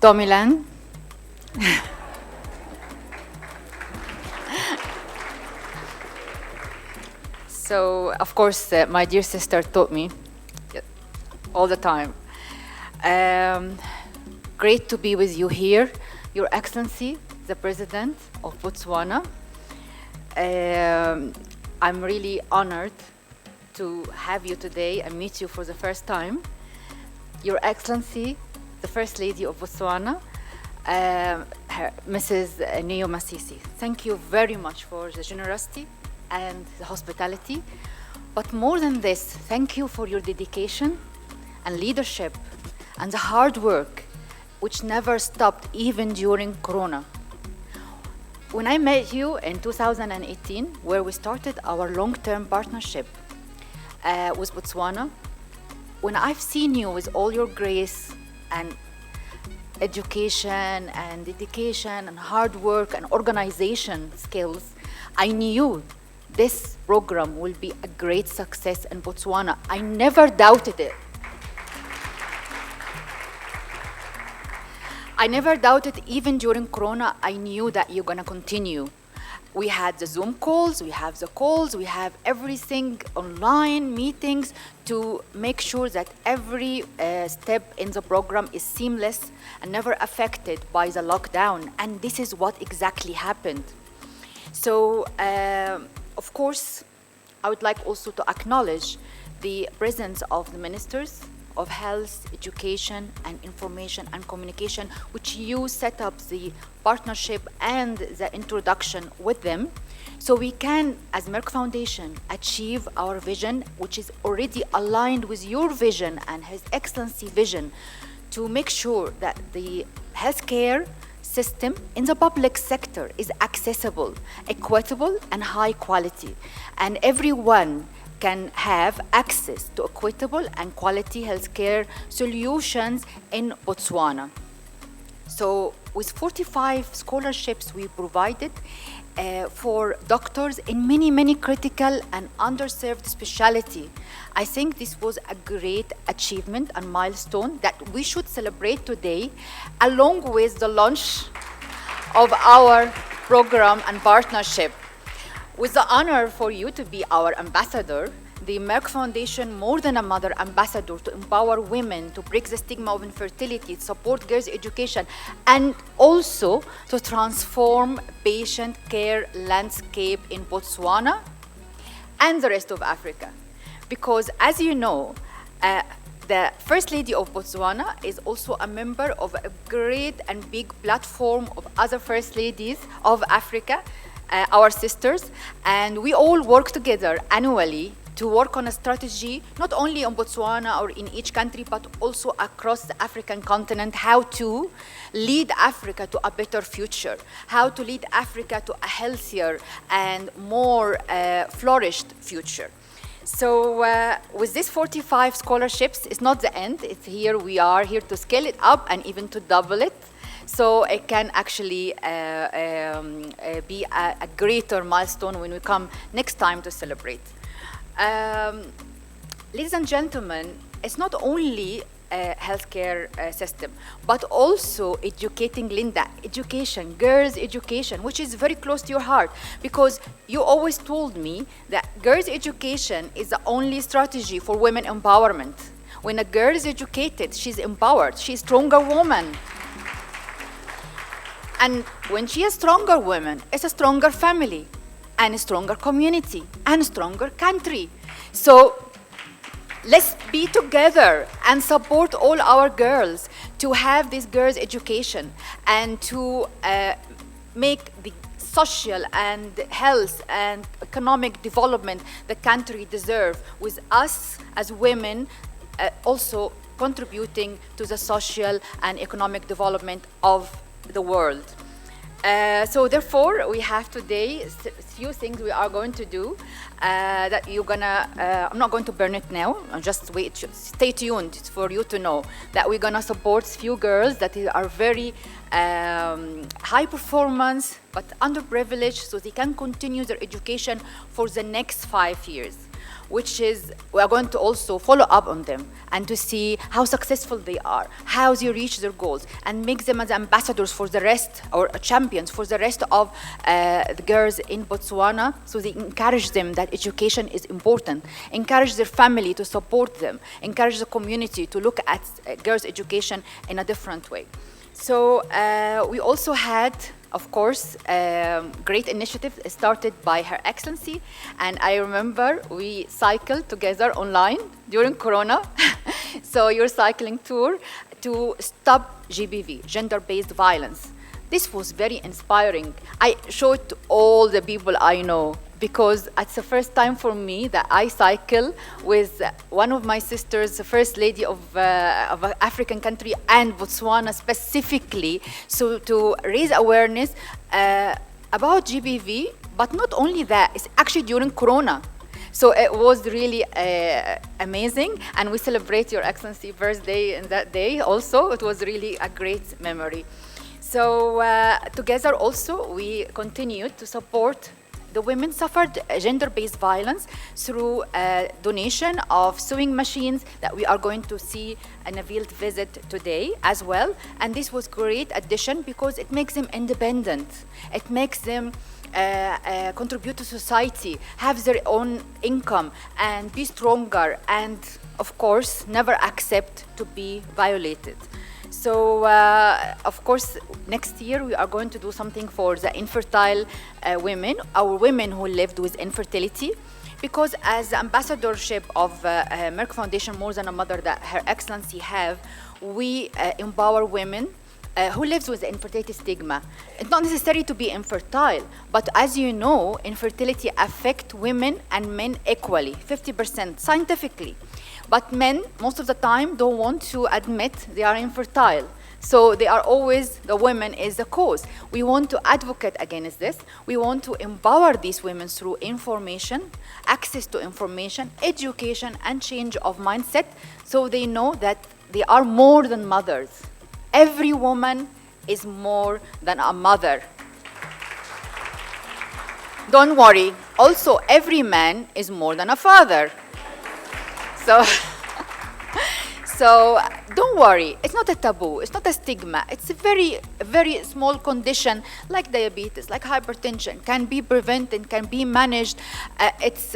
Domilan. So, of course, my dear sister taught me all the time. Great to be with you here, Your Excellency, the President of Botswana. I'm really honored to have you today and meet you for the first time. Your Excellency, the First Lady of Botswana, Mrs. JANE MASISI. Thank you very much for the generosity and the hospitality. But more than this, thank you for your dedication and leadership and the hard work, which never stopped even during Corona. When I met you in 2018, where we started our long-term partnership with Botswana, when I've seen you with all your grace and education and dedication and hard work and organization skills, I knew this program will be a great success in Botswana. I never doubted it. I never doubted, even during Corona, I knew that you're gonna continue. We had the Zoom calls, we have the calls, we have everything online, meetings, to make sure that every step in the program is seamless and never affected by the lockdown. And this is what exactly happened. So, of course, I would like also to acknowledge the presence of the ministers of Health, Education, and Information and Communication, which you set up the partnership and the introduction with them, so we can, as Merck Foundation, achieve our vision, which is already aligned with your vision and His Excellency vision, to make sure that the healthcare system in the public sector is accessible, equitable, and high quality, and everyone can have access to equitable and quality healthcare solutions in Botswana. So with 45 scholarships we provided for doctors in many critical and underserved specialty. I think this was a great achievement and milestone that we should celebrate today, along with the launch of our program and partnership. With the honor for you to be our ambassador, the Merck Foundation More Than a Mother ambassador, to empower women, to break the stigma of infertility, support girls' education, and also to transform patient care landscape in Botswana and the rest of Africa. Because as you know, the First Lady of Botswana is also a member of a great and big platform of other First Ladies of Africa, our sisters, and we all work together annually to work on a strategy, not only on Botswana or in each country, but also across the African continent, how to lead Africa to a better future, how to lead Africa to a healthier and more flourished future. So with these 45 scholarships, it's not the end, it's here, we are here to scale it up and even to double it. So it can actually be a greater milestone when we come next time to celebrate. Ladies and gentlemen, it's not only a healthcare system, but also educating Linda, education, girls' education, which is very close to your heart, because you always told me that girls' education is the only strategy for women empowerment. When a girl is educated, she's empowered, she's a stronger woman. And when she is a stronger woman, it's a stronger family, and a stronger community, and a stronger country. So let's be together and support all our girls to have this girls' education and to make the social and health and economic development the country deserves, with us as women also contributing to the social and economic development of the world. So therefore, we have today a few things we are going to do that you're gonna, I'm not going to burn it now, just wait, stay tuned for you to know that we're gonna support few girls that are very high performance but underprivileged, so they can continue their education for the next 5 years. which is we are going to also follow up on them and to see how successful they are, how they reach their goals, and make them as ambassadors for the rest, or champions for the rest of the girls in Botswana, so they encourage them that education is important, encourage their family to support them, encourage the community to look at girls' education in a different way. So we also had, of course, great initiative started by Her Excellency, and I remember we cycled together online during Corona. So your cycling tour to stop GBV, gender-based violence. This was very inspiring. I showed to all the people I know, because it's the first time for me that I cycle with one of my sisters, the First Lady of an African country, and Botswana specifically, so to raise awareness about GBV, but not only that, it's actually during Corona. So it was really amazing, and we celebrate Your Excellency birthday in that day also. It was really a great memory. So together also, we continued to support the women suffered gender-based violence through donation of sewing machines that we are going to see in a field visit today as well. And this was great addition because it makes them independent. It makes them contribute to society, have their own income, and be stronger, and of course, never accept to be violated. So, of course, next year we are going to do something for the infertile women, our women who lived with infertility, because as the ambassadorship of Merck Foundation More Than a Mother that Her Excellency have, we empower women who lives with infertility stigma. It's not necessary to be infertile, but as you know, infertility affects women and men equally, 50% scientifically. But men, most of the time, don't want to admit they are infertile. So they are always, the women is the cause. We want to advocate against this. We want to empower these women through information, access to information, education, and change of mindset, so they know that they are more than mothers. Every woman is more than a mother. Don't worry. Also, every man is more than a father. So don't worry. It's not a taboo. It's not a stigma. It's a very small condition like diabetes, like hypertension, can be prevented, can be managed. It's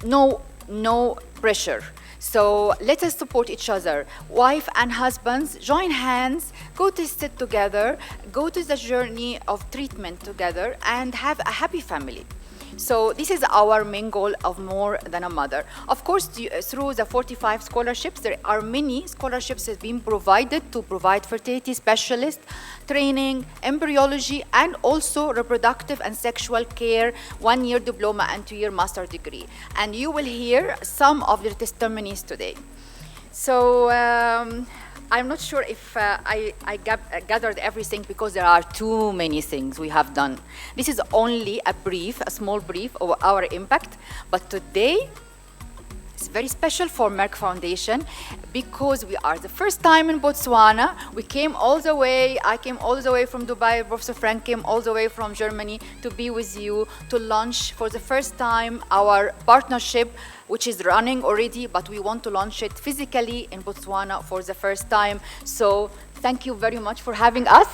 no pressure. So let us support each other. Wife and husbands, join hands, go to sit together, go to the journey of treatment together, and have a happy family. So this is our main goal of More Than a Mother. Of course, through the 45 scholarships, there are many scholarships that have been provided to provide fertility specialist training, embryology, and also reproductive and sexual care, 1-year diploma and 2-year master degree. And you will hear some of their testimonies today. So I'm not sure if I gathered everything because there are too many things we have done. This is only a small brief of our impact, but today it's very special for Merck Foundation because we are the first time in Botswana. We came all the way, I came all the way from Dubai, Professor Frank came all the way from Germany to be with you to launch for the first time our partnership, which is running already, but we want to launch it physically in Botswana for the first time. So thank you very much for having us.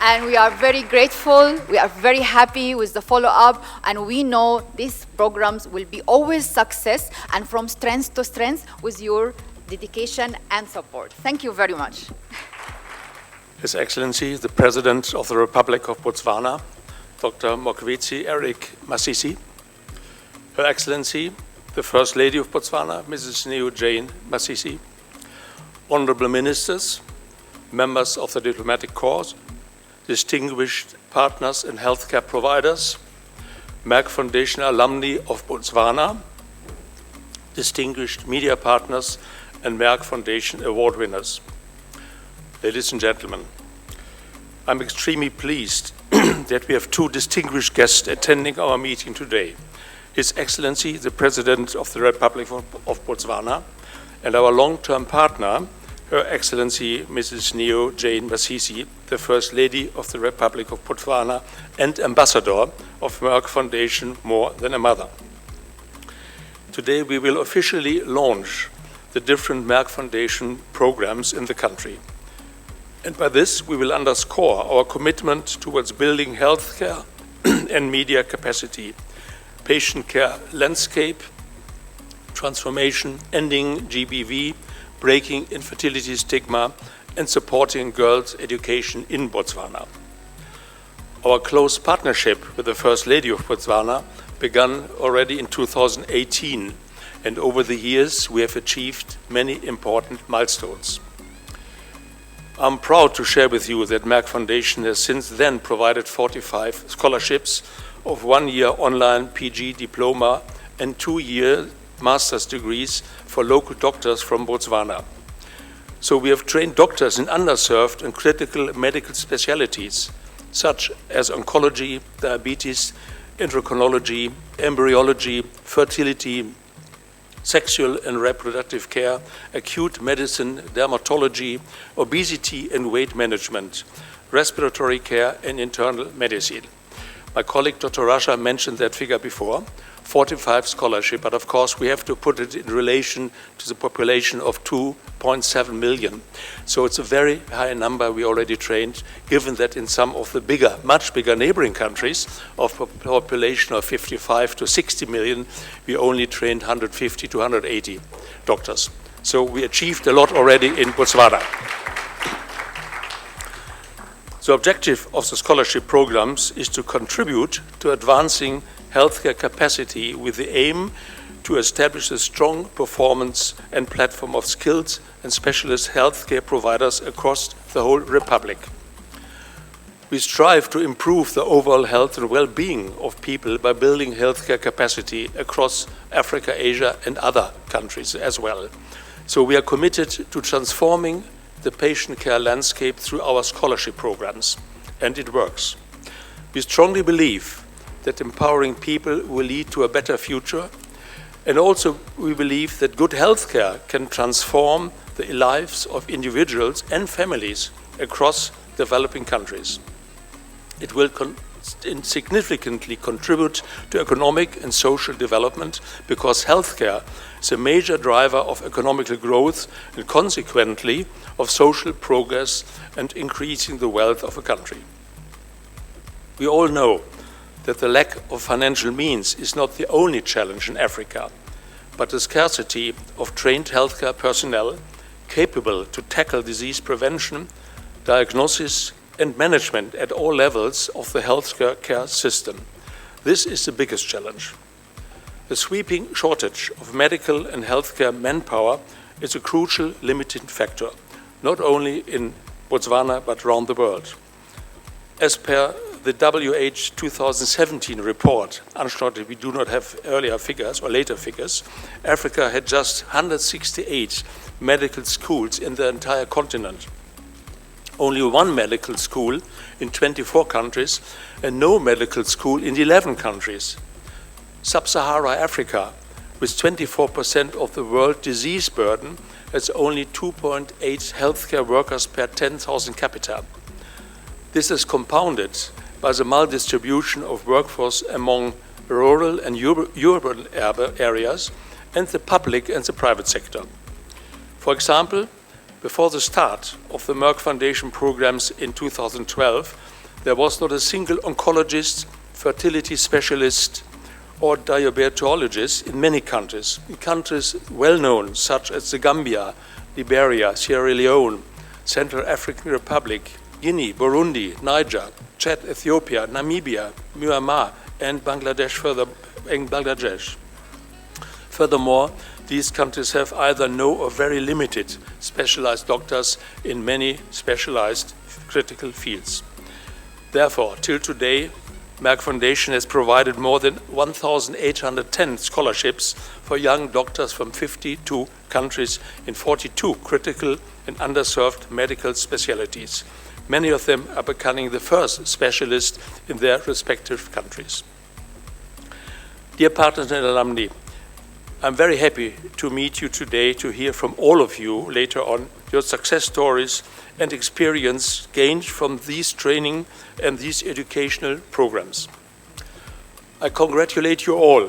And we are very grateful. We are very happy with the follow-up. And we know these programs will be always success and from strength to strength with your dedication and support. Thank you very much. His Excellency, the President of the Republic of Botswana, Dr. Mokgweetsi Eric Masisi. Her Excellency, the First Lady of Botswana, Mrs. JANE MASISI, Honorable Ministers, members of the Diplomatic Corps, distinguished partners and healthcare providers, Merck Foundation alumni of Botswana, distinguished media partners, and Merck Foundation award winners. Ladies and gentlemen, I'm extremely pleased that we have two distinguished guests attending our meeting today. His Excellency, the President of the Republic of Botswana, and our long-term partner, Her Excellency Mrs. JANE MASISI, the First Lady of the Republic of Botswana and Ambassador of Merck Foundation More Than a Mother. Today we will officially launch the different Merck Foundation programs in the country. And by this, we will underscore our commitment towards building healthcare and media capacity, patient care landscape, transformation, ending GBV, breaking infertility stigma, and supporting girls' education in Botswana. Our close partnership with the First Lady of Botswana began already in 2018, and over the years we have achieved many important milestones. I'm proud to share with you that Merck Foundation has since then provided 45 scholarships of 1-year online PG diploma and 2-year master's degrees for local doctors from Botswana. So we have trained doctors in underserved and critical medical specialties, such as oncology, diabetes, endocrinology, embryology, fertility, sexual and reproductive care, acute medicine, dermatology, obesity and weight management, respiratory care, and internal medicine. My colleague Dr. Rasha mentioned that figure before, 45 scholarship, but of course we have to put it in relation to the population of 2.7 million. So it's a very high number we already trained, given that in some of the bigger, much bigger neighboring countries of a population of 55 to 60 million, we only trained 150 to 180 doctors. So we achieved a lot already in Botswana. The objective of the scholarship programs is to contribute to advancing healthcare capacity with the aim to establish a strong performance and platform of skilled and specialist healthcare providers across the whole Republic. We strive to improve the overall health and well-being of people by building healthcare capacity across Africa, Asia, and other countries as well. So we are committed to transforming the patient care landscape through our scholarship programs, and it works. We strongly believe that empowering people will lead to a better future, and also we believe that good healthcare can transform the lives of individuals and families across developing countries. It will significantly contribute to economic and social development because healthcare is a major driver of economic growth and consequently of social progress and increasing the wealth of a country. We all know that the lack of financial means is not the only challenge in Africa, but the scarcity of trained healthcare personnel capable to tackle disease prevention, diagnosis, and management at all levels of the healthcare system. This is the biggest challenge. The sweeping shortage of medical and healthcare manpower is a crucial limiting factor, not only in Botswana but around the world. As per the WHO 2017 report, unfortunately we do not have earlier figures or later figures, Africa had just 168 medical schools in the entire continent. Only 1 medical school in 24 countries and no medical school in 11 countries. Sub-Sahara Africa, with 24% of the world disease burden, has only 2.8 healthcare workers per 10,000 capita. This is compounded by the maldistribution of workforce among rural and urban areas and the public and the private sector. For example, before the start of the Merck Foundation programs in 2012, there was not a single oncologist, fertility specialist, or diabetologist in many countries. In countries well known, such as the Gambia, Liberia, Sierra Leone, Central African Republic, Guinea, Burundi, Niger, Chad, Ethiopia, Namibia, Myanmar, and Bangladesh. Furthermore, these countries have either no or very limited specialized doctors in many specialized critical fields. Therefore, till today, Merck Foundation has provided more than 1,810 scholarships for young doctors from 52 countries in 42 critical and underserved medical specialties. Many of them are becoming the first specialists in their respective countries. Dear partners and alumni, I'm very happy to meet you today, to hear from all of you later on your success stories and experience gained from these training and these educational programs. I congratulate you all.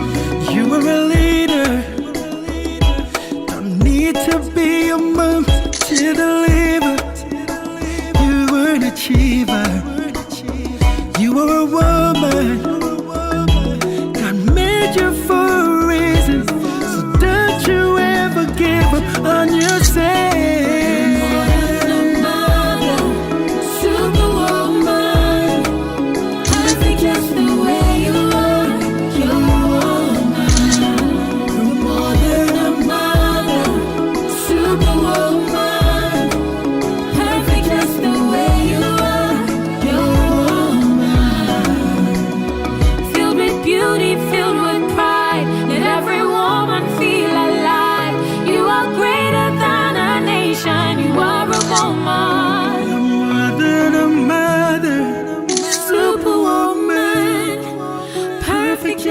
You were a leader. Don't need to be a monk to deliver. You were an achiever. You were a woman. God made you for a reason. So don't you ever give up on yourself.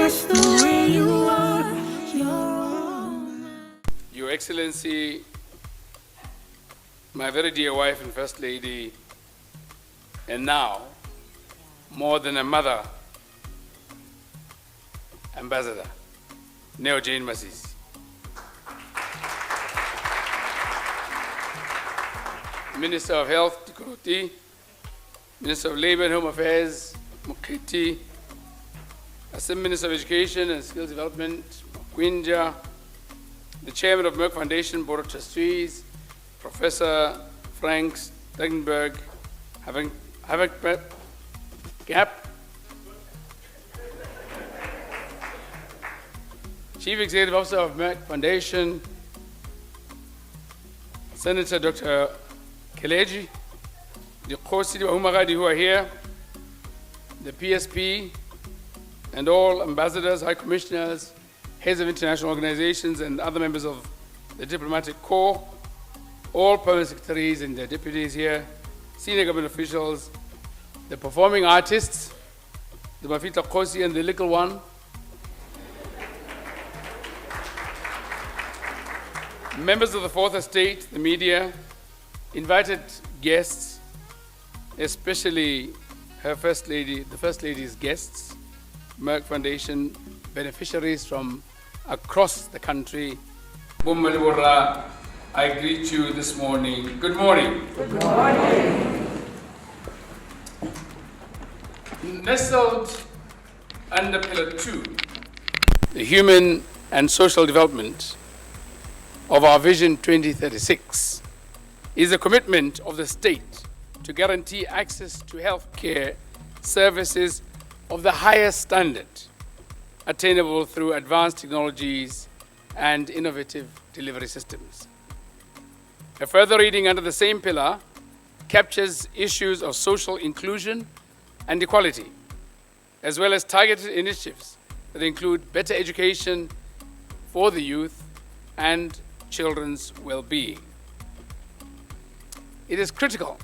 just the way you are. You're all Your Excellency, my very dear wife and First Lady, and now, more than a mother, Ambassador, JANE MASISI. Minister of Health, Dikoti, Minister of Labor and Home Affairs, Mokgweetsi, Assistant Minister of Education and Skills Development, Mokgweetsi, the Chairman of Merck Foundation Board of Trustees, Professor Frank Stegenberg, having Gap, Chief Executive Officer of Merck Foundation, Senator Dr. Kelej, the Khosi Wahumagadi who are here, the PSP, and all ambassadors, high commissioners, heads of international organizations, and other members of the diplomatic corps, all permanent secretaries and their deputies here, senior government officials, the performing artists, the Mafita Khosi and the little one, members of the Fourth Estate, the media, invited guests, especially her First Lady, the First Lady's guests, Merck Foundation beneficiaries from across the country. Bummalibura, I greet you this morning. Good morning. Good morning. Nestled under Pillar 2, the human and social development of our Vision 2036 is a commitment of the state to guarantee access to health care services of the highest standard, attainable through advanced technologies and innovative delivery systems. A further reading under the same pillar captures issues of social inclusion and equality, as well as targeted initiatives that include better education for the youth and children's well-being. It is critical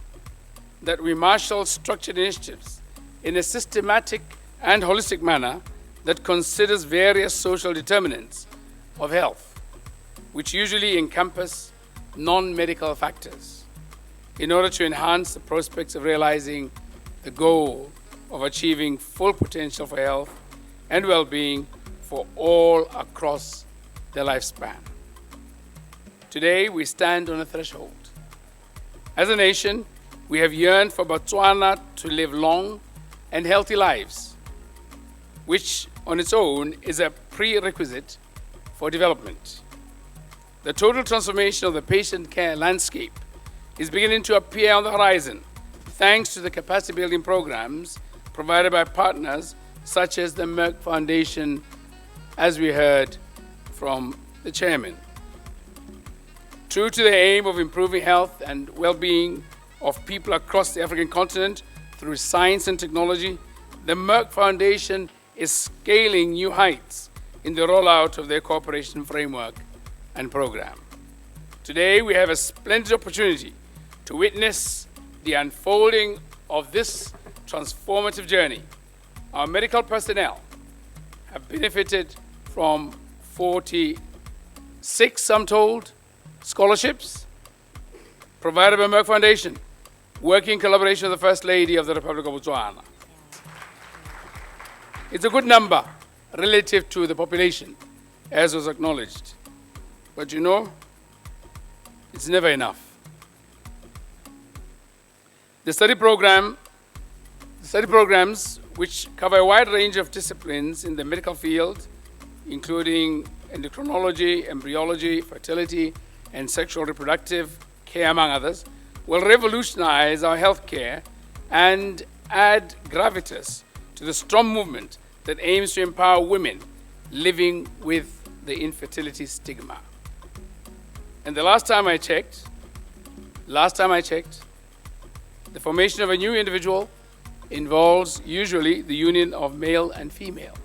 that we marshal structured initiatives in a systematic and holistic manner that considers various social determinants of health, which usually encompass non-medical factors, in order to enhance the prospects of realizing the goal of achieving full potential for health and well-being for all across their lifespan. Today, we stand on a threshold. As a nation, we have yearned for Botswana to live long and healthy lives, which on its own is a prerequisite for development. The total transformation of the patient care landscape is beginning to appear on the horizon, thanks to the capacity building programs provided by partners such as the Merck Foundation, as we heard from the chairman. True to the aim of improving health and well-being of people across the African continent through science and technology, the Merck Foundation is scaling new heights in the rollout of their cooperation framework and program. Today, we have a splendid opportunity to witness the unfolding of this transformative journey. Our medical personnel have benefited from 46, I'm told, scholarships provided by Merck Foundation, working in collaboration with the First Lady of the Republic of Botswana. It's a good number relative to the population, as was acknowledged. But you know, it's never enough. The study programs, which cover a wide range of disciplines in the medical field, including endocrinology, embryology, fertility, and sexual reproductive care, among others, will revolutionize our healthcare and add gravitas to the strong movement that aims to empower women living with the infertility stigma. And the last time I checked, the formation of a new individual involves usually the union of male and female,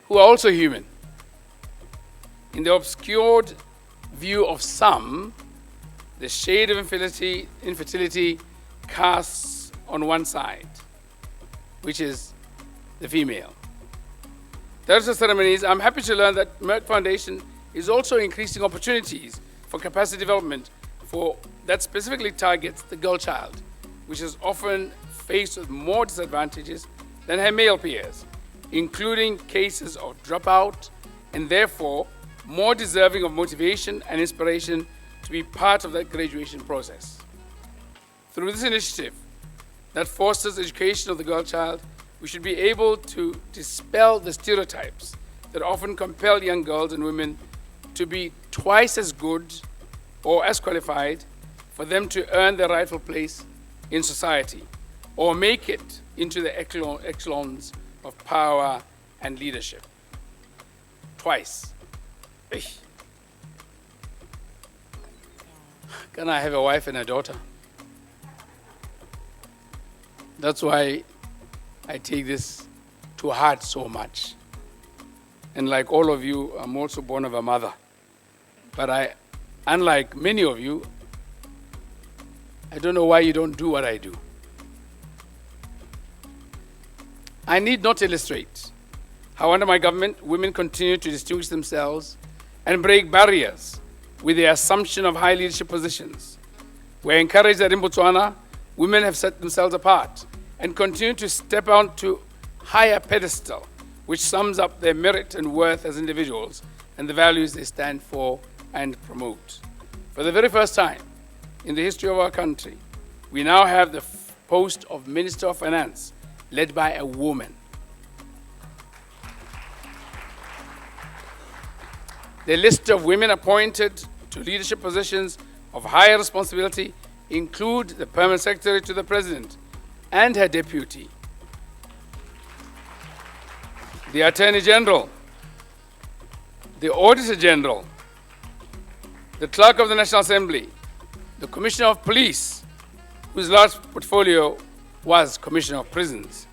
who are also human. In the obscured view of some, the shade of infertility casts on one side, which is the female. There's the ceremonies. I'm happy to learn that Merck Foundation is also increasing opportunities for capacity development that specifically targets the girl child, which is often faced with more disadvantages than her male peers, including cases of dropout, and therefore more deserving of motivation and inspiration to be part of that graduation process. Through this initiative that fosters education of the girl child, we should be able to dispel the stereotypes that often compel young girls and women to be twice as good or as qualified for them to earn their rightful place in society or make it into the echelons of power and leadership. Twice. Can I have a wife and a daughter? That's why I take this to heart so much. And like all of you, I'm also born of a mother. But unlike many of you, I don't know why you don't do what I do. I need not illustrate how under my government, women continue to distinguish themselves and break barriers with the assumption of high leadership positions. We're encouraged that in Botswana, women have set themselves apart and continue to step onto higher pedestal, which sums up their merit and worth as individuals and the values they stand for and promote. For the very first time in the history of our country, we now have the post of Minister of Finance led by a woman. The list of women appointed to leadership positions of higher responsibility include the Permanent Secretary to the President and her deputy, the Attorney General, the Auditor General, the Clerk of the National Assembly, the Commissioner of Police, whose last portfolio was Commissioner of Prisons,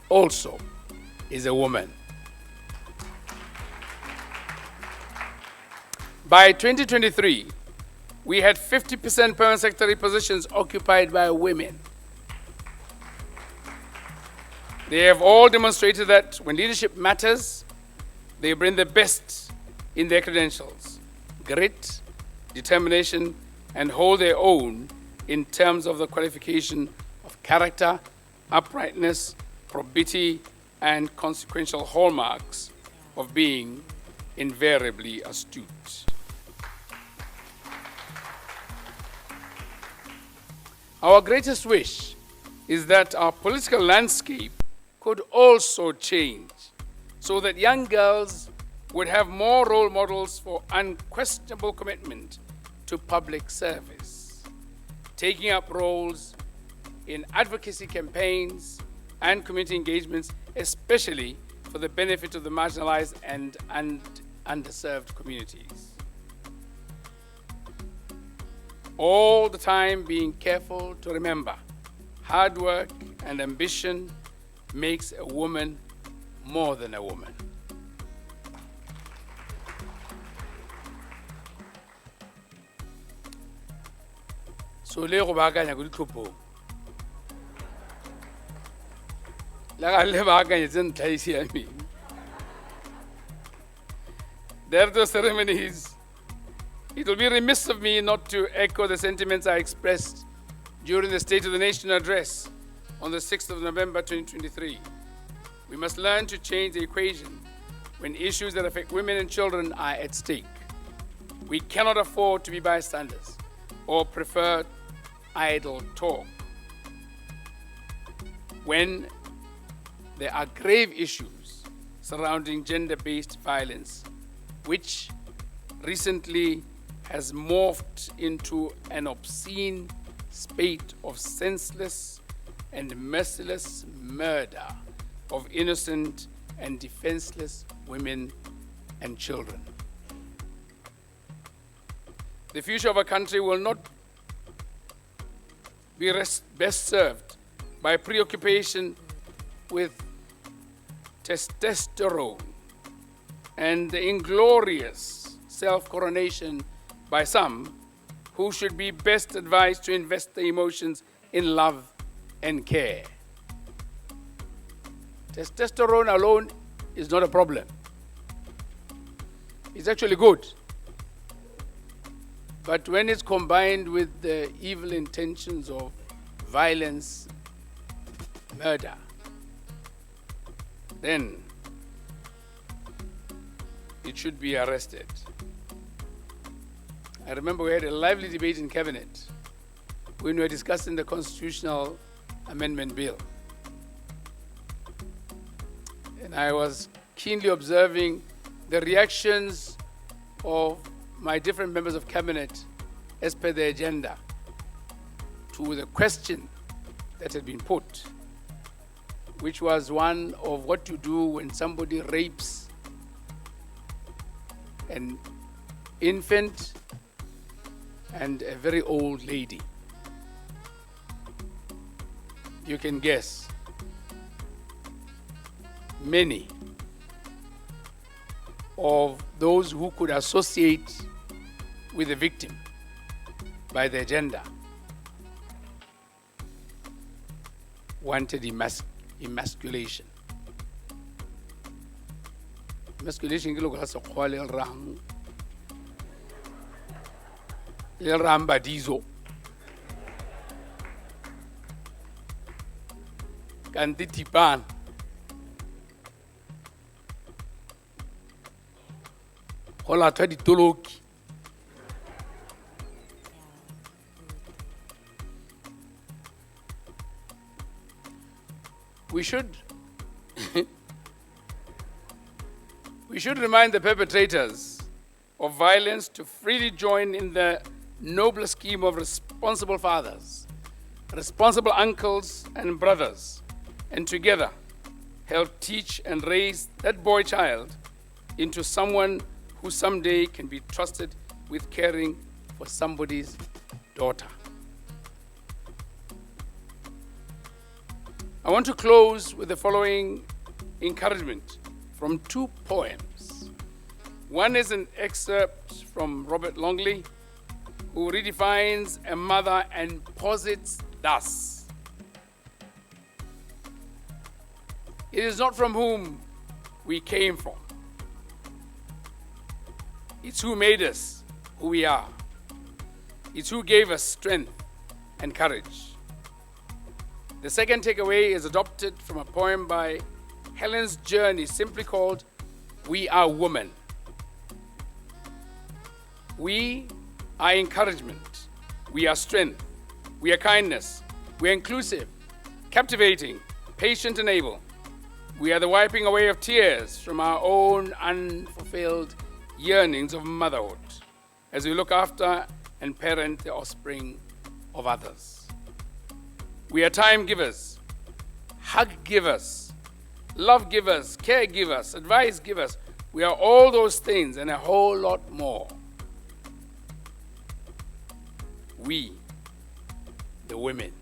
also is a woman. By 2023, we had 50% permanent secretary positions occupied by women. They have all demonstrated that when leadership matters, they bring the best in their credentials, grit, determination, and hold their own in terms of the qualification of character, uprightness, probity, and consequential hallmarks of being invariably astute. Our greatest wish is that our political landscape could also change so that young girls would have more role models for unquestionable commitment to public service, taking up roles in advocacy campaigns and community engagements, especially for the benefit of the marginalized and underserved communities. All the time being careful to remember hard work and ambition makes a woman more than a woman. So le go baakanya go ditlhophong la ga le baakanyetse ntlha e siameng. There are the ceremonies. It will be remiss of me not to echo the sentiments I expressed during the State of the Nation address on the 6th of November 2023. We must learn to change the equation when issues that affect women and children are at stake. We cannot afford to be bystanders or prefer idle talk. When there are grave issues surrounding gender-based violence, which recently has morphed into an obscene spate of senseless and merciless murder of innocent and defenseless women and children. The future of our country will not be best served by preoccupation with testosterone and the inglorious self-coronation by some who should be best advised to invest their emotions in love and care. Testosterone alone is not a problem. It's actually good. But when it's combined with the evil intentions of violence, murder, then it should be arrested. I remember we had a lively debate in Cabinet when we were discussing the Constitutional Amendment Bill. And I was keenly observing the reactions of my different members of Cabinet as per the agenda to the question that had been put, which was one of what to do when somebody rapes an infant and a very old lady. You can guess, many of those who could associate with the victim by their gender wanted emasculation. Emasculation ke loko la sekgowa le rang badizo. Kanti tipana. Go latlhwa ditoloki. We should remind the perpetrators of violence to freely join in the noble scheme of responsible fathers, responsible uncles and brothers, and together help teach and raise that boy child into someone who someday can be trusted with caring for somebody's daughter. I want to close with the following encouragement from two poems. One is an excerpt from Robert Longley, who redefines a mother and posits thus: it is not from whom we came from, it's who made us who we are. It's who gave us strength and courage. The second takeaway is adopted from a poem by Helen's Journey, simply called We Are Women. We are encouragement. We are strength. We are kindness. We are inclusive, captivating, patient and able. We are the wiping away of tears from our own unfulfilled yearnings of motherhood as we look after and parent the offspring of others. We are time givers, hug givers, love givers, care givers, advice givers. We are all those things and a whole lot more. We, the women.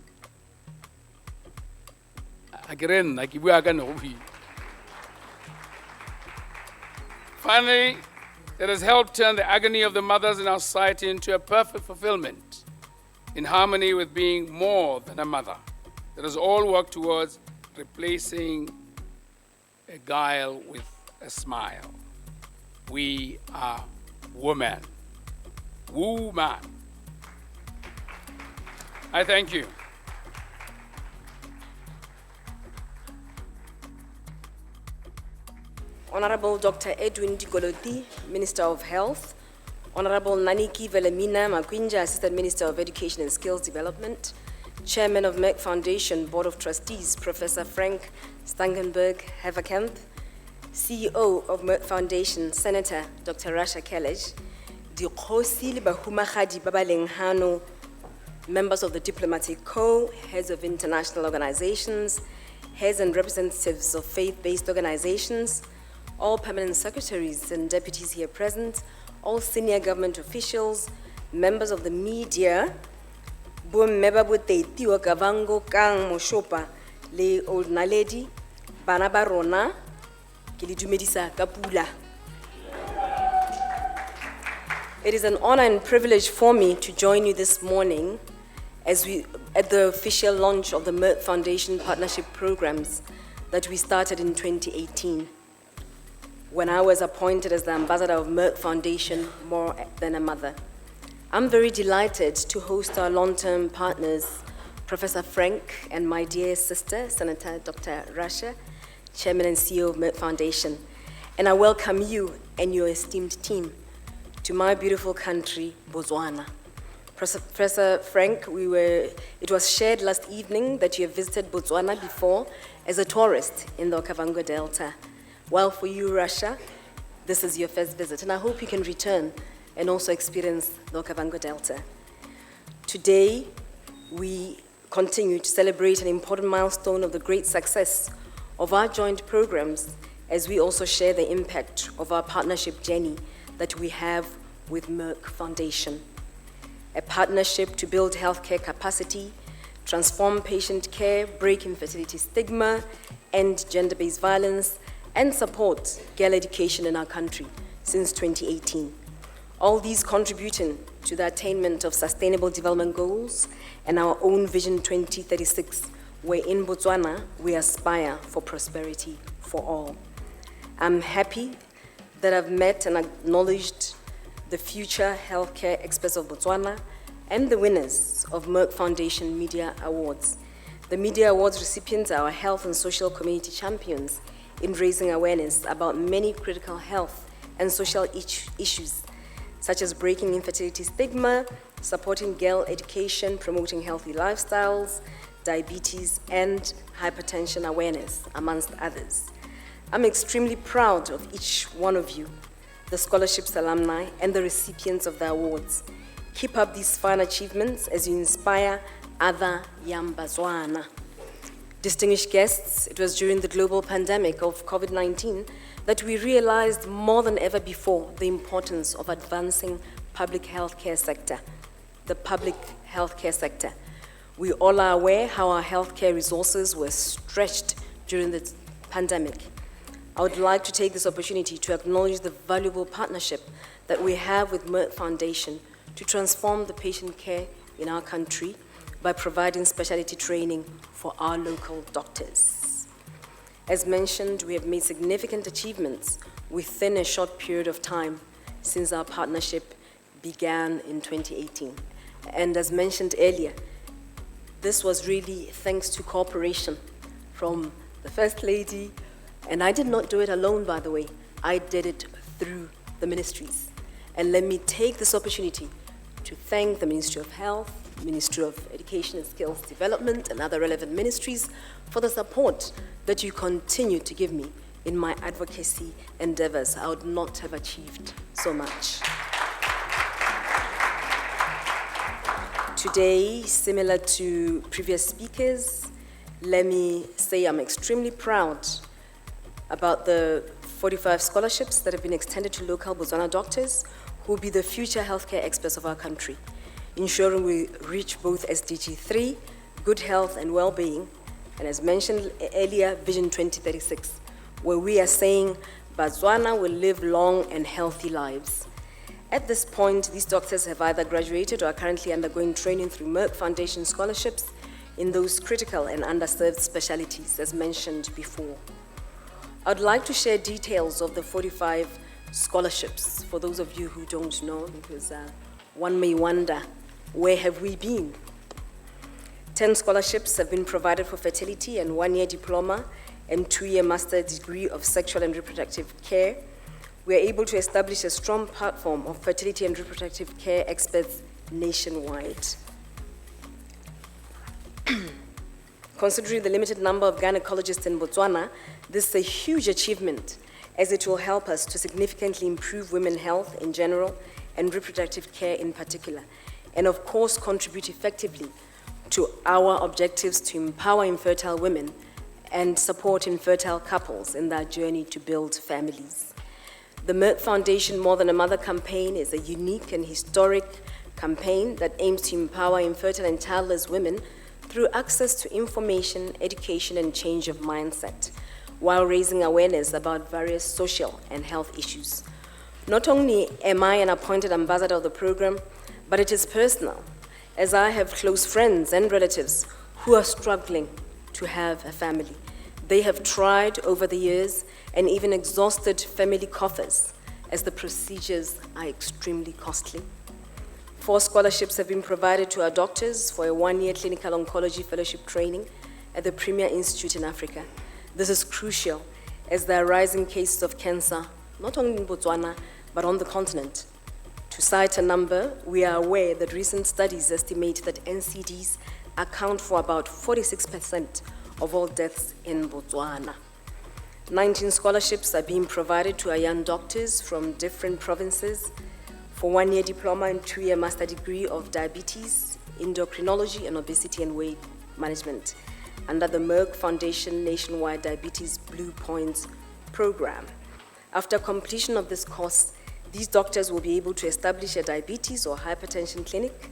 Finally, let us help turn the agony of the mothers in our society into a perfect fulfillment, in harmony with being more than a mother. Let us all work towards replacing a guile with a smile. We are women. Woman. I thank you. Honorable Dr. Edwin Digoloti, Minister of Health, Honorable Naniki Velemina Mokgweetsi, Assistant Minister of Education and Skills Development, Chairman of Merck Foundation Board of Trustees, Professor Frank Stangenberg-Haverkamp, CEO of Merck Foundation, Senator Dr. Rasha Kelej, Dikhosi le bahumagadi ba ba leng hano, members of the Diplomatic Corps, heads of international organizations, heads and representatives of faith-based organizations, all permanent secretaries and deputies here present, all senior government officials, members of the media, bomme ba boteiti wa Kavango kang Moshopa le old naledi, bana ba rona, ke le dumedisa ka pula. It is an honor and privilege for me to join you this morning at the official launch of the Merck Foundation Partnership Programs that we started in 2018. when I was appointed as the ambassador of Merck Foundation More Than a Mother. I'm very delighted to host our long-term partners, Professor Frank and my dear sister, Senator Dr. Rasha, Chairman and CEO of Merck Foundation. And I welcome you and your esteemed team to my beautiful country, Botswana. Professor Frank, it was shared last evening that you have visited Botswana before as a tourist in the Okavango Delta. Well, for you, Rasha, this is your first visit, and I hope you can return and also experience the Okavango Delta. Today, we continue to celebrate an important milestone of the great success of our joint programs as we also share the impact of our partnership journey that we have with Merck Foundation. A partnership to build healthcare capacity, transform patient care, break infertility stigma, end gender-based violence, and support girl education in our country since 2018. All these contributing to the attainment of Sustainable Development Goals and our own Vision 2036, where in Botswana we aspire for prosperity for all. I'm happy that I've met and acknowledged the future healthcare experts of Botswana and the winners of Merck Foundation Media Awards. The Media Awards recipients are our health and social community champions in raising awareness about many critical health and social issues, such as breaking infertility stigma, supporting girl education, promoting healthy lifestyles, diabetes, and hypertension awareness, amongst others. I'm extremely proud of each one of you, the scholarships alumni, and the recipients of the awards. Keep up these fine achievements as you inspire other young Botswana. Distinguished guests, it was during the global pandemic of COVID-19 that we realized more than ever before the importance of advancing public healthcare sector, the public healthcare sector. We all are aware how our healthcare resources were stretched during the pandemic. I would like to take this opportunity to acknowledge the valuable partnership that we have with Merck Foundation to transform the patient care in our country by providing specialty training for our local doctors. As mentioned, we have made significant achievements within a short period of time since our partnership began in 2018. And as mentioned earlier, this was really thanks to cooperation from the First Lady, and I did not do it alone, by the way. I did it through the ministries. And let me take this opportunity to thank the Ministry of Health, Ministry of Education and Skills Development, and other relevant ministries for the support that you continue to give me in my advocacy endeavors. I would not have achieved so much. Today, similar to previous speakers, let me say I'm extremely proud about the 45 scholarships that have been extended to local Botswana doctors who will be the future healthcare experts of our country, ensuring we reach both SDG 3, good health and well-being, and as mentioned earlier, Vision 2036, where we are saying Botswana will live long and healthy lives. At this point, these doctors have either graduated or are currently undergoing training through Merck Foundation scholarships in those critical and underserved specialties, as mentioned before. I'd like to share details of the 45 scholarships for those of you who don't know, because one may wonder, where have we been? 10 scholarships have been provided for fertility and 1-year diploma and 2-year master degree of sexual and reproductive care. We are able to establish a strong platform of fertility and reproductive care experts nationwide. Considering the limited number of gynecologists in Botswana, this is a huge achievement, as it will help us to significantly improve women's health in general and reproductive care in particular, and of course contribute effectively to our objectives to empower infertile women and support infertile couples in their journey to build families. The Merck Foundation More Than a Mother campaign is a unique and historic campaign that aims to empower infertile and childless women through access to information, education, and change of mindset, while raising awareness about various social and health issues. Not only am I an appointed ambassador of the program, but it is personal, as I have close friends and relatives who are struggling to have a family, They have tried over the years and even exhausted family coffers, as the procedures are extremely costly. 4 scholarships have been provided to our doctors for a 1-year clinical oncology fellowship training at the premier institute in Africa. This is crucial as there are rising cases of cancer, not only in Botswana, but on the continent. To cite a number, we are aware that recent studies estimate that NCDs account for about 46% of all deaths in Botswana. 19 scholarships are being provided to our young doctors from different provinces for 1-year diploma and 2-year master degree of diabetes, endocrinology, and obesity and weight management under the Merck Foundation Nationwide Diabetes Blue Points program. After completion of this course, these doctors will be able to establish a diabetes or hypertension clinic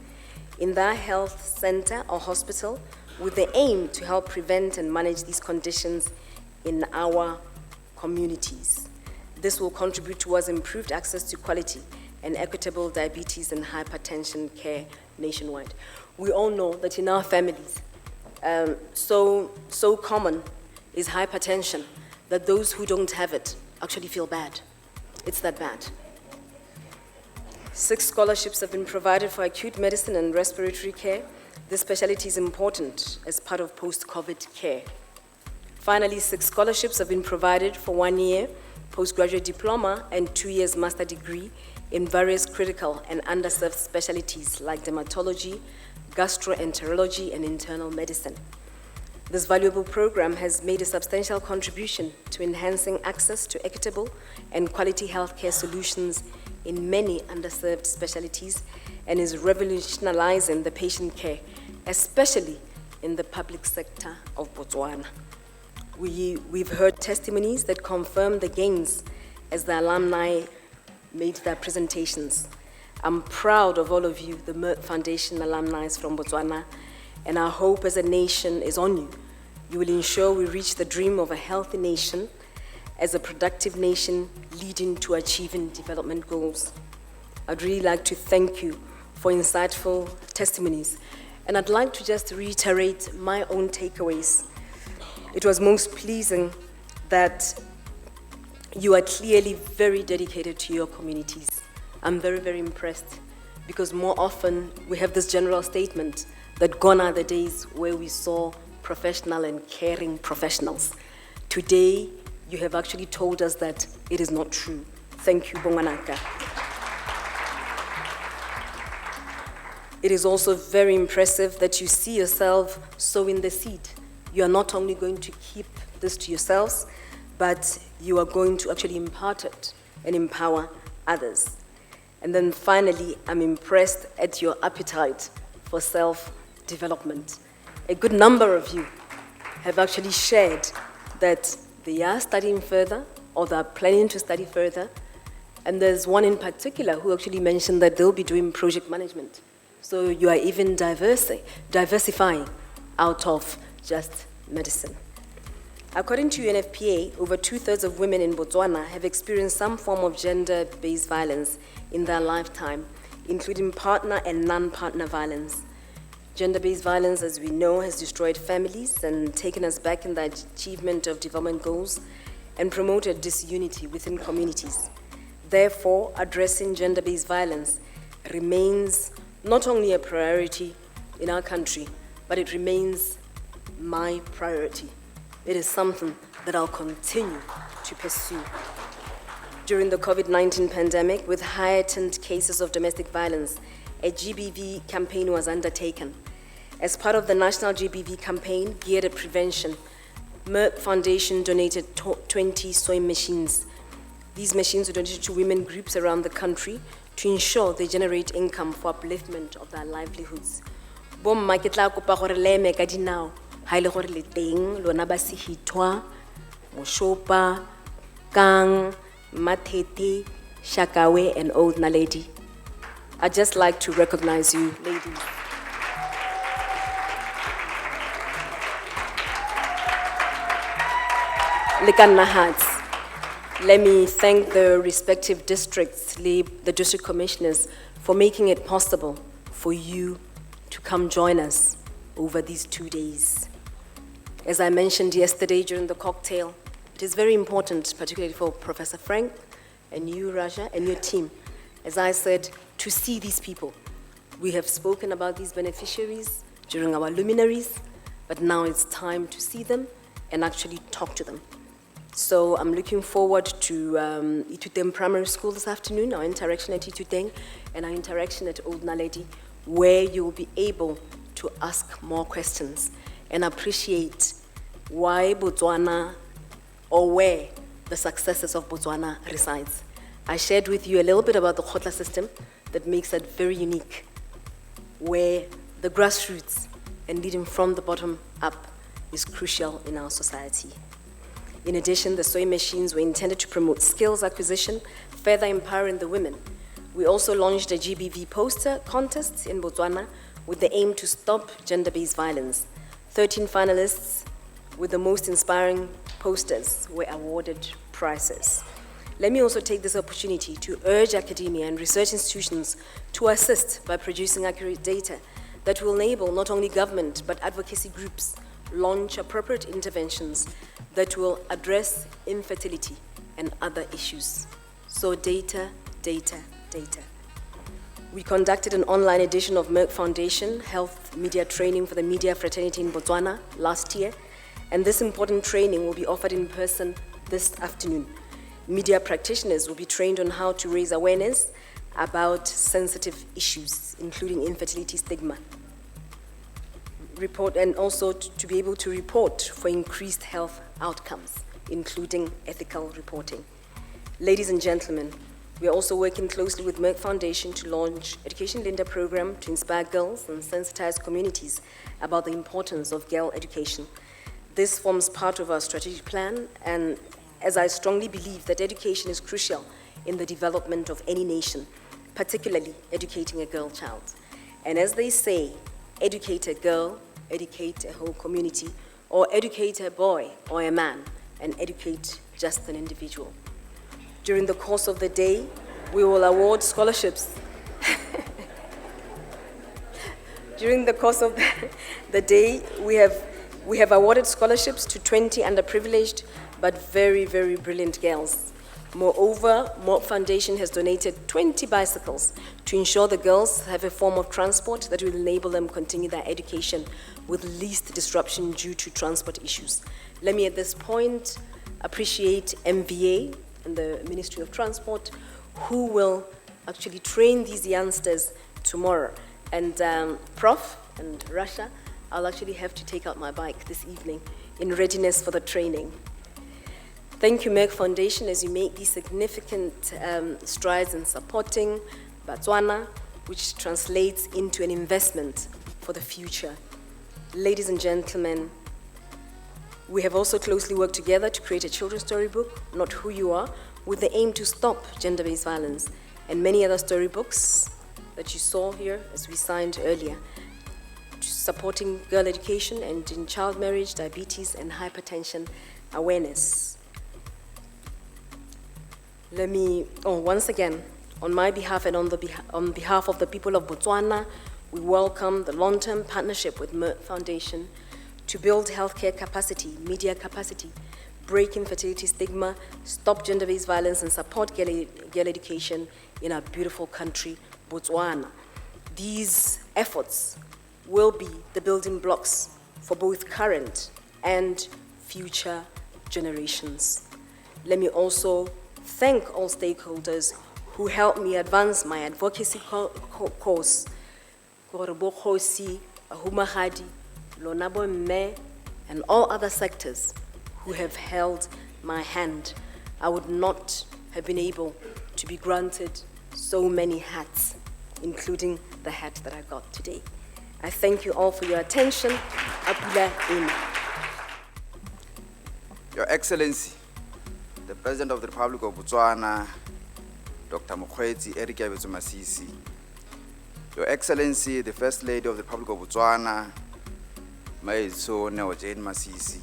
in their health center or hospital with the aim to help prevent and manage these conditions in our communities. This will contribute towards improved access to quality and equitable diabetes and hypertension care nationwide. We all know that in our families, so common is hypertension that those who don't have it actually feel bad. It's that bad. 6 scholarships have been provided for acute medicine and respiratory care. This specialty is important as part of post-COVID care. Finally, 6 scholarships have been provided for 1-year postgraduate diploma and 2 years master degree in various critical and underserved specialties like dermatology, gastroenterology, and internal medicine. This valuable program has made a substantial contribution to enhancing access to equitable and quality healthcare solutions in many underserved specialties and is revolutionizing the patient care, especially in the public sector of Botswana. We've heard testimonies that confirm the gains as the alumni made their presentations. I'm proud of all of you, the Merck Foundation alumni from Botswana, and our hope as a nation is on you. You will ensure we reach the dream of a healthy nation as a productive nation leading to achieving development goals. I'd really like to thank you for insightful testimonies, and I'd like to just reiterate my own takeaways. It was most pleasing that you are clearly very dedicated to your communities. I'm very, very impressed because more often we have this general statement that gone are the days where we saw professional and caring professionals. Today, you have actually told us that it is not true. Thank you, Bonganaka. It is also very impressive that you see yourself sowing the seed. You are not only going to keep this to yourselves, but you are going to actually impart it and empower others. And then finally, I'm impressed at your appetite for self-development. A good number of you have actually shared that they are studying further or they are planning to study further. And there's one in particular who actually mentioned that they'll be doing project management. So you are even diversifying out of just medicine. According to UNFPA, over 2/3 of women in Botswana have experienced some form of gender-based violence in their lifetime, including partner and non-partner violence. Gender-based violence, as we know, has destroyed families and taken us back in the achievement of development goals and promoted disunity within communities. Therefore, addressing gender-based violence remains not only a priority in our country, but it remains my priority. It is something that I'll continue to pursue. During the COVID-19 pandemic, with heightened cases of domestic violence, a GBV campaign was undertaken. As part of the national GBV campaign geared at prevention, Merck Foundation donated 20 sewing machines. These machines were donated to women groups around the country to ensure they generate income for upliftment of their livelihoods. Bomma ke tla kopa gore le eme ka dinao ha ile gore le teng lona ba sehithwa Moshopa, Kang, Matete, Shakawe, and Old Naledi. I'd just like to recognize you, ladies. Likanna hearts. Let me thank the respective districts, the district commissioners, for making it possible for you to come join us over these 2 days. As I mentioned yesterday during the cocktail, it is very important, particularly for Professor Frank and you, Rasha, and your team, as I said, to see these people. We have spoken about these beneficiaries during our luminaries, but now it's time to see them and actually talk to them. So I'm looking forward to Ituteng Primary School this afternoon, our interaction at Ituteng, and our interaction at Old Naledi, where you will be able to ask more questions and appreciate why Botswana, or where the successes of Botswana resides. I shared with you a little bit about the Khotla system that makes it very unique, where the grassroots and leading from the bottom up is crucial in our society. In addition, the sewing machines were intended to promote skills acquisition, further empowering the women. We also launched a GBV poster contest in Botswana with the aim to stop gender-based violence. 13 finalists with the most inspiring posters were awarded prizes. Let me also take this opportunity to urge academia and research institutions to assist by producing accurate data that will enable not only government but advocacy groups launch appropriate interventions that will address infertility and other issues. So data, data, data. We conducted an online edition of Merck Foundation Health Media Training for the media fraternity in Botswana last year, and this important training will be offered in person this afternoon. Media practitioners will be trained on how to raise awareness about sensitive issues, including infertility stigma. And also to be able to report for increased health outcomes, including ethical reporting. Ladies and gentlemen, we are also working closely with Merck Foundation to launch Education Linda program to inspire girls and sensitize communities about the importance of girl education. This forms part of our strategic plan, and as I strongly believe that education is crucial in the development of any nation, particularly educating a girl child. And as they say, educate a girl, educate a whole community, or educate a boy or a man, and educate just an individual. During the course of the day, we will award scholarships. During the course of the day, we have awarded scholarships to 20 underprivileged but very, very brilliant girls. Moreover, Merck Foundation has donated 20 bicycles to ensure the girls have a form of transport that will enable them continue their education with least disruption due to transport issues. Let me at this point appreciate MVA and the Ministry of Transport, who will actually train these youngsters tomorrow. And Prof and Rasha, I'll actually have to take out my bike this evening in readiness for the training. Thank you, Merck Foundation, as you make these significant strides in supporting Botswana, which translates into an investment for the future. Ladies and gentlemen, we have also closely worked together to create a children's storybook, Not Who You Are, with the aim to stop gender-based violence, and many other storybooks that you saw here as we signed earlier, supporting girl education and in child marriage, diabetes, and hypertension awareness. Let me, once again, on my behalf and on behalf of the people of Botswana, we welcome the long-term partnership with Merck Foundation to build healthcare capacity, media capacity, break infertility stigma, stop gender-based violence, and support girl education in our beautiful country, Botswana. These efforts will be the building blocks for both current and future generations. Let me also thank all stakeholders who helped me advance my advocacy course. Korobokhosi, Ahumahadi, Lonabo Mme, and all other sectors who have held my hand. I would not have been able to be granted so many hats, including the hat that I got today. I thank you all for your attention. Apula Ina. Your Excellency, the President of the Republic of Botswana, Dr. Mokgweetsi Eric Masisi, Your Excellency, the First Lady of the Republic of Botswana, JANE MASISI,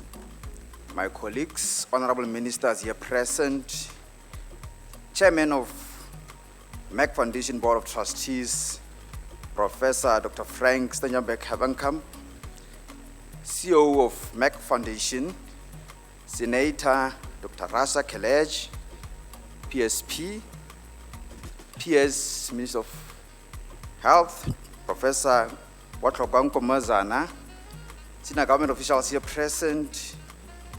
my colleagues, honorable ministers here present, Chairman of Merck Foundation Board of Trustees, Professor Dr. Frank Stenjambek Habankam, CEO of Merck Foundation, Senator Dr. Rasha Kelej, PSP, PS Minister of Health, Professor Watlogwanko Mazana, senior government officials here present,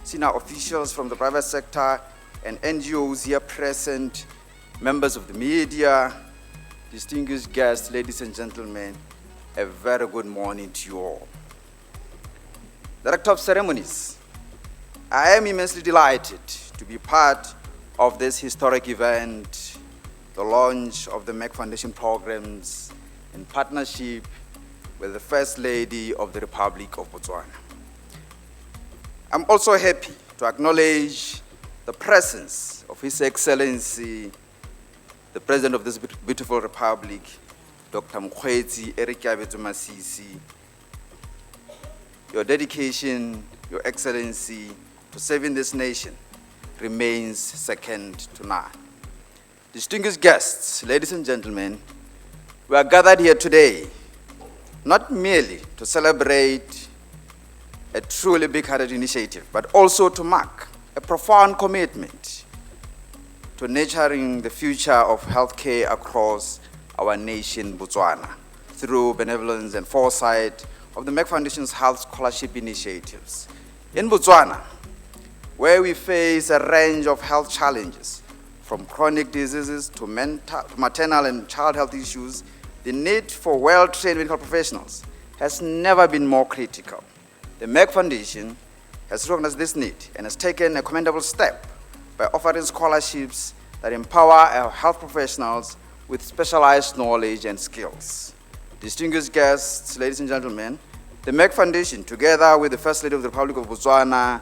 senior officials from the private sector and NGOs here present, members of the media, distinguished guests, ladies and gentlemen, a very good morning to you all. Director of Ceremonies, I am immensely delighted to be part of this historic event, the launch of the Merck Foundation Programs in partnership with the First Lady of the Republic of Botswana. I'm also happy to acknowledge the presence of His Excellency, the President of this beautiful Republic, Dr. Mokgweetsi Eric Masisi. Your dedication, Your Excellency, to serving this nation remains second to none. Distinguished guests, ladies and gentlemen, we are gathered here today not merely to celebrate a truly big-hearted initiative, but also to mark a profound commitment to nurturing the future of healthcare across our nation, Botswana, through benevolence and foresight of the Merck Foundation's health scholarship initiatives. In Botswana, where we face a range of health challenges, from chronic diseases to maternal and child health issues, the need for well-trained medical professionals has never been more critical. The Merck Foundation has recognized this need and has taken a commendable step by offering scholarships that empower our health professionals with specialized knowledge and skills. Distinguished guests, ladies and gentlemen, the Merck Foundation, together with the First Lady of the Republic of Botswana,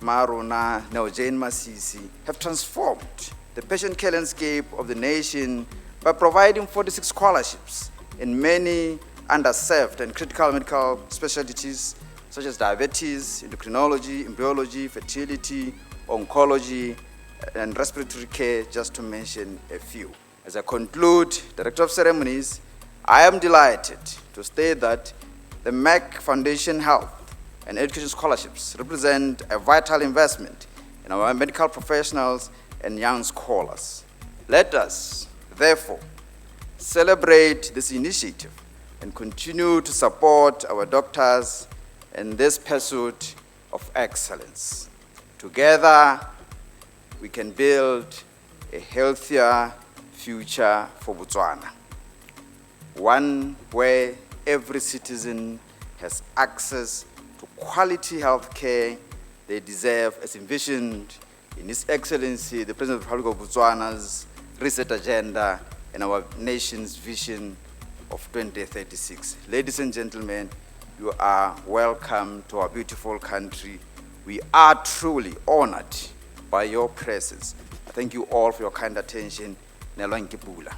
Marona, now JANE MASISI, have transformed the patient care landscape of the nation by providing 46 scholarships in many underserved and critical medical specialties such as diabetes, endocrinology, embryology, fertility, oncology, and respiratory care, just to mention a few. As I conclude, Director of Ceremonies, I am delighted to state that the Merck Foundation Health and Education Scholarships represent a vital investment in our medical professionals and young scholars. Let us, therefore, celebrate this initiative and continue to support our doctors in this pursuit of excellence. Together, we can build a healthier future for Botswana, one where every citizen has access to quality health care they deserve, as envisioned in His Excellency, the President of the Republic of Botswana's reset agenda and our nation's vision of 2036. Ladies and gentlemen, you are welcome to our beautiful country. We are truly honored by your presence. I thank you all for your kind attention. Nelwang Kipula.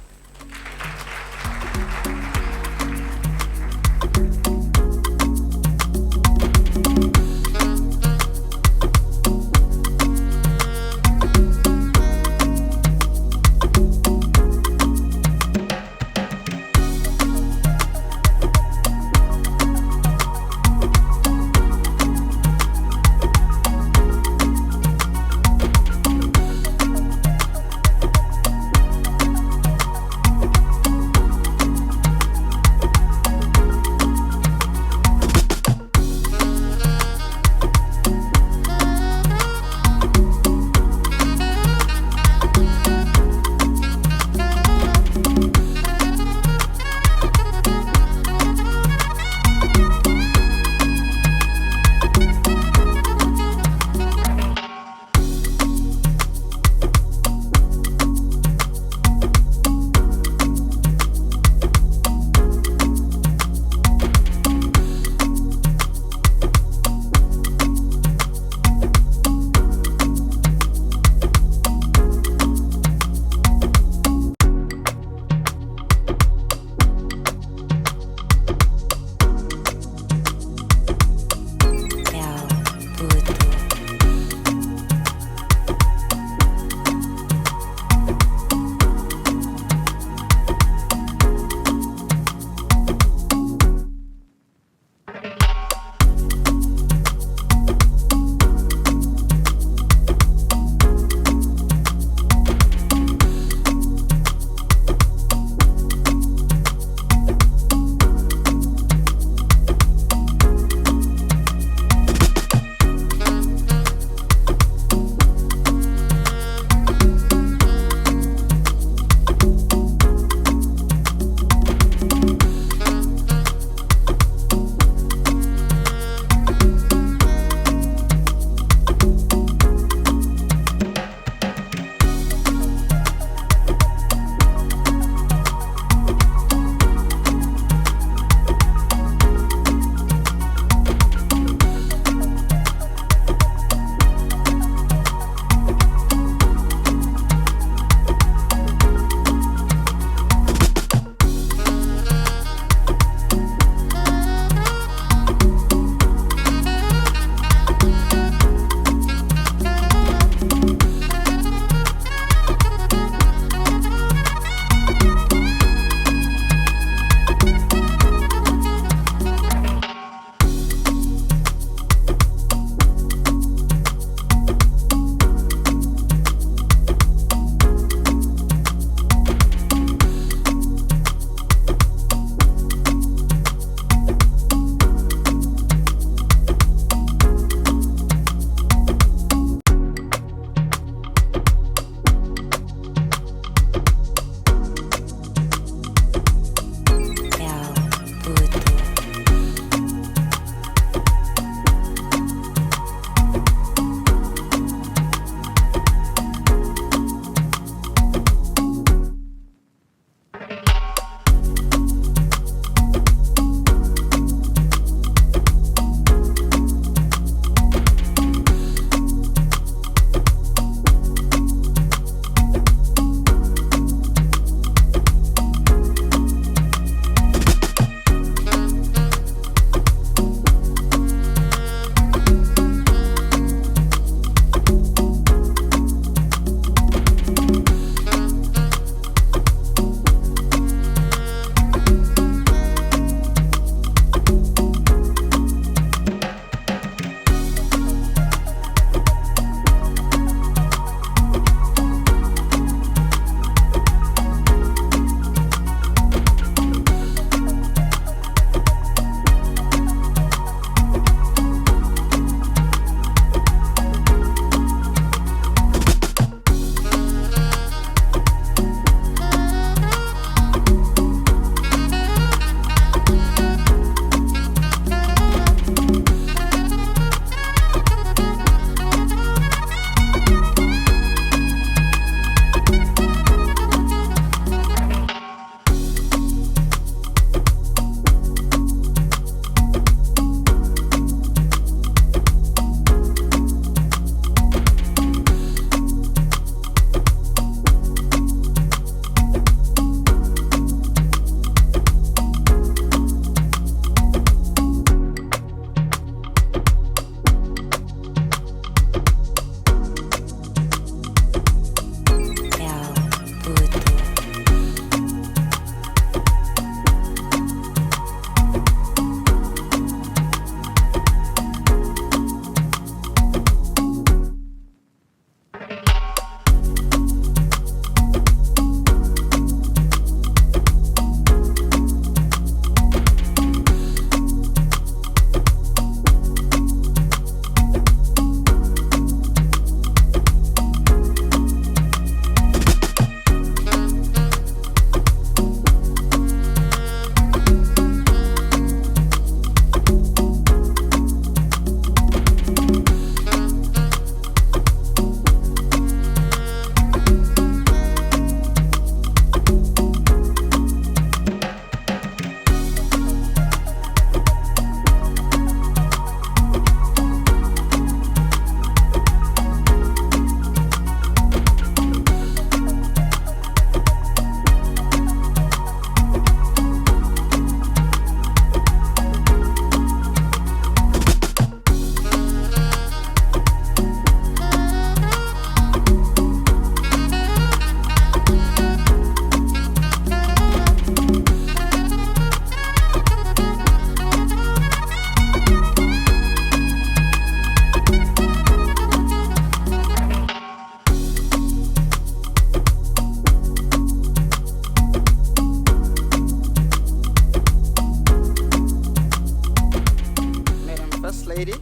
First Lady,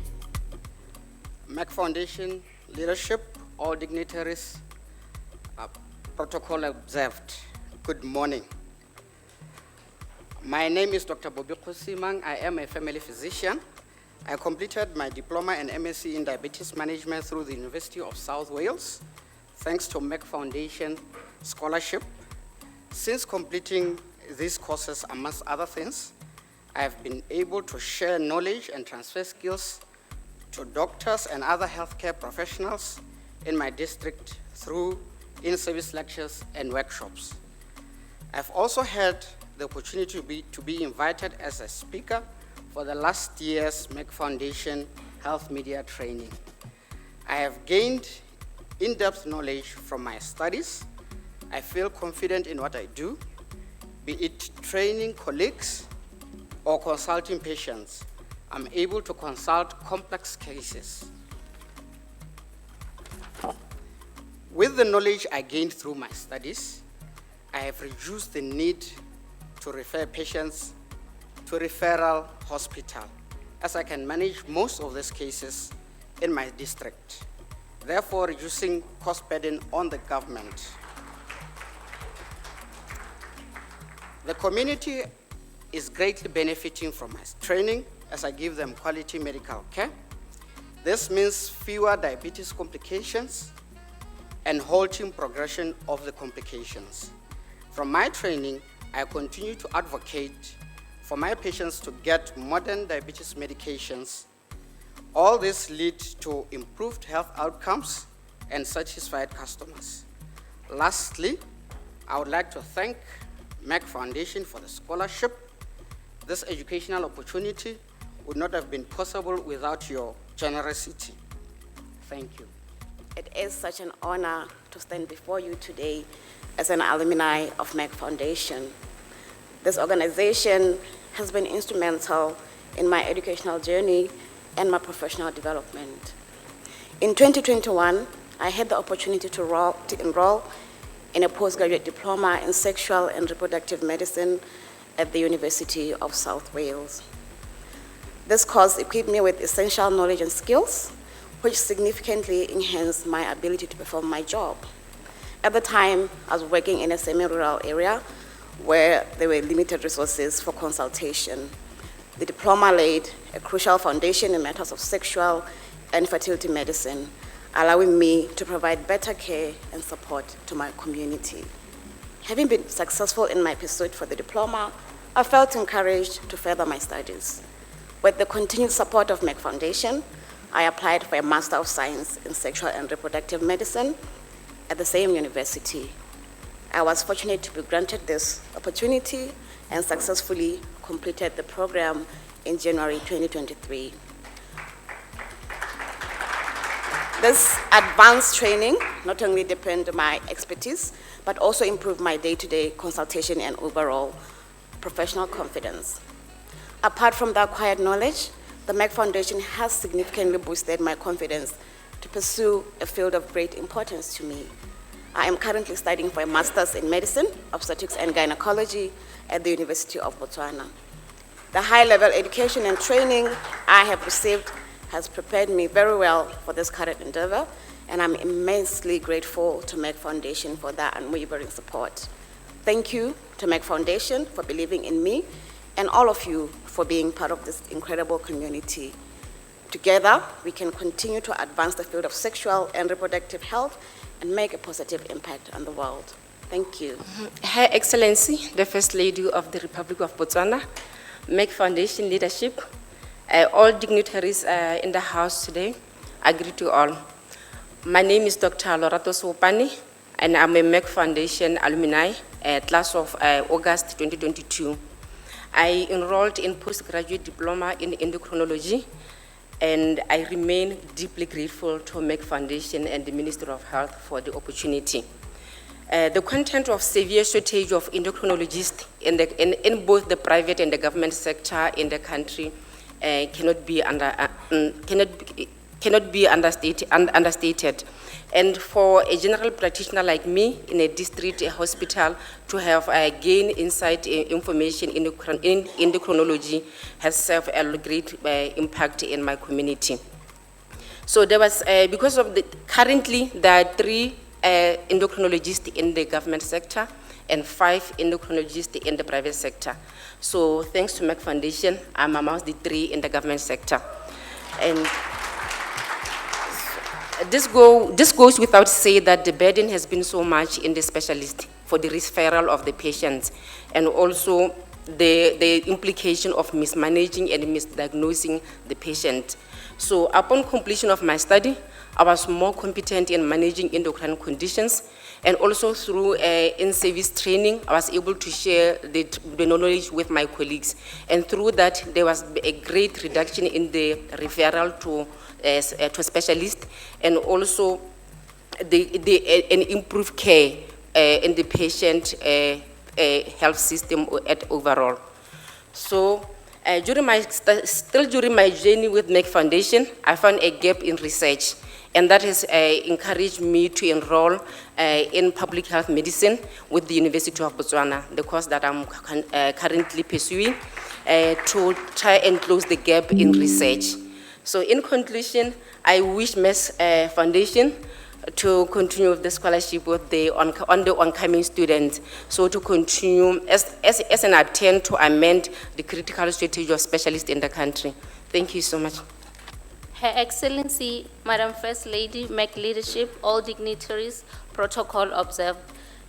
Merck Foundation leadership, all dignitaries, protocol observed. Good morning. My name is Dr. Mokgweetsi Eric. I am a family physician. I completed my diploma and MSc in diabetes management through the University of South Wales, thanks to Merck Foundation scholarship. Since completing these courses, amongst other things, I have been able to share knowledge and transfer skills to doctors and other healthcare professionals in my district through in-service lectures and workshops. I've also had the opportunity to be invited as a speaker for the last year's Merck Foundation Health Media Training. I have gained in-depth knowledge from my studies. I feel confident in what I do, be it training colleagues or consulting patients. I'm able to consult complex cases. With the knowledge I gained through my studies, I have reduced the need to refer patients to referral hospital, as I can manage most of these cases in my district, therefore reducing cost burden on the government. The community is greatly benefiting from my training as I give them quality medical care. This means fewer diabetes complications and halting progression of the complications. From my training, I continue to advocate for my patients to get modern diabetes medications. All this leads to improved health outcomes and satisfied customers. Lastly, I would like to thank Merck Foundation for the scholarship. This educational opportunity would not have been possible without your generosity. Thank you. It is such an honor to stand before you today as an alumni of Merck Foundation. This organization has been instrumental in my educational journey and my professional development. In 2021, I had the opportunity to enroll in a postgraduate diploma in sexual and reproductive medicine at the University of South Wales. This course equipped me with essential knowledge and skills, which significantly enhanced my ability to perform my job. At the time, I was working in a semi-rural area where there were limited resources for consultation. The diploma laid a crucial foundation in matters of sexual and fertility medicine, allowing me to provide better care and support to my community. Having been successful in my pursuit for the diploma, I felt encouraged to further my studies. With the continued support of Merck Foundation, I applied for a Master of Science in Sexual and Reproductive Medicine at the same university. I was fortunate to be granted this opportunity and successfully completed the program in January 2023. This advanced training not only deepened my expertise, but also improved my day-to-day consultation and overall professional confidence. Apart from the acquired knowledge, the Merck Foundation has significantly boosted my confidence to pursue a field of great importance to me. I am currently studying for a Master's in Medicine, Obstetrics and Gynecology at the University of Botswana. The high-level education and training I have received has prepared me very well for this current endeavor, and I'm immensely grateful to Merck Foundation for that unwavering support. Thank you to Merck Foundation for believing in me, and all of you for being part of this incredible community. Together, we can continue to advance the field of sexual and reproductive health and make a positive impact on the world. Thank you. Her Excellency, the First Lady of the Republic of Botswana, Merck Foundation leadership, all dignitaries in the house today, I greet you all. My name is Dr. Lorato Sopani, and I'm a Merck Foundation alumni, class of August 2022. I enrolled in postgraduate diploma in endocrinology, and I remain deeply grateful to Merck Foundation and the Ministry of Health for the opportunity. The content of severe shortage of endocrinologists in both the private and the government sector in the country cannot cannot be understated. And for a general practitioner like me in a district hospital to have gain insight information in the chronology has served a great impact in my community. So there was, because of currently there are 3 endocrinologists in the government sector and 5 endocrinologists in the private sector. So thanks to Merck Foundation, I'm amongst the 3 in the government sector. And this goes without saying that the burden has been so much in the specialist for the referral of the patients, and also the implication of mismanaging and misdiagnosing the patient. So upon completion of my study, I was more competent in managing endocrine conditions, and also through in-service training, I was able to share the knowledge with my colleagues. And through that, there was a great reduction in the referral to specialists, and also an improved care in the patient health system overall. So during my journey with Merck Foundation, I found a gap in research, and that has encouraged me to enroll in public health medicine with the University of Botswana, the course that I'm currently pursuing, to try and close the gap in research. So in conclusion, I wish Merck Foundation to continue with the scholarship with the oncoming students, so to continue as an attempt to amend the critical strategy of specialists in the country. Thank you so much. Her Excellency, Madam First Lady, Merck leadership, all dignitaries, protocol observed.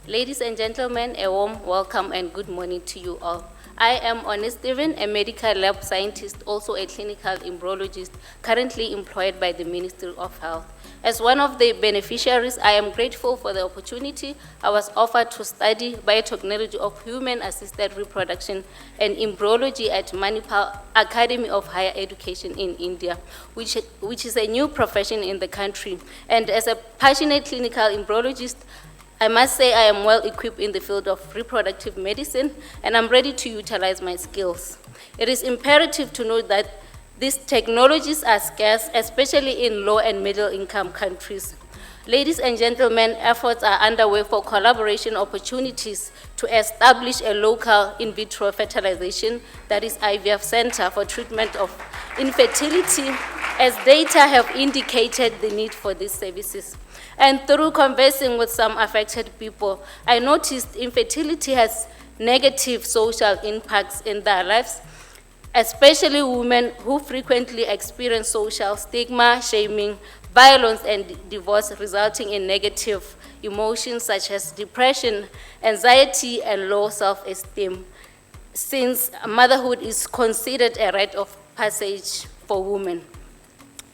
Ladies and gentlemen, a warm welcome and good morning to you all. I am Oni Steven, a medical lab scientist, also a clinical embryologist, currently employed by the Ministry of Health. As one of the beneficiaries, I am grateful for the opportunity I was offered to study biotechnology of human-assisted reproduction and embryology at Manipal Academy of Higher Education in India, which is a new profession in the country. And as a passionate clinical embryologist, I must say I am well equipped in the field of reproductive medicine, and I'm ready to utilize my skills. It is imperative to note that these technologies are scarce, especially in low and middle income countries. Ladies and gentlemen, efforts are underway for collaboration opportunities to establish a local in vitro fertilization, that is IVF center for treatment of infertility, as data have indicated the need for these services. And through conversing with some affected people, I noticed infertility has negative social impacts in their lives, especially women who frequently experience social stigma, shaming, violence, and divorce, resulting in negative emotions such as depression, anxiety, and low self-esteem, since motherhood is considered a rite of passage for women.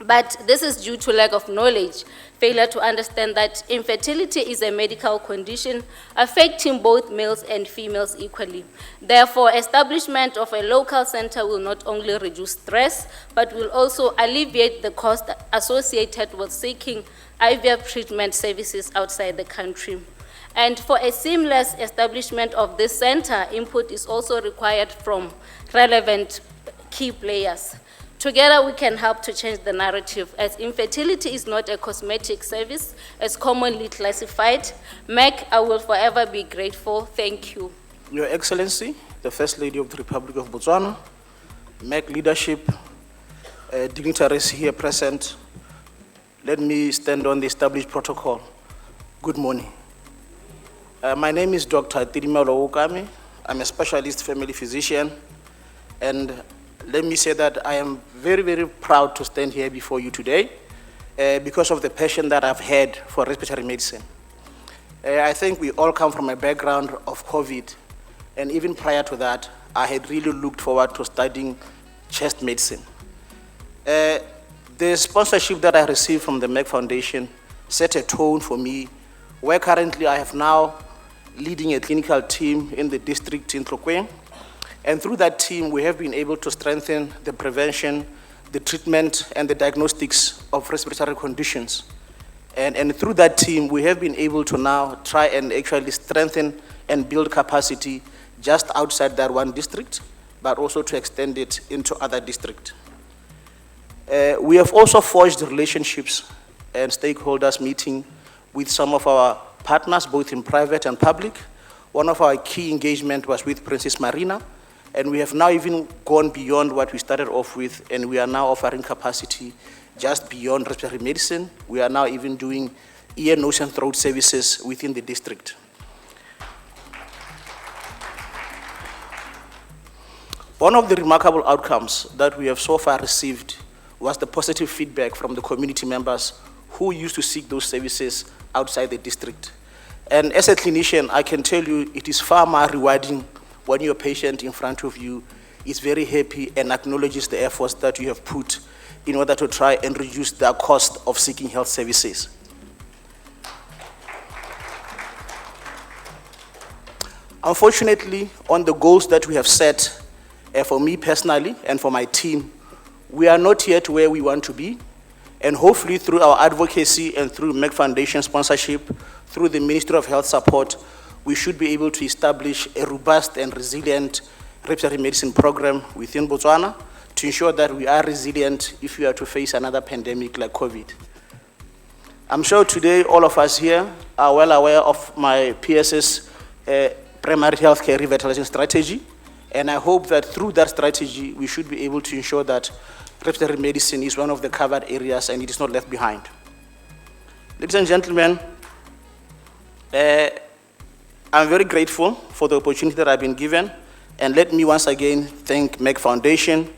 But this is due to lack of knowledge, failure to understand that infertility is a medical condition affecting both males and females equally. Therefore, establishment of a local center will not only reduce stress, but will also alleviate the cost associated with seeking IVF treatment services outside the country. And for a seamless establishment of this center, input is also required from relevant key players. Together, we can help to change the narrative, as infertility is not a cosmetic service, as commonly classified. Merck, I will forever be grateful. Thank you. Your Excellency, the First Lady of the Republic of Botswana, Merck leadership, dignitaries here present, let me stand on the established protocol. Good morning. My name is Dr. Tirimelo Okami. I'm a specialist family physician, and let me say that I am very, very proud to stand here before you today because of the passion that I've had for respiratory medicine. I think we all come from a background of COVID, and even prior to that, I had really looked forward to studying chest medicine. The sponsorship that I received from the Merck Foundation set a tone for me, where currently I have now leading a clinical team in the district in Tlokwe. And through that team, we have been able to strengthen the prevention, the treatment, and the diagnostics of respiratory conditions. And through that team, we have been able to now try and actually strengthen and build capacity just outside that one district, but also to extend it into other districts. We have also forged relationships and stakeholders meeting with some of our partners, both in private and public. One of our key engagement was with Princess Marina, and we have now even gone beyond what we started off with, and we are now offering capacity just beyond respiratory medicine. We are now even doing ear, nose, and throat services within the district. One of the remarkable outcomes that we have so far received was the positive feedback from the community members who used to seek those services outside the district. And as a clinician, I can tell you it is far more rewarding when your patient in front of you is very happy and acknowledges the efforts that you have put in order to try and reduce the cost of seeking health services. Unfortunately, on the goals that we have set, for me personally and for my team, we are not yet where we want to be. And hopefully through our advocacy and through Merck Foundation sponsorship, through the Ministry of Health support, we should be able to establish a robust and resilient respiratory medicine program within Botswana to ensure that we are resilient if we are to face another pandemic like COVID. I'm sure today all of us here are well aware of my PS's primary healthcare revitalization strategy, and I hope that through that strategy, we should be able to ensure that respiratory medicine is one of the covered areas and it is not left behind. Ladies and gentlemen, I'm very grateful for the opportunity that I've been given, and let me once again thank Merck Foundation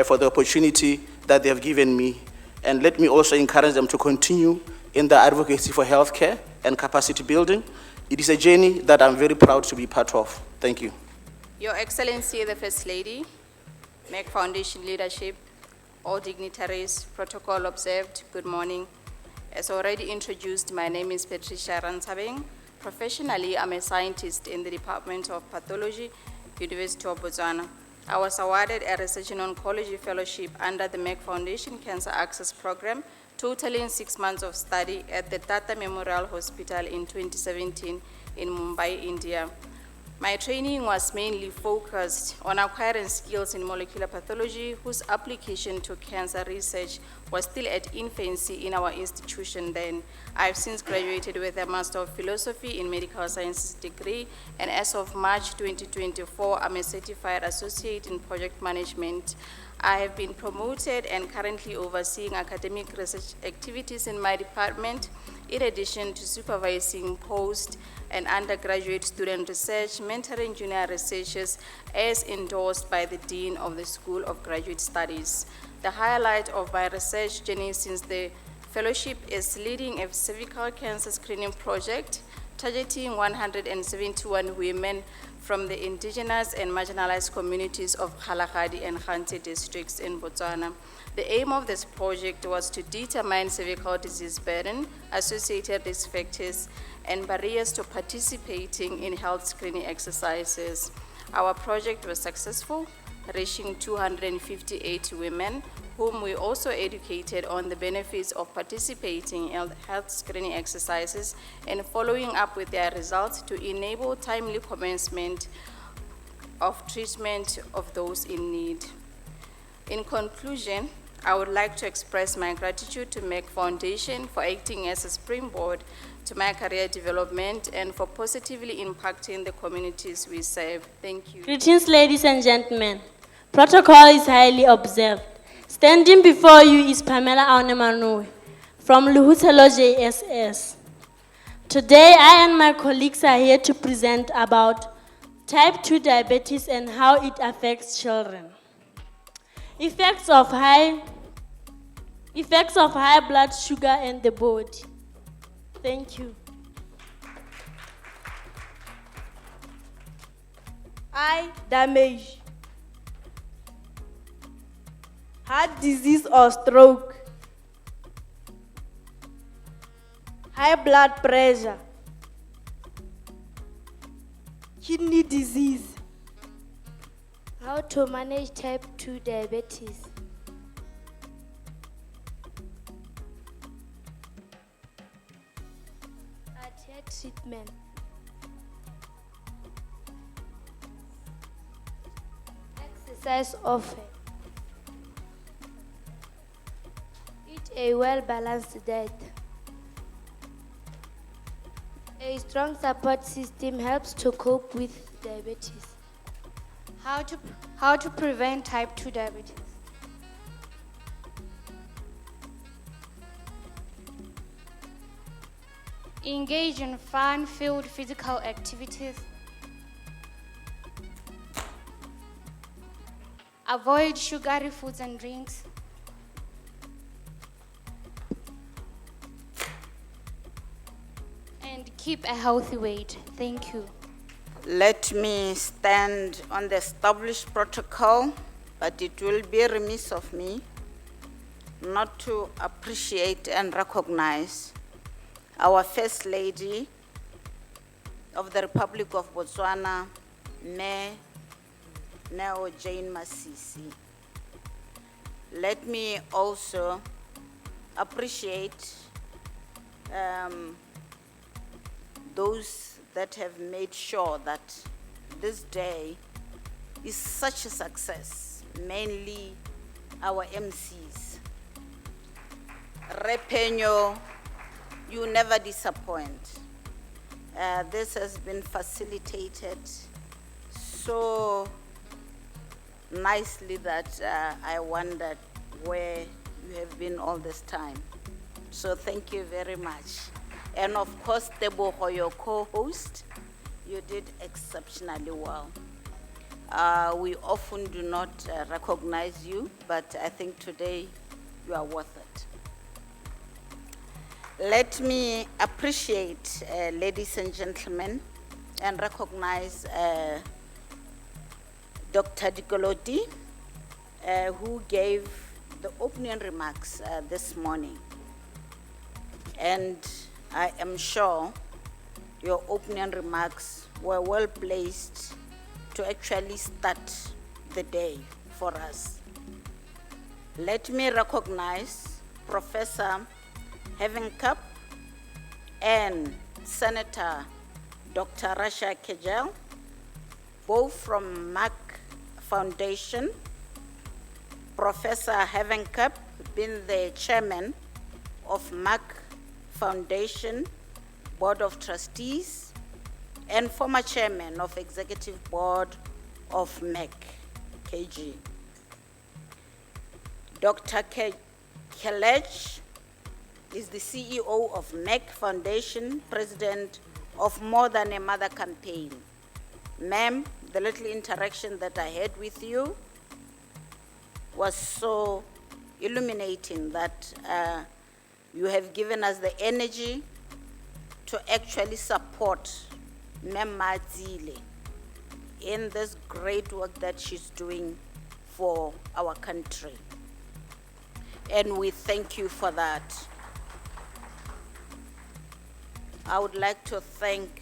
for the opportunity that they have given me, and let me also encourage them to continue in the advocacy for healthcare and capacity building. It is a journey that I'm very proud to be part of. Thank you. Your Excellency, the First Lady, Merck Foundation leadership, all dignitaries, protocol observed, good morning. As already introduced, my name is Patricia Rantabeng. Professionally, I'm a scientist in the Department of Pathology, University of Botswana. I was awarded a Research in Oncology Fellowship under the Merck Foundation Cancer Access Program, totaling 6 months of study at the Tata Memorial Hospital in 2017 in Mumbai, India. My training was mainly focused on acquiring skills in molecular pathology, whose application to cancer research was still at infancy in our institution then. I've since graduated with a Master of Philosophy in Medical Sciences degree, and as of March 2024, I'm a Certified Associate in Project Management. I have been promoted and currently overseeing academic research activities in my department, in addition to supervising post and undergraduate student research, mentoring junior researchers as endorsed by the Dean of the School of Graduate Studies. The highlight of my research journey since the fellowship is leading a cervical cancer screening project targeting 171 women from the indigenous and marginalized communities of Kgalagadi and Kgante districts in Botswana. The aim of this project was to determine cervical disease burden, associated risk factors, and barriers to participating in health screening exercises. Our project was successful, reaching 258 women, whom we also educated on the benefits of participating in health screening exercises and following up with their results to enable timely commencement of treatment of those in need. In conclusion, I would like to express my gratitude to Merck Foundation for acting as a springboard to my career development and for positively impacting the communities we serve. Thank you. Greetings, ladies and gentlemen. Protocol is highly observed. Standing before you is Pamela Aunemanui from Luhutelo JSS. Today, I and my colleagues are here to present about type 2 diabetes and how it affects children. Effects of high blood sugar in the body. Thank you. Eye damage, heart disease or stroke, high blood pressure, kidney disease. How to manage type 2 diabetes. Adhere treatment. Exercise often. a well-balanced diet. A strong support system helps to cope with diabetes. How to prevent type 2 diabetes. Engage in fun-filled physical activities. Avoid sugary foods and drinks. And keep a healthy weight. Thank you. Let me stand on the established protocol, but it will be remiss of me not to appreciate and recognize our First Lady of the Republic of Botswana, Neo JANE MASISI. Let me also appreciate those that have made sure that this day is such a success, mainly our MCs. Repenyo, you never disappoint. This has been facilitated so nicely that I wondered where you have been all this time. So thank you very much. And of course, Teboho, your co-host, you did exceptionally well. We often do not recognize you, but I think today you are worth it. Let me appreciate, ladies and gentlemen, and recognize Dr. Dikoloti, who gave the opening remarks this morning. And I am sure your opening remarks were well placed to actually start the day for us. Let me recognize Professor KGaA and Senator Dr. Rasha Kelej, both from Merck Foundation. Professor KGaA being the chairman of Merck Foundation Board of Trustees and former chairman of Executive Board of Merck KGaA. Dr. Kelej is the CEO of Merck Foundation, president of More Than a Mother campaign. Ma'am, the little interaction that I had with you was so illuminating that you have given us the energy to actually support Ma'am Madzile in this great work that she's doing for our country. And we thank you for that. I would like to thank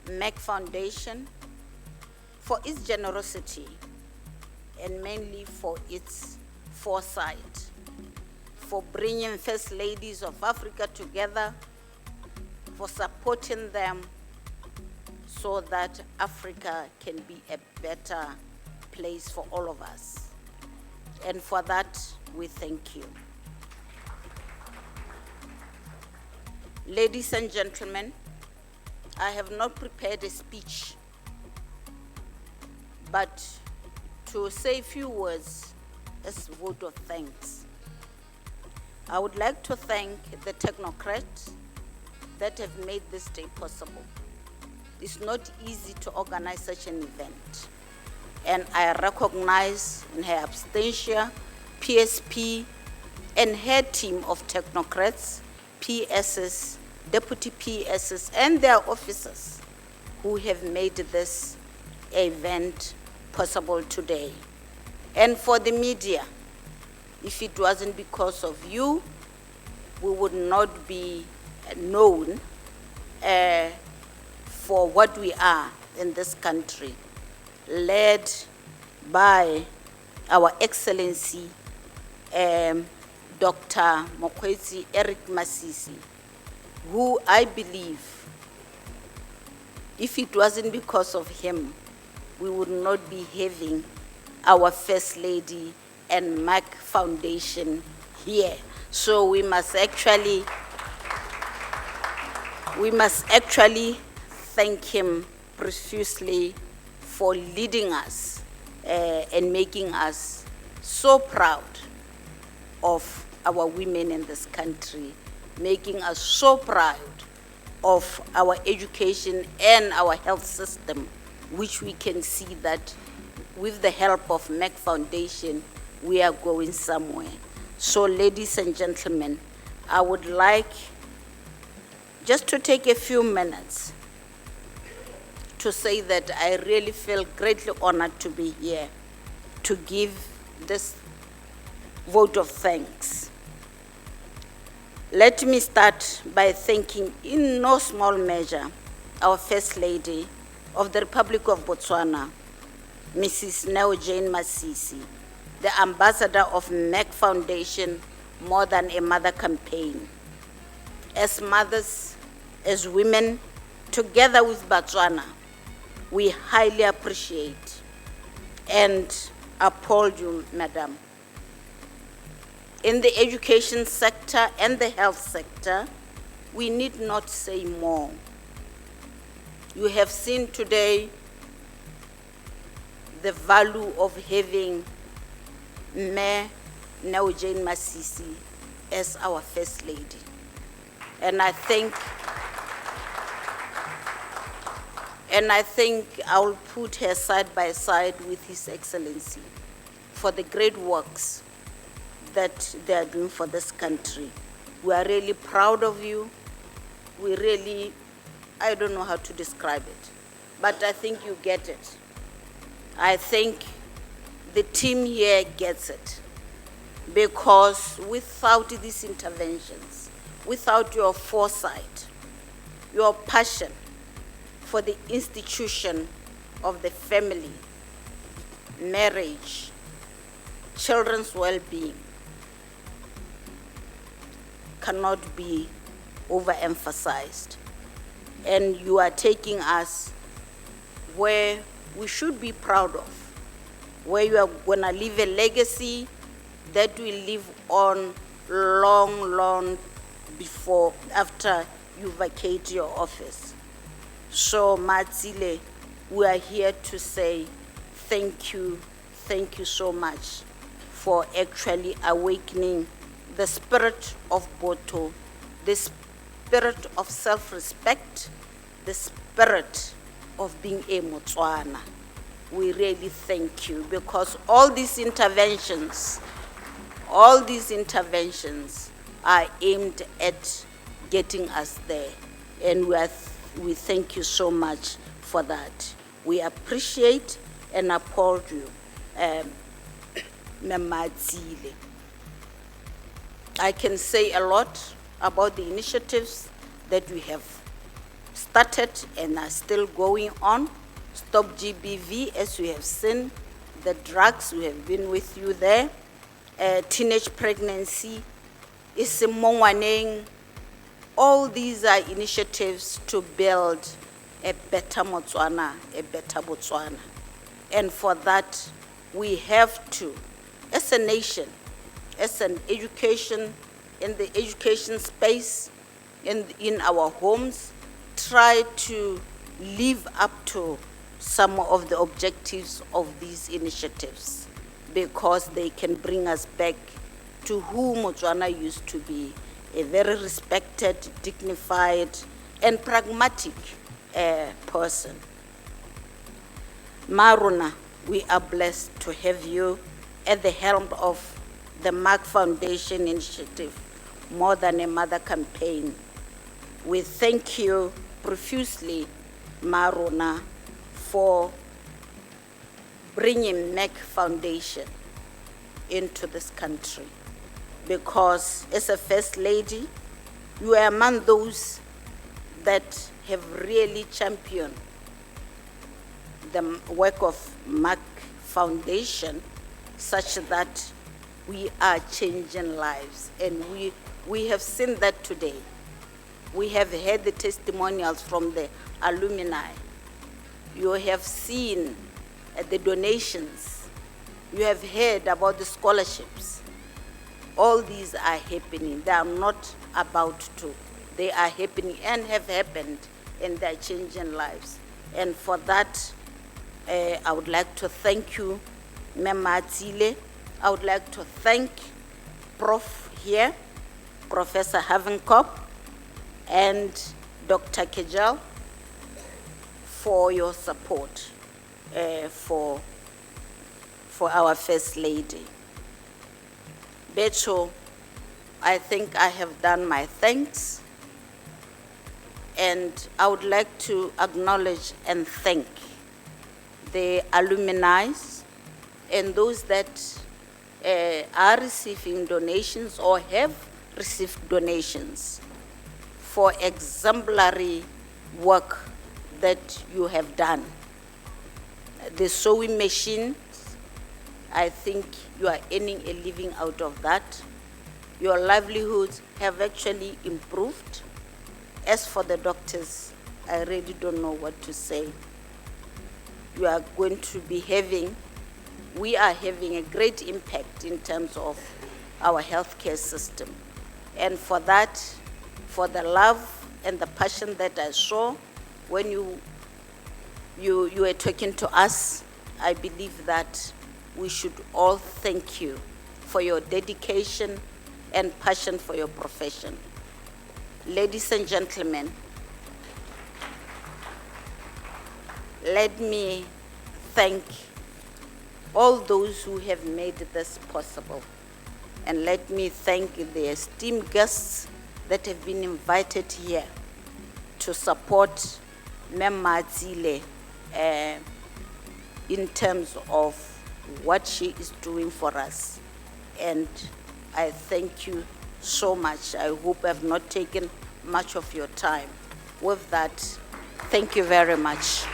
Merck Foundation for its generosity and mainly for its foresight, for bringing First Ladies of Africa together, for supporting them so that Africa can be a better place for all of us. And for that, we thank you. Ladies and gentlemen, I have not prepared a speech, but to say a few words as a vote of thanks. I would like to thank the technocrats that have made this day possible. It's not easy to organize such an event. And I recognize in her absentia, PSP, and her team of technocrats, PSs, deputy PSs, and their officers who have made this event possible today. And for the media, if it wasn't because of you, we would not be known for what we are in this country, led by our Excellency, Dr. Mokgweetsi Eric Masisi, who I believe, if it wasn't because of him, we would not be having our First Lady and Merck Foundation here. So we must actually thank him profusely for leading us and making us so proud of our women in this country, making us so proud of our education and our health system, which we can see that with the help of Merck Foundation, we are going somewhere. So ladies and gentlemen, I would like just to take a few minutes to say that I really feel greatly honored to be here to give this vote of thanks. Let me start by thanking in no small measure our First Lady of the Republic of Botswana, Mrs. JANE MASISI, the ambassador of Merck Foundation More Than a Mother campaign. As mothers, as women, together with Botswana, we highly appreciate and applaud you, Madam. In the education sector and the health sector, we need not say more. You have seen today the value of having Mayor JANE MASISI as our First Lady. And I think I'll put her side by side with His Excellency for the great works that they are doing for this country. We are really proud of you. We really, I don't know how to describe it, but I think you get it. I think the team here gets it, because without these interventions, without your foresight, your passion for the institution of the family, marriage, children's well-being, cannot be overemphasized. And you are taking us where we should be proud of, where you are going to leave a legacy that will live on long, long before, after you vacate your office. So, Matsile, we are here to say thank you so much for actually awakening the spirit of Boto, the spirit of self-respect, the spirit of being a Motswana. We really thank you, because all these interventions are aimed at getting us there. And we thank you so much for that. We appreciate and applaud you, Mematsile. I can say a lot about the initiatives that we have started and are still going on. Stop GBV, as we have seen, the drugs, we have been with you there. Teenage pregnancy, Isimongwaneng. All these are initiatives to build a better Motswana, a better Botswana. And for that, we have to, as a nation, as an education, in the education space, in our homes, try to live up to some of the objectives of these initiatives, because they can bring us back to who Motswana used to be, a very respected, dignified, and pragmatic person. Maruna, we are blessed to have you at the helm of the Merck Foundation initiative, More Than a Mother campaign. We thank you profusely, Maruna, for bringing Merck Foundation into this country, because as a First Lady, you are among those that have really championed the work of Merck Foundation, such that we are changing lives. And we have seen that today. We have heard the testimonials from the alumni. You have seen the donations. You have heard about the scholarships. all these are happening. They are not about to. They are happening and have happened, and they are changing lives. And for that, I would like to thank you, Mema Atsile. I would like to thank Prof here, Professor Havenkop, and Dr. KGaA for your support for our First Lady. Becho, I think I have done my thanks, and I would like to acknowledge and thank the alumni and those that are receiving donations or have received donations for exemplary work that you have done. The sewing machine, I think you are earning a living out of that. Your livelihoods have actually improved. As for the doctors, I really don't know what to say. You are going to be we are having a great impact in terms of our healthcare system. And for that, for the love and the passion that I saw when you were talking to us, I believe that we should all thank you for your dedication and passion for your profession. Ladies and gentlemen, let me thank all those who have made this possible. And let me thank the esteemed guests that have been invited here to support Mema Atsile in terms of what she is doing for us. And I thank you so much. I hope I've not taken much of your time. With that, thank you very much.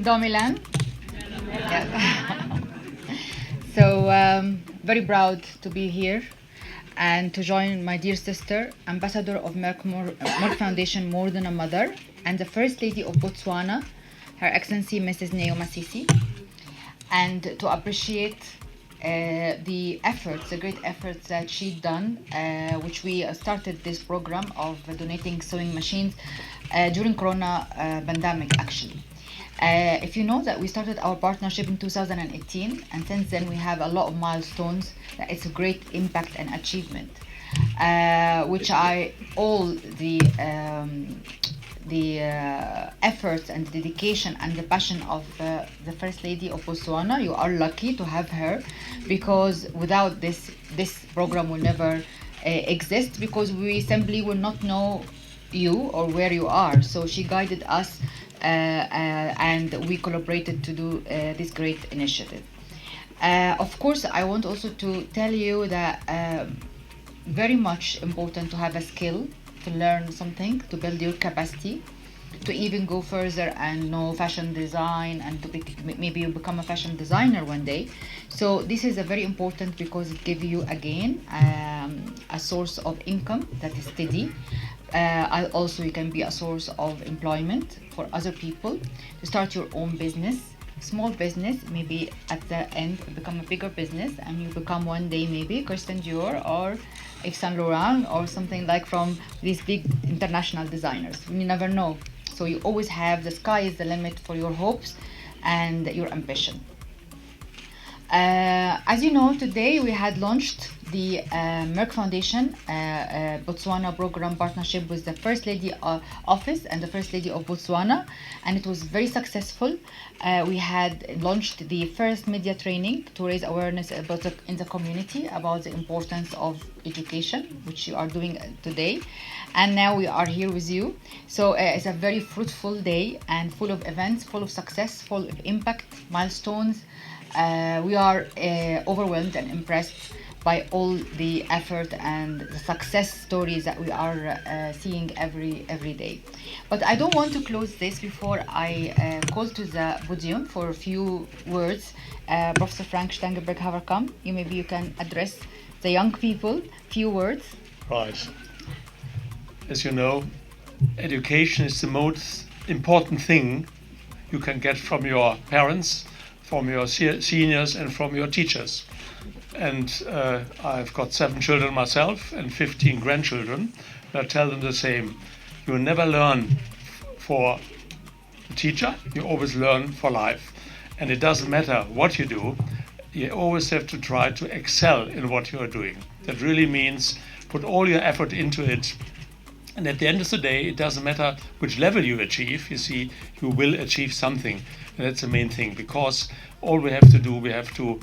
Domilan. So very proud to be here and to join my dear sister, Ambassador of Merck Foundation More Than a Mother, and the First Lady of Botswana, Her Excellency Mrs. JANE MASISI, and to appreciate the efforts, the great efforts that she's done, which we started this program of donating sewing machines during Corona pandemic actually. If you know that we started our partnership in 2018, and since then we have a lot of milestones. That it's a great impact and achievement, which are all the efforts and dedication and the passion of the First Lady of Botswana. You are lucky to have her, because without this program will never exist, because we simply will not know you or where you are. So she guided us and we collaborated to do this great initiative. Of course, I want also to tell you that very much important to have a skill, to learn something, to build your capacity, to even go further and know fashion design, and to maybe you become a fashion designer one day. So this is a very important, because it gives you again a source of income that is steady. Also, you can be a source of employment for other people, to start your own business, small business, maybe at the end become a bigger business, and you become one day maybe Christian Dior or Yves Saint Laurent or something like from these big international designers. You never know. So you always have, the sky is the limit for your hopes and your ambition. As you know, today we had launched the Merck Foundation Botswana program partnership with the First Lady Office and the First Lady of Botswana, and it was very successful. We had launched the first media training to raise awareness about in the community about the importance of education, which you are doing today, and now we are here with you. So it's a very fruitful day and full of events, full of success, full of impact, milestones. We are overwhelmed and impressed by all the effort and the success stories that we are seeing every day. But I don't want to close this before I call to the podium for a few words. Professor Frank Stangenberg, have come. Maybe you can address the young people, few words. Right. As you know, education is the most important thing you can get from your parents, from your seniors, and from your teachers. And I've got 7 children myself and 15 grandchildren. And I tell them the same. You never learn for a teacher, you always learn for life. And it doesn't matter what you do, you always have to try to excel in what you are doing. That really means put all your effort into it. And at the end of the day, it doesn't matter which level you achieve, you see, you will achieve something. And that's the main thing, because all we have to do,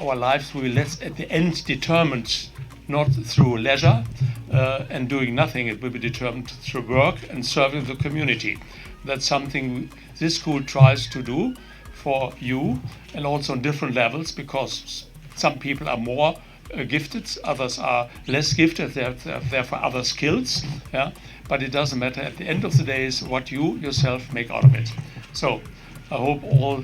our lives will be at the end determined not through leisure and doing nothing. It will be determined through work and serving the community. That's something this school tries to do for you, and also on different levels, because some people are more gifted, others are less gifted, they have therefore other skills. Yeah? But it doesn't matter. At the end of the day is what you yourself make out of it. So I hope all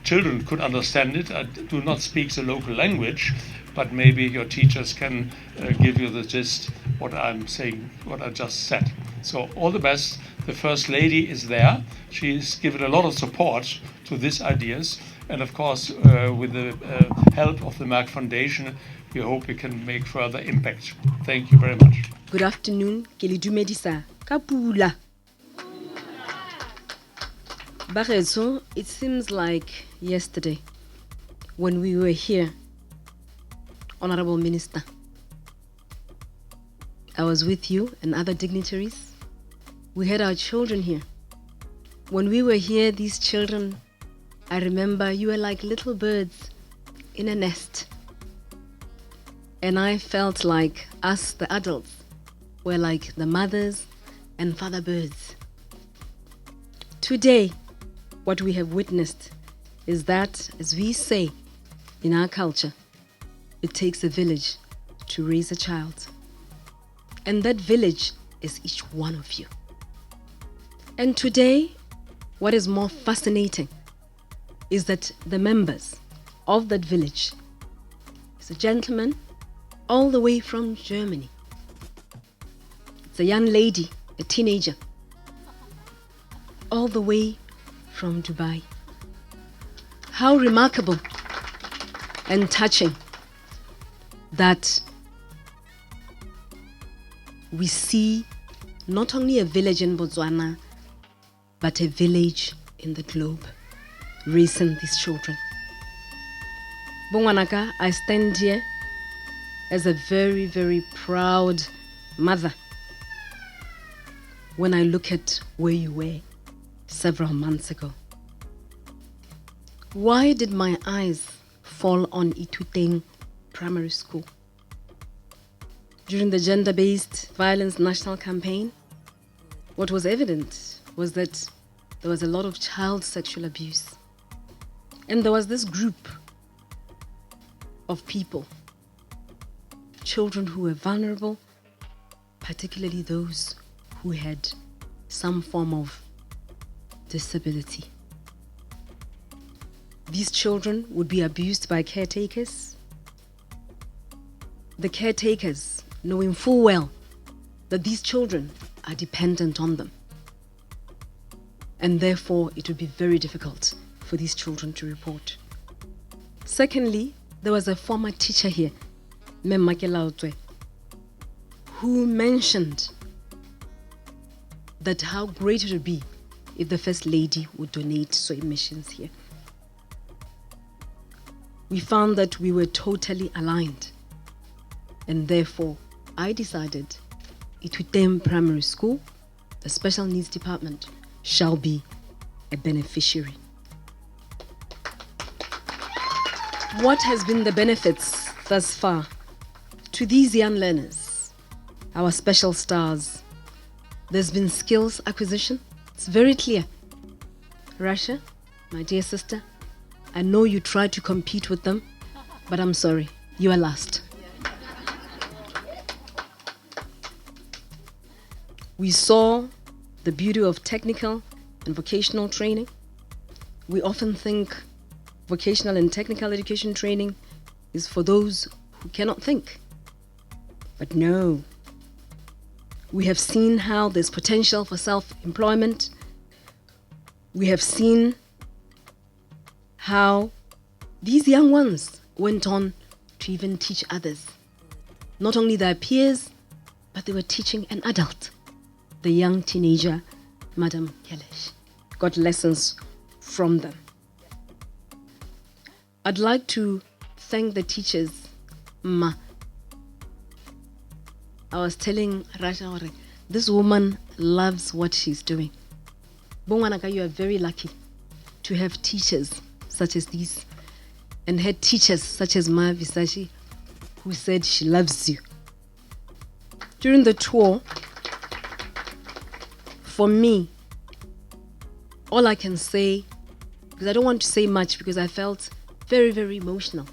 children could understand it. I do not speak the local language, but maybe your teachers can give you the gist what I'm saying, what I just said. So all the best. The First Lady is there. She's given a lot of support to these ideas. And of course, with the help of the Merck Foundation, we hope we can make further impact. Thank you very much. Good afternoon. Ke le dumedisa ka pula. Bagetso, it seems like yesterday when we were here, Honorable Minister. I was with you and other dignitaries. We had our children here. When we were here, these children, I remember you were like little birds in a nest. And I felt like us, the adults, were like the mothers and father birds. Today, what we have witnessed is that, as we say in our culture, it takes a village to raise a child. And that village is each one of you. And today, what is more fascinating is that the members of that village is a gentleman all the way from Germany. It's a young lady, a teenager, all the way from Dubai. How remarkable and touching that we see not only a village in Botswana, but a village in the globe raising these children. Bongwanaka, I stand here as a very, very proud mother when I look at where you were several months ago. Why did my eyes fall on Ituteng Primary School? During the gender-based violence national campaign, what was evident was that there was a lot of child sexual abuse. And there was this group of people, children who were vulnerable, particularly those who had some form of disability. These children would be abused by caretakers. The caretakers, knowing full well that these children are dependent on them. And therefore, it would be very difficult for these children to report. Secondly, there was a former teacher here, Merck KGaA, who mentioned that how great it would be if the First Lady would donate sewing machines here. We found that we were totally aligned, and therefore I decided Ituteng Primary School, the special needs department, shall be a beneficiary. What has been the benefits thus far to these young learners, our special stars? There's been skills acquisition. It's very clear. Rasha, my dear sister, I know you try to compete with them, but I'm sorry, You are last. We saw the beauty of technical and vocational training. We often think vocational and technical education training is for those who cannot think. But no. We have seen how there's potential for self-employment. We have seen how these young ones went on to even teach others. Not only their peers, but they were teaching an adult, the young teenager, Madam Kelej. Got lessons from them. I'd like to thank the teachers. I was telling Rasha, this woman loves what she's doing. Bongwanaka, you are very lucky to have teachers such as these, and had teachers such as Ma Visashi, who said she loves you. During the tour, for me, all I can say, because I don't want to say much because I felt very, very emotional,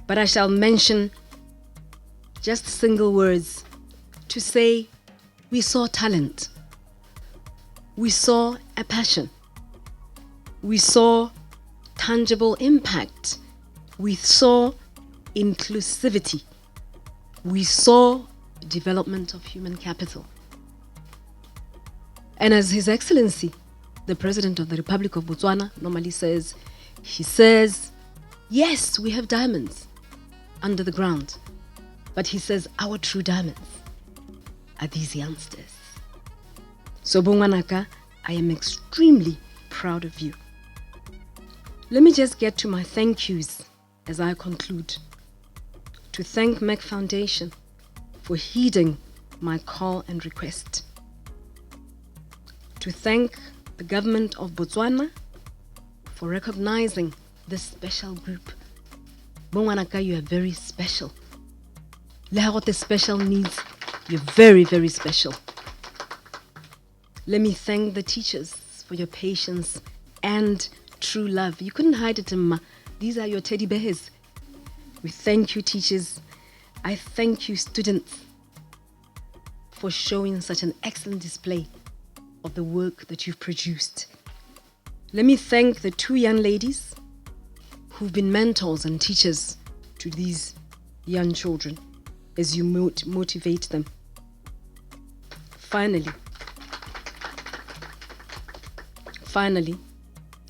but I shall mention just single words to say we saw talent, we saw a passion, we saw tangible impact, we saw inclusivity, we saw development of human capital. And as His Excellency, the President of the Republic of Botswana normally says, he says, yes, we have diamonds under the ground, but he says our true diamonds are these youngsters. So Bongwanaka, I am extremely proud of you. Let me just get to my thank yous as I conclude. To thank Merck Foundation for heeding my call and request. To thank the government of Botswana for recognizing this special group. Bongwanaka, you are very special. Leharote special needs, you're very, very special. Let me thank the teachers for your patience and true love. You couldn't hide it, Ma. These are your teddy bears. We thank you, teachers. I thank you, students, for showing such an excellent display of the work that you've produced. Let me thank the two young ladies who've been mentors and teachers to these young children as you motivate them. Finally,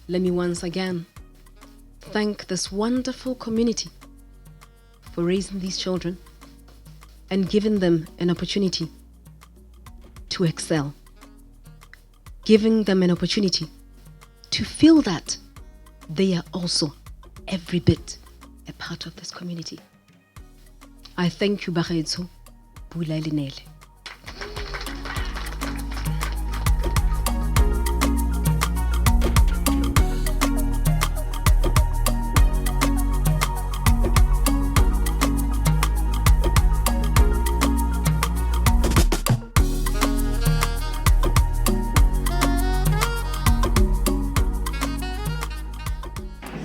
let me once again thank this wonderful community for raising these children and giving them an opportunity to excel, giving them an opportunity to feel that they are also every bit a part of this community. I thank you, Bagaetso Pula Linele.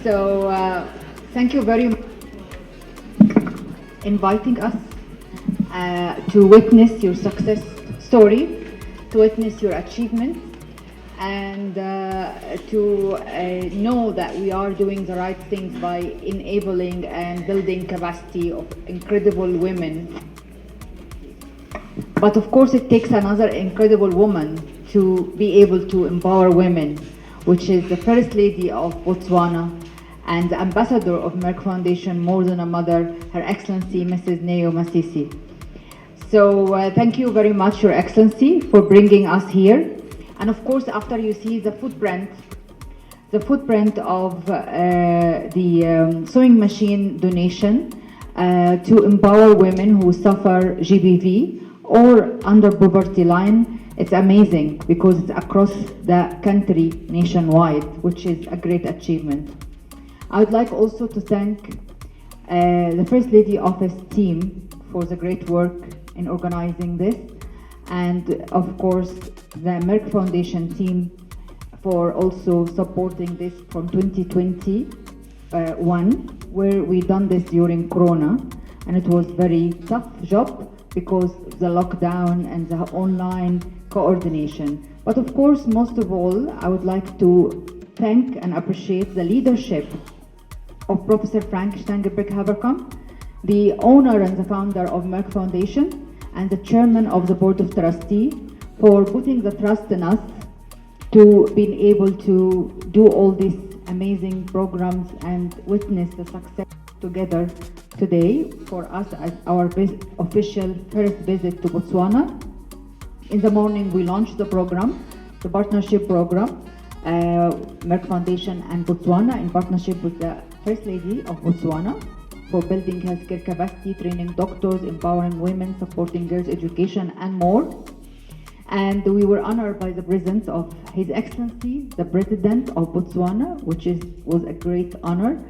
So thank you very much for inviting us to witness your success story, to witness your achievements, and to know that we are doing the right things by enabling and building capacity of incredible women. But of course it takes another incredible woman to be able to empower women, which is the First Lady of Botswana and the Ambassador of Merck Foundation More Than a Mother, Her Excellency Mrs. JANE MASISI. So thank you very much, Your Excellency, for bringing us here. And of course, after you see the footprint of the sewing machine donation to empower women who suffer GBV or under poverty line, it's amazing because it's across the country nationwide, which is a great achievement. I would like also to thank the First Lady Office team for the great work in organizing this, and of course the Merck Foundation team for also supporting this from 2021 where we done this during Corona, and it was very tough job because the lockdown and the online coordination. But of course, most of all, I would like to thank and appreciate the leadership of Professor Frank Stangenberg-Haverkamp, the owner and the founder of Merck Foundation, and the chairman of the board of trustees for putting the trust in us to being able to do all these amazing programs and witness the success together today for us as our official first visit to Botswana. In the morning, we launched the program, the partnership program, Merck Foundation and Botswana in partnership with the First Lady of Botswana for building healthcare capacity, training doctors, empowering women, supporting girls' education, and more. And we were honored by the presence of His Excellency, the President of Botswana, which was a great honor.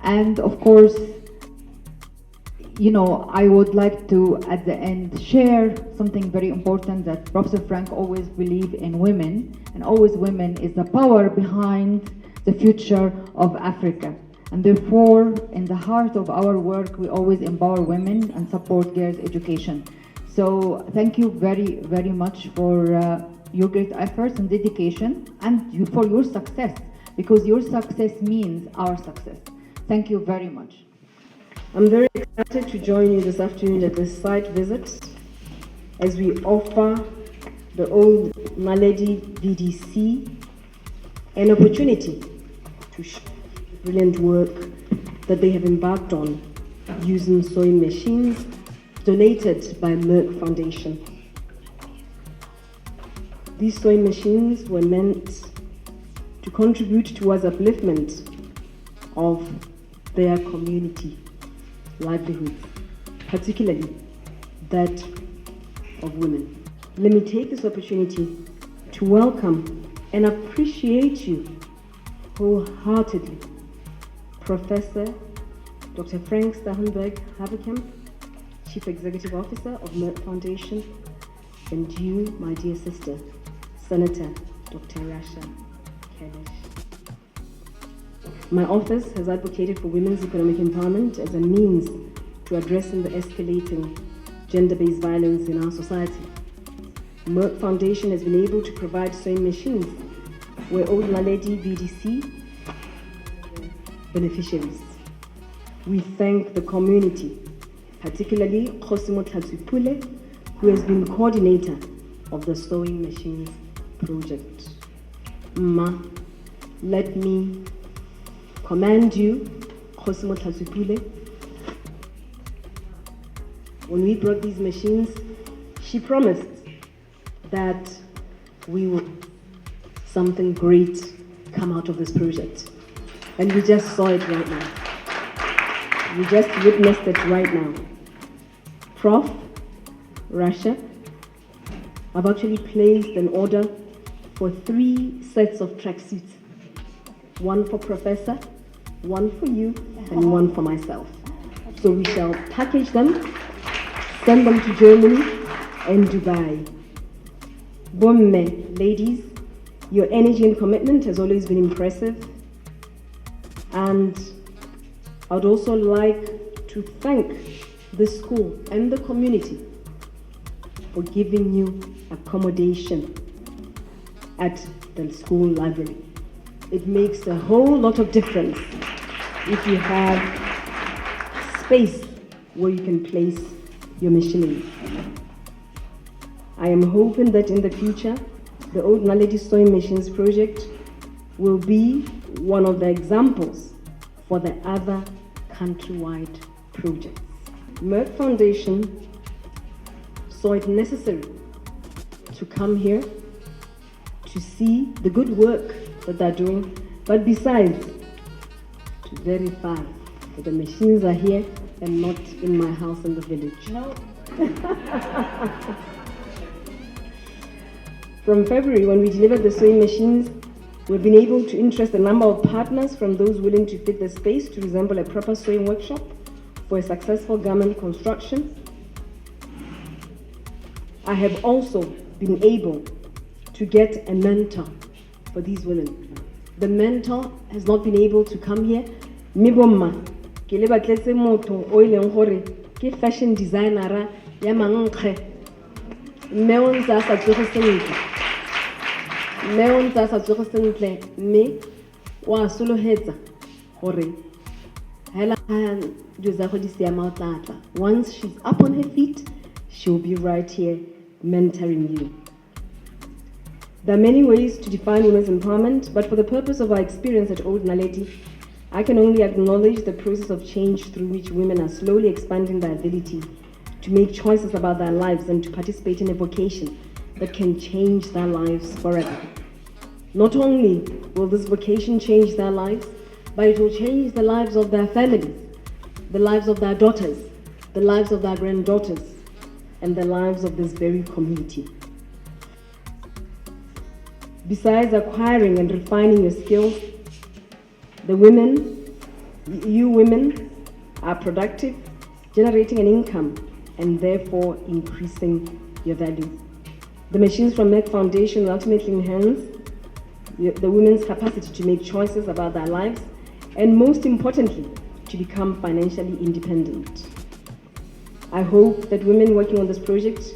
And of course, I would like to, at the end, share something very important that Professor Frank always believed in women, and always women is the power behind the future of Africa. And therefore, in the heart of our work, we always empower women and support girls' education. So thank you very, very much for your great efforts and dedication, and for your success, because your success means our success. Thank you very much. I'm very excited to join you this afternoon at this site visit as we offer the old Naledi VDC an opportunity to show the brilliant work that they have embarked on using sewing machines donated by Merck Foundation. These sewing machines were meant to contribute towards upliftment of their community livelihoods, particularly that of women. Let me take this opportunity to welcome and appreciate you wholeheartedly, Professor Dr. Frank Stangenberg-Haverkamp, Chief Executive Officer of Merck Foundation, and you, my dear sister, Senator Dr. Rasha Kelej. My office has advocated for women's economic empowerment as a means to addressing the escalating gender-based violence in our society. Merck Foundation has been able to provide sewing machines where old Naledi VDC beneficiaries. We thank the community, particularly Kgosimo Tlhatsipule, who has been coordinator of the sewing machines project. Ma, let me commend you, Kgosimo Tlhatsipule. When we brought these machines, she promised that we would something great come out of this project. And we just saw it right now. We just witnessed it right now. Prof, Rasha, I've actually placed an order for 3 sets of tracksuits. One for Professor, one for you, and one for myself. So we shall package them, send them to Germany and Dubai. Bomme, ladies, your energy and commitment has always been impressive. And I would also like to thank the school and the community for giving you accommodation at the school library. It makes a whole lot of difference if you have space where you can place your machinery. I am hoping that in the future, the Old Naledi Sewing Machines project will be one of the examples for the other countrywide projects. Merck Foundation saw it necessary to come here to see the good work that they're doing, but besides, to verify that the machines are here and not in my house in the village. No. From February, when we delivered the sewing machines, we've been able to interest a number of partners, from those willing to fit the space to resemble a proper sewing workshop for a successful garment construction. I have also been able to get a mentor for these women. The mentor has not been able to come here. Miboma, ke le batletse motho o ileng gore ke fashion designer ya mankge mme o ntse a sa tsogo sentle mme wa solohetsa gore hela dio tsa go di siama o tlatla. Once she's up on her feet, she'll be right here mentoring you. There are many ways to define women's empowerment, but for the purpose of our experience at Old Naledi, I can only acknowledge the process of change through which women are slowly expanding their ability to make choices about their lives and to participate in a vocation that can change their lives forever. Not only will this vocation change their lives, but it will change the lives of their families, the lives of their daughters, the lives of their granddaughters, and the lives of this very community. Besides acquiring and refining your skills, you women are productive, generating an income, and therefore increasing your value. The machines from Merck Foundation will ultimately enhance the women's capacity to make choices about their lives, and most importantly, to become financially independent. I hope that women working on this project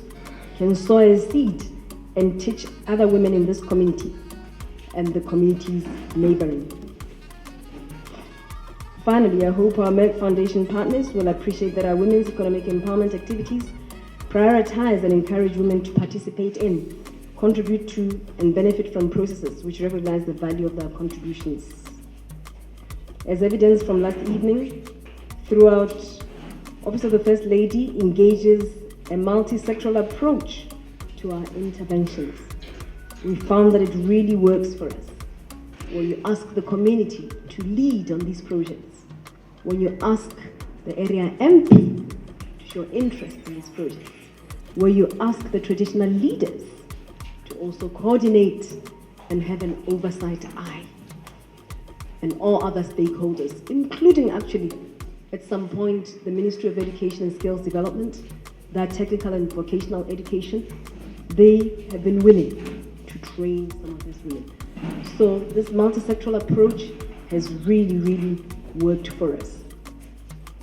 can sow a seed and teach other women in this community and the communities neighboring. Finally, I hope our Merck Foundation partners will appreciate that our women's economic empowerment activities prioritize and encourage women to participate in, contribute to, and benefit from processes which recognize the value of their contributions. As evidence from last evening, throughout, Office of the First Lady engages a multi-sectoral approach to our interventions. We found that it really works for us. When you ask the community to lead on these projects, when you ask the area MP to show interest in these projects, where you ask the traditional leaders to also coordinate and have an oversight eye, and all other stakeholders, including actually at some point the Ministry of Education and Skills Development, that technical and vocational education, they have been willing to train some of these women. So this multi-sectoral approach has really, really worked for us.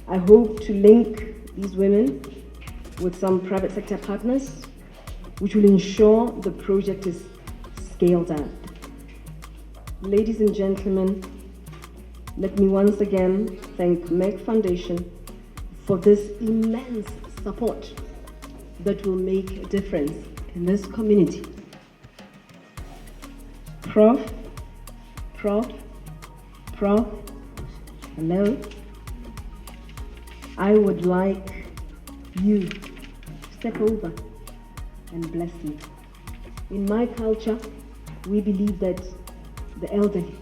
I hope to link these women with some private sector partners, which will ensure the project is scaled up. Ladies and gentlemen, let me once again thank Merck Foundation for this immense support that will make a difference in this community. Prof, hello? I would like you to step over and bless me. In my culture, we believe that the elderly,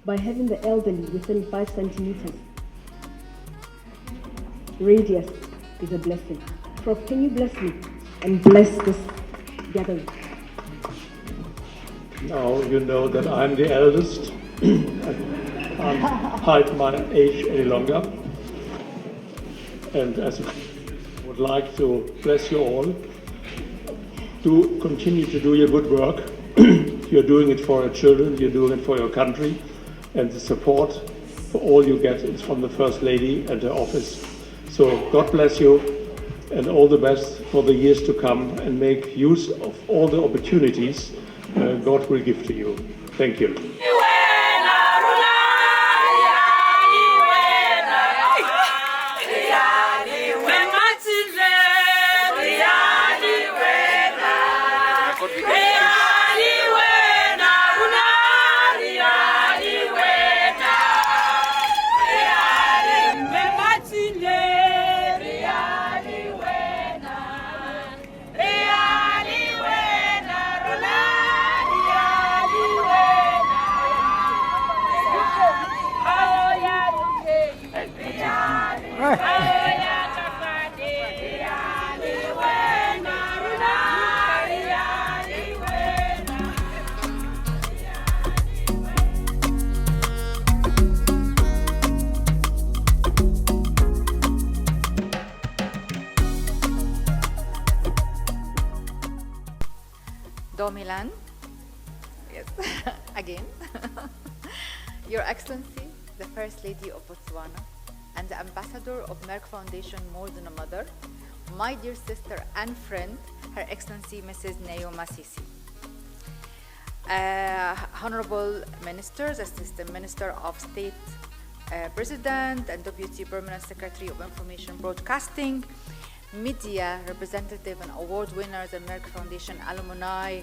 by having the elderly within 5 centimeters radius is a blessing. Prof, can you bless me and bless this gathering? Now you know that I'm the eldest. I can't hide my age any longer. And as I would like to bless you all, to continue to do your good work. You're doing it for your children, you're doing it for your country, and the support for all you get is from the First Lady and her office. So God bless you and all the best for the years to come, and make use of all the opportunities God will give to you. Thank you. Domilan, yes, again. Your Excellency, the First Lady of Botswana and the Ambassador of Merck Foundation More Than a Mother, my dear sister and friend, Her Excellency Mrs. JANE Masisi. Honorable Ministers, Assistant Minister of State, President and Deputy Permanent Secretary of Information Broadcasting, media representative and award winners and Merck Foundation alumni,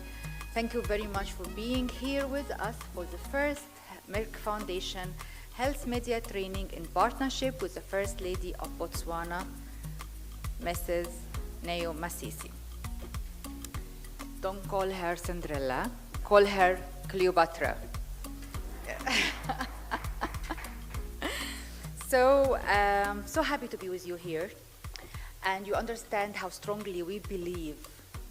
thank you very much for being here with us for the first Merck Foundation Health Media Training in partnership with the First Lady of Botswana, Mrs. JANE Masisi. Don't call her Cinderella, call her Cleopatra. So happy to be with you here. And you understand how strongly we believe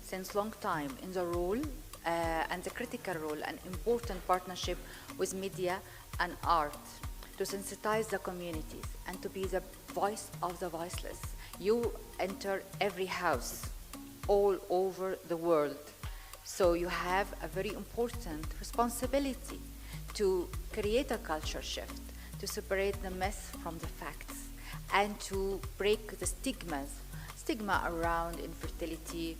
since long time in the role and the critical role and important partnership with media and art to sensitize the communities and to be the voice of the voiceless. You enter every house all over the world. So you have a very important responsibility to create a culture shift, to separate the myth from the facts, and to break the stigma around infertility,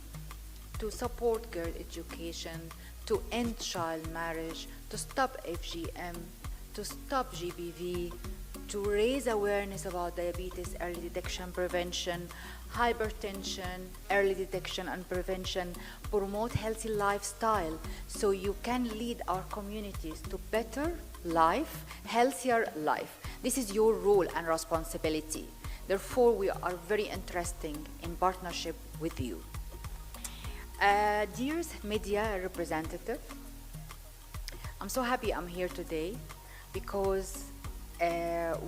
to support girl education, to end child marriage, to stop FGM, to stop GBV, to raise awareness about diabetes, early detection, prevention, hypertension, early detection and prevention, promote healthy lifestyle so you can lead our communities to better life, healthier life. This is your role and responsibility. Therefore, we are very interested in partnership with you. Dear media representative, I'm so happy I'm here today because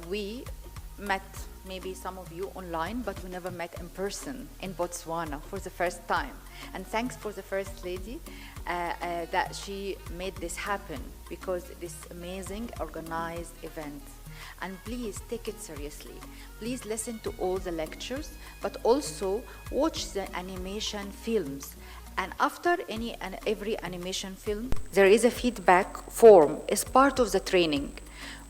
we met, maybe some of you online, but we never met in person in Botswana for the first time. And thanks for the First Lady that she made this happen because this amazing organized event. And please take it seriously. Please listen to all the lectures, but also watch the animation films. And after every animation film, there is a feedback form as part of the training.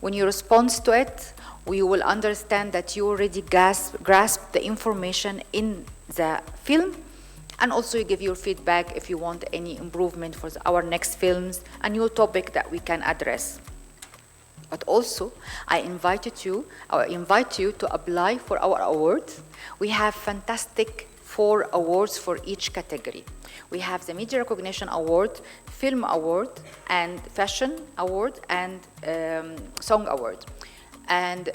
When you respond to it, we will understand that you already grasp the information in the film, and also you give your feedback if you want any improvement for our next films, a new topic that we can address. But also, I invite you to apply for our awards. We have fantastic 4 awards for each category. We have the Media Recognition Award, Film Award, and Fashion Award, and Song Award. And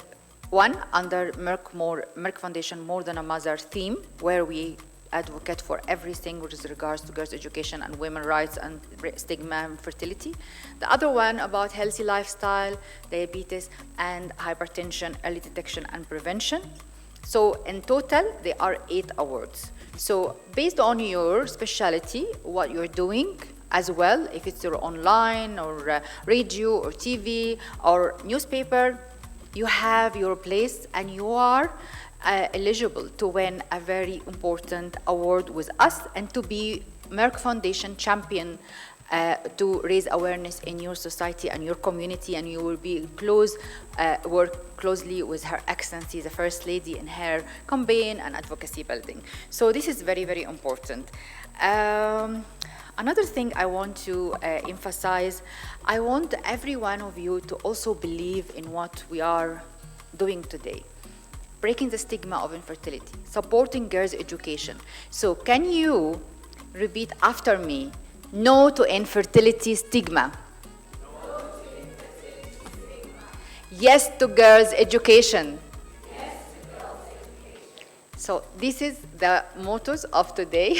one under Merck Foundation More Than a Mother theme, where we advocate for everything with regards to girls' education and women's rights and stigma and fertility. The other one about healthy lifestyle, diabetes, and hypertension, early detection and prevention. So in total, there are 8 awards. So based on your specialty, what you're doing as well, if it's your online or radio or TV or newspaper, you have your place and you are eligible to win a very important award with us and to be Merck Foundation champion to raise awareness in your society and your community, and you will be work closely with Her Excellency, the First Lady, in her campaign and advocacy building. So this is very, very important. Another thing I want to emphasize, I want every one of you to also believe in what we are doing today. Breaking the stigma of infertility, supporting girls' education. So can you repeat after me? No to infertility stigma. Yes to girls' education. So this is the mottos of today.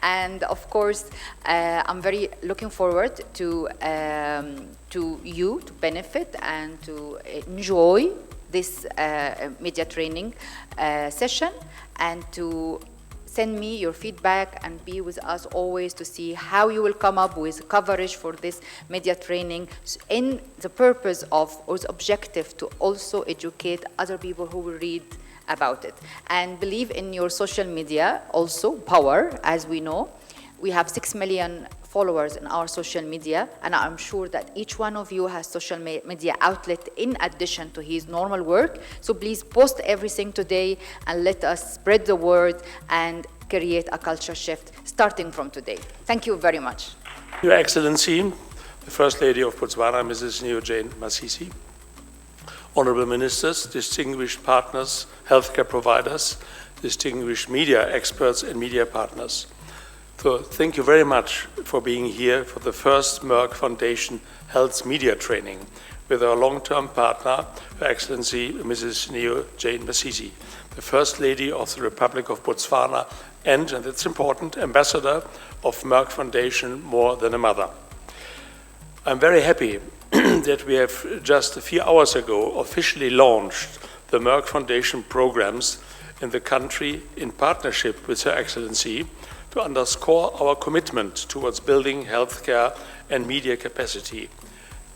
And of course, I'm very looking forward to you to benefit and to enjoy this media training session, and to send me your feedback and be with us always to see how you will come up with coverage for this media training in the purpose of, or the objective to also educate other people who will read about it. And believe in your social media, also power, as we know. We have 6 million followers in our social media, and I'm sure that each one of you has social media outlet in addition to his normal work. So please post everything today and let us spread the word and create a culture shift starting from today. Thank you very much. Your Excellency, the First Lady of Botswana, Mrs. JANE MASISI, Honorable Ministers, distinguished partners, healthcare providers, distinguished media experts and media partners. So thank you very much for being here for the first Merck Foundation Health Media Training with our long-term partner, Her Excellency Mrs. JANE MASISI, the First Lady of the Republic of Botswana and it's important, Ambassador of Merck Foundation More Than a Mother. I'm very happy that we have just a few hours ago officially launched the Merck Foundation Programs in the country in partnership with Her Excellency to underscore our commitment towards building healthcare and media capacity,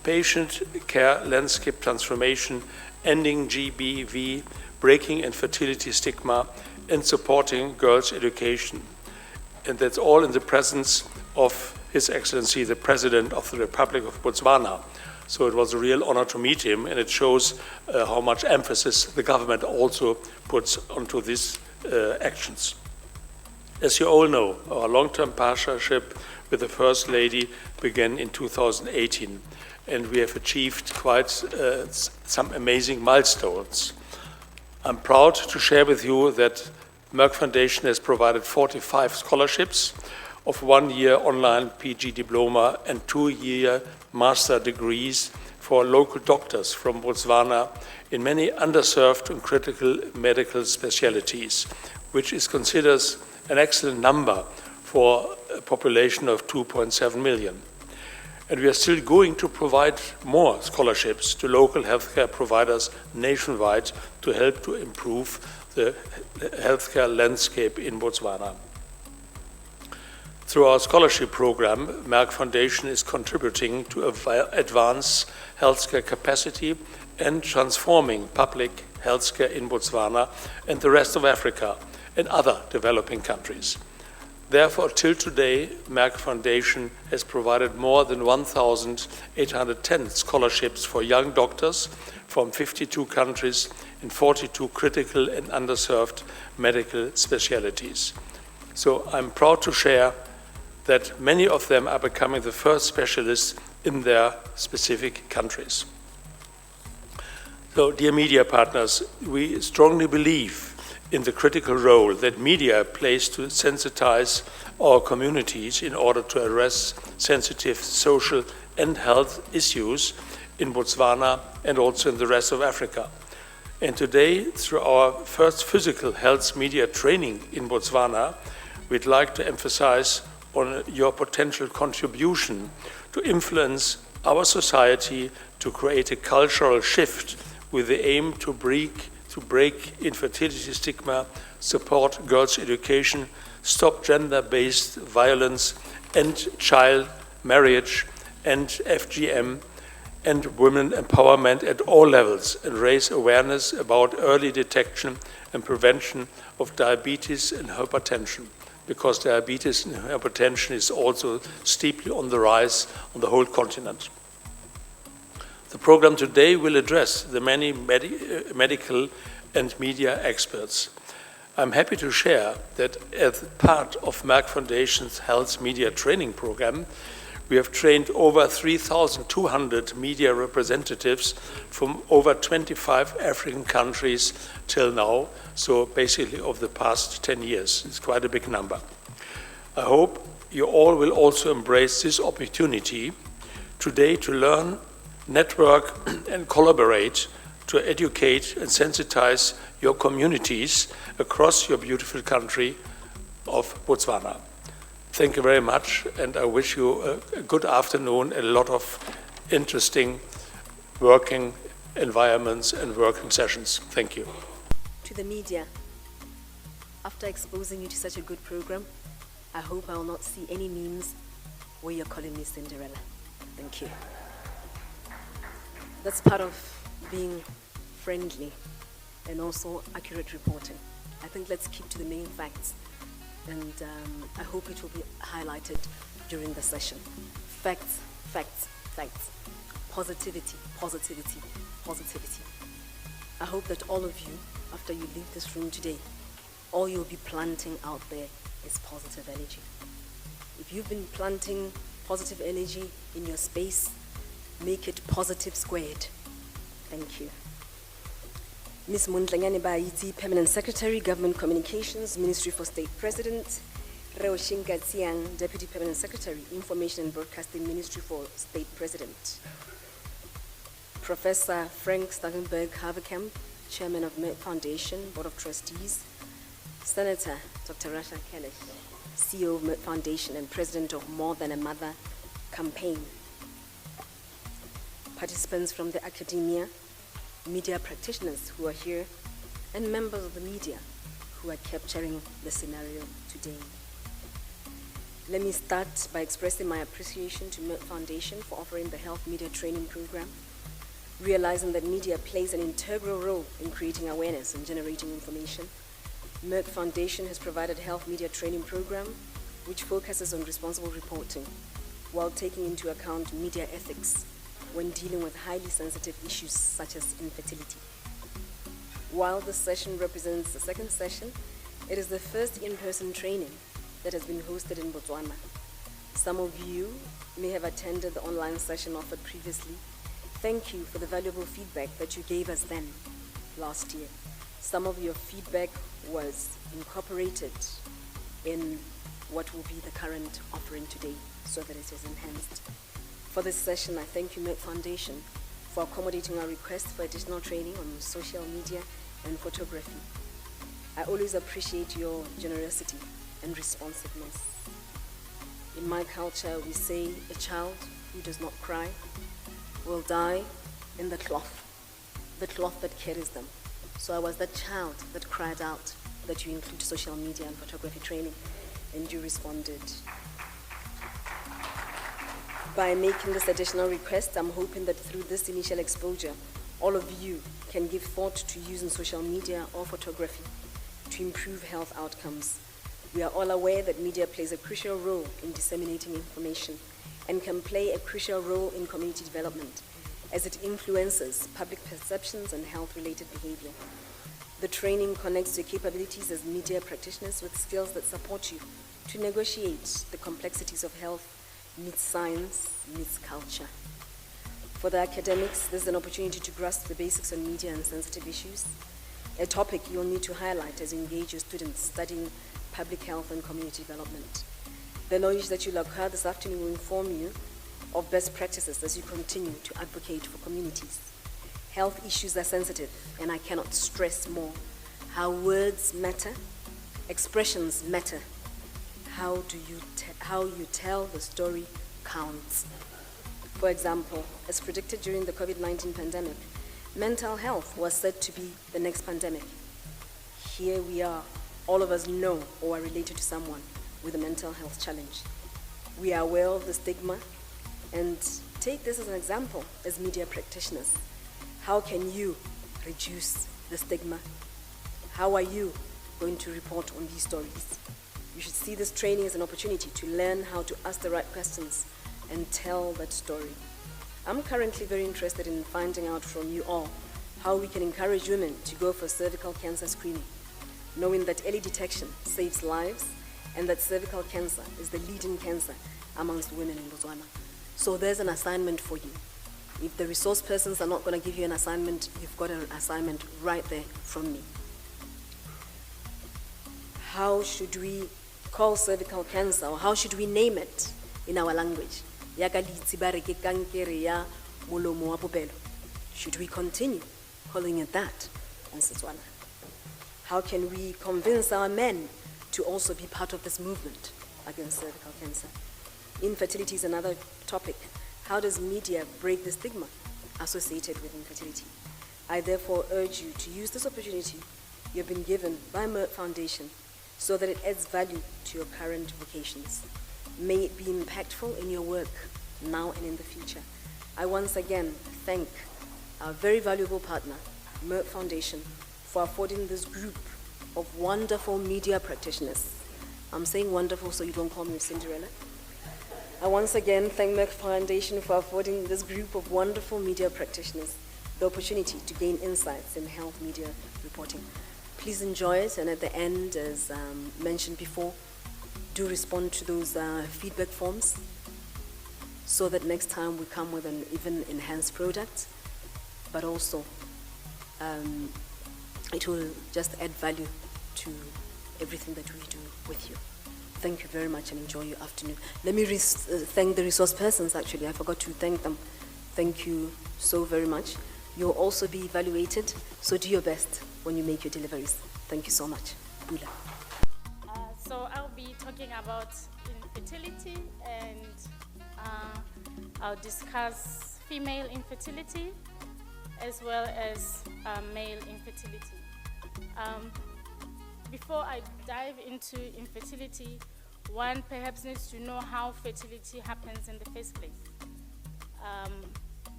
patient care landscape transformation, ending GBV, breaking infertility stigma, and supporting girls' education. And that's all in the presence of His Excellency, the President of the Republic of Botswana. So it was a real honor to meet him, and it shows how much emphasis the government also puts onto these actions. As you all know, our long-term partnership with the First Lady began in 2018, and we have achieved quite some amazing milestones. I'm proud to share with you that Merck Foundation has provided 45 scholarships of 1-year online PG diploma and 2-year master degrees for local doctors from Botswana in many underserved and critical medical specialties, which is considered an excellent number for a population of 2.7 million. And we are still going to provide more scholarships to local healthcare providers nationwide to help to improve the healthcare landscape in Botswana. Through our scholarship program, Merck Foundation is contributing to advance healthcare capacity and transforming public healthcare in Botswana and the rest of Africa and other developing countries. Therefore, till today, Merck Foundation has provided more than 1,810 scholarships for young doctors from 52 countries in 42 critical and underserved medical specialties. So I'm proud to share that many of them are becoming the first specialists in their specific countries. So, dear media partners, we strongly believe in the critical role that media plays to sensitize our communities in order to address sensitive social and health issues in Botswana and also in the rest of Africa. And today, through our first physical health media training in Botswana, we'd like to emphasize on your potential contribution to influence our society to create a cultural shift with the aim to break infertility stigma, support girls' education, stop gender-based violence, end child marriage and FGM, and women empowerment at all levels, and raise awareness about early detection and prevention of diabetes and hypertension, because diabetes and hypertension is also steeply on the rise on the whole continent. The program today will address the many medical and media experts. I'm happy to share that as part of Merck Foundation's Health Media Training Program, we have trained over 3,200 media representatives from over 25 African countries till now, so basically over the past 10 years. It's quite a big number. I hope you all will also embrace this opportunity today to learn, network and collaborate to educate and sensitize your communities across your beautiful country of Botswana. Thank you very much, and I wish you a good afternoon and a lot of interesting working environments and working sessions. Thank you. To the media, after exposing you to such a good program, I hope I will not see any memes where you're calling me Cinderella. Thank you. That's part of being friendly and also accurate reporting. I think let's keep to the main facts and I hope it will be highlighted during the session. Facts, facts, facts. Positivity, positivity, positivity. I hope that all of you, after you leave this room today, all you'll be planting out there is positive energy. If you've been planting positive energy in your space, make it positive squared. Thank you. Ms. Mundlangane Baiti, Permanent Secretary, Government Communications, Ministry for State President. Reoshinka Tsiang, Deputy Permanent Secretary, Information and Broadcasting, Ministry for State President. Professor Frank Stagenberg Haverkamp, Chairman of Merck Foundation Board of Trustees. Senator Dr. Rasha Kelej, CEO of Merck Foundation and President of More Than a Mother campaign. Participants from the academia, media practitioners who are here, and members of the media who are capturing the scenario today. Let me start by expressing my appreciation to Merck Foundation for offering the Health Media Training Program, realizing that media plays an integral role in creating awareness and generating information. Merck Foundation has provided a health media training program which focuses on responsible reporting while taking into account media ethics when dealing with highly sensitive issues such as infertility. While this session represents the second session, it is the first in-person training that has been hosted in Botswana. Some of you may have attended the online session offered previously. Thank you for the valuable feedback that you gave us then, last year. Some of your feedback was incorporated in what will be the current offering today so that it is enhanced. For this session, I thank you, Merck Foundation, for accommodating our request for additional training on social media and photography. I always appreciate your generosity and responsiveness. In my culture, we say a child who does not cry will die in the cloth that carries them. So I was that child that cried out that you include social media and photography training, and you responded. By making this additional request, I'm hoping that through this initial exposure, all of you can give thought to using social media or photography to improve health outcomes. We are all aware that media plays a crucial role in disseminating information and can play a crucial role in community development as it influences public perceptions and health-related behavior. The training connects your capabilities as media practitioners with skills that support you to negotiate the complexities of health meets science, meets culture. For the academics, there's an opportunity to grasp the basics on media and sensitive issues, a topic you'll need to highlight as you engage your students studying public health and community development. The knowledge that you'll acquire this afternoon will inform you of best practices as you continue to advocate for communities. Health issues are sensitive, and I cannot stress more how words matter, expressions matter. How you tell the story counts. For example, as predicted during the COVID-19 pandemic, mental health was said to be the next pandemic. Here we are, all of us know or are related to someone with a mental health challenge. We are aware of the stigma, and take this as an example as media practitioners. How can you reduce the stigma? How are you going to report on these stories? You should see this training as an opportunity to learn how to ask the right questions and tell that story. I'm currently very interested in finding out from you all how we can encourage women to go for cervical cancer screening, knowing that early detection saves lives and that cervical cancer is the leading cancer amongst women in Botswana. So there's an assignment for you. If the resource persons are not going to give you an assignment, you've got an assignment right there from me. How should we call cervical cancer, or how should we name it in our language? Should we continue calling it that in Botswana? How can we convince our men to also be part of this movement against cervical cancer? Infertility is another topic. How does media break the stigma associated with infertility? I therefore urge you to use this opportunity you've been given by Merck Foundation so that it adds value to your current vocations. May it be impactful in your work now and in the future. I once again thank our very valuable partner, Merck Foundation, for affording this group of wonderful media practitioners I'm saying wonderful so you don't call me Cinderella. I once again thank Merck Foundation for affording this group of wonderful media practitioners the opportunity to gain insights in health media reporting. Please enjoy it, and at the end, as mentioned before, do respond to those feedback forms so that next time we come with an even enhanced product, but also it will just add value to everything that we do with you. Thank you very much and enjoy your afternoon. Let me thank the resource persons, actually. I forgot to thank them. Thank you so very much. You'll also be evaluated, so do your best when you make your deliveries. Thank you so much. Bula. So I'll be talking about infertility, and I'll discuss female infertility as well as male infertility. Before I dive into infertility, one perhaps needs to know how fertility happens in the first place.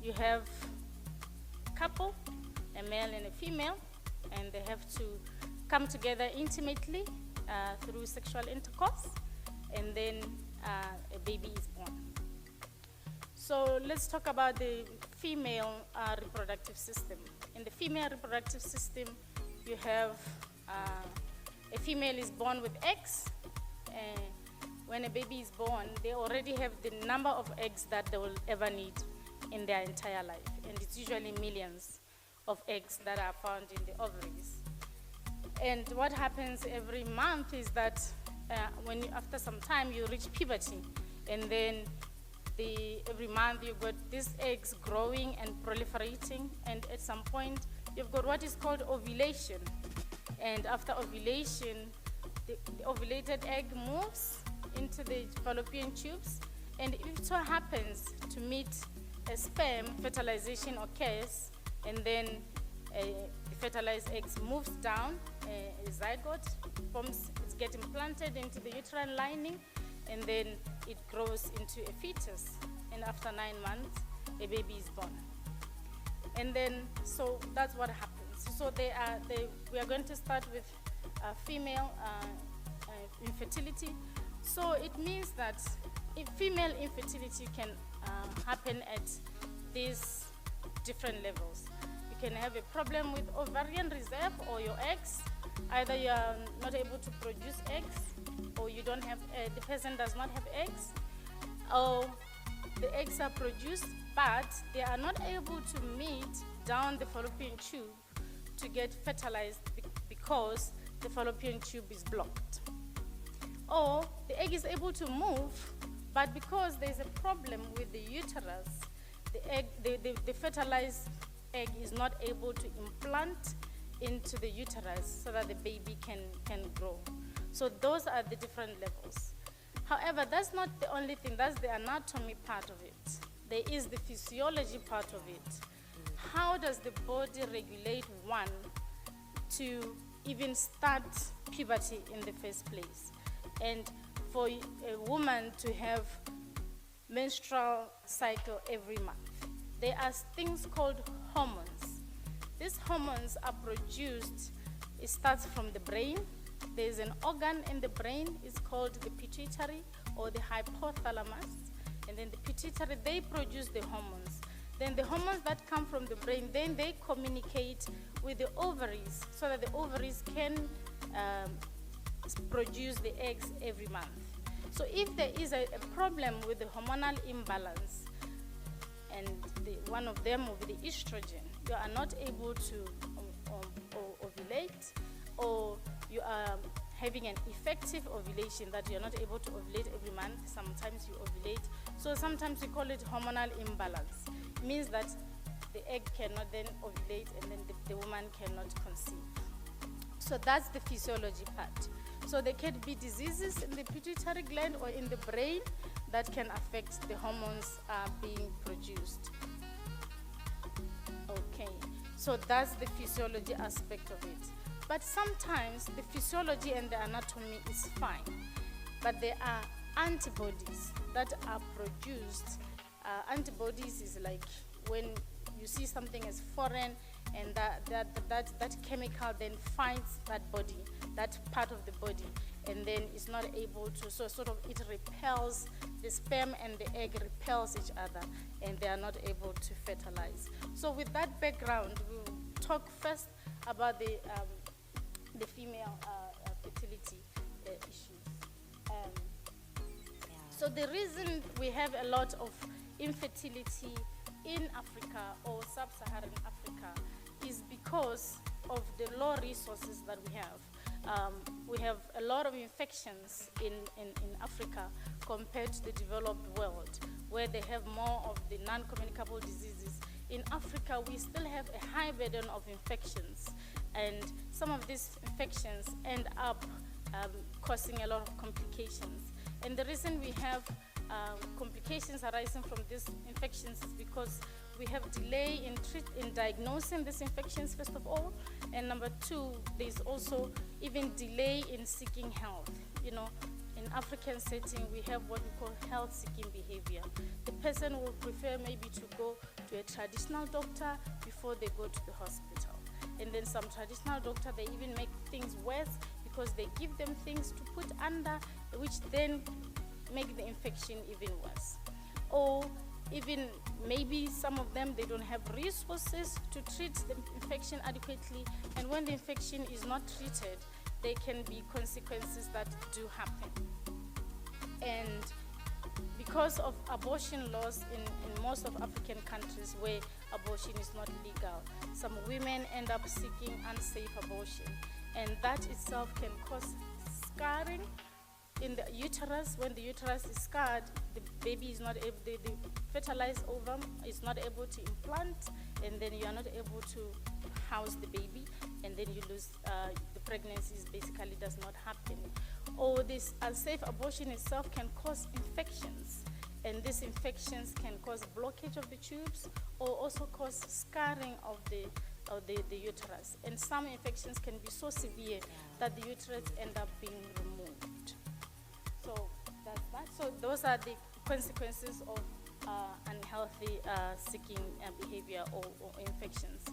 You have a couple, a male and a female, and they have to come together intimately through sexual intercourse, and then a baby is born. So let's talk about the female reproductive system. In the female reproductive system, you have a female is born with eggs. When a baby is born, they already have the number of eggs that they will ever need in their entire life. And it's usually millions of eggs that are found in the ovaries. And what happens every month is that after some time you reach puberty, and then every month you've got these eggs growing and proliferating, and at some point you've got what is called ovulation. And after ovulation, the ovulated egg moves into the fallopian tubes, and if it so happens to meet a sperm, fertilization occurs, and then the fertilized eggs moves down, a zygote forms, it's getting planted into the uterine lining, and then it grows into a fetus, and after 9 months, a baby is born. And then, so that's what happens. So we are going to start with female infertility. So it means that female infertility can happen at these different levels. You can have a problem with ovarian reserve or your eggs. Either you are not able to produce eggs, or you don't have, the person does not have eggs, or the eggs are produced, but they are not able to meet down the fallopian tube to get fertilized because the fallopian tube is blocked. Or the egg is able to move, but because there's a problem with the uterus, the fertilized egg is not able to implant into the uterus so that the baby can grow. So those are the different levels. However, that's not the only thing, that's the anatomy part of it. There is the physiology part of it. How does the body regulate one to even start puberty in the first place? And for a woman to have menstrual cycle every month, there are things called hormones. These hormones are produced, it starts from the brain. There's an organ in the brain, it's called the pituitary or the hypothalamus. And then the pituitary, they produce the hormones. Then the hormones that come from the brain, then they communicate with the ovaries so that the ovaries can produce the eggs every month. So if there is a problem with the hormonal imbalance, and one of them will be the estrogen, you are not able to ovulate, or you are having an effective ovulation that you're not able to ovulate every month. Sometimes you ovulate. So sometimes we call it hormonal imbalance. It means that the egg cannot then ovulate, and then the woman cannot conceive. So that's the physiology part. So there can be diseases in the pituitary gland or in the brain that can affect the hormones being produced. Okay, so that's the physiology aspect of it. But sometimes the physiology and the anatomy is fine, but there are antibodies that are produced. Antibodies is like when you see something as foreign and that chemical then finds that body, that part of the body, and then it's not able to, so sort of it repels, the sperm and the egg repels each other, and they are not able to fertilize. So with that background, we'll talk first about the female fertility issues. So the reason we have a lot of infertility in Africa or sub-Saharan Africa is because of the low resources that we have. We have a lot of infections in Africa compared to the developed world, where they have more of the non-communicable diseases. In Africa, we still have a high burden of infections, and some of these infections end up causing a lot of complications. And the reason we have complications arising from these infections is because we have delay in diagnosing these infections, first of all, and number two, there's also even delay in seeking help. You know, in African setting, we have what we call health-seeking behavior. The person will prefer maybe to go to a traditional doctor before they go to the hospital. And then some traditional doctor, they even make things worse because they give them things to put under, which then make the infection even worse. Or even maybe some of them, they don't have resources to treat the infection adequately, and when the infection is not treated, there can be consequences that do happen. And because of abortion laws in most of African countries where abortion is not legal, some women end up seeking unsafe abortion, and that itself can cause scarring in the uterus. When the uterus is scarred, the baby is not able, the fertilized ovum is not able to implant, and then you are not able to house the baby, and then you lose, the pregnancy basically does not happen. Or this unsafe abortion itself can cause infections, and these infections can cause blockage of the tubes or also cause scarring of the uterus. And some infections can be so severe that the uterus end up being removed. So that's that. So those are the consequences of unhealthy seeking behavior or infections.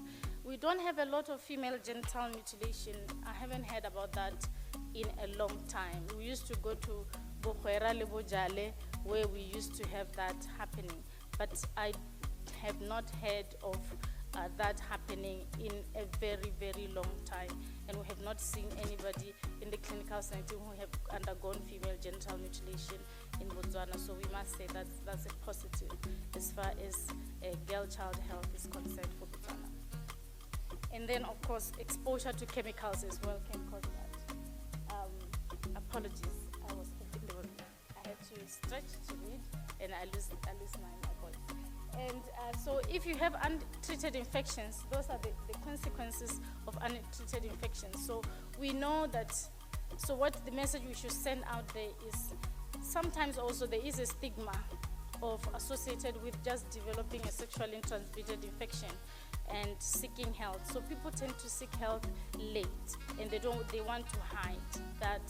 We don't have a lot of female genital mutilation. I haven't heard about that in a long time. We used to go to Bokwera le Bojale, where we used to have that happening, but I have not heard of that happening in a very, very long time, and we have not seen anybody in the clinical setting who have undergone female genital mutilation in Botswana. So we must say that's a positive as far as girl-child health is concerned for Botswana. And then, of course, exposure to chemicals as well can cause that. Apologies, I had to stretch to read, and I lose my voice. And so if you have untreated infections, those are the consequences of untreated infections. So we know that, so what the message we should send out there is, sometimes also there is a stigma associated with just developing a sexually transmitted infection and seeking help. So people tend to seek help late, and they want to hide that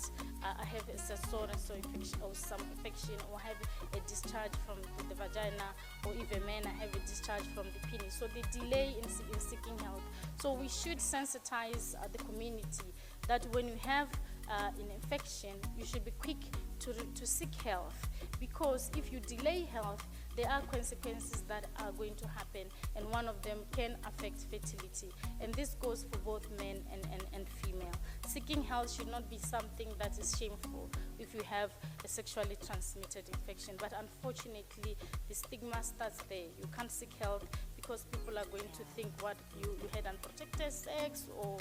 I have a so-and-so infection or some infection, or have a discharge from the vagina, or even men, I have a discharge from the penis. So they delay in seeking help. So we should sensitize the community that when you have an infection, you should be quick to seek help, because if you delay health, there are consequences that are going to happen, and one of them can affect fertility. And this goes for both men and female. Seeking help should not be something that is shameful if you have a sexually transmitted infection. But unfortunately, the stigma starts there. You can't seek help because people are going to think what you had unprotected sex or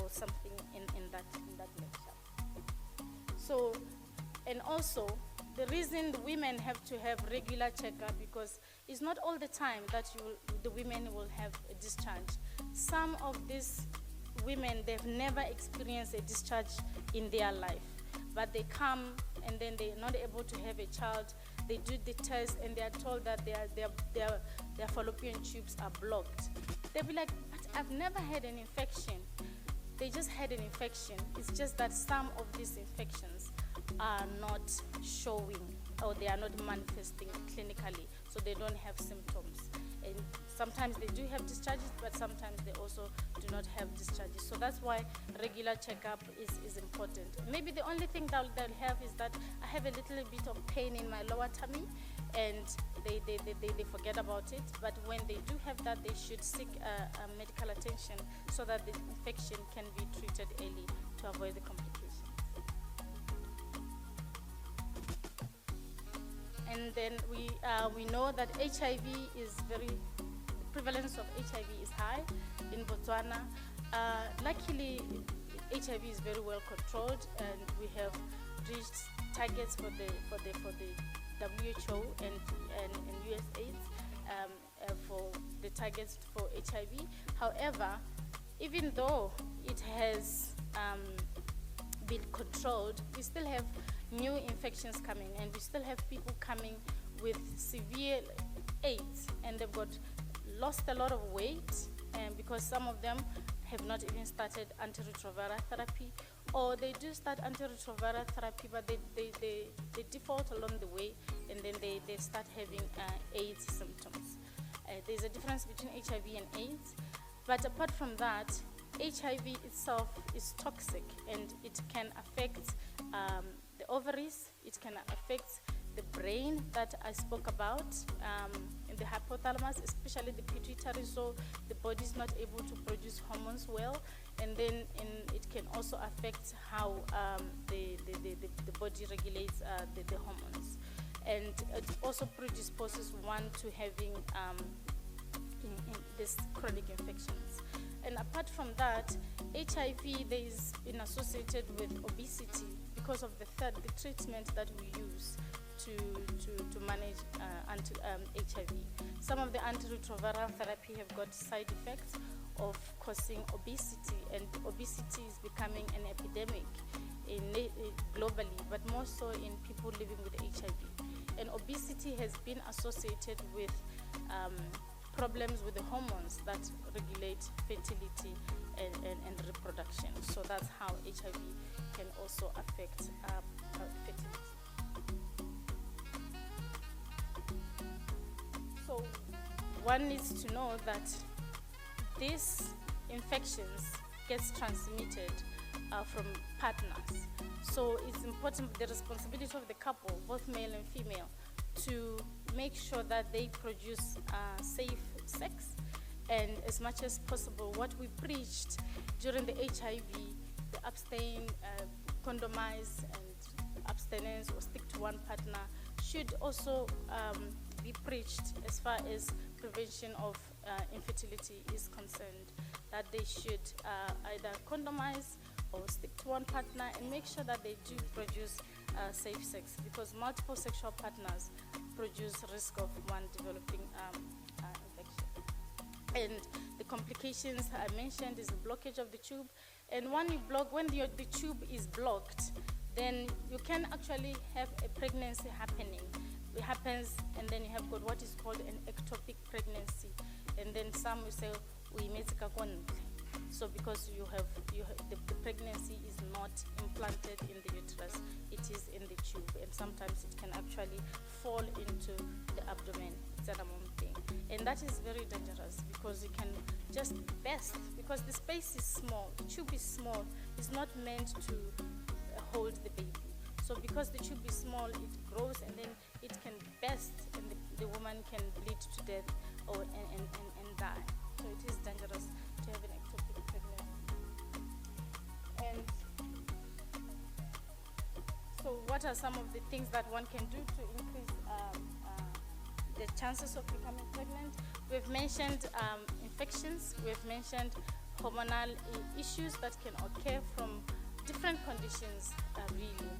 something in that nature. So, and also, the reason the women have to have regular checkup, because it's not all the time that the women will have a discharge. Some of these women, they've never experienced a discharge in their life, but they come and then they're not able to have a child. They do the test and they are told that their fallopian tubes are blocked. They'll be like, but I've never had an infection. They just had an infection. It's just that some of these infections are not showing, or they are not manifesting clinically, so they don't have symptoms. And sometimes they do have discharges, but sometimes they also do not have discharges. So that's why regular checkup is important. Maybe the only thing that they'll have is that I have a little bit of pain in my lower tummy, and they forget about it. But when they do have that, they should seek medical attention so that the infection can be treated early to avoid the complications. And then we know that HIV is prevalence of HIV is high in Botswana. Luckily, HIV is very well controlled, and we have reached targets for the WHO and USAID for the targets for HIV. However, even though it has been controlled, we still have new infections coming, and we still have people coming with severe AIDS, and they've lost a lot of weight, and because some of them have not even started antiretroviral therapy, or they do start antiretroviral therapy, but they default along the way, and then they start having AIDS symptoms. There's a difference between HIV and AIDS, but apart from that, HIV itself is toxic, and it can affect the ovaries, it can affect the brain that I spoke about, in the hypothalamus, especially the pituitary, so the body is not able to produce hormones well, and then it can also affect how the body regulates the hormones. And it also predisposes one to having these chronic infections. And apart from that, HIV is been associated with obesity because of the treatment that we use to manage HIV. Some of the antiretroviral therapy have got side effects of causing obesity, and obesity is becoming an epidemic globally, but more so in people living with HIV. And obesity has been associated with problems with the hormones that regulate fertility and reproduction. So that's how HIV can also affect fertility. So one needs to know that these infections gets transmitted from partners. So it's important, the responsibility of the couple, both male and female, to make sure that they produce safe sex, and as much as possible, what we preached during the HIV, the abstain, condomize, and abstinence, or stick to one partner, should also be preached as far as prevention of infertility is concerned, that they should either condomize or stick to one partner and make sure that they do produce safe sex, because multiple sexual partners produce risk of one developing infection. And the complications I mentioned is the blockage of the tube. And when the tube is blocked, then you can actually have a pregnancy happening. It happens, and then you have got what is called an ectopic pregnancy. And then some will say, so because the pregnancy is not implanted in the uterus, it is in the tube, and sometimes it can actually fall into the abdomen. It's an amount thing, and that is very dangerous because it can just burst because the space is small. The tube is small. It's not meant to hold the baby. So because the tube is small, it grows, and then it can burst, and the woman can bleed to death and die. So it is dangerous to have an ectopic pregnancy. And so what are some of the things that one can do to increase the chances of becoming pregnant? We've mentioned infections, we've mentioned hormonal issues that can occur from different conditions, really.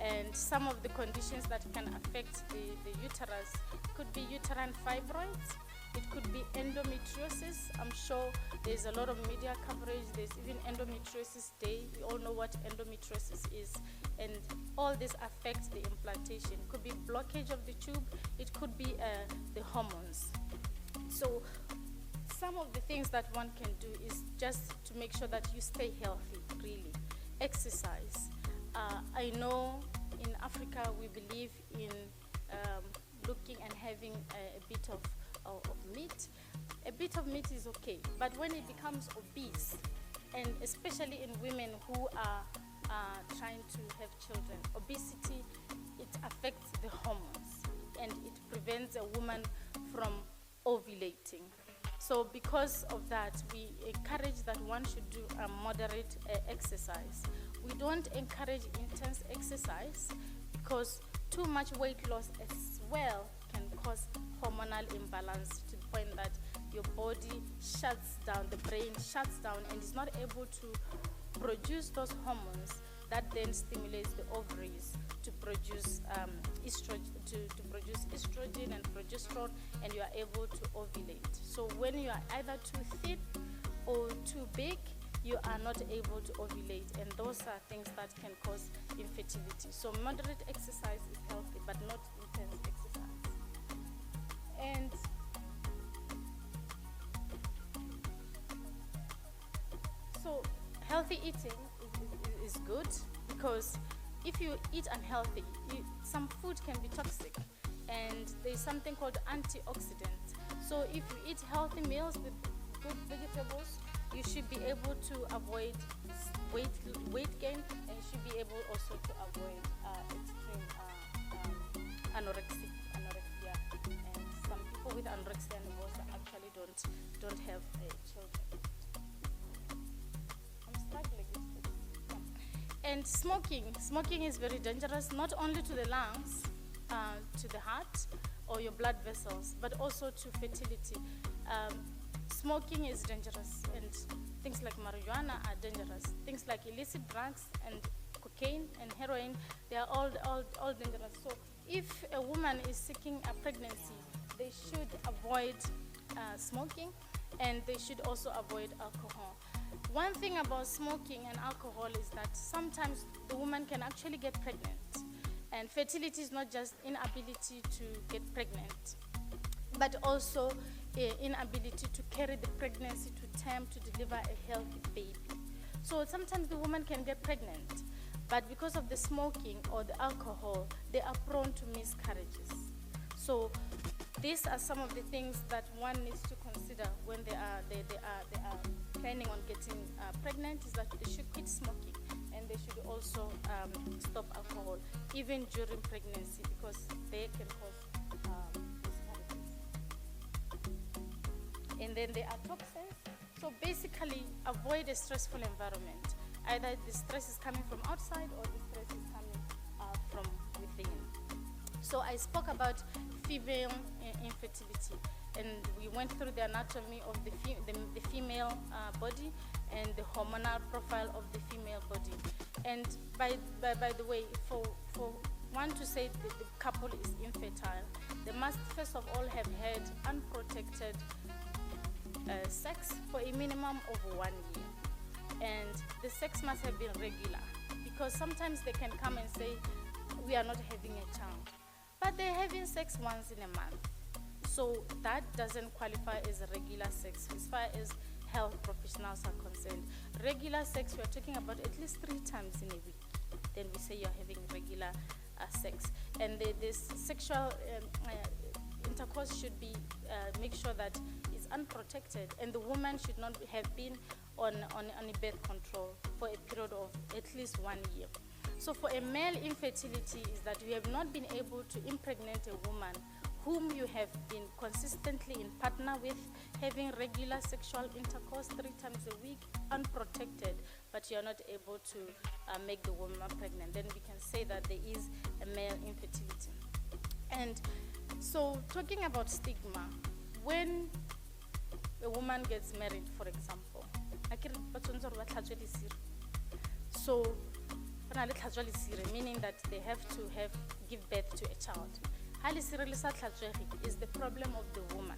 And some of the conditions that can affect the uterus could be uterine fibroids. It could be endometriosis. I'm sure there's a lot of media coverage. There's even Endometriosis Day. We all know what endometriosis is. And all this affects the implantation. It could be blockage of the tube. It could be the hormones. So some of the things that one can do is just to make sure that you stay healthy, really. Exercise. I know in Africa we believe in looking and having a bit of meat, a bit of meat is okay. But when it becomes obese, and especially in women who are trying to have children, obesity, it affects the hormones and it prevents a woman from ovulating. So because of that, we encourage that one should do a moderate exercise. We don't encourage intense exercise because too much weight loss as well can cause hormonal imbalance to the point that your body shuts down, the brain shuts down and is not able to produce those hormones that then stimulates the ovaries to produce estrogen and progesterone, and you are able to ovulate. So when you are either too thin or too big, you are not able to ovulate, and those are things that can cause infertility. So moderate exercise is healthy, but not intense exercise. And so healthy eating is good, because if you eat unhealthy, some food can be toxic, and there's something called antioxidants. So if you eat healthy meals with good vegetables, you should be able to avoid weight gain, and you should be able also to avoid extreme anorexia. And some people with anorexia nervosa actually don't have children. I'm struggling with this. And smoking is very dangerous, not only to the lungs, to the heart or your blood vessels, but also to fertility. Smoking is dangerous, and things like marijuana are dangerous. Things like illicit drugs and cocaine and heroin, they are all dangerous. So if a woman is seeking a pregnancy, they should avoid smoking, and they should also avoid alcohol. One thing about smoking and alcohol is that sometimes the woman can actually get pregnant. And fertility is not just inability to get pregnant, but also inability to carry the pregnancy to term to deliver a healthy baby. So sometimes the woman can get pregnant, but because of the smoking or the alcohol, they are prone to miscarriages. So these are some of the things that one needs to consider when they are planning on getting pregnant, is that they should quit smoking, and they should also stop alcohol even during pregnancy, because they can cause miscarriages. And then there are toxins. So basically, avoid a stressful environment. Either the stress is coming from outside or the stress is coming from within. So I spoke about female infertility, and we went through the anatomy of the female body and the hormonal profile of the female body. And by the way, for one to say that the couple is infertile, they must first of all have had unprotected sex for a minimum of 1 year. And the sex must have been regular, because sometimes they can come and say, we are not having a child, but they're having sex once in a month. So that doesn't qualify as a regular sex as far as health professionals are concerned. Regular sex, we are talking about at least 3 times in a week. Then we say you're having regular sex. And the sexual intercourse should be, make sure that it's unprotected, and the woman should not have been on a birth control for a period of at least 1 year. So for a male, infertility is that you have not been able to impregnate a woman whom you have been consistently in partner with, having regular sexual intercourse 3 times a week, unprotected, but you're not able to make the woman pregnant. Then we can say that there is a male infertility. And so talking about stigma, when a woman gets married, for example, so meaning that they have to give birth to a child. Is the problem of the woman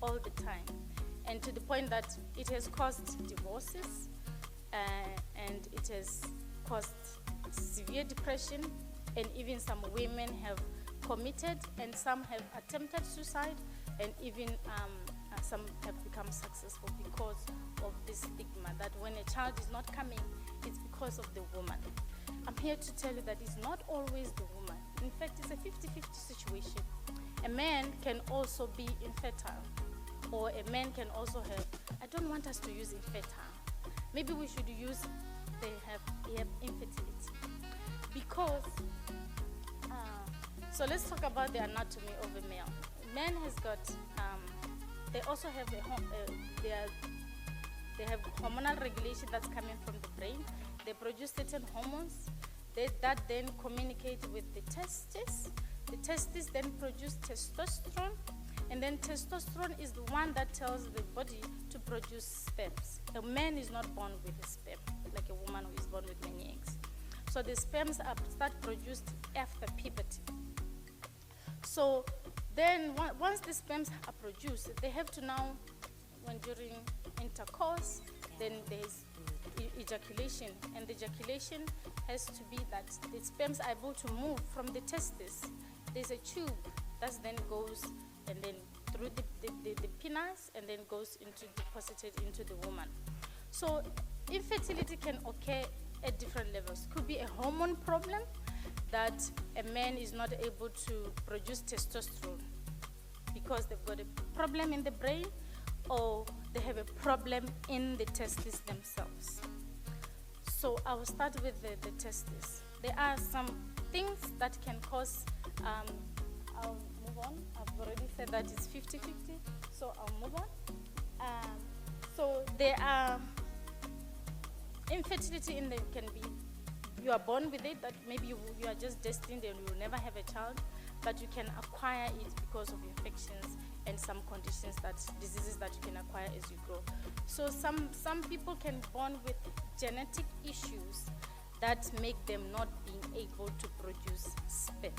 all the time, and to the point that it has caused divorces, and it has caused severe depression, and even some women have committed, and some have attempted suicide, and even some have become successful because of this stigma that when a child is not coming, it's because of the woman. I'm here to tell you that it's not always the woman. In fact, it's a 50-50 situation. a man can also be infertile, or a man can also have, I don't want us to use infertile. Maybe we should use they have infertility. Because, so let's talk about the anatomy of a male. Man has got, they also have they have hormonal regulation that's coming from the brain. They produce certain hormones that then communicate with the testes. The testes then produce testosterone, and then testosterone is the one that tells the body to produce sperms. A man is not born with a sperm, like a woman who is born with many eggs. So the sperms start produced after puberty. So then once the sperms are produced, they have to now, when during intercourse, then there's ejaculation, and the ejaculation has to be that the sperms are able to move from the testes. There's a tube that then goes and then through the penis and then goes deposited into the woman. So infertility can occur at different levels. Could be a hormone problem, that a man is not able to produce testosterone because they've got a problem in the brain, or they have a problem in the testes themselves. So I will start with the testes. There are some things that can cause, I'll move on. I've already said that it's 50-50, so I'll move on. So there are infertility can be, you are born with it, that maybe you are just destined and you will never have a child, but you can acquire it because of infections and some conditions, diseases that you can acquire as you grow. So some people can be born with genetic issues that make them not being able to produce sperms.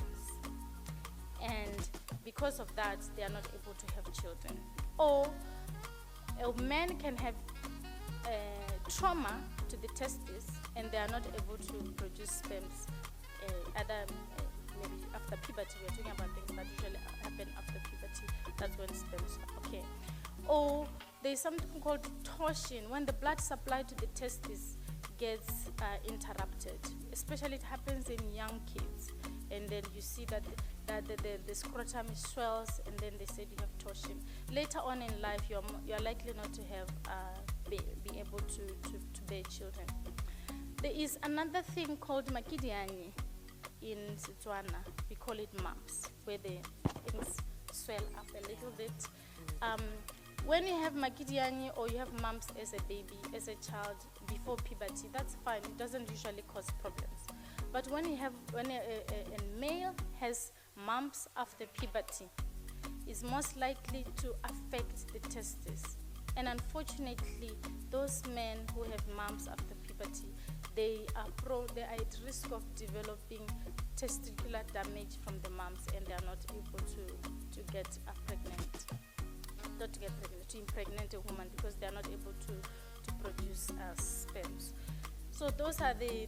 And because of that, they are not able to have children. Or a man can have trauma to the testes and they are not able to produce sperms, maybe after puberty. We're talking about things that usually happen after puberty. That's when sperms are okay. Or there's something called torsion, when the blood supply to the testes gets interrupted. Especially it happens in young kids. And then you see that the scrotum swells, and then they said you have torsion. Later on in life, you're likely not to have be able to bear children. There is another thing called makidiani in Botswana. We call it mumps, where the things swell up a little bit. When you have makidiani or you have mumps as a baby, as a child, before puberty, that's fine. It doesn't usually cause problems. But when a male has mumps after puberty, it's most likely to affect the testes. And unfortunately, those men who have mumps after puberty, they are at risk of developing testicular damage from the mumps, and they are not able to get pregnant. Not to get pregnant, to impregnate a woman, because they are not able to produce sperms. So those are the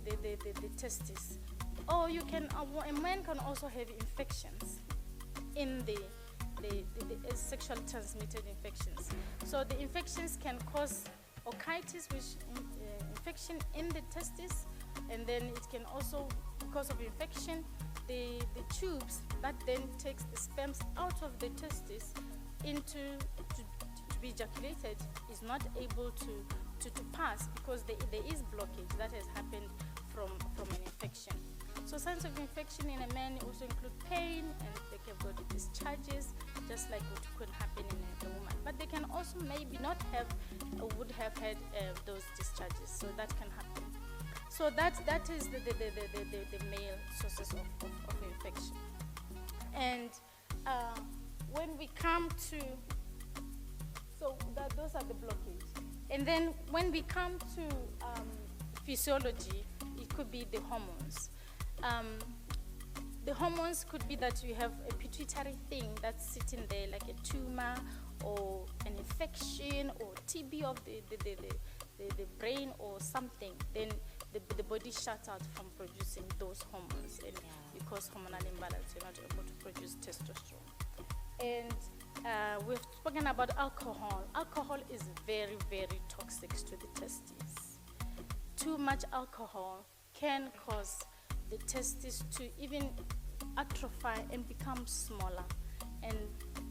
testes. Or a man can also have infections in the sexually transmitted infections. So the infections can cause orchitis, which infection in the testes, and then it can also, because of infection, the tubes that then takes the sperms out of the testes to be ejaculated is not able to pass, because there is blockage that has happened from an infection. So signs of infection in a man also include pain, and they can go to discharges, just like what could happen in a woman. But they can also maybe not have or would have had those discharges, so that can happen. So that is the male sources of infection. And when we come to, those are the blockages. And then when we come to physiology, it could be the hormones. The hormones could be that you have a pituitary thing that's sitting there, like a tumor or an infection or TB of the brain or something. Then the body shuts out from producing those hormones, and because hormonal imbalance, you're not able to produce testosterone. And we've spoken about alcohol. Alcohol is very, very toxic to the testes. Too much alcohol can cause the testes to even atrophy and become smaller. And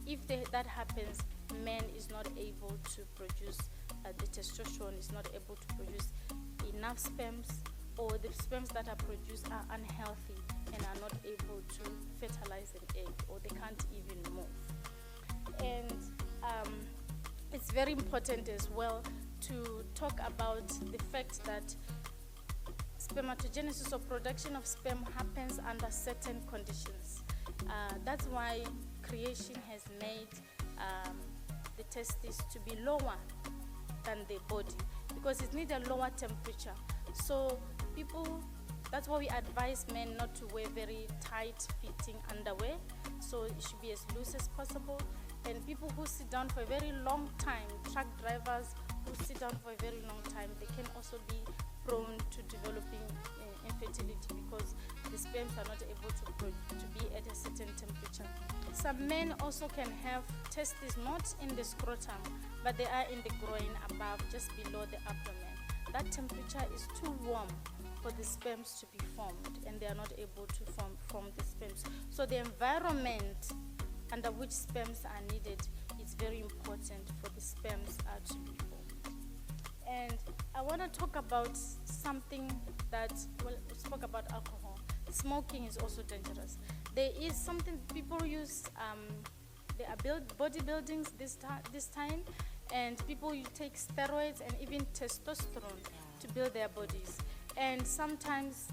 if that happens, man is not able to produce the testosterone, is not able to produce enough sperms, or the sperms that are produced are unhealthy and are not able to fertilize an egg, or they can't even move. And it's very important as well to talk about the fact that spermatogenesis or production of sperm happens under certain conditions. That's why creation has made the testes to be lower than the body, because it needs a lower temperature. So that's why we advise men not to wear very tight-fitting underwear, so it should be as loose as possible. And people who sit down for a very long time, truck drivers who sit down for a very long time, they can also be prone to developing infertility because the sperms are not able to be at a certain temperature. Some men also can have testes not in the scrotum, but they are in the groin above, just below the abdomen. That temperature is too warm for the sperms to be formed, and they are not able to form the sperms. So the environment under which sperms are needed is very important for the sperms to be formed. And I want to talk about something that, well, we spoke about alcohol. Smoking is also dangerous. There is something people use, they are bodybuildings this time, and people take steroids and even testosterone to build their bodies. And sometimes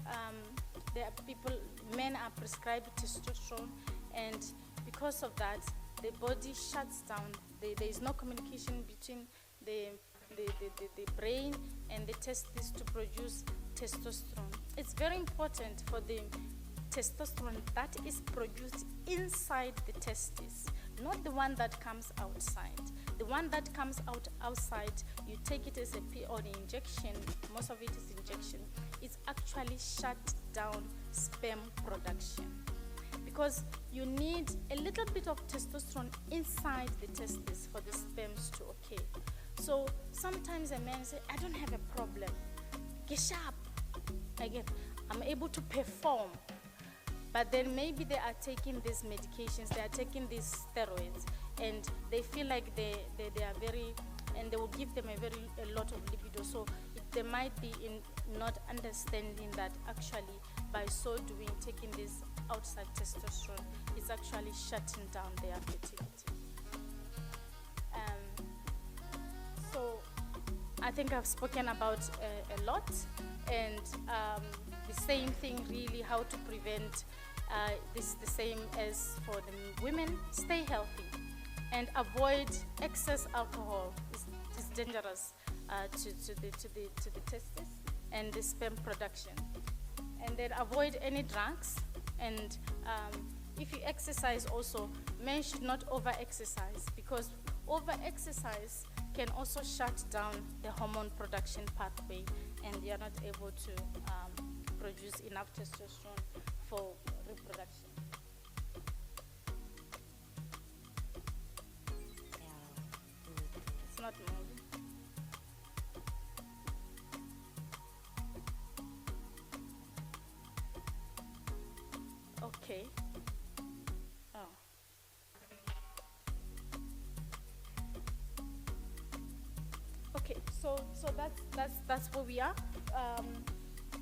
men are prescribed testosterone, and because of that, the body shuts down. There is no communication between the brain and the testes to produce testosterone. It's very important for the testosterone that is produced inside the testes, not the one that comes outside. The one that comes outside, you take it as a pill or an injection, most of it is injection. It's actually shut down sperm production, because you need a little bit of testosterone inside the testes for the sperms to okay. So sometimes a man says, I don't have a problem. Get sharp. I'm able to perform. But then maybe they are taking these medications, they are taking these steroids, and they feel like they are very, and they will give them a lot of libido. So they might be in not understanding that actually by so doing, taking this outside testosterone, is actually shutting down their fertility. So I think I've spoken about a lot, and the same thing really, how to prevent this is the same as for the women. Stay healthy and avoid excess alcohol. It's dangerous to the testes and the sperm production. And then avoid any drugs. And if you exercise also, men should not over-exercise, because over-exercise can also shut down the hormone production pathway, and they are not able to produce enough testosterone for reproduction. It's not moving. Okay. Oh. Okay, so that's where we are.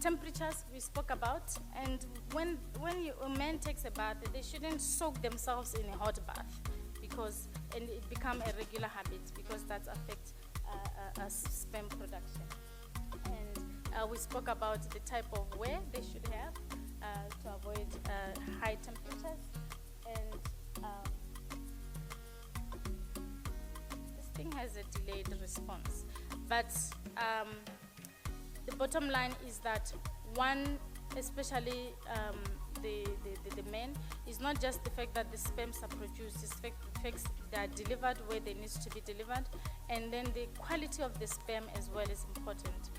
Temperatures we spoke about, and when a man takes a bath, they shouldn't soak themselves in a hot bath, and it become a regular habit, because that affects sperm production. And we spoke about the type of wear they should have to avoid high temperatures, and this thing has a delayed response. But the bottom line is that one, especially the men, is not just the fact that the sperms are produced, it's the fact they are delivered where they need to be delivered, and then the quality of the sperm as well is important.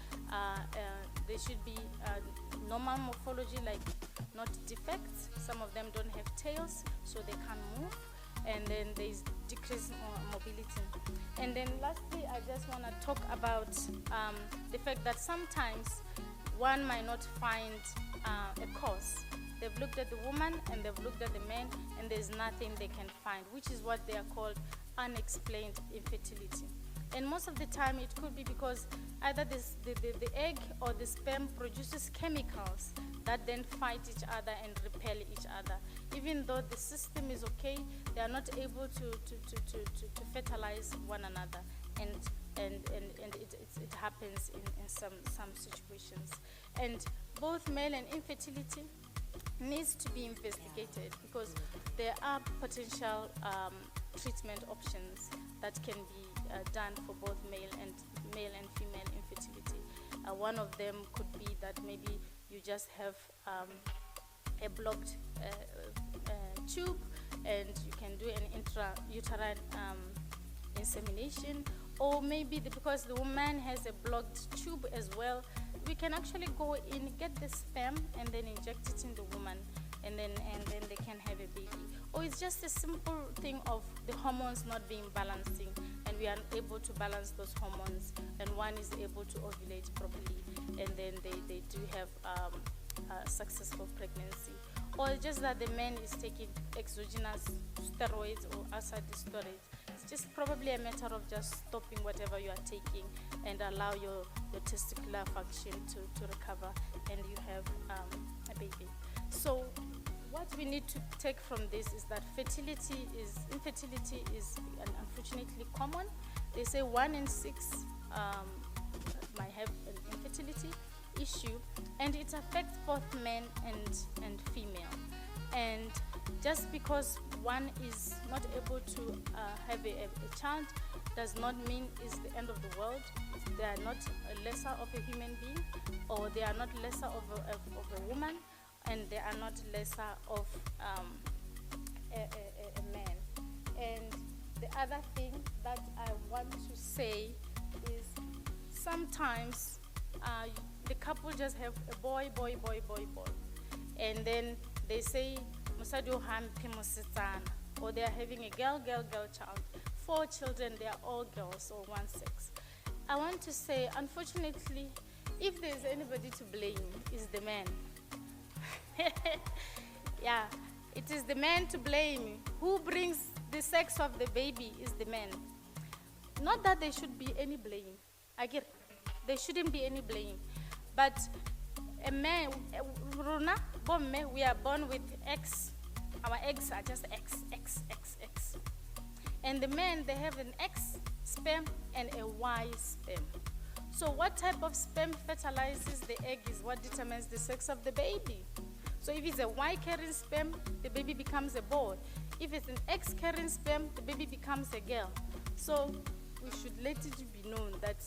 They should be normal morphology, like not defects. Some of them don't have tails, so they can't move, and then there is decreased mobility. And then lastly, I just want to talk about the fact that sometimes one might not find a cause. They've looked at the woman and they've looked at the man, and there's nothing they can find, which is what they are called unexplained infertility. And most of the time it could be because either the egg or the sperm produces chemicals that then fight each other and repel each other. Even though the system is okay, they are not able to fertilize one another. And it happens in some situations. And both male and infertility needs to be investigated because there are potential treatment options that can be done for both male and female infertility. One of them could be that maybe you just have a blocked tube, and you can do an intrauterine insemination, or maybe because the woman has a blocked tube as well, we can actually go in, get the sperm, and then inject it in the woman, and then they can have a baby. Or it's just a simple thing of the hormones not being balancing, and we are able to balance those hormones, and one is able to ovulate properly, and then they do have a successful pregnancy. Or it's just that the man is taking exogenous steroids or acid steroids. It's just probably a matter of just stopping whatever you are taking and allow your testicular function to recover, and you have a baby. So what we need to take from this is that infertility is unfortunately common. They say 1 in 6 might have an infertility issue, and it affects both men and female. And just because one is not able to have a child does not mean it's the end of the world. They are not lesser of a human being, or they are not lesser of a woman, and they are not lesser of a man. And the other thing that I want to say is sometimes the couple just have a boy, and then they say, or they are having a girl child. 4 children, they are all girls or one sex. I want to say, unfortunately, if there's anybody to blame, it's the man. Yeah, it is the man to blame. Who brings the sex of the baby is the man. Not that there should be any blame. I get it. There shouldn't be any blame. But a man, we are born with X. Our eggs are just X. And the men, they have an X sperm and a Y sperm. So what type of sperm fertilizes the egg is what determines the sex of the baby. So if it's a Y carrying sperm, the baby becomes a boy. If it's an X carrying sperm, the baby becomes a girl. So we should let it be known that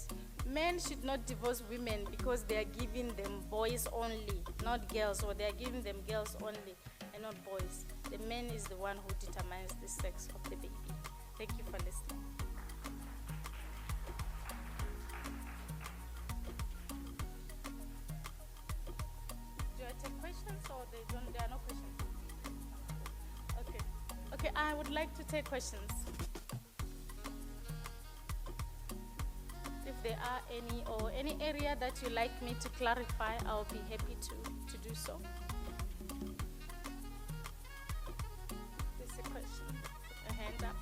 men should not divorce women because they are giving them boys only, not girls, or they are giving them girls only and not boys. The man is the one who determines the sex of the baby. Thank you for listening. Do I take questions, or there are no questions? Okay, I would like to take questions. If there are any, or any area that you like me to clarify, I'll be happy to do so. There's a question, a hand up.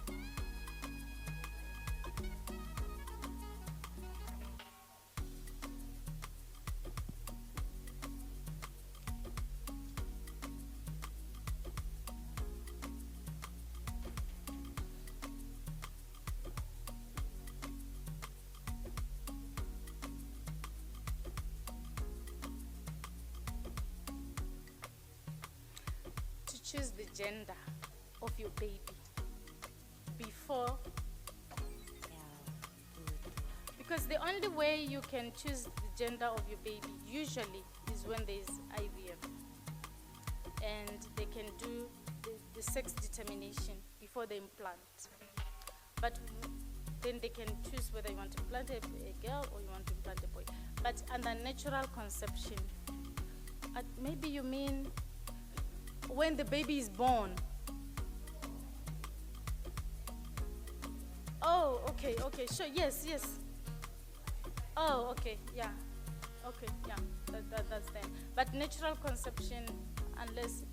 Choose the gender of your baby before, because the only way you can choose the gender of your baby usually is when there is IVF, and they can do the sex determination before they implant. But then they can choose whether you want to implant a girl or you want to implant a boy. But under natural conception, maybe you mean when the baby is born. Oh, okay, sure, yes. Oh, okay, yeah. Okay, yeah, that's then. But natural conception, unless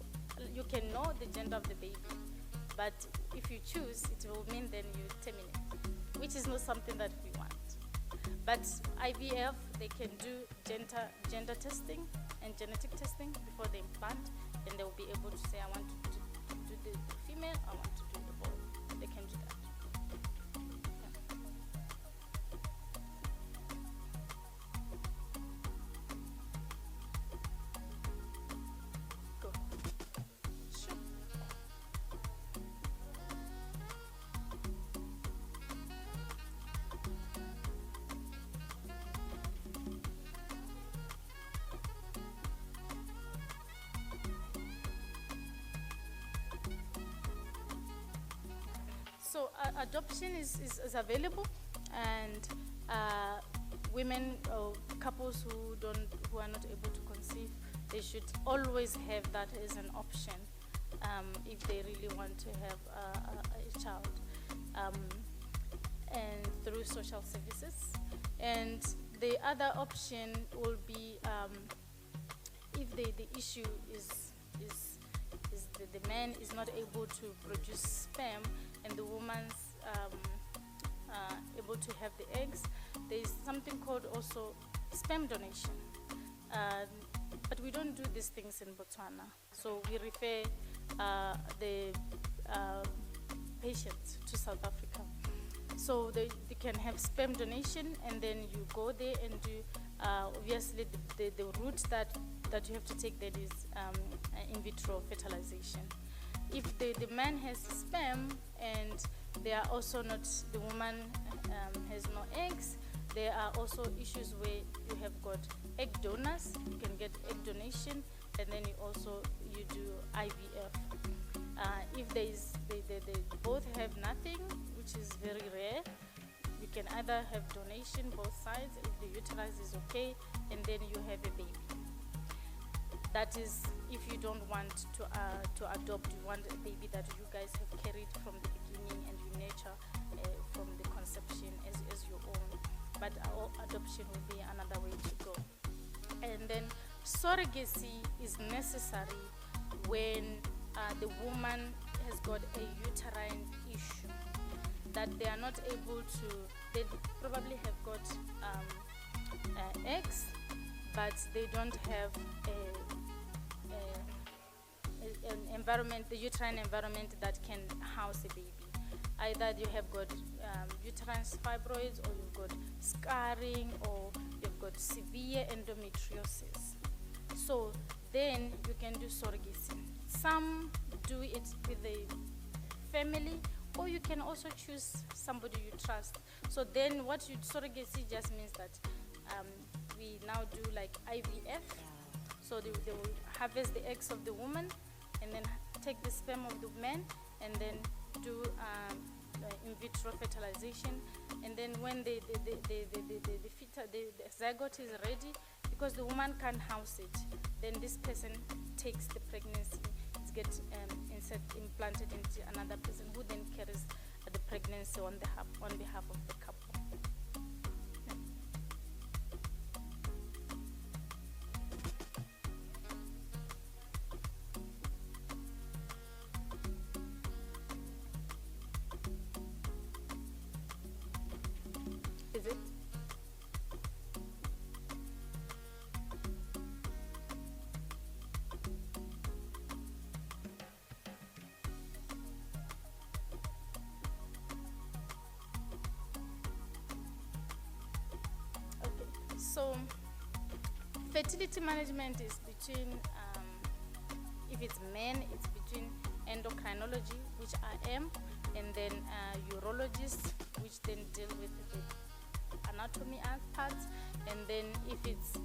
you can know the gender of the baby, but if you choose, it will mean then you terminate, which is not something that we want. But IVF, they can do gender testing and genetic testing before they implant, and they will be able to say, I want to do the female, I want to do the boy. They can do that. Go. Sure. So adoption is available, and women or couples who are not able to conceive, they should always have that as an option if they really want to have a child, and through social services. And the other option will be if the issue is the man is not able to produce sperm and the woman's able to have the eggs, there is something called also sperm donation. But we don't do these things in Botswana. So we refer the patients to South Africa. So they can have sperm donation, and then you go there and do, obviously the route that you have to take that is in vitro fertilization. If the man has sperm and they are also not, the woman has no eggs, there are also issues where you have got egg donors, you can get egg donation, and then you do IVF. If they both have nothing, which is very rare, you can either have donation both sides if the uterus is okay, and then you have a baby. That is if you don't want to adopt, you want a baby that you guys have carried from the beginning and you nurture from the conception as your own. But adoption will be another way to go. And then surrogacy is necessary when the woman has got a uterine issue, that they are not able to, they probably have got eggs, but they don't have an environment, the uterine environment that can house a baby. Either you have got uterine fibroids, or you've got scarring, or you've got severe endometriosis. So then you can do surrogacy. Some do it with a family, or you can also choose somebody you trust. So then surrogacy just means that we now do like IVF. So they will harvest the eggs of the woman and then take the sperm of the man and then do in vitro fertilization. And then when the zygote is ready, because the woman can't house it, then this person takes the pregnancy, it gets implanted into another person who then carries the pregnancy on behalf of the couple. Is it? Okay, so fertility management is between, if it's men, it's between endocrinology, which I am, and then urologists, which then deal with the anatomy parts, and then if it's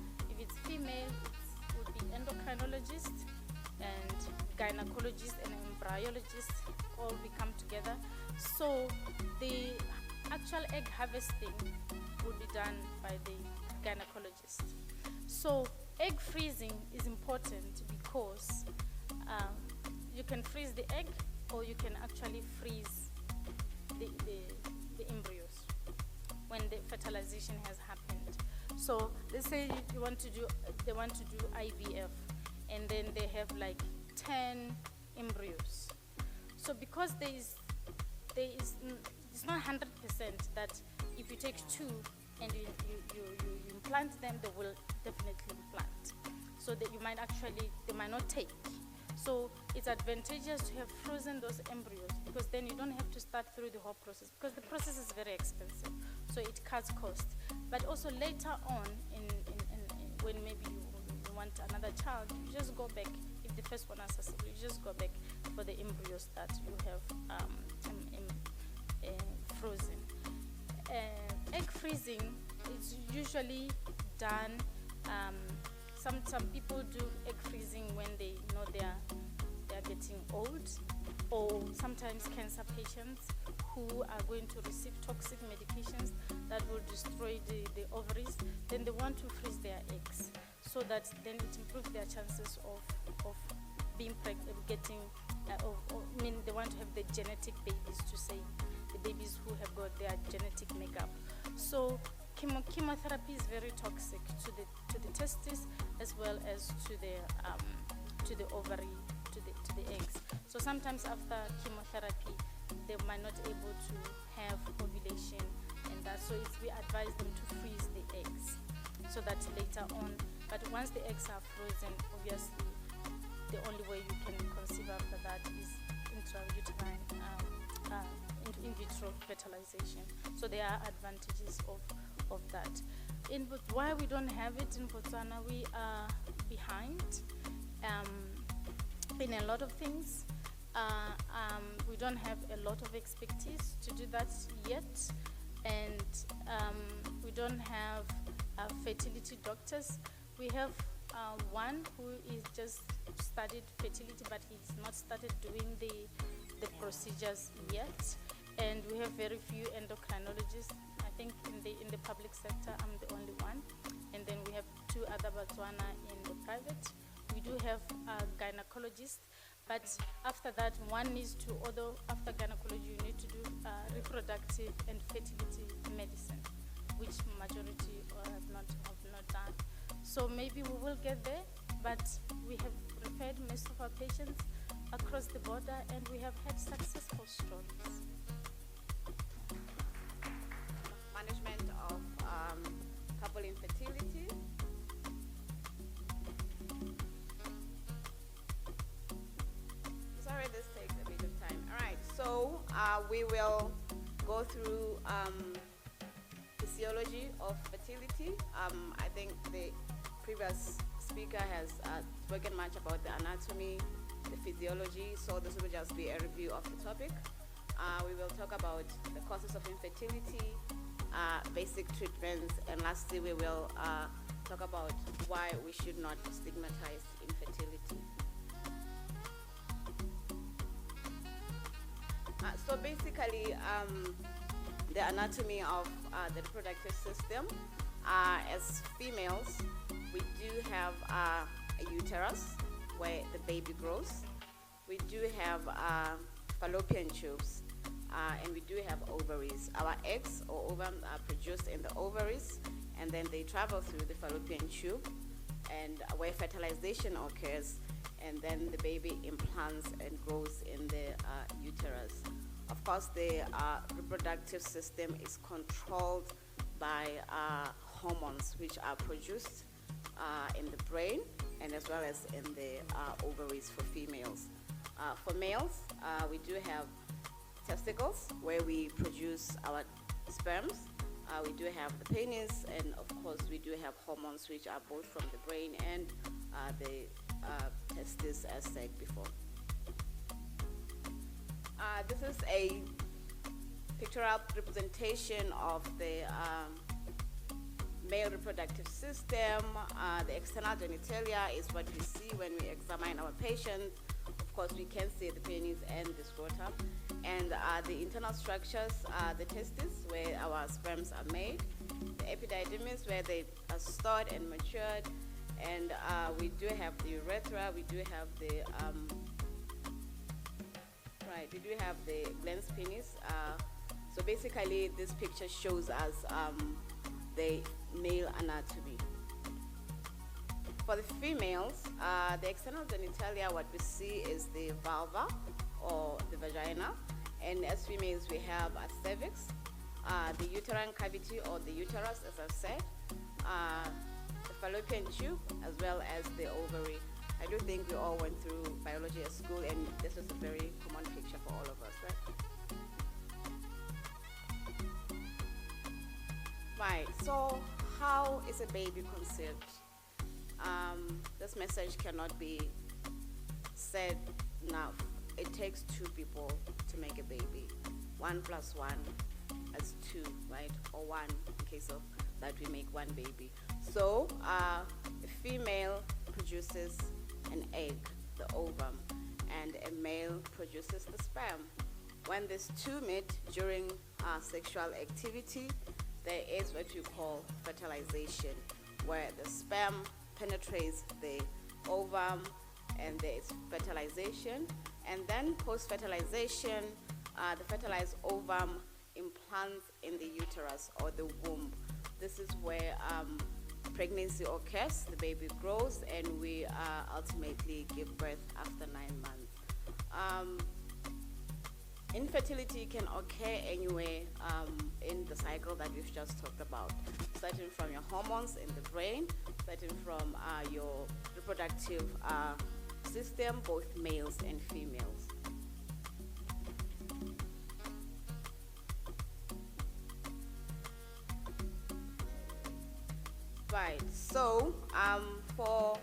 female, it would be endocrinologist and gynecologist and embryologist all become together. So the actual egg harvesting will be done by the gynecologist. So egg freezing is important because you can freeze the egg, or you can actually freeze the embryos when the fertilization has happened. So let's say they want to do IVF, and then they have like 10 embryos. So because it's not 100% that if you take 2 and you implant them, they will definitely implant. So that they might not take. So it's advantageous to have frozen those embryos, because then you don't have to start through the whole process, because the process is very expensive. So it cuts cost. But also later on, when maybe you want another child, you just go back. If the first one is accessible, you just go back for the embryos that you have frozen. Egg freezing is usually done. Some people do egg freezing when they know they are getting old, or sometimes cancer patients who are going to receive toxic medications that will destroy the ovaries. Then they want to freeze their eggs, so that then it improves their chances of being pregnant, they want to have the genetic babies, to say the babies who have got their genetic makeup. So chemotherapy is very toxic to the testes, as well as to the ovary, to the eggs. So sometimes after chemotherapy, they might not able to have ovulation and that. So we advise them to freeze the eggs, so that later on. But once the eggs are frozen, obviously the only way you can conceive after that is intrauterine, in vitro fertilization. So there are advantages of that. But why we don't have it in Botswana, we are behind in a lot of things. We don't have a lot of expertise to do that yet, and we don't have fertility doctors. We have one who is just studied fertility, but he's not started doing the procedures yet. And we have very few endocrinologists. I think in the public sector, I'm the only one. And then we have 2 other Botswana in the private. We do have a gynecologist, but after that, one needs to, although after gynecology, you need to do reproductive and fertility medicine, which majority have not done. So maybe we will get there, but we have referred most of our patients across the border, and we have had successful stories. Management of couple infertility. Sorry, this takes a bit of time. All right, so we will go through physiology of fertility. I think the previous speaker has spoken much about the anatomy, the physiology, so this will just be a review of the topic. We will talk about the causes of infertility, basic treatments, and lastly we will talk about why we should not stigmatize infertility. So basically, the anatomy of the reproductive system. As females, we do have a uterus where the baby grows. We do have fallopian tubes, and we do have ovaries. Our eggs or ovum are produced in the ovaries, and then they travel through the fallopian tube, and where fertilization occurs, and then the baby implants and grows in the uterus. Of course, the reproductive system is controlled by hormones which are produced in the brain and as well as in the ovaries for females. For males, we do have testicles where we produce our sperms. We do have the penis, and of course we do have hormones which are both from the brain and the testes, as said before. This is a pictorial representation of the male reproductive system. The external genitalia is what we see when we examine our patients. Of course, we can see the penis and the scrotum. And the internal structures are the testes, where our sperms are made, the epididymis, where they are stored and matured, and we do have the urethra, we do have the glans penis. So basically, this picture shows us the male anatomy. For the females, the external genitalia, what we see is the vulva or the vagina. And as females, we have a cervix, the uterine cavity or the uterus, as I've said, the fallopian tube, as well as the ovary. I do think we all went through biology at school, and this is a very common picture for all of us, right? Right, so how is a baby conceived? This message cannot be said enough. It takes two people to make a baby. 1 + 1 is 2, right? Or 1 in case of that we make one baby. So a female produces an egg, the ovum, and a male produces the sperm. When these two meet during sexual activity, there is what you call fertilization, where the sperm penetrates the ovum and there is fertilization. And then post-fertilization, the fertilized ovum implants in the uterus or the womb. This is where pregnancy occurs, the baby grows, and we ultimately give birth after 9 months. Infertility can occur anywhere in the cycle that we've just talked about, starting from your hormones in the brain, starting from your reproductive system, both males and females. Right, so for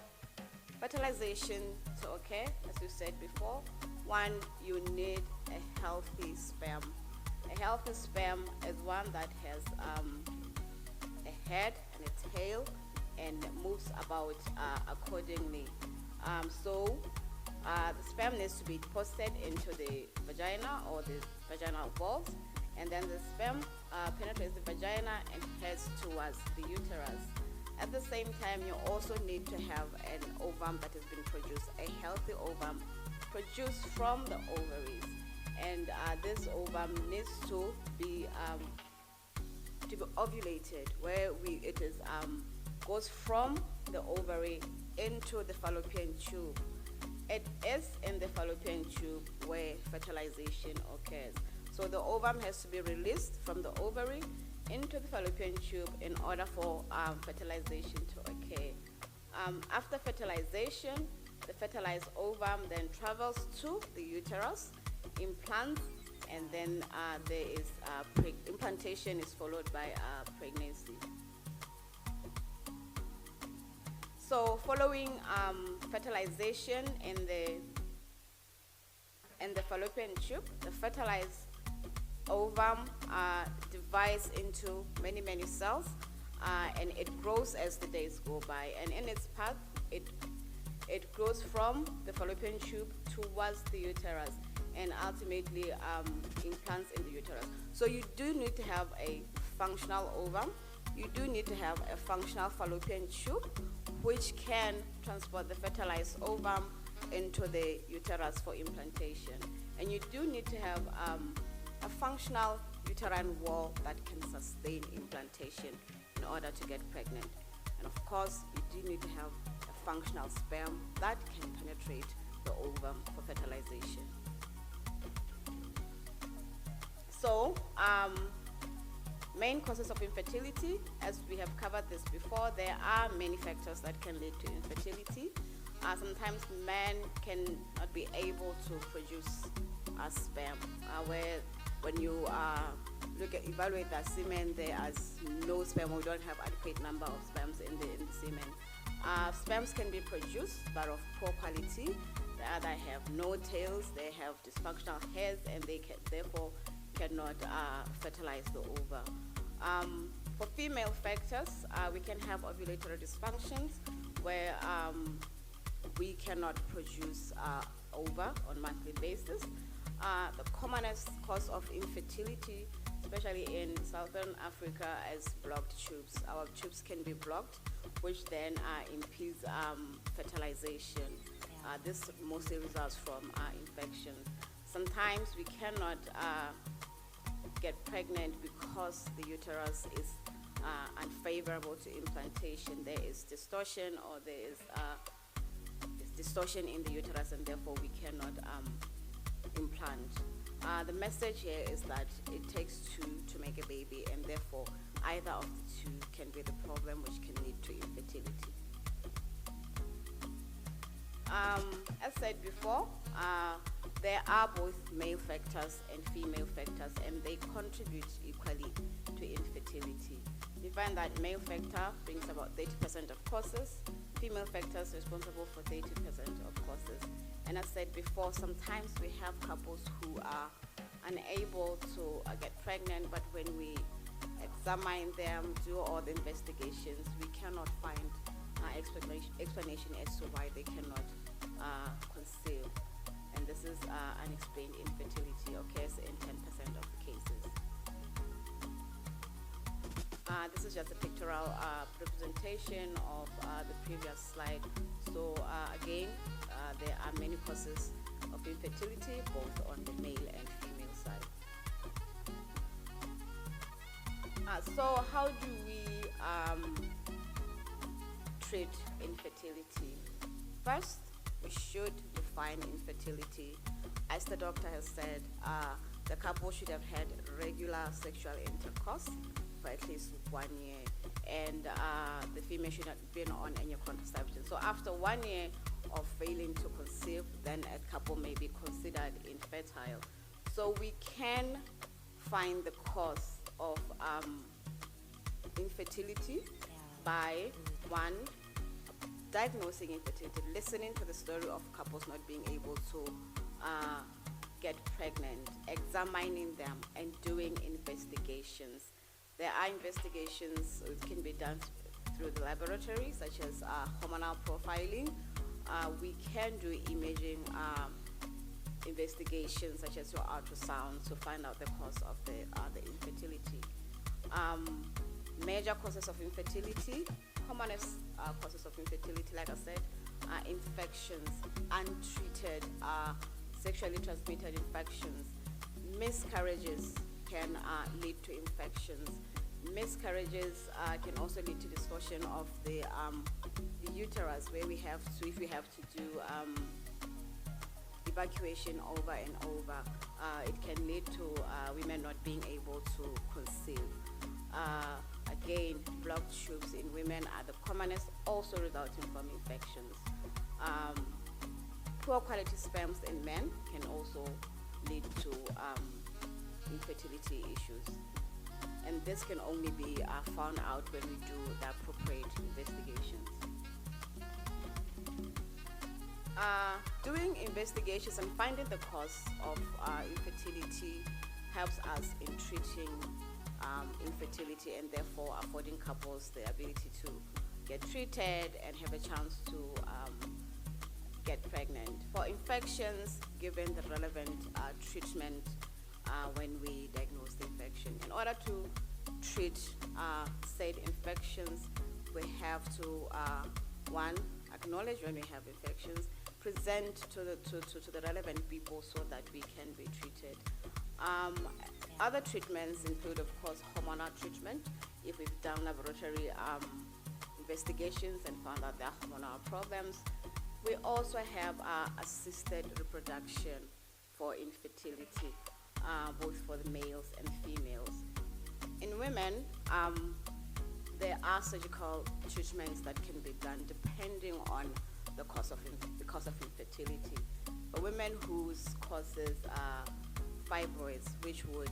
fertilization to occur, as we said before, 1, you need a healthy sperm. A healthy sperm is one that has a head and a tail and moves about accordingly. So the sperm needs to be deposited into the vagina or the vaginal valve, and then the sperm penetrates the vagina and heads towards the uterus. At the same time, you also need to have an ovum that has been produced, a healthy ovum produced from the ovaries. And this ovum needs to be ovulated, where it is goes from the ovary into the fallopian tube. It is in the fallopian tube where fertilization occurs. So the ovum has to be released from the ovary into the fallopian tube in order for fertilization to occur. After fertilization, the fertilized ovum then travels to the uterus, implants, and then there is implantation is followed by pregnancy. So following fertilization in the fallopian tube, the fertilized ovum divides into many cells, and it grows as the days go by. And in its path, it grows from the fallopian tube towards the uterus, and ultimately implants in the uterus. So you do need to have a functional ovum. You do need to have a functional fallopian tube, which can transport the fertilized ovum into the uterus for implantation. And you do need to have a functional uterine wall that can sustain implantation in order to get pregnant. And of course, you do need to have a functional sperm that can penetrate the ovum for fertilization. So, main causes of infertility, as we have covered this before, there are many factors that can lead to infertility. Sometimes men cannot be able to produce sperm, where when you evaluate the semen, there is no sperm. We don't have adequate number of sperms in the semen. Sperms can be produced, but of poor quality. They either have no tails, they have dysfunctional hairs, and they therefore cannot fertilize the ova. For female factors, we can have ovulatory dysfunctions where we cannot produce ova on a monthly basis. The commonest cause of infertility, especially in Southern Africa, is blocked tubes. Our tubes can be blocked, which then impedes fertilization. This mostly results from infections. Sometimes we cannot get pregnant because the uterus is unfavorable to implantation. There is distortion, or there is distortion in the uterus, and therefore we cannot implant. The message here is that it takes two to make a baby, and therefore either of the two can be the problem, which can lead to infertility. As said before, there are both male factors and female factors, and they contribute equally to infertility. We find that male factor brings about 30% of causes, female factors responsible for 30% of causes. And as said before, sometimes we have couples who are unable to get pregnant, but when we examine them, do all the investigations, we cannot find explanation as to why they cannot conceive. And this is unexplained infertility, occurs in 10% of the cases. This is just a pictorial representation of the previous slide. So again, there are many causes of infertility, both on the male and female side. So how do we treat infertility? First, we should define infertility. As the doctor has said, the couple should have had regular sexual intercourse for at least 1 year, and the female should not have been on any contraception. So after 1 year of failing to conceive, then a couple may be considered infertile. So we can find the cause of infertility by, one, diagnosing infertility, listening to the story of couples not being able to get pregnant, examining them, and doing investigations. There are investigations that can be done through the laboratory, such as hormonal profiling. We can do imaging investigations, such as your ultrasound, to find out the cause of the infertility. Major causes of infertility, commonest causes of infertility, like I said, are infections, untreated sexually transmitted infections. Miscarriages can lead to infections. Miscarriages can also lead to distortion of the uterus, where we have to, if we have to do evacuation over and over, it can lead to women not being able to conceive. Again, blocked tubes in women are the commonest, also resulting from infections. Poor quality sperms in men can also lead to infertility issues. And this can only be found out when we do the appropriate investigations. Doing investigations and finding the cause of infertility helps us in treating infertility, and therefore affording couples the ability to get treated and have a chance to get pregnant. For infections, given the relevant treatment when we diagnose the infection. In order to treat said infections, we have to, one, acknowledge when we have infections, present to the relevant people so that we can be treated. Other treatments include, of course, hormonal treatment. If we've done laboratory investigations and found out there are hormonal problems. We also have assisted reproduction for infertility, both for the males and females. In women, there are surgical treatments that can be done depending on the cause of infertility. For women whose causes are fibroids, which would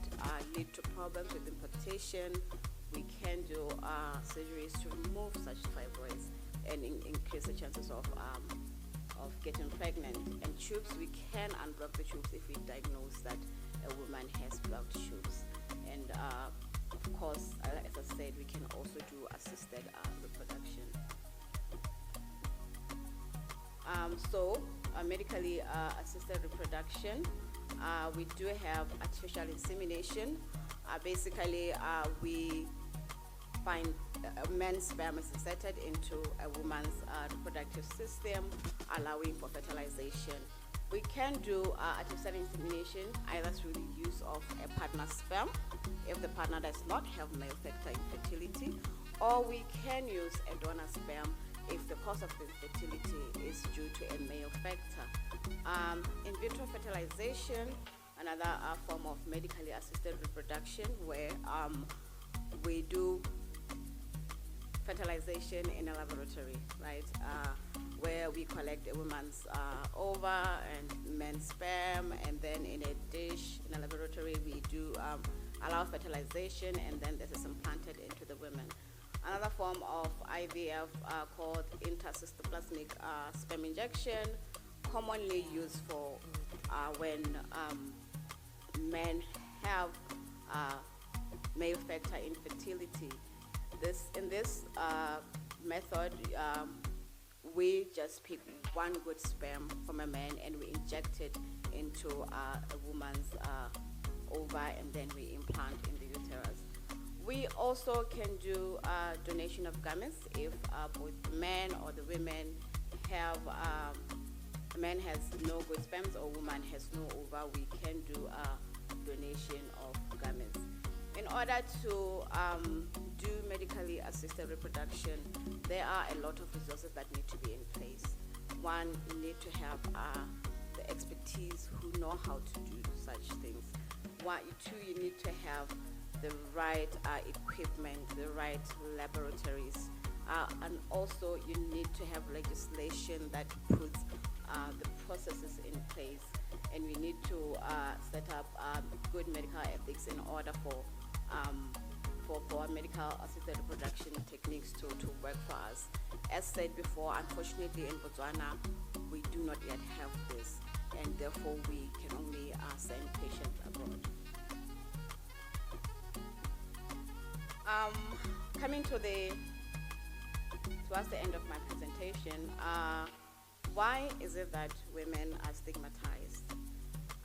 lead to problems with implantation, we can do surgeries to remove such fibroids and increase the chances of getting pregnant. And tubes, we can unblock the tubes if we diagnose that a woman has blocked tubes. And of course, as I said, we can also do assisted reproduction. Medically assisted reproduction, we do have artificial insemination. Basically, we find a man's sperm is inserted into a woman's reproductive system, allowing for fertilization. We can do artificial insemination either through the use of a partner's sperm if the partner does not have male factor infertility, or we can use a donor sperm if the cause of infertility is due to a male factor. In vitro fertilization, another form of medically assisted reproduction where we do fertilization in a laboratory, right? Where we collect a woman's ova and men's sperm, and then in a dish in a laboratory we do allow fertilization, and then this is implanted into the women. Another form of IVF called intercystoplasmic sperm injection, commonly used for when men have male factor infertility. In this method, we just pick one good sperm from a man and we inject it into a woman's ova, and then we implant in the uterus. We also can do donation of gametes if both the men or the women have, a man has no good sperms or woman has no ova, we can do a donation of gametes. In order to do medically assisted reproduction, there are a lot of resources that need to be in place. One, you need to have the expertise who know how to do such things. Two, you need to have the right equipment, the right laboratories, and also you need to have legislation that puts the processes in place, and we need to set up good medical ethics in order for medical assisted reproduction techniques to work for us. As said before, unfortunately in Botswana, we do not yet have this, and therefore we can only send patients abroad. Coming towards the end of my presentation, why is it that women are stigmatized?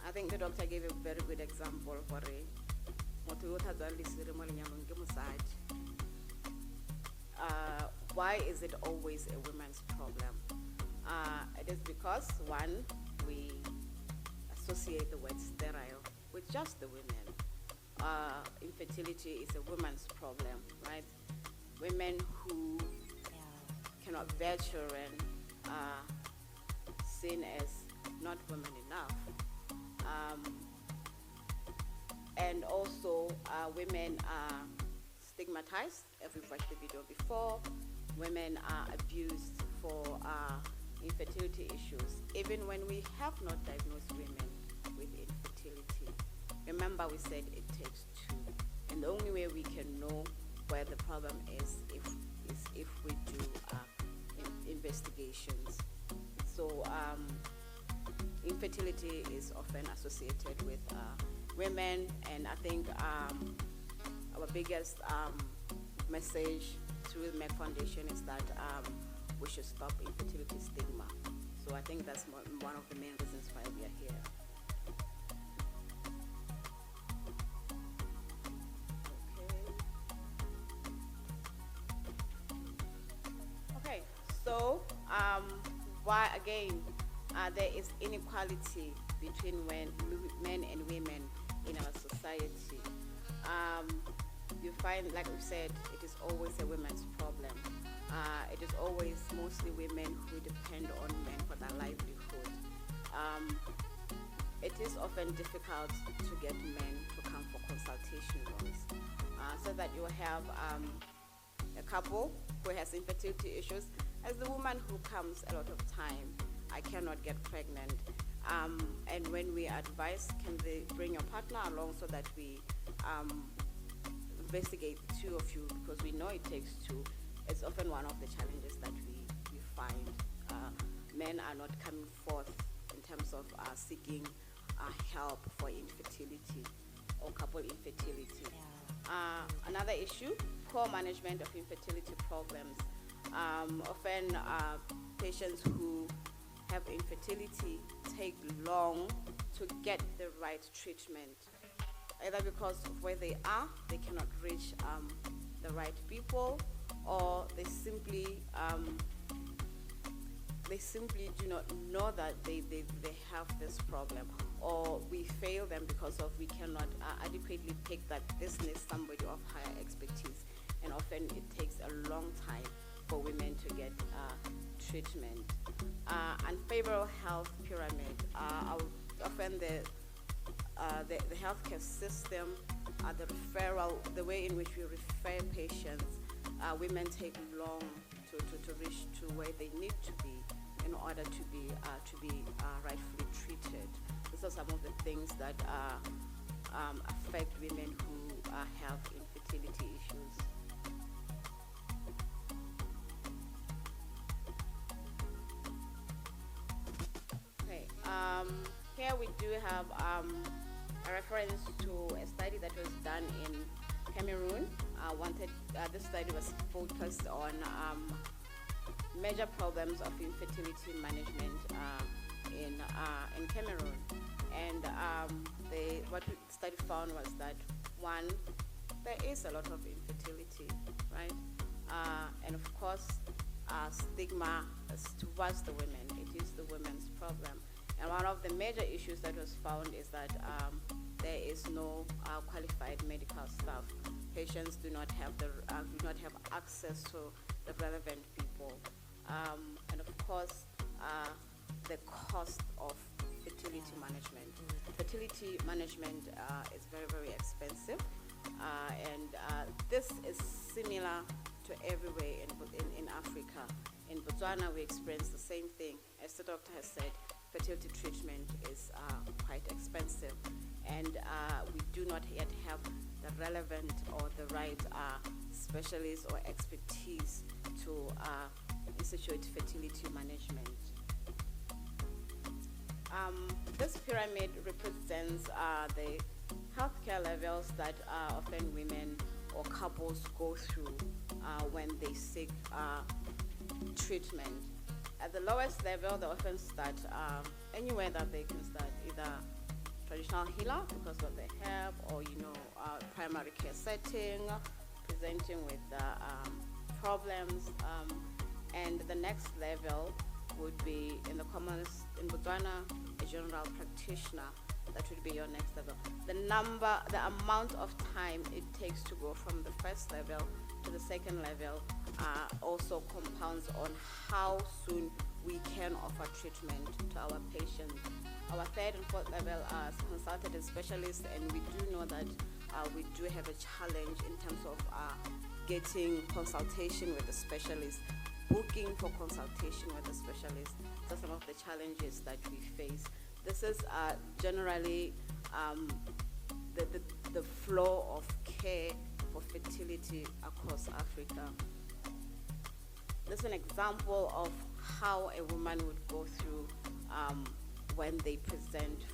I think the doctor gave a very good example for why is it always a woman's problem? It is because, one, we associate the word sterile with just the women. Infertility is a woman's problem, right? Women who cannot bear children are seen as not women enough. And also, women are stigmatized. If you've watched the video before, women are abused for infertility issues, even when we have not diagnosed women with infertility. Remember, we said it takes two, and the only way we can know where the problem is if we do investigations. So infertility is often associated with women, and I think our biggest message through the Merck Foundation is that we should stop infertility stigma. So I think that's one of the main reasons why we are here. Okay, so why again there is inequality between men and women in our society. You find, like we said, it is always a women's problem. It is always mostly women who depend on men for their livelihood. It is often difficult to get men to come for consultation rooms, so that you have a couple who has infertility issues. As the woman who comes a lot of time, I cannot get pregnant. And when we advise, can they bring your partner along so that we investigate the two of you, because we know it takes two. It's often one of the challenges that we find. Men are not coming forth in terms of seeking help for infertility or couple infertility. Another issue, poor management of infertility programs. Often patients who have infertility take long to get the right treatment, either because of where they are, they cannot reach the right people, or they simply they simply do not know that they have this problem, or we fail them because of we cannot adequately pick that this needs somebody of higher expertise, and often it takes a long time for women to get treatment. Unfavorable health pyramid. Often the healthcare system, the referral, the way in which we refer patients, women take long to reach to where they need to be in order to be rightfully treated. These are some of the things that affect women who have infertility issues. Okay, here we do have a reference to a study that was done in Cameroon. This study was focused on major problems of infertility management in Cameroon, and what the study found was that one, there is a lot of infertility, right? And of course, stigma towards the women. It is the women's problem. And one of the major issues that was found is that there is no qualified medical staff. Patients do not have access to the relevant people, and of course, the cost of fertility management. Fertility management is very, very expensive, and this is similar to everywhere in Africa. In Botswana, we experience the same thing. As the doctor has said, fertility treatment is quite expensive, and we do not yet have the relevant or the right specialists or expertise to institute fertility management. This pyramid represents the healthcare levels that often women or couples go through when they seek treatment. At the lowest level, they often start anywhere that they can start, either traditional healer because of the herb, or primary care setting, presenting with problems, and the next level would be in Botswana, a general practitioner. That would be your next level. The amount of time it takes to go from the first level to the second level also compounds on how soon we can offer treatment to our patients. Our third and fourth level are consultative specialists, and we do know that we do have a challenge in terms of getting consultation with the specialist, booking for consultation with the specialist. So some of the challenges that we face. This is generally the flow of care for fertility across Africa. This is an example of how a woman would go through when they present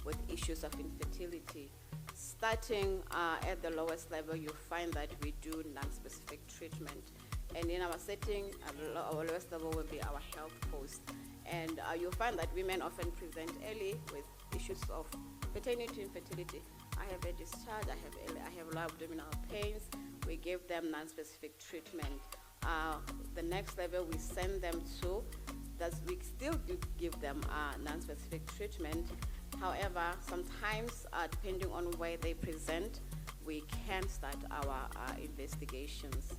with issues of infertility. Starting at the lowest level, you find that we do non-specific treatment. And in our setting, our lowest level will be our health post. And you'll find that women often present early with issues of paternity infertility. I have a discharge, I have low abdominal pains. We give them non-specific treatment. The next level we send them to, we still do give them non-specific treatment. However, sometimes, depending on where they present, we can start our investigations.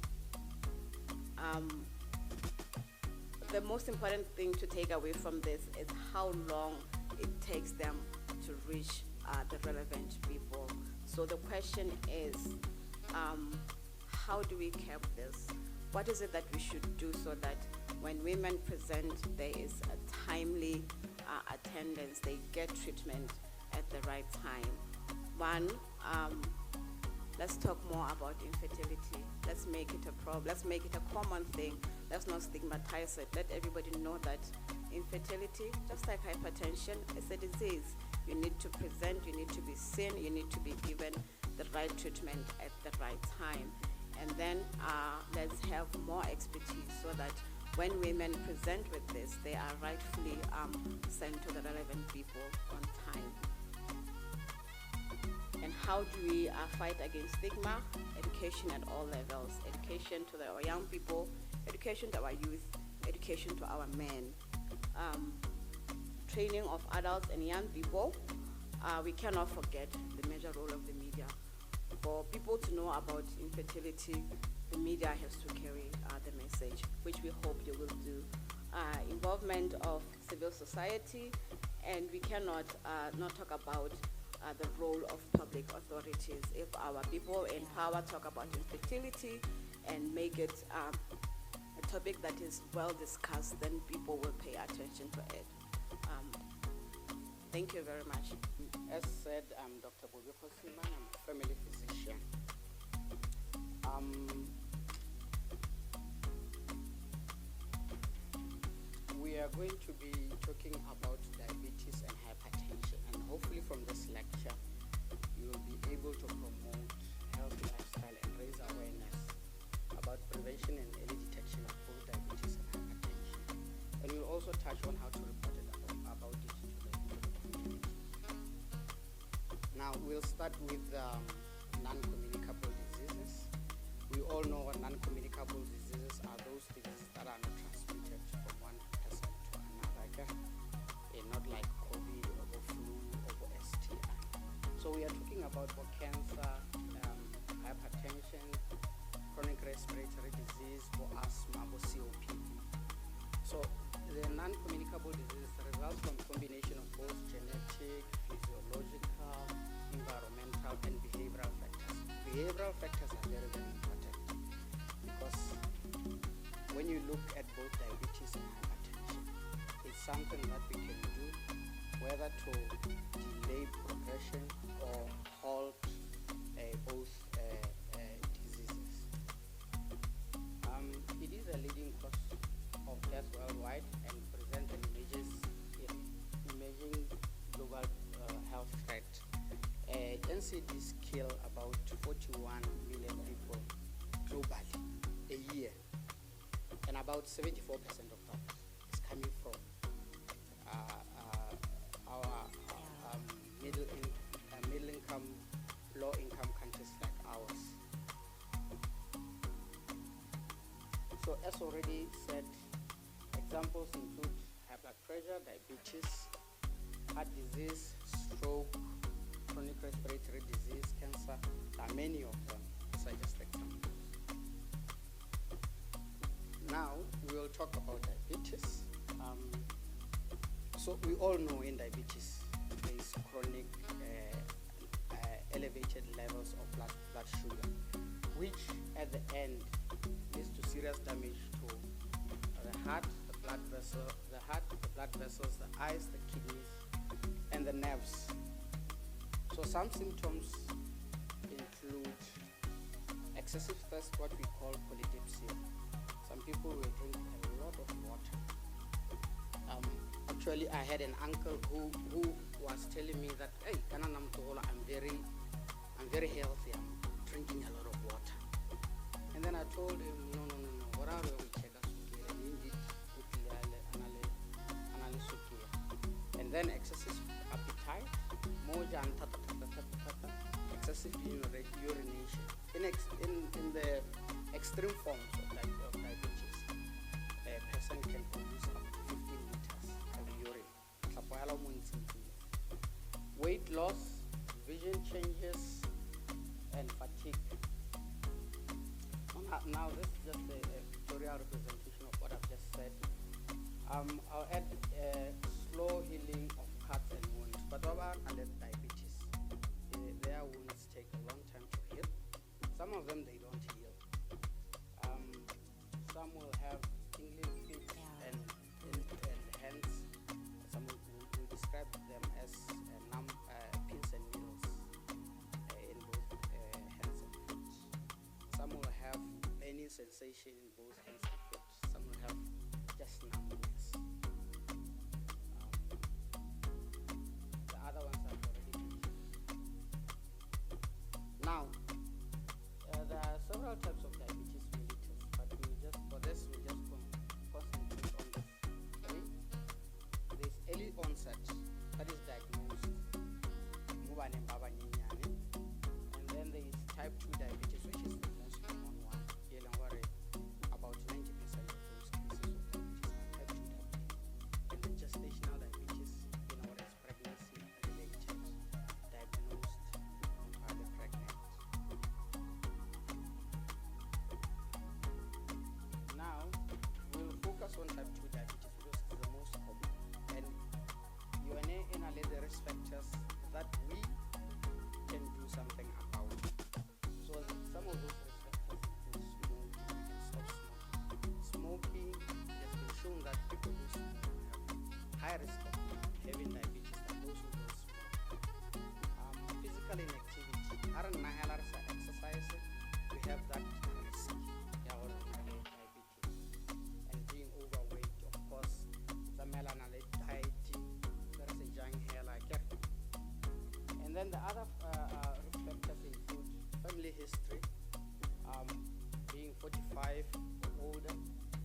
The most important thing to take away from this is how long it takes them to reach the relevant people. So the question is, how do we curb this? What is it that we should do so that when women present, there is a timely attendance, they get treatment at the right time? One, let's talk more about infertility. Let's make it a problem. Let's make it a common thing. Let's not stigmatize it. Let everybody know that infertility, just like hypertension, is a disease. You need to present, you need to be seen, you need to be given the right treatment at the right time. And then let's have more expertise so that when women present with this, they are rightfully sent to the relevant people on time. And how do we fight against stigma? Education at all levels. Education to our young people, education to our youth, education to our men, training of adults and young people. We cannot forget the major role of the media. For people to know about infertility, the media has to carry the message, which we hope they will do. Involvement of civil society, and we cannot not talk about the role of public authorities. If our people in power talk about infertility and make it a topic that is well discussed, then people will pay attention to it. Thank you very much. As said, I'm Dr. Mokgweetsi Eric Masisi. I'm a family physician. We are going to be talking about diabetes and hypertension, and hopefully from this lecture you will be able to promote healthy lifestyle and raise awareness about prevention and early detection of both diabetes and hypertension. And we'll also touch on how to report it about it to the community. Now we'll start with non-communicable diseases. We all know what non-communicable diseases are. Those diseases that are not transmitted from one person to another, not like COVID or flu or STI. So we are talking about for cancer, hypertension, chronic respiratory disease, for asthma, or COPD. So the non-communicable diseases result from combination of both genetic, physiological, environmental, and behavioral factors. Behavioral factors are very, very important because when you look at both diabetes and hypertension, it's something that we can do whether to delay progression or halt both diseases. It is a leading cause of death worldwide and presents an emerging global health threat. NCDs kill about 41 million people globally a year, and about 74% of that is coming from our middle income, low income countries like ours. So as already said, examples include high blood pressure, diabetes, heart disease, stroke, chronic respiratory disease, cancer. There are many of them. These are just examples. Now we will talk about diabetes. So we all know in diabetes there is chronic elevated levels of blood sugar, which at the end leads to serious damage to the heart, the blood vessels, the eyes, the kidneys, and the nerves. So some symptoms include excessive thirst, what we call polydipsia. Some people will drink a lot of water. Actually, I had an uncle who was telling me that, hey, I'm very healthy. I'm drinking a lot of water. And then I told him, no. What are we check? And then excessive appetite, excessive urination. In the extreme forms of diabetes, a person can produce up to 15 liters of urine. Weight loss, vision changes, and fatigue. Now this is just a pictorial representation of what I've just said. I'll add slow healing of cuts and wounds. But over diabetes, their wounds take a long time to heal. Some of them they don't heal. Some will have tingling feet and hands. Some will describe them as pins and needles in both hands and feet. Some will have any sensation in both hands and feet. Some will have just numbness. The other ones I've already mentioned. Now, there are several types of diabetes mellitus, but we'll just concentrate on the three. There's early onset, that is diagnosed, and then there is type 2 diabetes, which is the most common one, about 90% of those cases of diabetes high risk of having diabetes than those who don't smoke. Physical inactivity. Exercise, we have that risk of diabetes. And being overweight, of course, the melanolate height, there is a young hair like that. And then the other risk factors include family history, being 45 or older,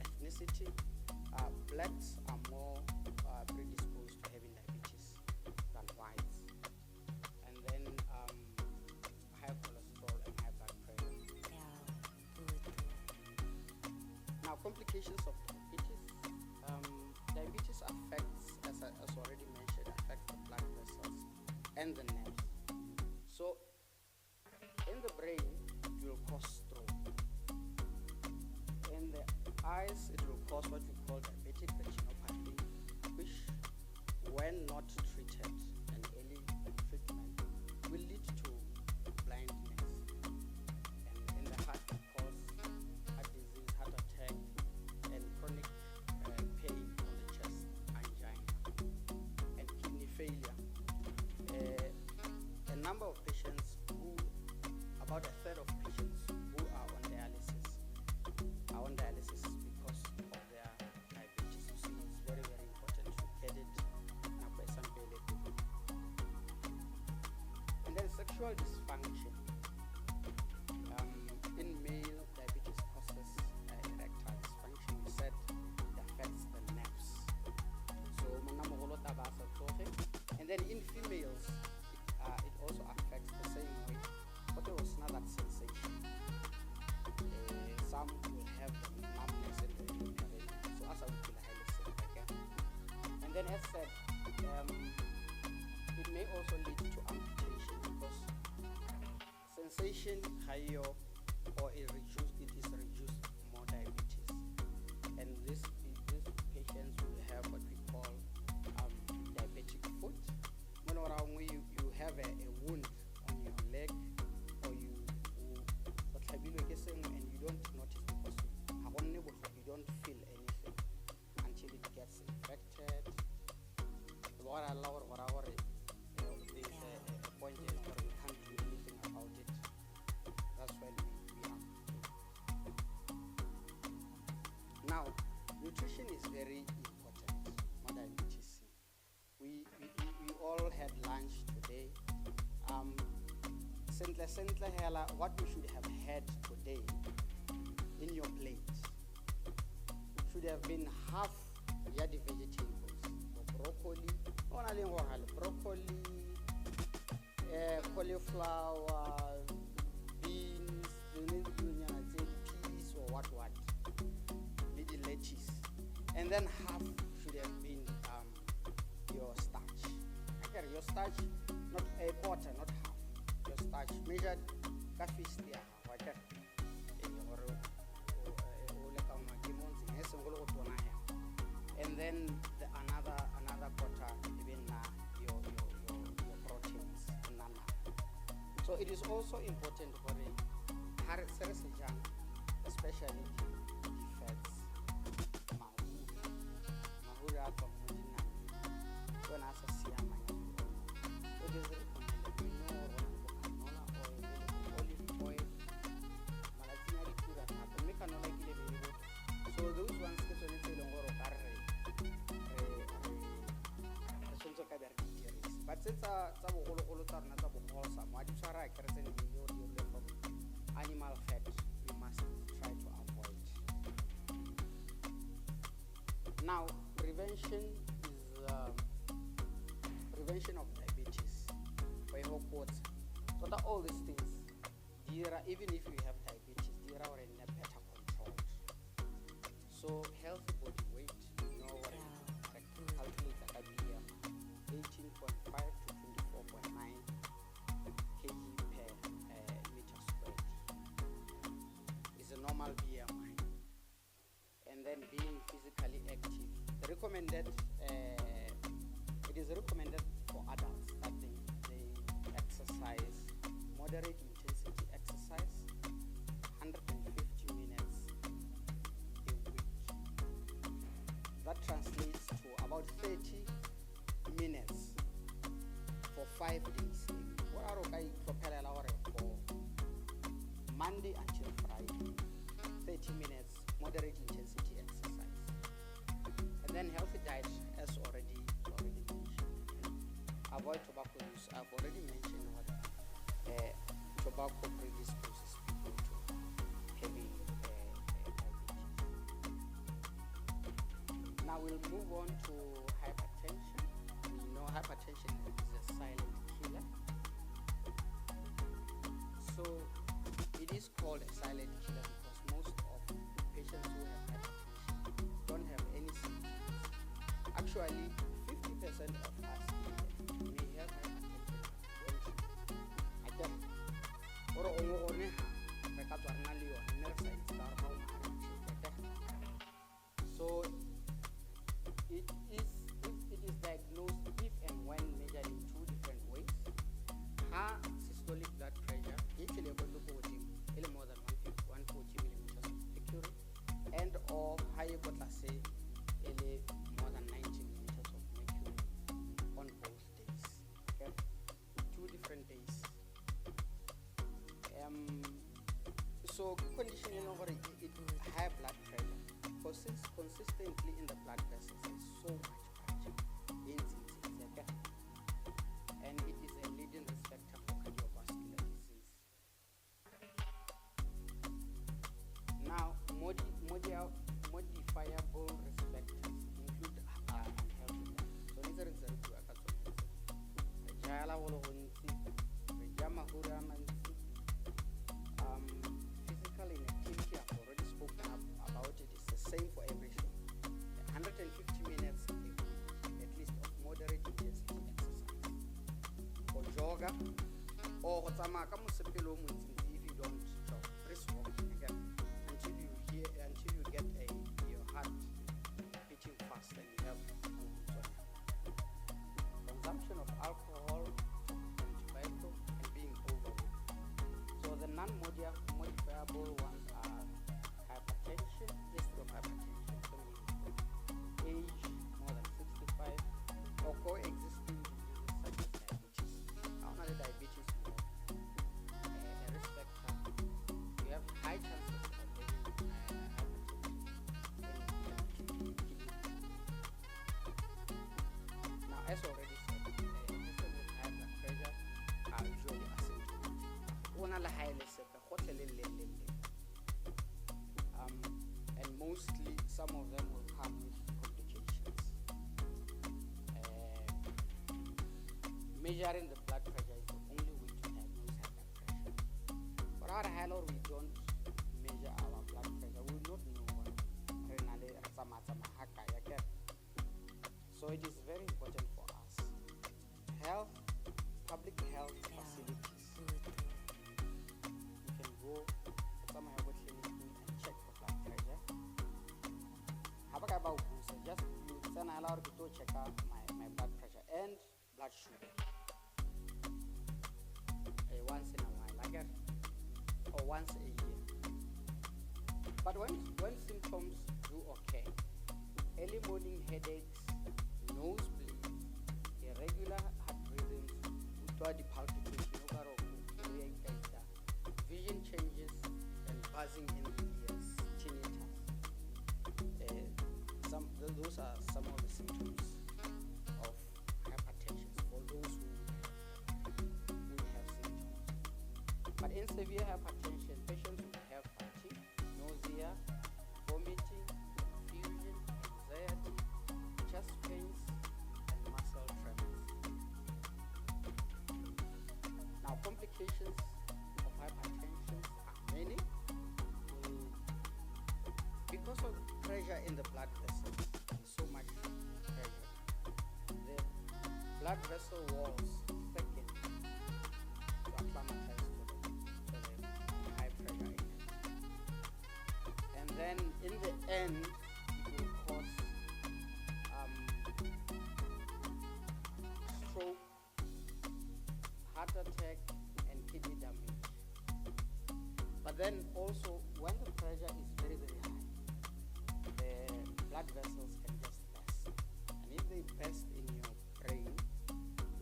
ethnicity. Blacks are more predisposed to having diabetes than whites. And then high cholesterol and high blood pressure. Now, complications of diabetes. Diabetes affects, as already mentioned, affects the blood vessels and the nerves. So, in the brain, it will cause stroke. In the eyes, it will cause what we call diabetic retinopathy, which, when not treated, and early treatment, will lead to blindness. And in the heart, it causes heart disease, heart attack, and chronic pain on the chest, angina, and kidney failure. A number of patients about a third of patients who are on dialysis because of their diabetes. You see, it's very, very important to get it. And then sexual dysfunction. In male, diabetes causes erectile dysfunction. We said it affects the nerves. So, and then in females, it also affects the same way. But there was not that sensation. Some will have numbness in the uterine, so as I would feel highly sick again. And then as said, it may also lead to amputation because sensation higher or it is reduced more diabetes. And these patients will have what we call diabetic foot. When you have a wound on your leg, or you and you don't notice because you don't feel anything until it gets infected. There's a point in where we can't do anything about it. That's when we have. Now, nutrition is very important. Not diabetes. We all had lunch today. What you should have had today in your plate should have been half the vegetables, broccoli, cauliflower, beans, peas, or what, maybe lettuce, and then half should have been your starch. Your starch, not a quarter, not half. Your starch measured fish there, and then another quarter even your proteins. So it is also important for the especially the fats. It is recommended olive oil, so those ones but since animal fat, we must try to avoid. Now, prevention of diabetes. So that all these things, even if you have diabetes, they are in a better control. So healthy body weight, calculate that BMI 18.5 to 24.9 kg per meter squared is a normal BMI. And then being physically active, it is recommended for adults that they exercise, moderate intensity exercise, 150 minutes a week. That translates to about 30 5 days. What are okay for Monday until Friday, 30 minutes moderate intensity exercise. And then healthy diet, as already mentioned. Avoid tobacco use. I've already mentioned what tobacco predisposes people to having diabetes. Now we'll move on to hypertension. We know hypertension is a silent killer. So it is called a silent killer because most of patients who have hypertension don't have any symptoms. Actually, 50% of us may have hypertension. So it is diagnosed if and when measured in 2 different ways. High systolic blood pressure, actually more than 140 millimeters of mercury, and or high say more than 90 millimeters of mercury on both days. Okay? 2 different days. So condition it high blood pressure consistently in the blood vessels is so much pressure and it is a leading risk factor for cardiovascular disease. Now, modifiable risk factors include unhealthy diet. So these are physical inactivity, I've already spoken about it. It's the same for every show. 150 minutes a week, at least of moderate intensity exercise. For jogger, or if you don't jog, brisk walking again until you get your heart beating fast and you have consumption of alcohol and tobacco and being overweight. So the non-modifiable ones are hypertension, history of hypertension, age more than 65, or coexisting diseases such as diabetes. Another diabetes more a risk factor. You have high chances of having hypertension. Now, as already said, people with high blood pressure are usually asymptomatic. And mostly some of them will come with complications. Measuring the blood pressure is the only way to diagnose high blood pressure. For our hello, we don't measure our blood pressure. We will not know what so it is very important for us. Public health facilities. You can go to some health clinic and check for blood pressure. Just you send allowed to check out my blood pressure and blood sugar. Once in a while, or once a year. But when symptoms do occur, early morning headaches, nosebleed, irregular heart rhythms, vision changes, and buzzing in the ears, tinnitus. Those are some of the symptoms of hypertension for those who have symptoms. But in severe hypertension, patients will have fatigue, nausea, vomiting, confusion, anxiety, chest pains, and muscle tremors. Now, complications of hypertension are many. Because of pressure in the blood vessels, so much pressure, the blood vessel walls thicken to acclimatize to the high pressure in it. And then in the end, it will cause stroke, heart attack, and kidney damage. But then also, when the pressure is very, very high, the blood vessels can just burst. And if they burst in your brain,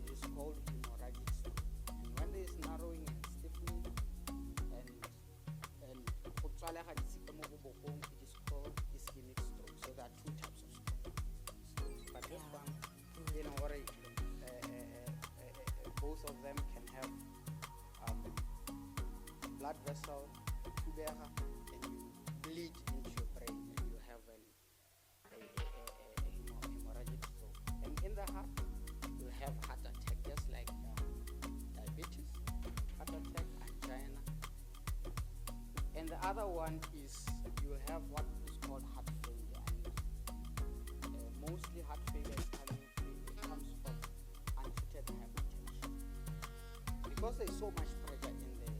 it is called hemorrhagic most of them can have blood vessel, tubera, and you bleed into your brain, and you have a hemorrhagic stroke. And in the heart, you have heart attack, just like diabetes, heart attack, angina. And the other one is you have what is called heart failure. And mostly heart failure is comes from untreated hypertension. Because there is so much pressure in the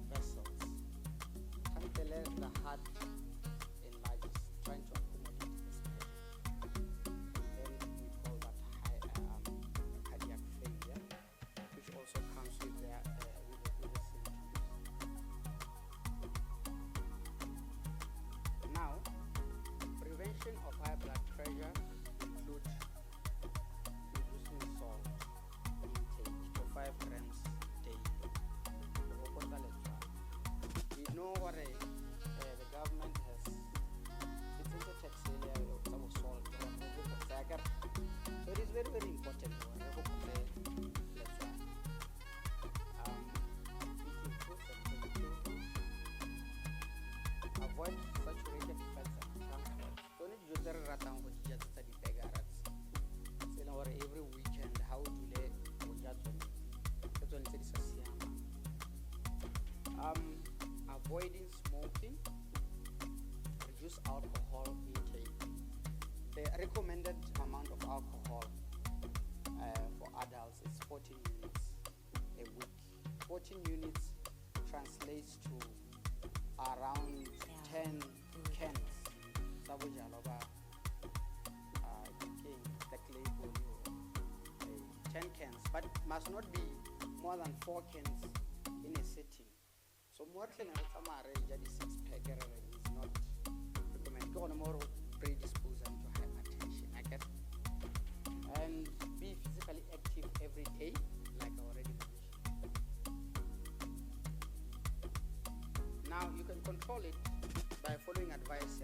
vessels, the heart enlarges, trying to accommodate this pressure. Then we call that cardiac failure, which also comes with the symptoms. Now, prevention of high blood pressure includes reducing salt intake to 5 grams daily. We know what the government has, it's into tax area of some salt, so it is very, very important. It improves the avoid saturated fats and trans fats. Don't you just study beggars? Every weekend, how do they that's when it's avoiding smoking, reduce alcohol intake. The recommended amount of alcohol for adults is 14 units a week. 14 units translates to around 10 cans. 10 cans, but must not be more than 4 cans in a sitting. So more than a 6-pack is not recommended. Go on more predisposed to hypertension. And be physically active every day, like I already mentioned. Now you can control it by following advice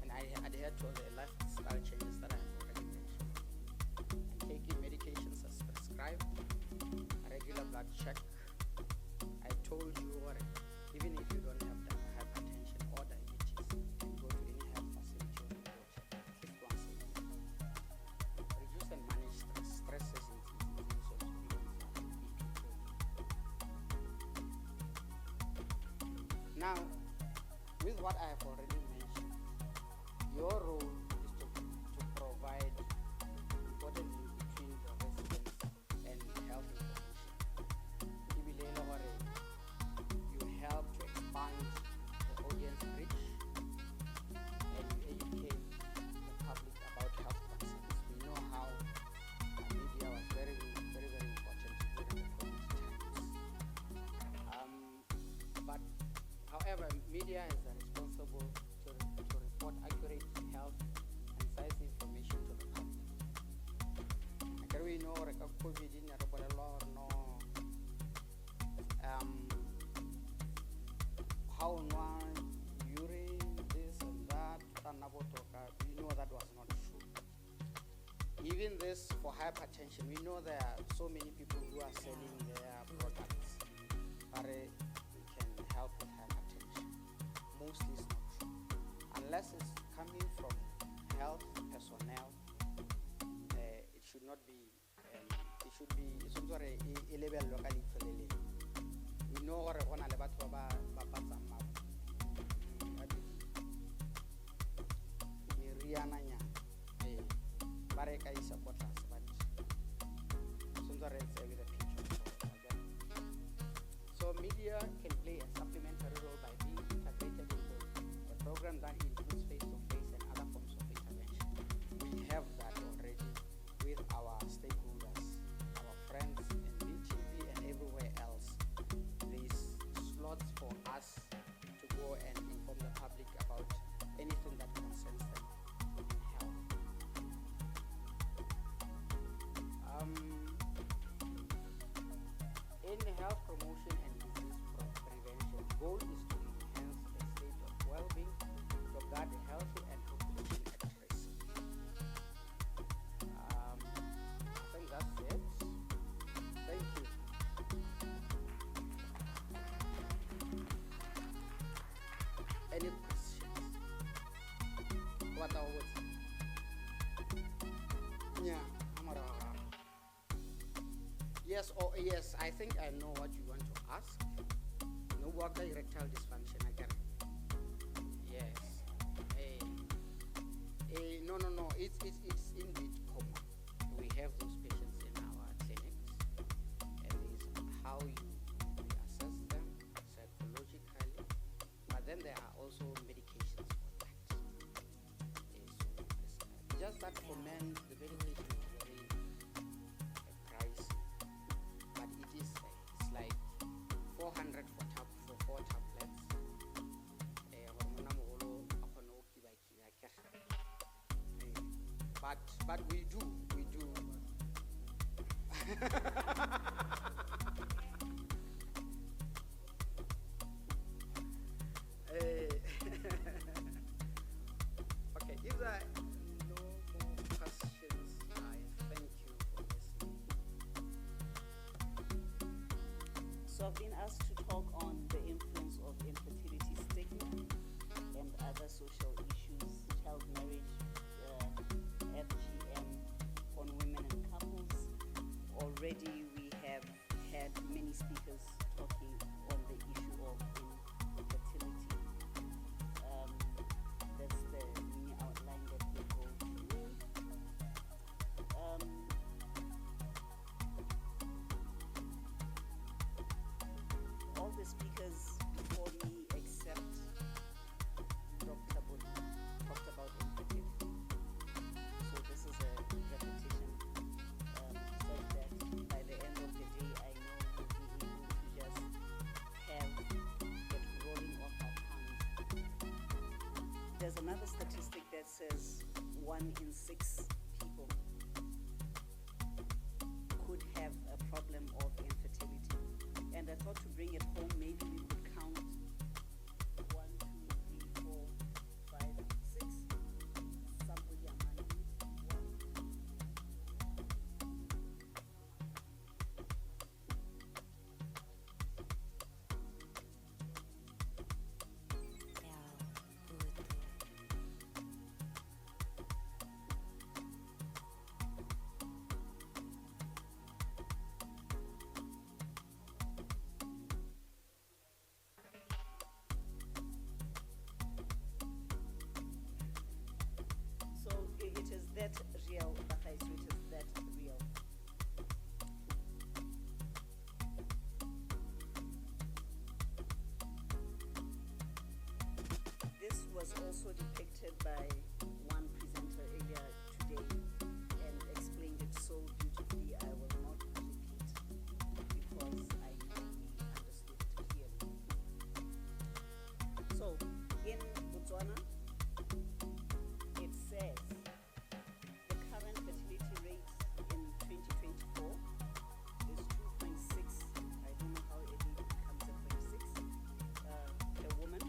and I adhere to the lifestyle changes that I have already mentioned. And taking medications as prescribed, a regular blood check. I told you already, even if you don't have hypertension or diabetes, you can go to any health facility or go check at least once a year. Reduce and manage stress. Stress is now, with what I have already mentioned, your role is to provide important link between the residents and health information. You help to expand the audience reach and you educate the public about health concerns. We know how media was very, very, very important during the COVID times. But however, media is responsible to report accurate health and science information to the public. We know COVID in no how one urine, this and that, we know that was not true. Even this for hypertension, we know there are so many people who are selling their products that can help with hypertension. Mostly it's not true. Unless it's coming from health personnel, it should not be, it should be, it's also a level locally. We know what on a level Bareka is a but so media can play a supplementary role by being integrated into the program that includes face-to-face and other forms of intervention. We have that already with our stakeholders, our friends in BTV and everywhere else. There is slots for us to go and inform the public about anything that concerns them in health. In health promotion and disease prevention, goal is to enhance the state of well-being, to guard healthy and population at risk. I think that's it. Yes, yes, I think I know what you want to ask. No worker erectile dysfunction, I get it. Yes. No, it's indeed common. We have those patients in our clinics, and it's how we assess them psychologically, but then there are also medications for that. So just that for men, the medication is very pricey, but it's like 400 for 4 tablets. But we do. Okay, if there are no more questions, I thank you for listening. So I've been asked to talk on the influence of infertility stigma and other social issues, child marriage, FGM on women and couples. Already we have had many speakers talking on the issue of infertility. That's the mini outline that we go through. All the speakers before me except Dr. Bodi talked about infertility. So this is a repetition, so that by the end of the day, I know we'll be able to just have it rolling off our tongues. There's another statistic that says 1 in 6 people could have a problem of infertility. And I thought to bring it home, maybe we could count 1, 2, 3, 4, 5, 6. Somebody among you. It is that real, Baka, it is that real. This was also depicted by one presenter earlier today and explained it so beautifully. I will not repeat because I really understood it clearly. So, in Botswana, it says the current fertility rate in 2024 is 2.6. I don't know how it becomes a 0.6 per woman,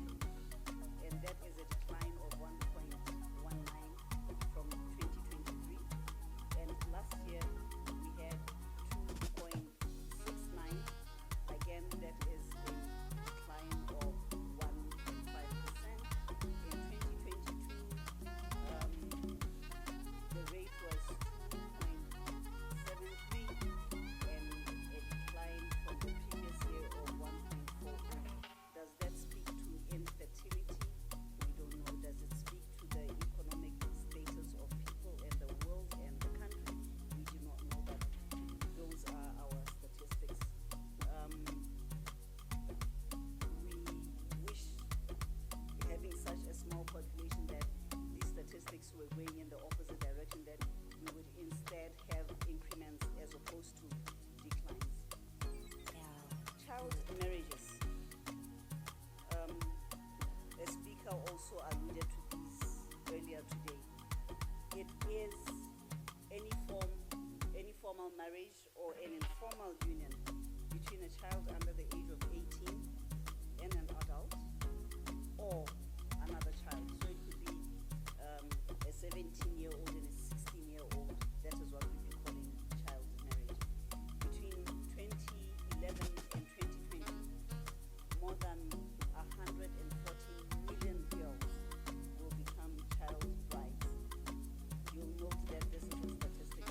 and that is a decline of 1.19 from 2023. And last year we had 2.69. Again, that is a decline of 1.5%. In 2022, the rate was 2.73 and a decline from the previous year of 1.40. Does that speak to infertility? We don't know. Does it speak to the economic status of people in the world and the country? We do not know, but those are our statistics. We wish, having such a small population, that these statistics were going in the opposite direction, that we would instead have increments as opposed to declines. Child marriages. The speaker also alluded to these earlier today. It is any formal marriage or an informal union between a child under the age of 18 and an adult, or another child. So it could be a 17-year-old and a 16-year-old. That is what we've been calling child marriage. Between 2011 and 2020, more than 140 million girls will become child brides. You'll note that this is a statistic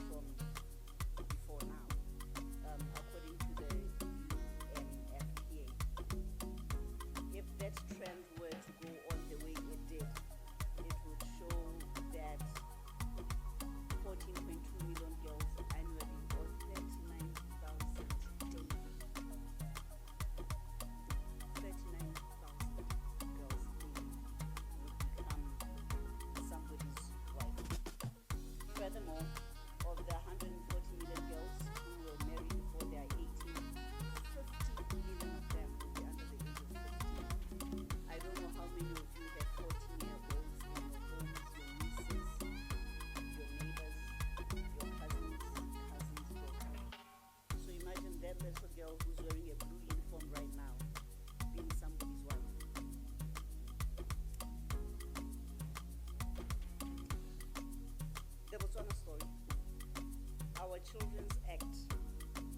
Children's Act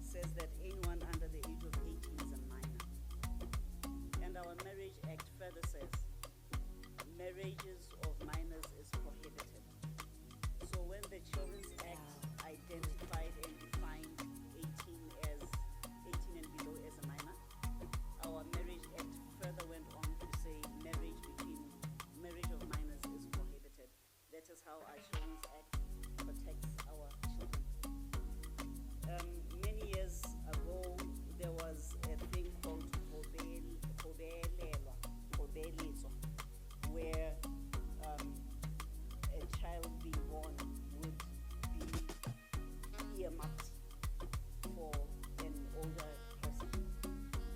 says that anyone under the age of 18 is a minor. And our Marriage Act further says marriages of minors is prohibited. So when the Children's Act identified and defined 18 and below as a minor, our Marriage Act further went on to say marriage of minors is prohibited. That is how our Children's Act protects our children. Many years ago, there was a thing called Kobeletswa, where a child being born would be earmarked for an older person.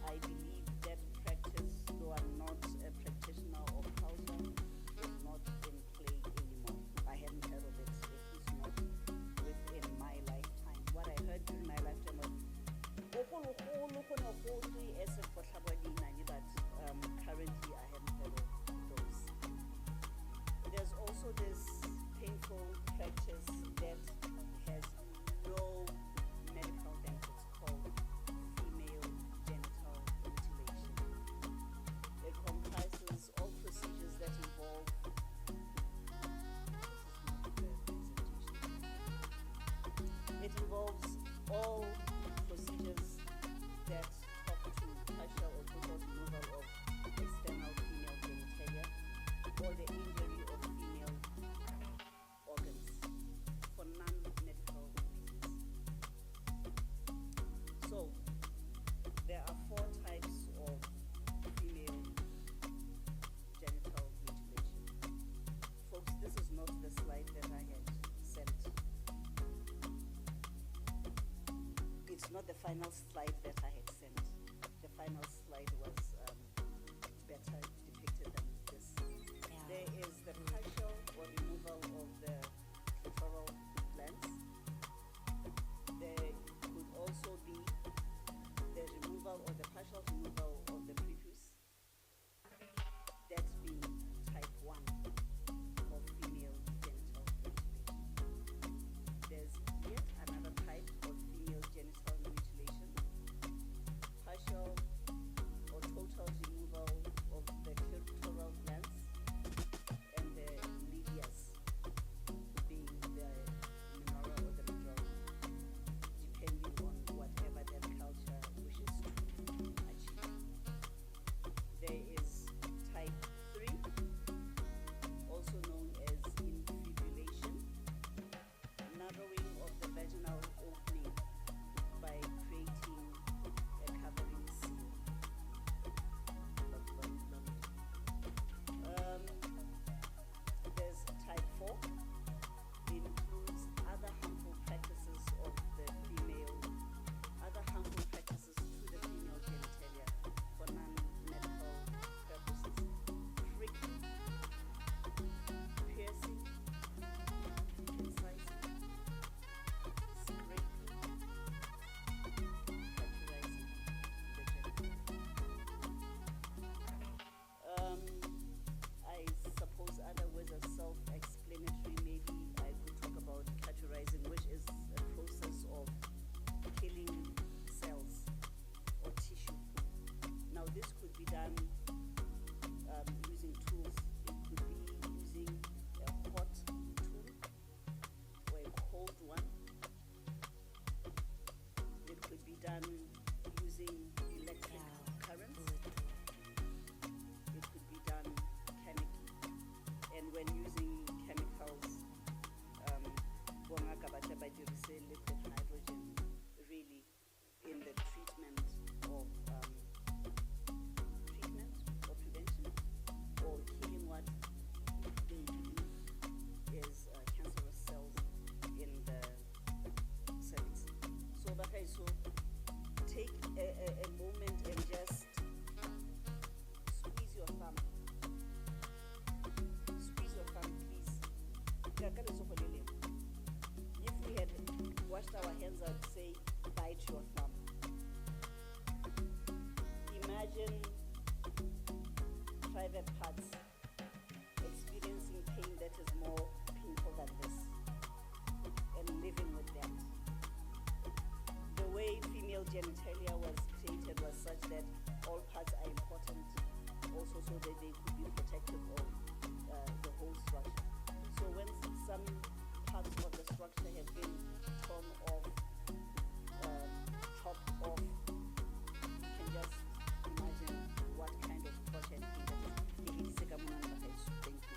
I believe that practice, though I'm not a practitioner of culture, is not in play anymore. I hadn't heard of it, at least not within my lifetime. What I heard during my lifetime was but currently I haven't heard of those. There's also this painful practice that has no medical benefits called female genital mutilation. It comprises all procedures that involve all procedures that talk to partial or total removal of external female genitalia or the injury of female organs for non-medical reasons. So, there are 4 types of female genital mutilation. Folks, this is not the slide that I had sent. It's not the final slide that I had sent. The final slide was better depicted than this. Yeah. There is the partial or removal of the clitoral glands. There could also be the removal or the partial removal of the prepuce. That's being type 1 of female genital mutilation. There's yet another type of female genital mutilation, partial or total removal of the clitoral glands and the medias, being the minora or the middle, depending on whatever that culture wishes to achieve. There is type 3, also known as infibulation, narrowing of the vaginal opening by creating a covering seal. There's type 4. It includes other harmful practices of the female, other harmful practices to the female genitalia for non-medical purposes. Pricking, piercing, incising, scraping, fracturizing the genital. I suppose other words are self-explanatory. Maybe I could talk about cauterizing, which is a process of killing cells or tissue. Now, this could be done using tools. It could be using a hot tool or a cold one. It could be done using electric currents. It could be done chemically. And when using chemicals, liquid hydrogen, really in the treatment of treatment or prevention or killing what they believe is cancerous cells in the cervix. So, take a moment and just squeeze your thumb. Squeeze your thumb, please. If we had washed our hands, I would say bite your thumb. Imagine private parts experiencing pain that is more painful than this and living with that. genitalia was created was such that all parts are important, also so that they could be protective of the whole structure. So when some parts of the structure have been torn off, chopped off, you can just imagine what kind of torture and pain that is. Thank you.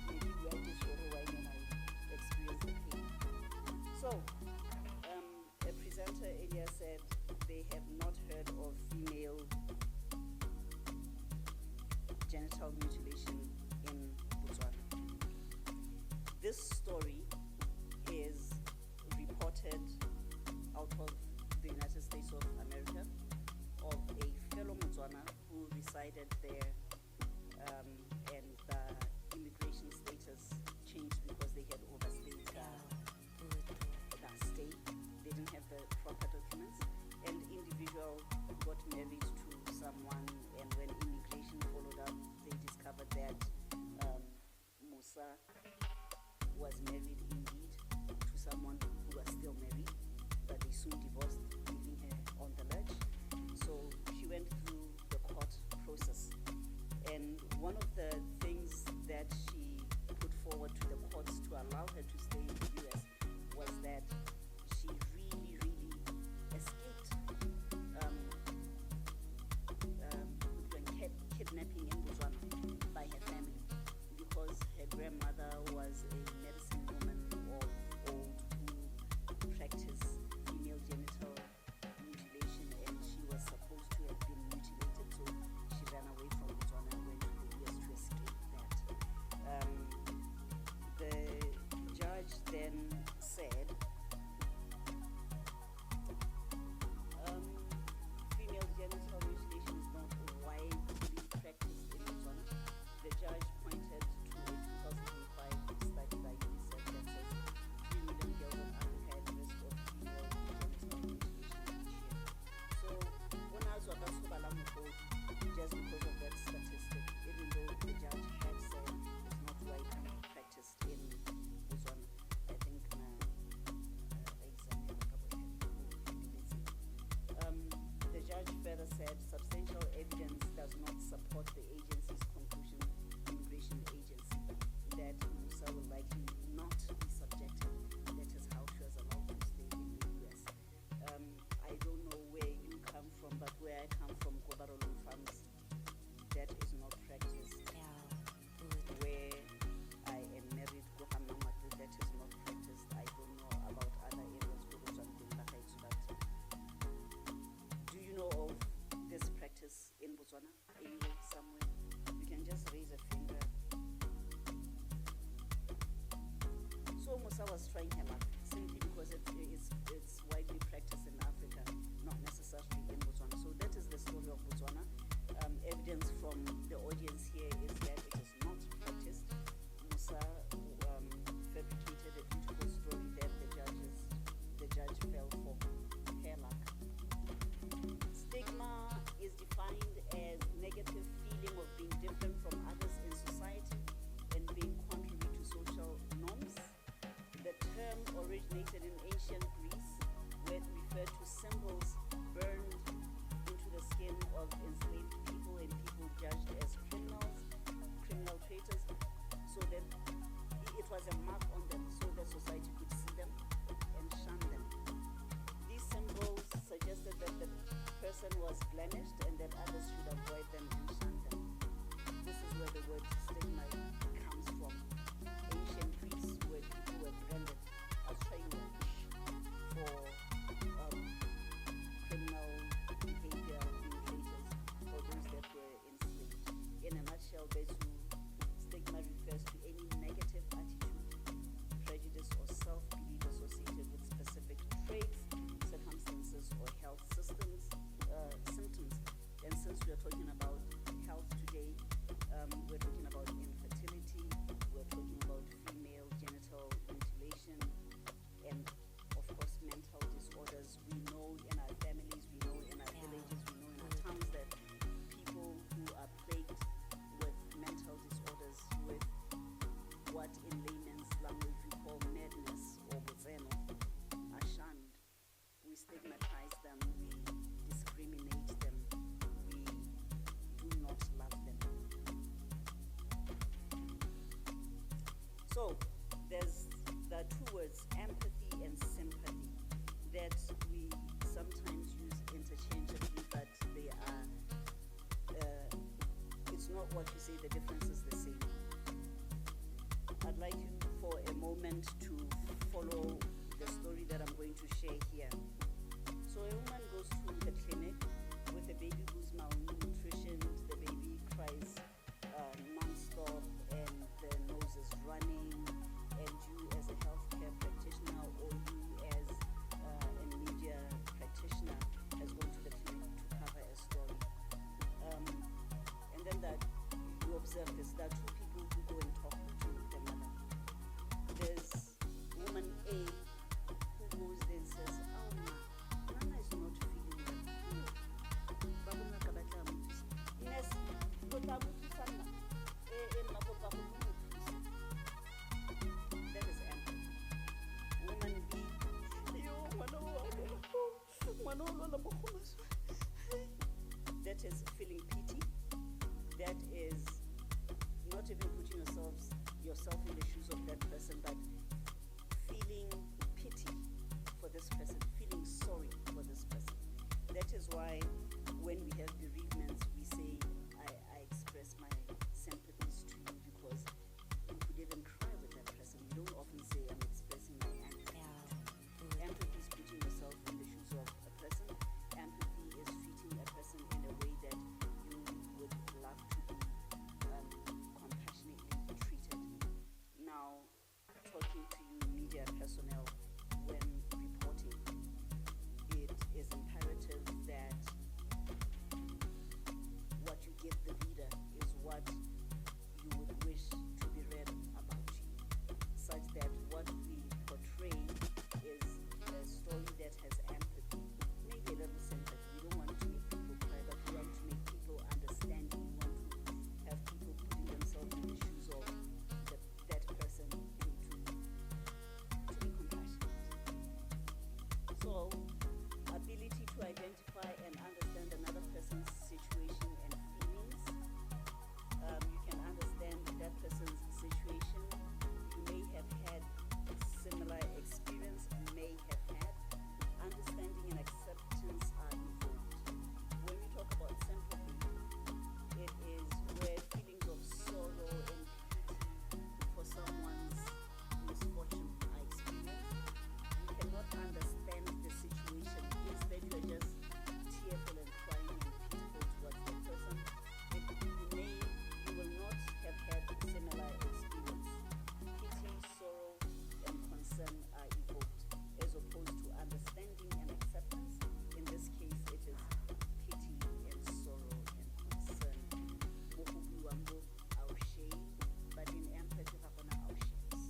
Maybe we are just sure why when I experience the pain. So, a presenter earlier said they have not heard of female genital mutilation in Botswana. This story is reported out of the United States of America of a fellow Botswana who resided there, and the immigration status changed because they had overstayed their stay. They didn't have the proper documents, and the individual got married to someone, and when immigration followed up, they discovered that Musa was married indeed to someone who was still married, but they soon divorced, leaving her on the ledge. So she went through the court process, and one of the things that she put forward to the courts to allow her to stay in the US was that she really escaped kidnapping in Botswana by her family, because her grandmother was a medicine woman of old who practiced female genital mutilation, and she was supposed to have been mutilated, so she ran away from Botswana and went to the US to escape that. The judge then said, female genital mutilation is not widely practiced in Botswana. The judge pointed to a 2005 study by UNICEF that says 3 million girls in Africa at risk of female genital mutilation each year. So, just because of that statistic, even though the judge had said it's not widely practiced in Botswana, I think the judge further said substantial evidence does not support the agency's conclusion, immigration agency, that Musa will likely not be subjected. That is how she was allowed to stay in the US. I don't know where you come from, but where I come from, Kobarolo farms, that is not practiced. Where I am married, that is not practiced. I don't know about other areas, but do you know of this practice in Botswana, anywhere, somewhere? You can just raise a finger. So Musa was trying her luck, simply because it's widely practiced in Africa, not necessarily in Botswana. So that is the story of Botswana. Evidence from the audience here is that it is not practiced. Musa fabricated a beautiful story that the judge fell for her luck. Stigma is defined as negative feeling of being different from others in society and being contrary to social norms. The term originated in ancient Greece, where it referred to symbols burned into the skin of enslaved people and people judged as criminal traitors, so that it was a mark on them so that society could see them and shun them. These symbols suggested that the person was blemished and that others should avoid them and shun them. This is where the word stigma comes from. Ancient Greece, where people were branded as traitors for criminal behavior, imitators, or those that were enslaved. In a nutshell, Besu, stigma refers to any negative attitude, words empathy and sympathy that we sometimes use interchangeably, but they are, it's not what you say, the difference is the same. I'd like you for a moment to follow the story that I'm going to share here. So a woman goes to the clinic with a baby who's malnutritioned, the baby cries non-stop and the nose is running, and you as a healthcare practitioner or you as a media practitioner has gone to the clinic to cover a story. And then that you observe this, there are two people who go and talk to the mother. There's woman A who goes there and says, oh ma, Nana is not feeling well. Babunga kabatla mutusi. Ines, kota mutusa na. Makopa mutusi. That is empathy. Woman B, yo, that is feeling pity. That is not even putting yourself in the shoes of that person, but feeling pity for this person, feeling sorry for this person. That is why when we have bereavements, we say, I express my sympathies to you, because you could even cry with that person. You don't often say, I'm expressing my empathy. Empathy is putting yourself in the shoes of a person. Empathy is treating a person in a way that you would love to be compassionately treated. Now, talking to you media personnel, when reporting, it is imperative that what you give the reader is what you would wish to be read about you, such that what we portray is a story that has empathy, maybe a little sympathy. We don't want to make people cry, but we want to make people understand. We want to have people putting themselves in the shoes of that person to be compassionate. So, ability to identify and understand another person's situation and feelings. You can understand that person's situation. You may have had similar experience, you may have had. Understanding and acceptance are involved. When we talk about sympathy, it is where feelings of sorrow and pity for someone's misfortune are experienced. You cannot understand the situation. Instead, you are just tearful and crying and pitiful towards that person. You will not have had similar experience. Pity, sorrow, and concern are evoked, as opposed to understanding and acceptance. In this case, it is pity and sorrow and concern. Mokubuambo, our shame, but in empathy, our shames.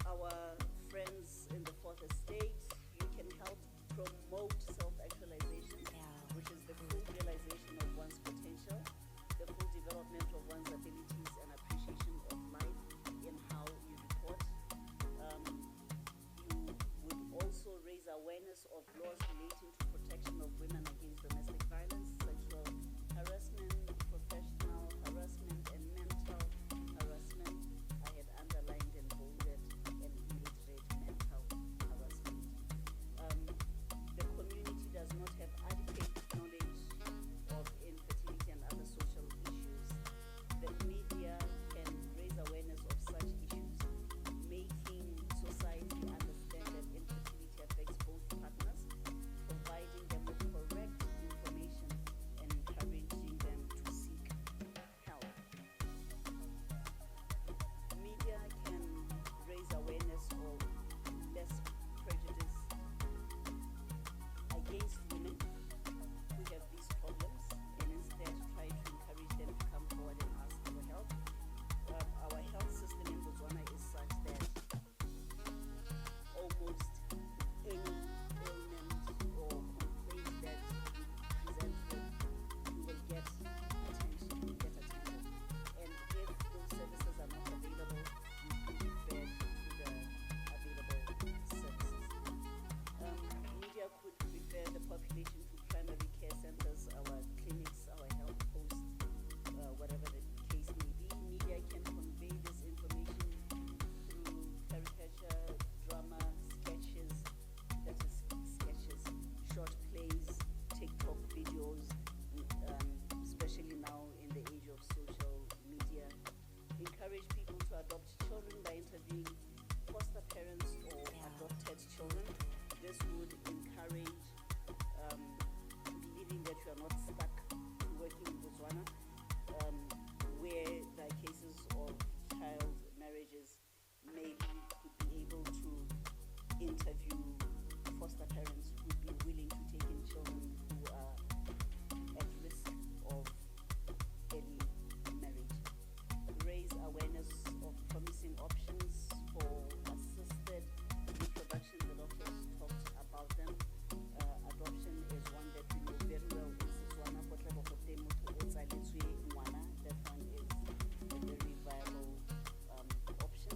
Our friends in the fourth estate, you can help promote self-actualization, which is the full realization of one's potential, the full development of one's abilities and appreciation of life in how you report. You would also raise awareness of laws relating to protection of women against domestic violence, sexual harassment, professional harassment, and mental harassment. I had underlined and bolded and illiterate mental harassment. The community does not have adequate knowledge of infertility and other social issues. The media can raise awareness of such issues, making society understand that infertility affects both partners, providing them with correct information children. This would encourage believing that you are not stuck working in Botswana, where there are cases of child marriages. Maybe could be able to interview foster parents who would be willing to take in children who are at risk of early marriage. Raise awareness of promising options for assisted reproduction. The doctors talked about them. Adoption is one that we know very well in Botswana. That one is a very viable option.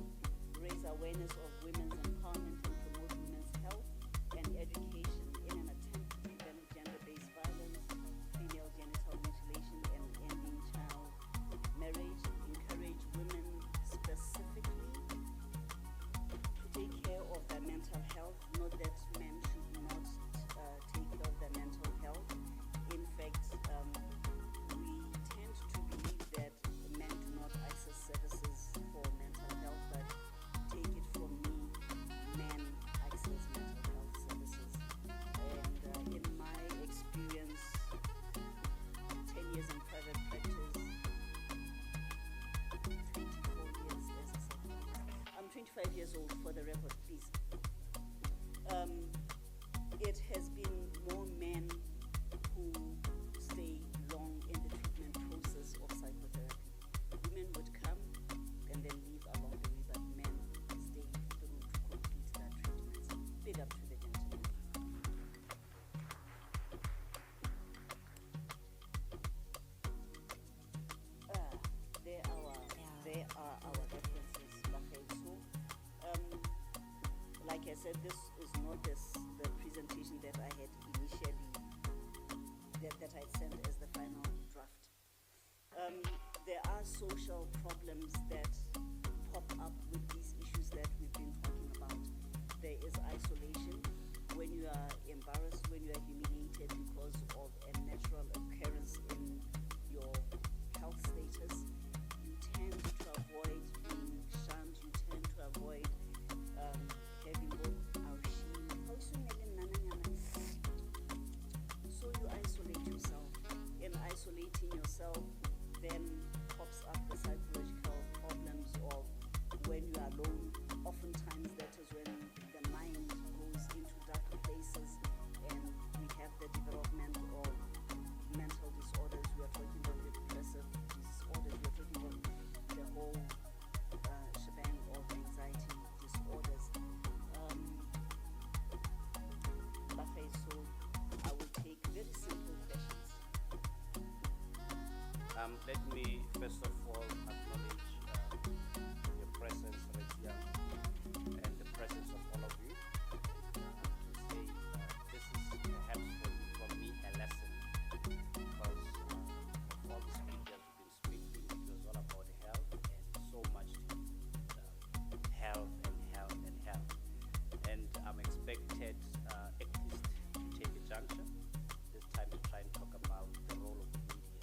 Raise awareness of women's empowerment and promote women's health and education in an attempt to prevent gender-based violence, female genital mutilation, and ending child marriage. Encourage women specifically to take care of their mental health. Not that men should not take care of their mental health. In fact, we tend to believe that men do not access services for mental health, but take it from me, men access mental health services. And in my experience, 10 years in private practice, 24 years as a psychologist. I'm 25 years old, for the record, please. It has been more men who stay long in the treatment process of psychotherapy. Women would come and then leave along the way, but men stay through to complete their treatments. Big up to the gentlemen. There are our references. So, like I said, this is not the presentation that I had initially, that I had sent as the final draft. There are social problems that pop up with these issues that we've been talking about. There is isolation. When you are embarrassed, when you are humiliated because of a natural occurrence in your health status, you tend to avoid being shunned, you tend to avoid having both our shame. So you isolate yourself. In isolating yourself, then pops up the psychological problems of when you are alone. Oftentimes that is when the mind goes into dark places and we have the development of mental disorders. We are talking about depressive disorders. We are talking about the whole shebang of anxiety disorders. So I will take very simple questions. Let me first of all acknowledge your presence right here and the presence of all of you. To say this is perhaps for me a lesson, because of all the speakers we've been speaking, it was all about health and so much to health and health and health. And I'm expected at least to take a juncture this time to try and talk about the role of the media,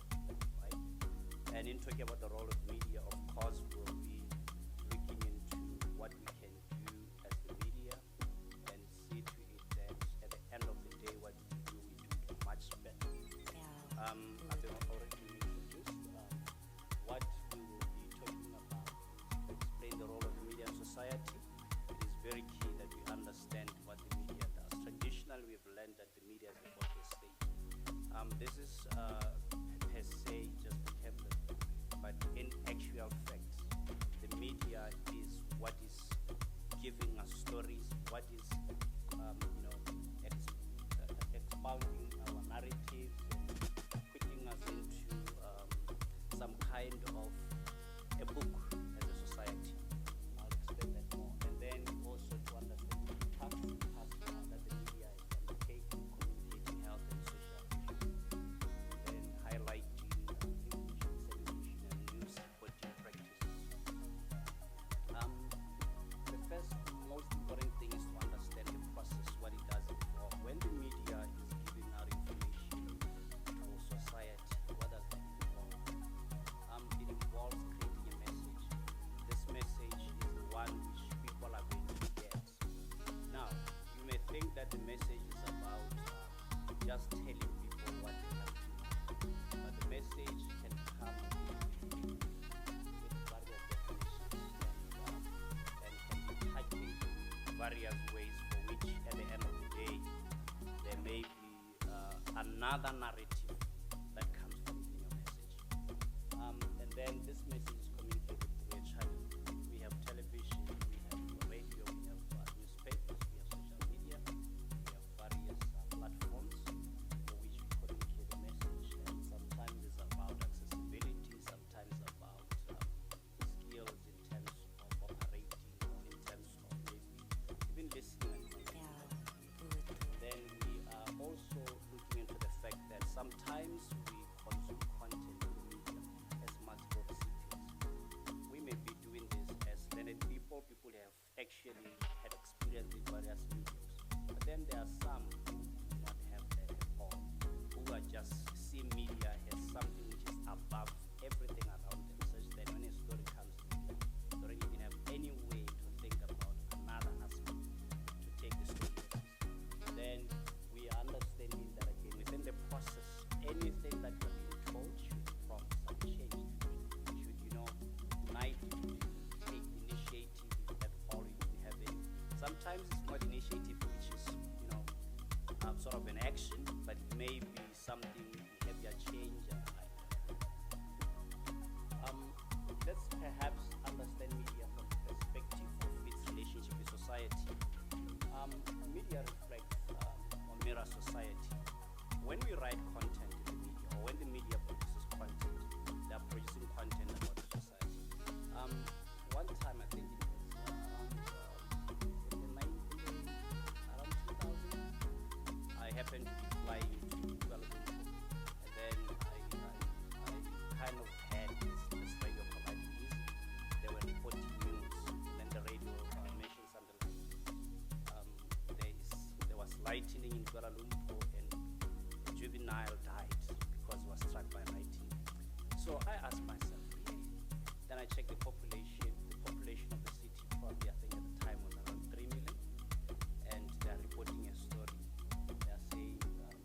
right? And in talking about the role of media, of course, we'll be looking into what we can do as the media and see to it that at the end of the day, what we do much better. I've been already introduced. What we will be talking about is to explain the role of the media in society. It is very key that we understand what the media does. Traditionally, we've learned that the media is about the state. This is per se just a tablet, but in actual fact, the media is what is giving us stories, what is expounding our narratives, and putting us into some kind of a book as a society. I'll explain that more. And then also to understand the task that the media is undertaking, communicating health and social issues, then highlighting information, segregation, and news reporting practices. The first most important thing is to understand the process, what it does involve. When the media is giving out information to society, what does that involve? It another narrative that comes from within your message. And then this message is communicated through a channel. We have television, we have radio, we have newspapers, we have social media, we have various platforms for which we communicate the message. And sometimes it's about accessibility, sometimes about skills in terms of operating, or in terms of maybe even listening and communicating. Then we are also looking into the fact that sometimes we consume content in the media as multiple recipients. We may be doing this as learned people who have actually had experience with various mediums. But then there are some who do not have that at all, who are just see media as something which is above everything around them, such that when a story comes to media, they don't even have any way to think about another aspect to take the story. Then we are understanding that again within the process, anything that you're being told should prompt some change. Should unite, take initiative that all you can have in. Sometimes it's not initiative which is sort of an action, but it may be something behavior change and the like. Let's perhaps understand media from the perspective of its relationship with society. Media reflects or mirrors society. When we write content in the media, or when the media produces content, they are producing content about the society. One time, I think it was around 2000, I happened to be flying to Kuala Lumpur, and then I kind of had this radio providing news. They were reporting news, and then the radio mentioned something like there was lightning in Kuala Lumpur, and a juvenile died because he was struck by lightning. So I asked myself, then I checked the population of the city, probably I think at the time was around 3 million, and they are reporting a story. They are saying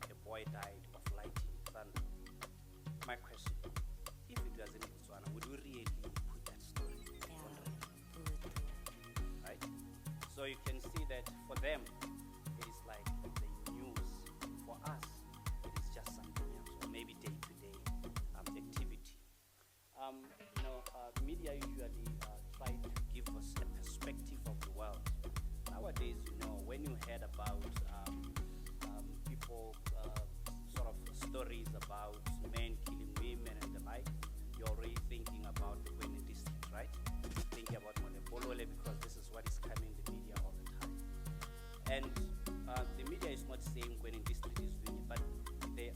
a boy died of lightning, thunder. My question, if it was in Botswana, would we really put that story on radio? Right? So you can see that for them, it is like the news. For us, it is just something else, or maybe day-to-day activity. Media usually try to give us a perspective of the world. Nowadays, when you heard about people, sort of stories about men killing women and the like, you're already thinking about the Gwene district, right? Thinking about Molebolole, because this is what is coming in the media all the time. And the media is not saying Gwene district is doing it, but the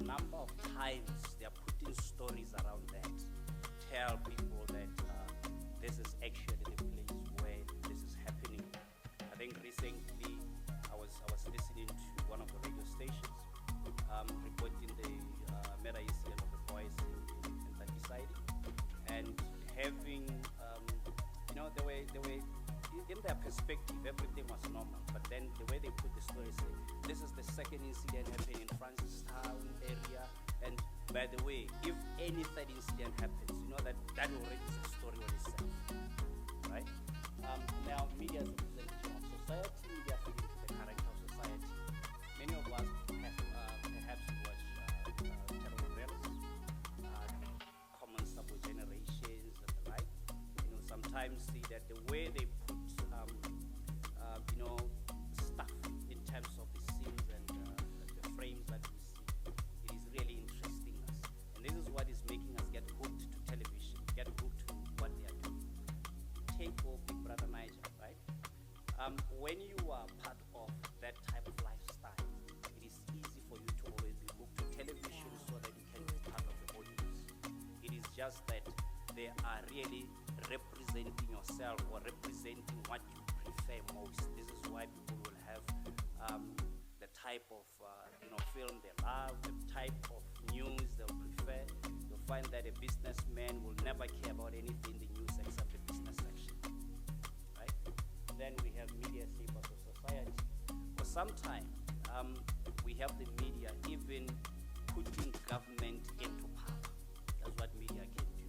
number of times they are putting stories around that tell people that this is actually the place where this is happening. I think recently I was listening to one of the radio stations reporting the murder incident of the boys in Infertility, and having the way in their perspective everything was normal, but then the way they put the story, say this is the second incident happening in Francistown area, and by the way, if any third incident happens, that already is a story on itself, right? Now, media is a representation of society. Media fit into the character of society. Many of us have perhaps watched telenovelas, common sub generations and the like. Sometimes see that the way they put stuff in terms of the scenes and the frames that we see, it is really interesting us. And this is what is making us get hooked to television, get hooked to what they are doing. Take Big Brother Niger, right? When you are part of that type of lifestyle, it is easy for you to always be hooked to television so that you can be part of the audience. It is just that they are really representing yourself or representing what you prefer most. This is why people will have the type of film they love, the type of news they'll prefer. You'll find that a businessman will never care about anything in the news except the business section, right? Then we have media shapers of society. For some time, we have the media even putting government into power. That's what media can do.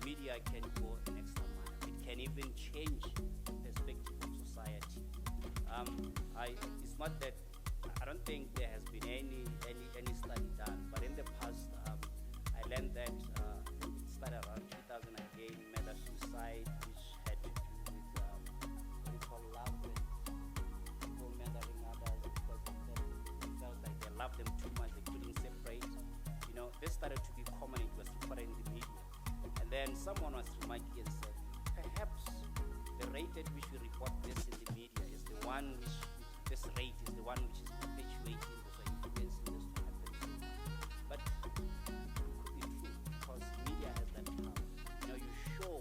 Media can go an extra mile. It can even change the perspective of society. It's not that I don't think there has been any study done, but in the past, I learned that it started around 2000 again, murder suicide, which had to do with what we call love and people murdering others because they felt like they loved them too much, they couldn't separate. You know, this started to be common, it was reported in the media. And then someone was remarking and said, perhaps the rate at which we report this in the media is the one which this rate is the one which is perpetuating this or influencing this to happen so much. But it could be true because media has that power. You know, you show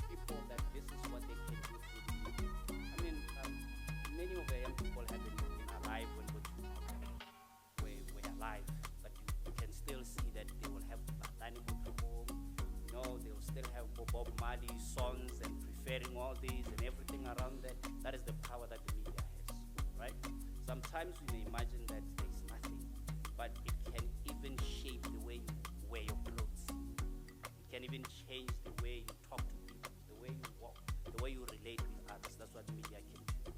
people that this is what they can do through the media. I mean, many of the young people haven't been alive when we're alive, but you can still see that they will have animal home. You know, they will still have Bob Marley songs and preferring all these and everything around that. That is the power that the media has, right? Sometimes we may imagine that there is nothing, but it can even shape the way you wear your clothes. It can even change the way you talk to people, the way you walk, the way you relate with others. That's what media can do.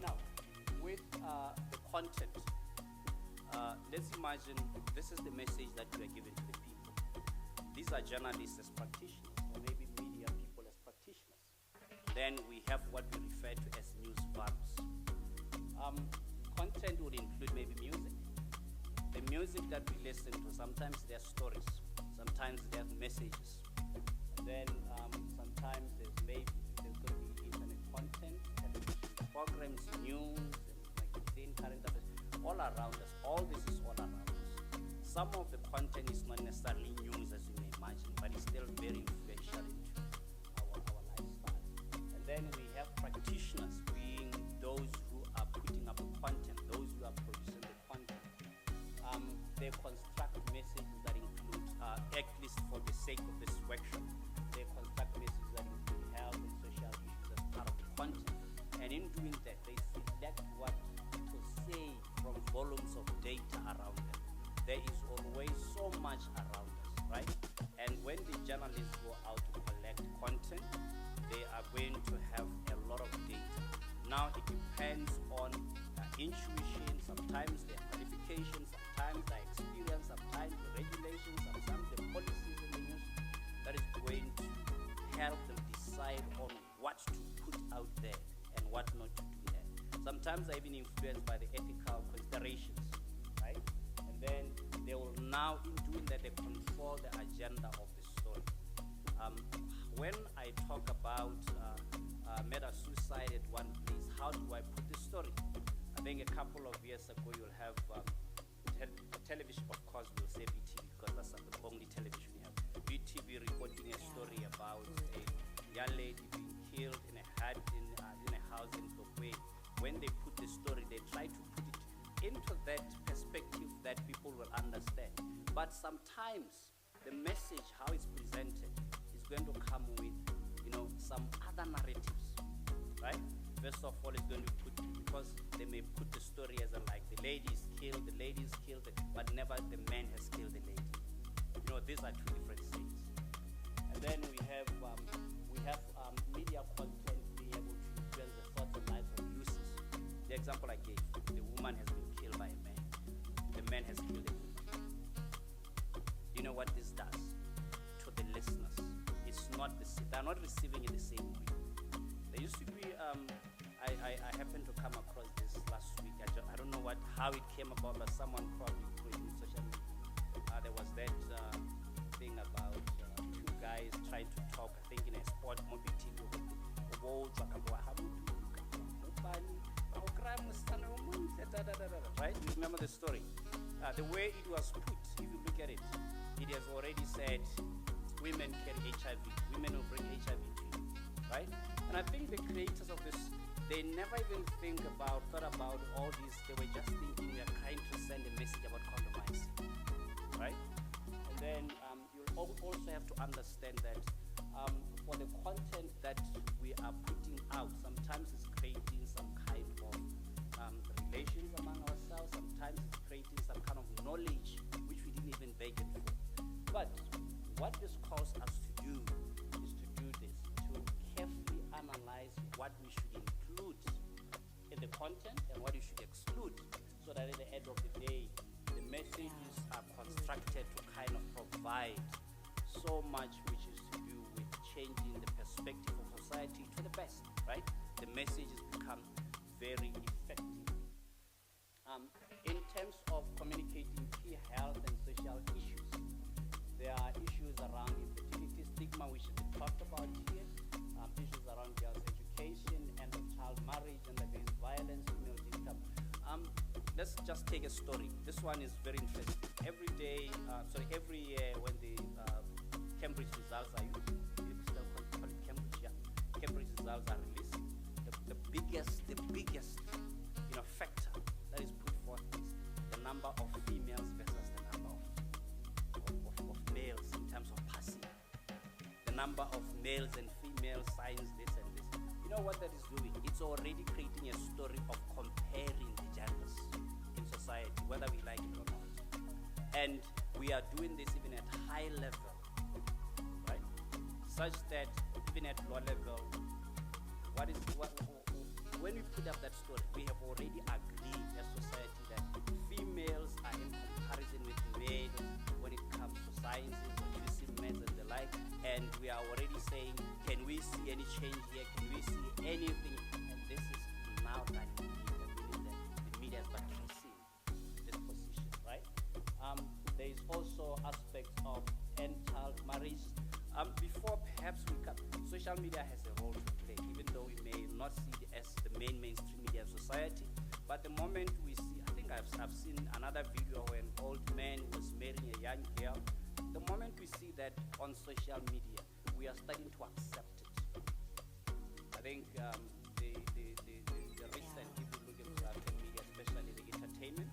Now, with the content, let's imagine this is the message that we are giving to the people. These are journalists as practitioners, or maybe media people as practitioners. Then we have what we refer to as news values. Content would include maybe music. The music that we listen to, sometimes they're stories, sometimes they're messages. And then sometimes there's going to be internet content, television programs, news, and magazine, current affairs, all around us. All this is all around us. Some of the content is not necessarily news as you may imagine, but it's still very influential into our lifestyle. And then we have practitioners being those who are putting up the content, those who are producing the content. They construct messages that include, at least for the sake of this workshop, they construct messages that include health and social issues as part of the content. And in doing that, they select what to say from volumes of data around them. There is always so much around us, right? And when the journalists go out to collect content, they are going to have a lot of data. Now it depends on intuition, sometimes their qualifications, sometimes their experience, sometimes the regulations, sometimes the policies in the news that is going to help them decide on what to put out there and what not to do there. Sometimes they're even influenced by the ethical considerations, right? And then they will now, in doing that, they control the agenda of the story. When I talk about murder suicide at one place, how do I put the story? I think a couple of years ago you'll have television, of course we'll say BTV because that's the only television we have. BTV reporting a story about a young lady being killed in a house in Mokgweetsi. When they put the story, they try to put it into that perspective that people will understand. But sometimes the message, how it's presented, is going to come with, some other narratives, right? First of all, it's going to put, because they may put the story as like the lady is killed, but never the man has killed the lady. These are two different things. And then we have media content being able to influence the thoughts and lives of users. The example I gave, the woman has been killed by a man. The man has killed a woman. You know what this does to the listeners? It's not they're not receiving it the same way. There used to be, I happened to come across this last week. I don't know how it came about, but someone probably put it in social media. There was that thing about two guys trying to talk, I think in a sport, Mokgweetsi right? You remember the story? The way it was put, if you look at it, it has already said women carry HIV, women will bring HIV to you, right? And I think the creators of this, they never even thought about all these. They were just thinking they're trying to send a message about compromise, right? And then you'll also have to understand that for the content that we are putting out, sometimes it's creating some kind of relations among ourselves, sometimes it's creating some kind of knowledge which we didn't even bargain for. But what this calls us to do is to do this, to carefully analyze what we should include in the content and what you should exclude, so that at the end of the day, the messages are constructed to kind of provide so much which is to do with changing the perspective of society to the best, right? The messages become very effective. In terms of communicating key health and social issues, there are issues around infertility, stigma, which has been talked about here, issues around girls' education and of child marriage and against violence, female genital. Let's just take a story. This one is very interesting. Every year when the Cambridge results are used, Cambridge results are released, the biggest factor that is put forth is the number of females versus the number of males in terms of passing. The number of males and females signs this and this. You know what that is doing? It's already creating a story of comparing the genders in society, whether we like it or not. And we are doing this even at high level, right? Such that even at low level, when we put up that story, we have already agreed as society that females are in comparison with males when it comes to sciences or using maths and the like, and we are already saying, can we see any change here? Can we see anything? And this is now that the media has been tracing this position, right? There is also aspects of end child marriage. Before perhaps social media has a role to play, even though we may not see it as the mainstream media of society. But the moment we see, I think I've seen another video where an old man was marrying a young girl. The moment we see that on social media, we are starting to accept it. I think the recent, if you look at social media, especially the entertainment,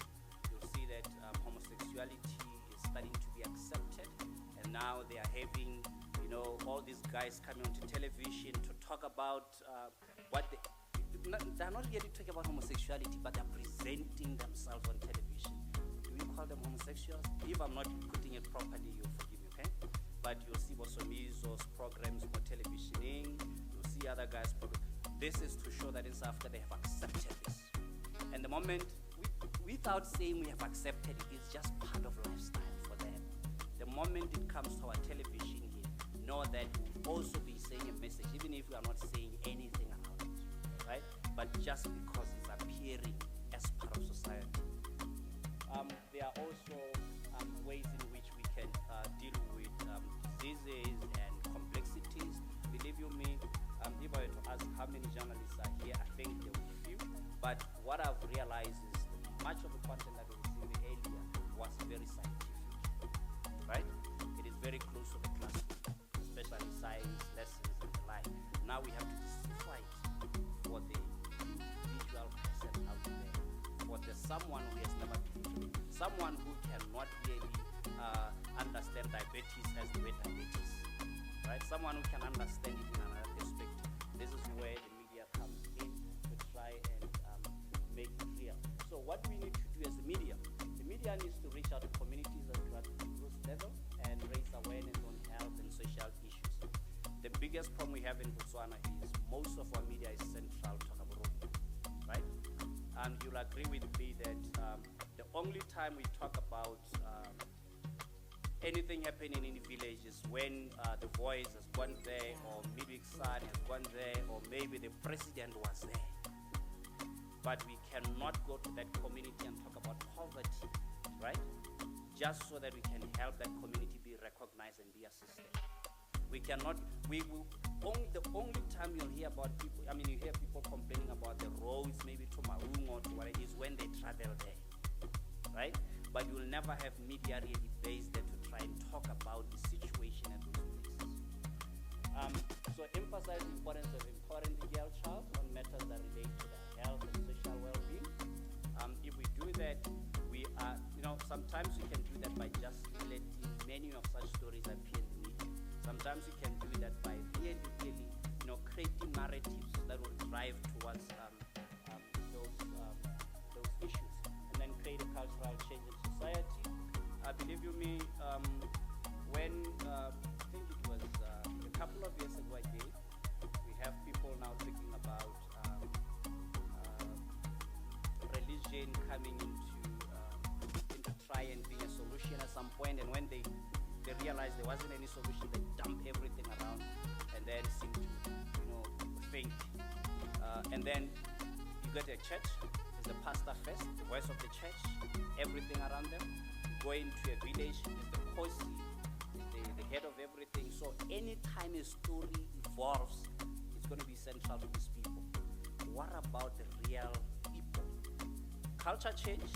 you'll see that homosexuality is starting to be accepted, and now they are having all these guys coming onto television to talk about they're not really talking about homosexuality, but they're presenting themselves on television. Do we call them homosexuals? If I'm not putting it properly, you'll forgive me, okay? But you'll see Bosomizo's programs for televisioning, you'll see other guys' programs. This is to show that in South Africa they have accepted this. And the moment, without saying we have accepted it, it's just part of lifestyle for them. The moment it comes to our television here, know that we'll also be saying a message, even if we are not saying anything around it, right? But just because it's appearing as part of society. There are also ways in which we can deal with diseases and complexities. Believe you me, if I were to ask how many journalists are here, I think there will be few. But what I've realized is that much of the content that we received earlier was very scientific, right? It is very close to the classroom, especially science lessons and the like. Now we have to decipher it for the individual person out there, for the someone who has never been through it, someone who cannot really understand diabetes as the way diabetes, right? Someone who can understand it in another perspective. This is where the media comes in to try and make it clear. So what we need to do as the media needs to reach out to communities at grassroots level and raise awareness on health and social issues. The biggest problem we have in Botswana is most of our media is central to Gaborone, right? And you'll agree with me that the only time we talk about anything happening in the village is when the Voice has gone there, or Midweek Sun has gone there, or maybe the president was there. But we cannot go to that community and talk about poverty, right? Just so that we can help that community be recognized and be assisted. We cannot, the only time you'll hear about people, you hear people complaining about the roads, maybe to Maung or to what it is, when they travel there, right? But you will never have media really based there to try and talk about the situation at those places. So emphasize the importance of empowering the girl child on matters that relate to their health and social well-being. If we do that, we are, sometimes we can do that by just letting many of such stories appear in the media. Sometimes we can do that by really, creating narratives that will drive towards those issues, and then create a cultural change in society. Believe you me, when I think it was a couple of years ago, we have people now thinking about JANE coming into try and being a solution at some point, and when they realized there wasn't any solution, they dumped everything around and then seemed to, think. And then you get a church, there's a pastor first, the voice of the church, everything around them. You go into a village, there's the Kosi, the head of everything. So anytime a story evolves, it's going to be central to these people. What about the real people? Culture change is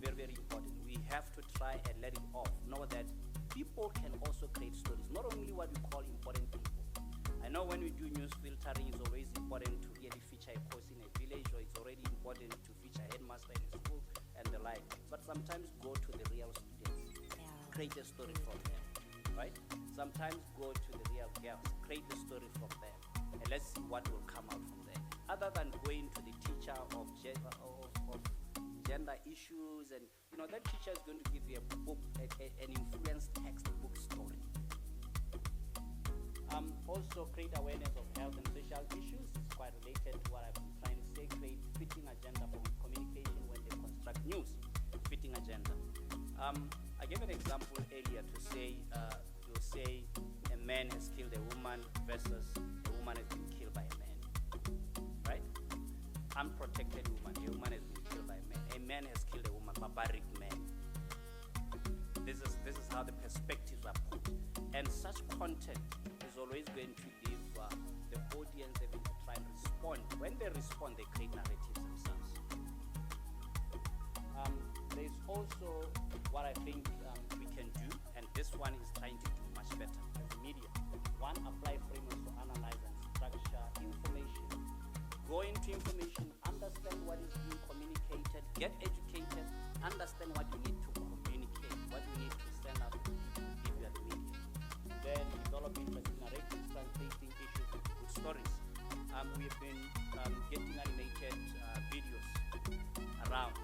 very, very important. We have to try and let it off. Know that people can also create stories, not only what we call important people. I know when we do news filtering, it's always important to really feature a course in a village, or it's already important to feature a headmaster in a school and the like. But sometimes go to the real students, create a story from them, right? Sometimes go to the real girls, create a story from them, and let's see what will come out from there. Other than going to the teacher of gender issues, and that teacher is going to give you a book, an influence textbook story. Also create awareness of health and social issues. It's quite related to what I've been trying to say. Create fitting agenda for communication when they construct news. Fitting agenda. I gave an example earlier to say, you'll say a man has killed a woman versus a woman has been killed by a man. Right? Unprotected woman. A woman has been killed by a man. A man has killed a woman. Barbaric man. This is how the perspectives are put. And such content is always going to give the audience able to try and respond. When they respond, they create narratives themselves. There's also what I think we can do, and this one is trying to do much better as a media. One, apply frameworks to analyze and structure information. Go into information, understand what is being communicated, get educated, understand what you need to communicate, what you need to send out to people if you are the media. Then develop interesting narratives, translating issues into good stories. We've been getting animated videos around.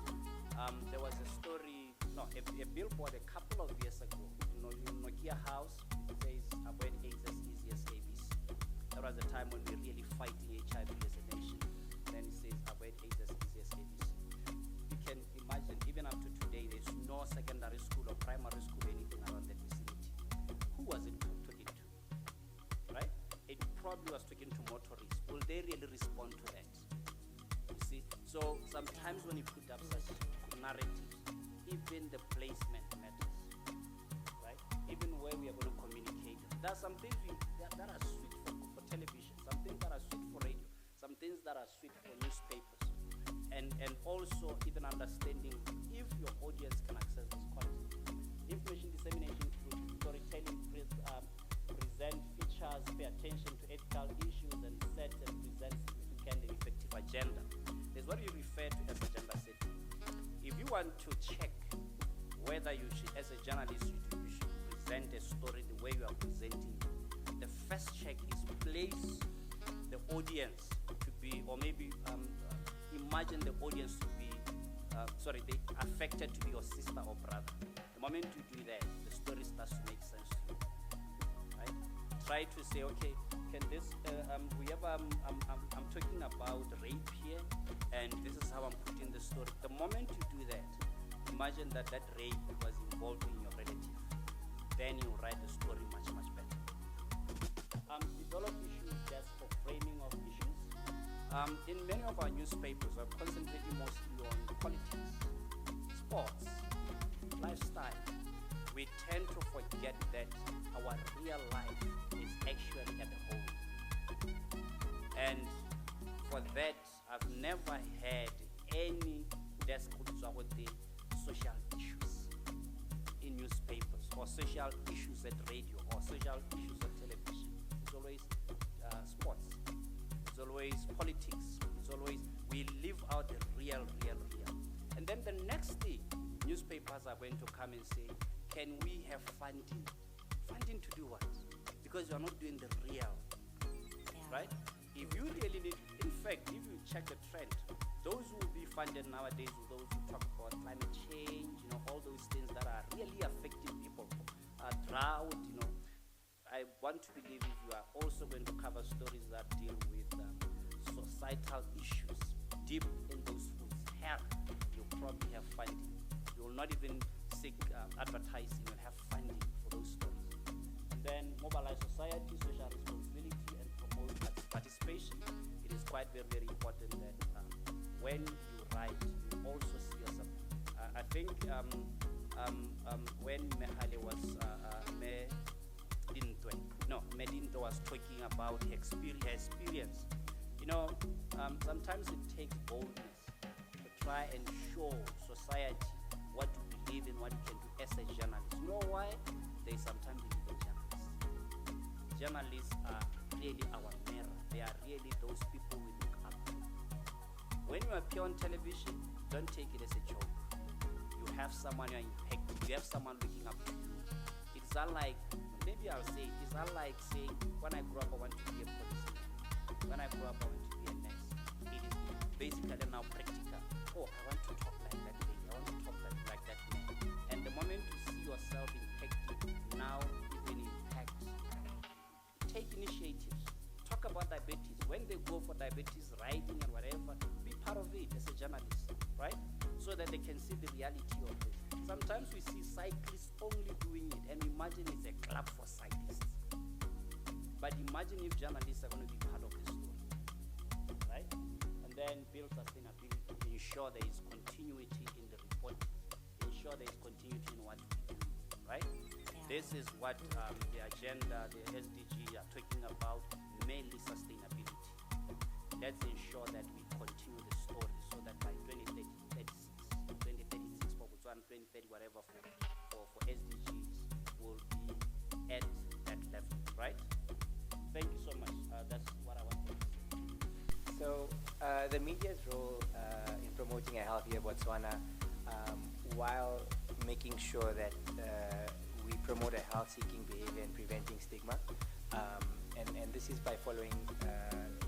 There was a story, a billboard a couple of years ago, in Nokia House. It says, avoid AIDS as easy as ABC. That was a time when we were really fighting HIV as a nation. Then it says, avoid AIDS as easy as ABC. You can imagine, even up to today, there's no secondary school or primary school, anything around that vicinity. Who was it talking to? Right? It probably was talking to motorists. Will they really respond to that? You see? So sometimes when you put up such narratives, even the placement matters. Right? Even where we are going to communicate. There are some things that are sweet for television, some things that are sweet for radio, some things that are sweet for newspapers. And also even understanding if your audience can access this content. Information dissemination through storytelling, present features, pay attention to ethical issues, and set and present significant and effective agenda. There's what you refer to as agenda setting. If you want to check whether you should, as a journalist, you should present a story the way you are presenting, the first check is place the audience to be, or maybe imagine the audience to be, the affected to be your sister or brother. The moment you do that, the story starts to make sense to you. Right? Try to say, okay, can this, I'm talking about rape here, and this is how I'm putting the story. The moment you do that, imagine that rape was involving your relative. Then you write the story much, much better. Develop issues just for framing of issues. In many of our newspapers, we're concentrating mostly on politics, sports, lifestyle. We tend to forget that our real life is actually at home. And for that, I've never had any desk with the social issues in newspapers, or social issues at radio, or social issues on television. It's always sports. It's always politics. It's always, we live out the real. And then the next thing, newspapers are going to come and say, can we have funding? Funding to do what? Because you're not doing the real, right? If you really need, in fact, if you check the trend, those who will be funded nowadays are those who talk about climate change, all those things that are really affecting people, drought, I want to believe if you are also going to cover stories that deal with societal issues deep in those foods, health, you probably have funding. You will not even seek advertising, you'll have funding for those stories. And then mobilize society, social responsibility, and promote participation. It is quite very, very important that when you write, you also see yourself. I think when Mehale was Medinto was talking about her experience. You know, sometimes it takes boldness to try and show society what you believe in, what you can do as a journalist. You know why? They sometimes believe in journalists. Journalists are really our mirror. They are really those people we look up to. When you appear on television, don't take it as a joke. You have someone you're impacting. You have someone looking up to you. It's unlike, maybe I'll say, it's unlike saying, when I grow up, I want to be a policeman. When I grow up, I want to be a nurse. It is basically now practical. Oh, I want to talk like that lady. I want to talk like that man. And the moment you see yourself impacted, now even impact. Take initiatives. Talk about diabetes. When they go for diabetes riding and whatever, be part of it as a journalist, right? So that they can see the reality of it. Sometimes we see cyclists only doing it and we imagine it's a club for cyclists. But imagine if journalists are going to be part of the story, right? And then build sustainability, ensure there is continuity in the report, ensure there is continuity in what we do, right? Yeah. This is what the agenda, the SDG are talking about, mainly sustainability. Let's ensure that we continue the story so that by 2036 for Botswana, 2030, whatever for SDGs will be at that level, right? Thank you so much. That's what I wanted to say. So the media's role in promoting a healthier Botswana while making sure that we promote a health-seeking behavior and preventing stigma. And this is by following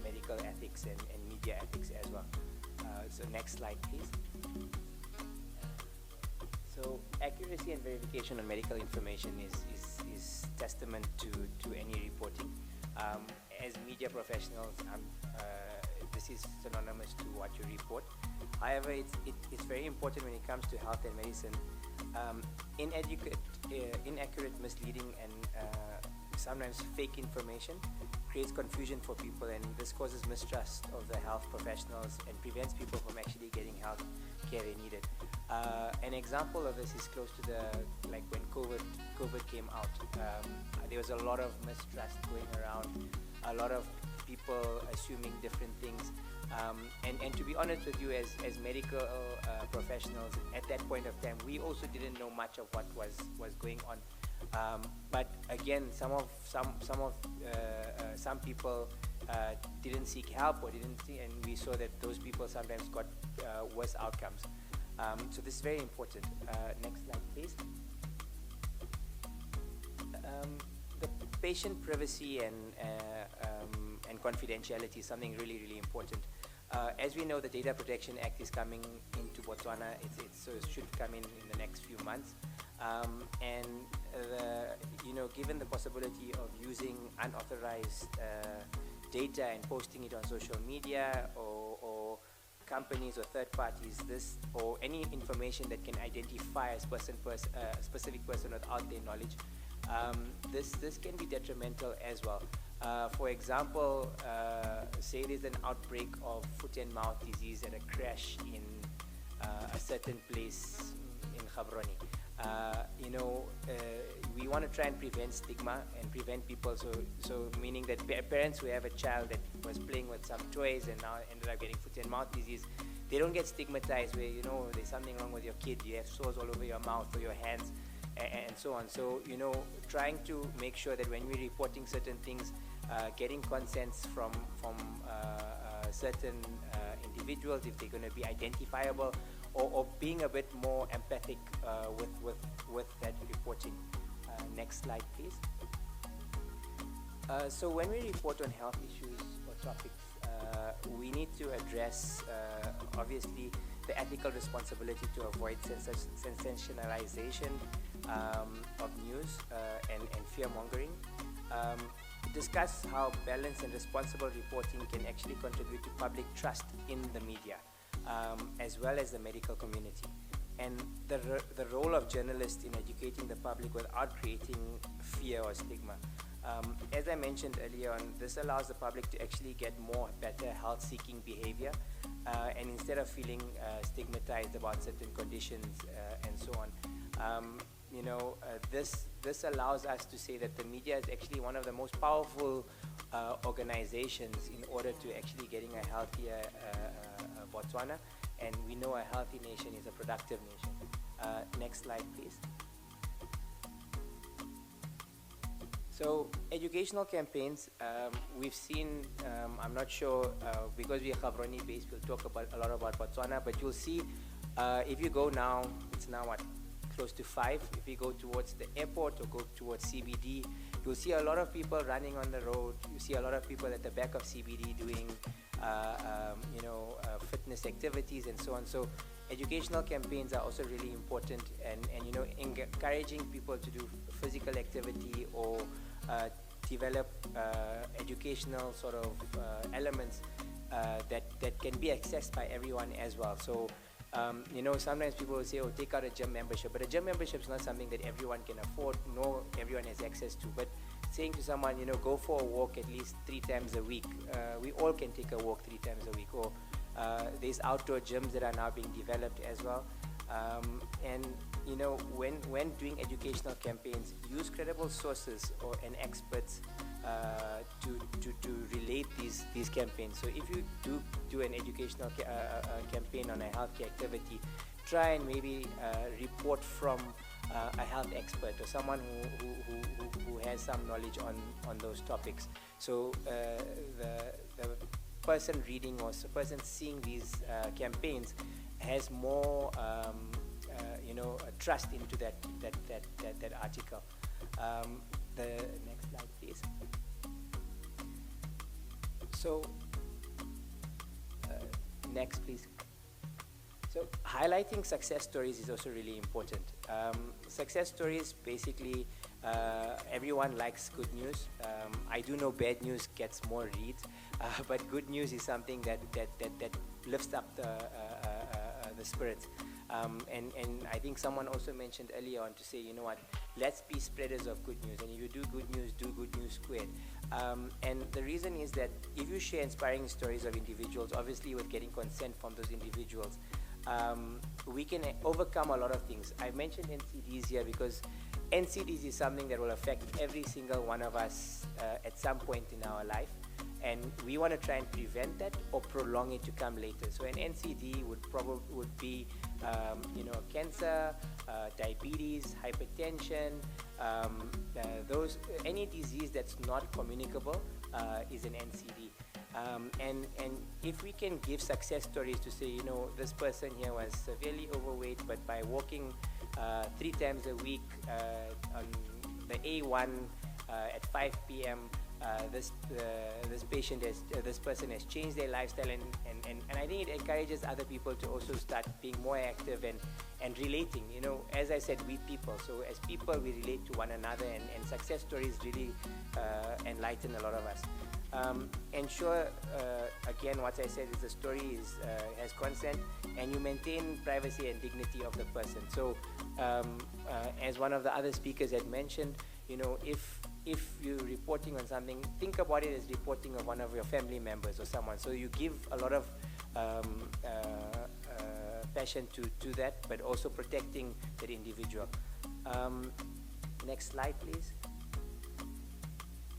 medical ethics and media ethics as well. So next slide, please. So accuracy and verification on medical information is testament to any reporting. As media professionals, this is synonymous to what you report. However, it's very important when it comes to health and medicine. Inaccurate, misleading, and sometimes fake information creates confusion for people, and this causes mistrust of the health professionals and prevents people from actually getting health care they needed. An example of this is close to like when COVID came out. There was a lot of mistrust going around, a lot of people assuming different things. And to be honest with you, as medical professionals at that point of time, we also didn't know much of what was going on. But again, some people didn't seek help or didn't see, and we saw that those people sometimes got worse outcomes. So this is very important. Next slide, please. The patient privacy and confidentiality is something really, really important. As we know, the Data Protection Act is coming into Botswana. So it should come in the next few months. And given the possibility of using unauthorized data and posting it on social media or companies or third parties, or any information that can identify a specific person without their knowledge, this can be detrimental as well. For example, say there's an outbreak of foot and mouth disease at a crash in a certain place in Gaborone. We want to try and prevent stigma and prevent people, so meaning that parents who have a child that was playing with some toys and now ended up getting foot and mouth disease, they don't get stigmatized where, there's something wrong with your kid, you have sores all over your mouth or your hands and so on. So, trying to make sure that when we're reporting certain things, getting consents from certain individuals, if they're going to be identifiable, or being a bit more empathic with that reporting. Next slide, please. So when we report on health issues or topics, we need to address, obviously, the ethical responsibility to avoid sensationalization of news and fear-mongering. Discuss how balanced and responsible reporting can actually contribute to public trust in the media. as well as the medical community. And the role of journalists in educating the public without creating fear or stigma. As I mentioned earlier on, this allows the public to actually get more better health-seeking behavior, and instead of feeling stigmatized about certain conditions and so on. This allows us to say that the media is actually one of the most powerful organizations in order to actually getting a healthier Botswana, and we know a healthy nation is a productive nation. Next slide, please. So educational campaigns, we've seen, I'm not sure, because we are Gaborone based, we'll talk a lot about Botswana, but you'll see, if you go now, it's now what, close to 5, if you go towards the airport or go towards CBD, you'll see a lot of people running on the road, you see a lot of people at the back of CBD doing, fitness activities and so on. So educational campaigns are also really important, and encouraging people to do physical activity or develop educational sort of elements that can be accessed by everyone as well. So sometimes people will say, oh, take out a gym membership, but a gym membership is not something that everyone can afford, nor everyone has access to. But saying to someone, go for a walk at least 3 times a week. We all can take a walk 3 times a week. Or there's outdoor gyms that are now being developed as well. And when doing educational campaigns, use credible sources and experts to relate these campaigns. So if you do an educational campaign on a healthcare activity, try and maybe report from a health expert or someone who has some knowledge on those topics. So the person reading or the person seeing these campaigns has more trust into that article. The next slide, please. So next, please. So highlighting success stories is also really important. Success stories, basically, everyone likes good news. I do know bad news gets more reads, but good news is something that lifts up the spirits. And I think someone also mentioned earlier on to say, let's be spreaders of good news. And if you do good news squared. And the reason is that if you share inspiring stories of individuals, obviously with getting consent from those individuals, we can overcome a lot of things. I mentioned NCDs here because NCDs is something that will affect every single one of us at some point in our life. And we want to try and prevent that or prolong it to come later. So an NCD would be cancer, diabetes, hypertension, any disease that's not communicable is an NCD. And if we can give success stories to say, this person here was severely overweight, but by walking 3 times a week on the A1 at 5 p.m., this person has changed their lifestyle, and I think it encourages other people to also start being more active and relating. As I said, we people. So as people, we relate to one another, and success stories really enlighten a lot of us. Ensure, again, what I said is the story has consent, and you maintain privacy and dignity of the person. So as one of the other speakers had mentioned, if you're reporting on something, think about it as reporting of one of your family members or someone. So you give a lot of passion to that, but also protecting that individual. Next slide, please.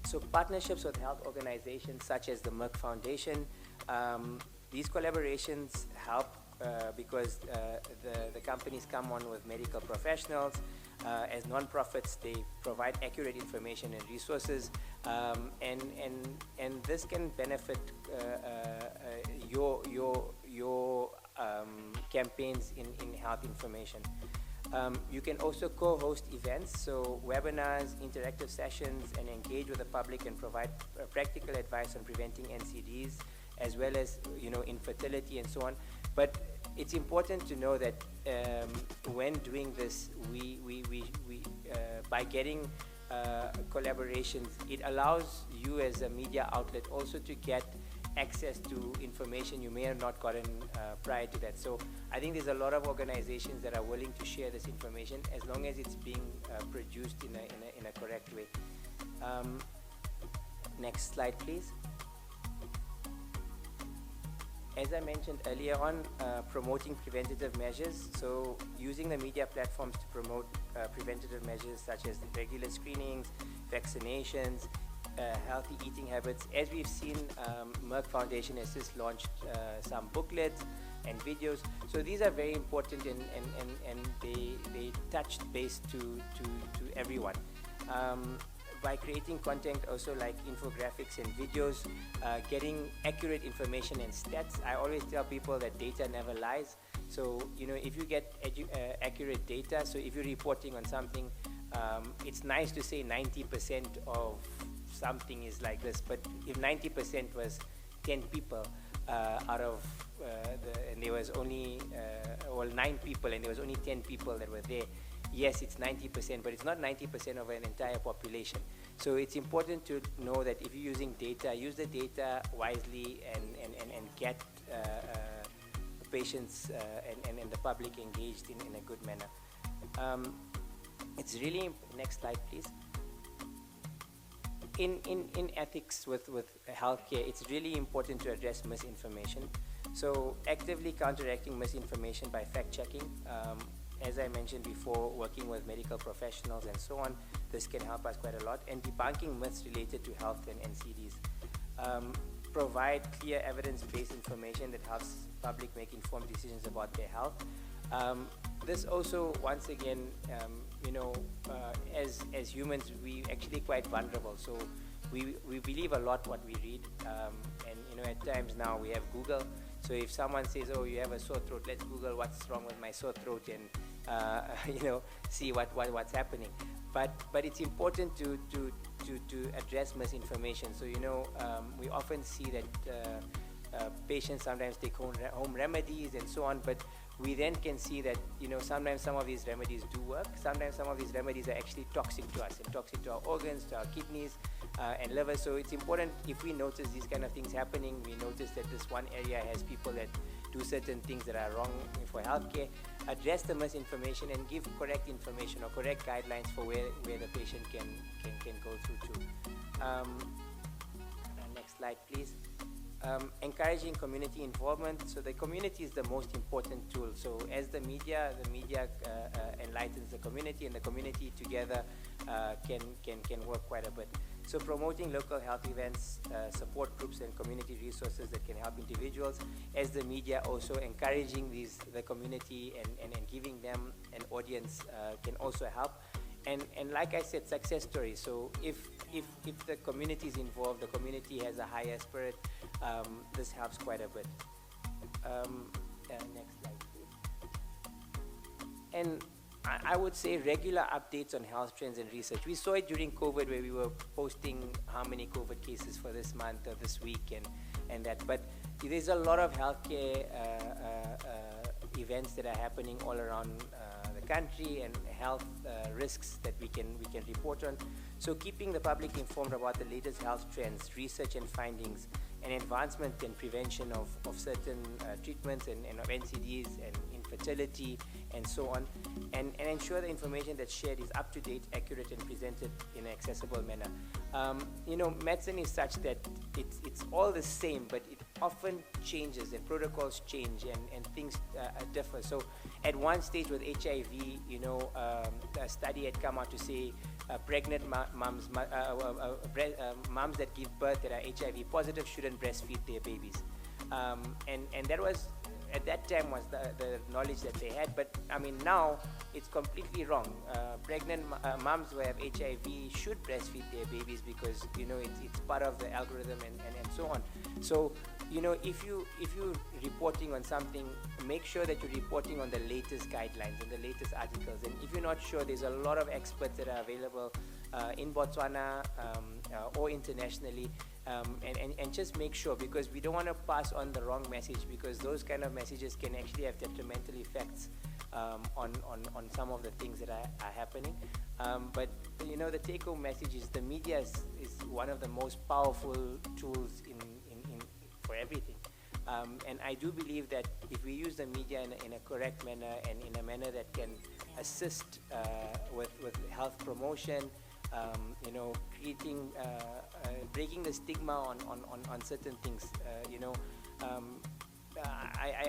So partnerships with health organizations such as the Merck Foundation, these collaborations help because the companies come on with medical professionals. As non-profits, they provide accurate information and resources, and this can benefit your campaigns in health information. You can also co-host events, so webinars, interactive sessions, and engage with the public and provide practical advice on preventing NCDs, as well as infertility and so on. But it's important to know that when doing this, we by getting collaborations, it allows you as a media outlet also to get access to information you may have not gotten prior to that. So I think there's a lot of organizations that are willing to share this information as long as it's being produced in a correct way. Next slide, please. As I mentioned earlier on, promoting preventative measures. So using the media platforms to promote preventative measures such as regular screenings, vaccinations, healthy eating habits. As we've seen, Merck Foundation has just launched some booklets and videos. So these are very important and they touch base to everyone. By creating content also like infographics and videos, getting accurate information and stats. I always tell people that data never lies. So, you know, if you get accurate data, so if you're reporting on something, it's nice to say 90% of something is like this, but if 90% was 10 people out of, and there was only, 9 people and there was only 10 people that were there, yes, it's 90%, but it's not 90% of an entire population. So it's important to know that if you're using data, use the data wisely and get patients and the public engaged in a good manner. It's really, next slide please. In ethics with healthcare, it's really important to address misinformation. So actively counteracting misinformation by fact-checking. As I mentioned before, working with medical professionals and so on, this can help us quite a lot. And debunking myths related to health and NCDs. Provide clear evidence-based information that helps public make informed decisions about their health. This also, once again, you know, as humans, we actually quite vulnerable. So we believe a lot what we read. And you know, at times now we have Google. So if someone says, oh, you have a sore throat, let's Google what's wrong with my sore throat and you know, see what's happening. But it's important to address misinformation. So you know, we often see that patients sometimes take home remedies and so on, but we then can see that, you know, sometimes some of these remedies do work. Sometimes some of these remedies are actually toxic to us and toxic to our organs, to our kidneys and liver. So it's important, if we notice these kind of things happening, we notice that this one area has people that do certain things that are wrong for healthcare, address the misinformation and give correct information or correct guidelines for where the patient can go through to. Next slide, please. Encouraging community involvement. So the community is the most important tool. So as the media enlightens the community, and the community together can work quite a bit. So promoting local health events, support groups and community resources that can help individuals. As the media, also encouraging the community and giving them an audience can also help. And like I said, success stories. So if the community is involved, the community has a higher spirit, this helps quite a bit. Next slide, please. And I would say regular updates on health trends and research. We saw it during COVID where we were posting how many COVID cases for this month or this week and that. But there's a lot of healthcare events that are happening all around the country and health risks that we can report on. So keeping the public informed about the latest health trends, research and findings, and advancement and prevention of certain treatments and of NCDs and infertility and so on, and ensure the information that's shared is up to date, accurate, and presented in an accessible manner. You know, medicine is such that it's all the same, but it often changes and protocols change and things differ. So at one stage with HIV, you know, a study had come out to say pregnant moms that give birth that are HIV positive shouldn't breastfeed their babies. And that was, at that time, was the knowledge that they had. But I mean, now it's completely wrong. Pregnant moms who have HIV should breastfeed their babies because, you know, it's part of the algorithm and so on. So, you know, if you're reporting on something, make sure that you're reporting on the latest guidelines and the latest articles. And if you're not sure, there's a lot of experts that are available in Botswana or internationally. And just make sure, because we don't want to pass on the wrong message, because those kind of messages can actually have detrimental effects on some of the things that are happening. But you know, the take-home message is the media is one of the most powerful tools for everything. And I do believe that if we use the media in a correct manner and in a manner that can assist with health promotion, creating, breaking the stigma on certain things,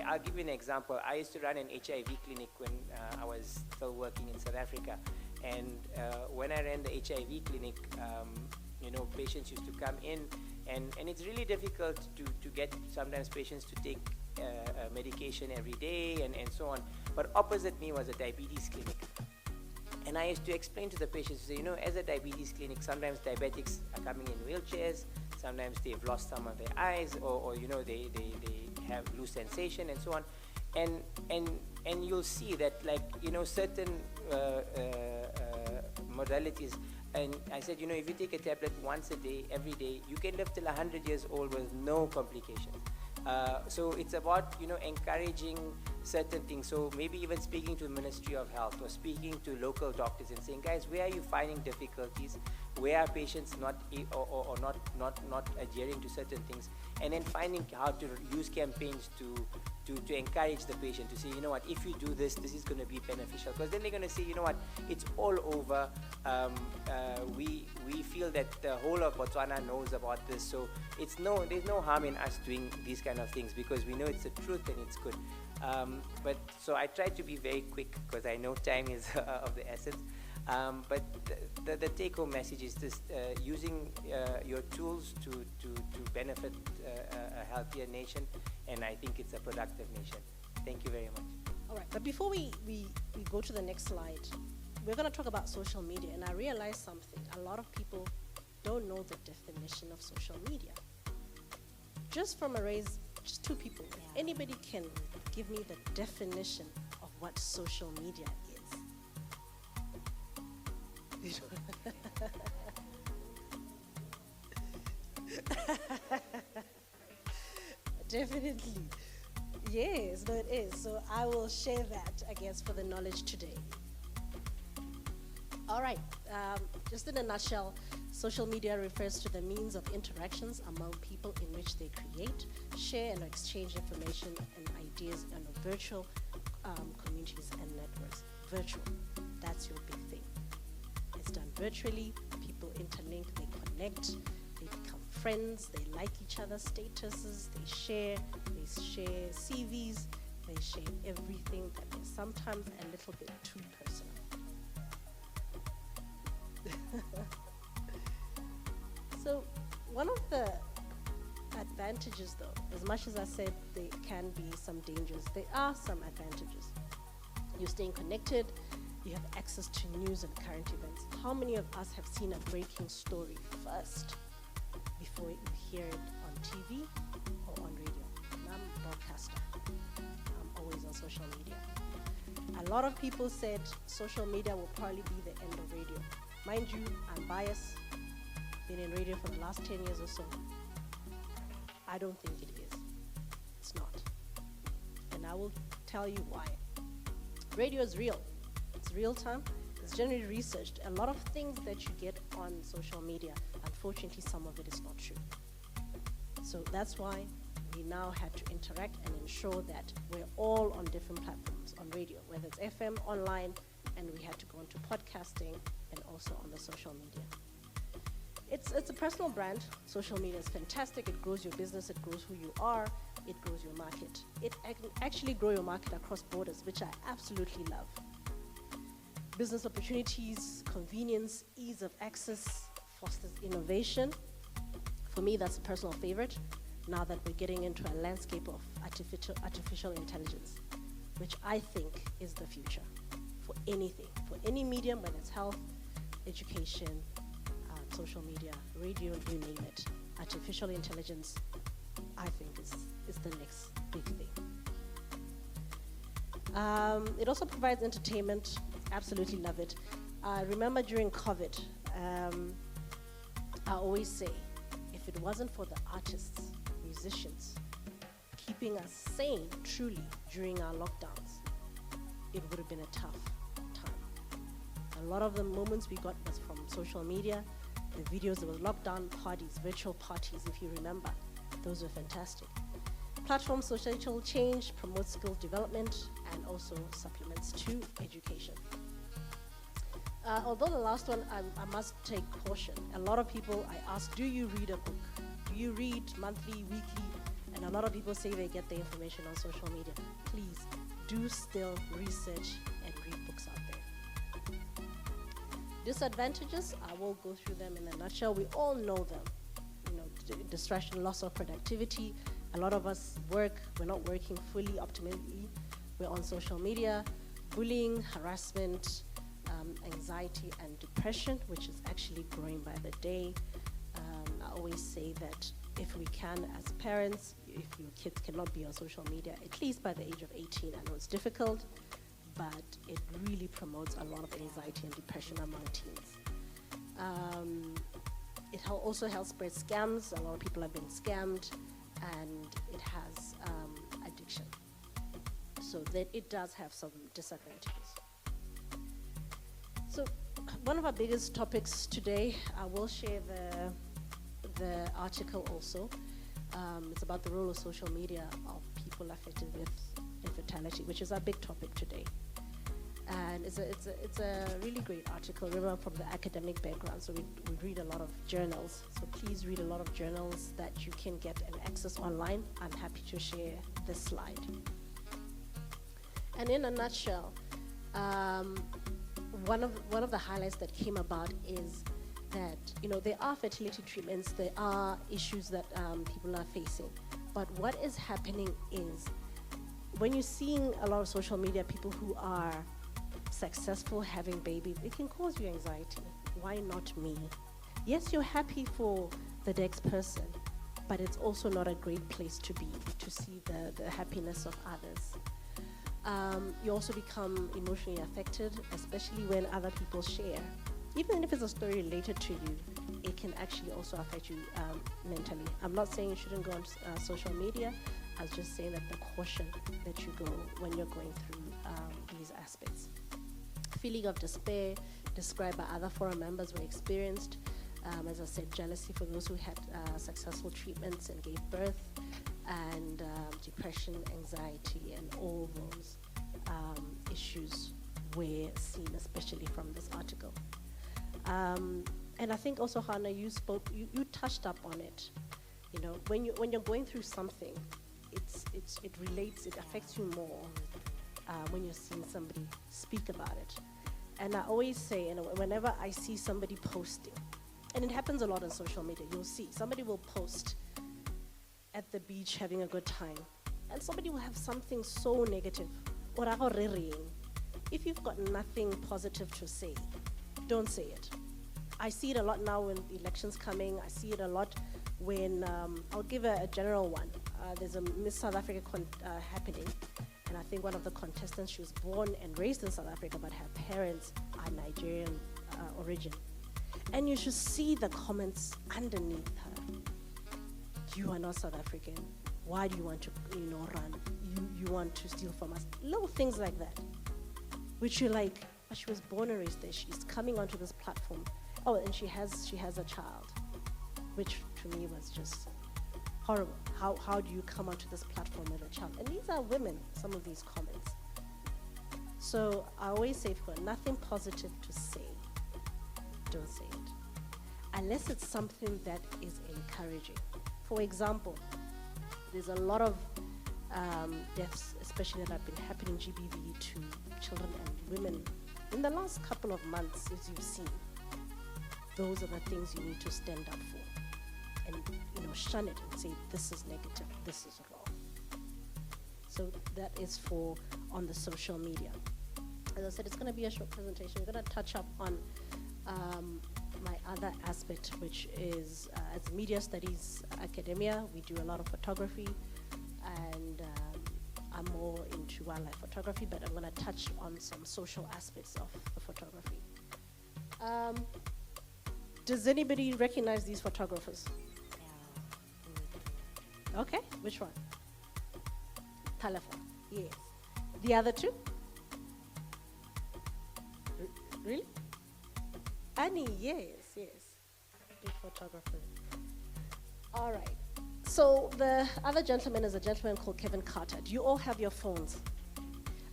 I'll give you an example. I used to run an HIV clinic when I was still working in South Africa. And when I ran the HIV clinic, patients used to come in, and it's really difficult to get sometimes patients to take medication every day and so on. But opposite me was a diabetes clinic. And I used to explain to the patients, as a diabetes clinic, sometimes diabetics are coming in wheelchairs, sometimes they've lost some of their eyes, or they have loose sensation and so on. And you'll see that, certain modalities. And I said, if you take a tablet once a day, every day, you can live till 100 years old with no complications. So it's about, encouraging certain things. So maybe even speaking to the Ministry of Health or speaking to local doctors and saying, guys, where are you finding difficulties? Where are patients not adhering to certain things? And then finding how to use campaigns to encourage the patient to say, if you do this, this is going to be beneficial. Because then they're going to say, it's all over. We feel that the whole of Botswana knows about this. So there's no harm in us doing these kind of things because we know it's the truth and it's good. So I try to be very quick because I know time is of the essence. But the take-home message is this: using your tools to benefit a healthier nation, and I think it's a productive nation. Thank you very much. All right, but before we go to the next slide, we're going to talk about social media, and I realized something. A lot of people don't know the definition of social media. Just from just two people, if anybody can give me the definition of what social media is. Definitely. Yes, no, it is. So I will share that, I guess, for the knowledge today. All right. Just in a nutshell, social media refers to the means of interactions among people in which they create, share, and exchange information and ideas in virtual communities and networks. Virtual. That's your big thing. It's done virtually. People interlink, they connect, they become friends, they like each other's statuses, they share CVs, they share everything that is sometimes a little bit too personal. So one of the advantages, though, as much as I said there can be some dangers, there are some advantages. You're staying connected, you have access to news and current events. How many of us have seen a breaking story first before you hear it on TV or on radio? And I'm a broadcaster. I'm always on social media. A lot of people said social media will probably be the end of radio. Mind you, I'm biased. Been in radio for the last 10 years or so. I don't think it is. It's not. And I will tell you why. Radio is real. It's real time. It's generally researched. A lot of things that you get on social media, unfortunately, some of it is not true. So that's why we now had to interact and ensure that we're all on different platforms on radio, whether it's FM, online, and we had to go into podcasting and also on the social media. It's a personal brand. Social media is fantastic. It grows your business. It grows who you are. It grows your market. It can actually grow your market across borders, which I absolutely love. Business opportunities, convenience, ease of access, fosters innovation. For me, that's a personal favorite, now that we're getting into a landscape of artificial intelligence, which I think is the future for anything, for any medium, whether it's health, education, social media, radio, you name it. Artificial intelligence, I think, is the next big thing. It also provides entertainment. Absolutely love it. Remember during COVID, I always say, if it wasn't for the artists, musicians, keeping us sane truly during our lockdowns, it would have been a tough time. A lot of the moments we got was from social media, the videos, there was lockdown parties, virtual parties, if you remember. Those were fantastic. Platform social change promotes skill development and also supplements to education. Although the last one, I must take caution. A lot of people, I ask, do you read a book? Do you read monthly, weekly? And a lot of people say they get their information on social media. Please, do still research and read books out there. Disadvantages, I will go through them in a nutshell. We all know them. You know, distraction, loss of productivity. A lot of us work, we're not working fully optimally. We're on social media. Bullying, harassment, anxiety and depression, which is actually growing by the day. I always say that if we can, as parents, if your kids cannot be on social media, at least by the age of 18, I know it's difficult, but it really promotes a lot of anxiety and depression among teens. It also helps spread scams. A lot of people have been scammed, and it has addiction. So that it does have some disadvantages. So one of our biggest topics today, I will share the article also. It's about the role of social media of people affected with infertility, which is our big topic today. And it's a really great article. Remember, from the academic background, so we read a lot of journals. So please read a lot of journals that you can get an access online. I'm happy to share this slide. And in a nutshell, one of the highlights that came about is that, you know, there are fertility treatments, there are issues that people are facing. But what is happening is, when you're seeing a lot of social media, people who are successful having babies, it can cause you anxiety. Why not me? Yes, you're happy for the next person, but it's also not a great place to be, to see the happiness of others. You also become emotionally affected, especially when other people share. Even if it's a story related to you, it can actually also affect you mentally. I'm not saying you shouldn't go on social media. I was just saying that the caution that you go when you're going through these aspects. Feeling of despair described by other forum members were experienced. As I said, jealousy for those who had successful treatments and gave birth, and depression, anxiety, and all those issues were seen, especially from this article. And I think also, Hannah, you touched up on it. You know, when you're going through something, it relates, it affects you more when you're seeing somebody speak about it. And I always say, and whenever I see somebody posting, and it happens a lot on social media, you'll see somebody will post at the beach having a good time, and somebody will have something so negative. If you've got nothing positive to say, don't say it. I see it a lot now when the election's coming. I see it a lot when, I'll give a general one. There's a Miss South Africa happening, and I think one of the contestants, she was born and raised in South Africa, but her parents are Nigerian origin. And you should see the comments underneath her. You are not South African. Why do you want to, run? You want to steal from us? Little things like that, which you're like, but she was born and raised there. She's coming onto this platform. Oh, and she has a child, which to me was just horrible. How do you come onto this platform with a child? And these are women, some of these comments. So I always say, if you've got nothing positive to say, don't say it. Unless it's something that is encouraging. For example, there's a lot of deaths, especially that have been happening GBV to children and women in the last couple of months, as you've seen. Those are the things you need to stand up for, and shun it and say, this is negative, this is wrong. So that is for on the social media. As I said, it's going to be a short presentation. We're going to touch up on my other aspect, which is as media studies academia, we do a lot of photography, and I'm more into wildlife photography, but I'm going to touch on some social aspects of the photography. Does anybody recognize these photographers? Okay, which one? Telephone, yes. The other two? Really? Annie, yes. Big photographer. All right. So the other gentleman is a gentleman called Kevin Carter. Do you all have your phones?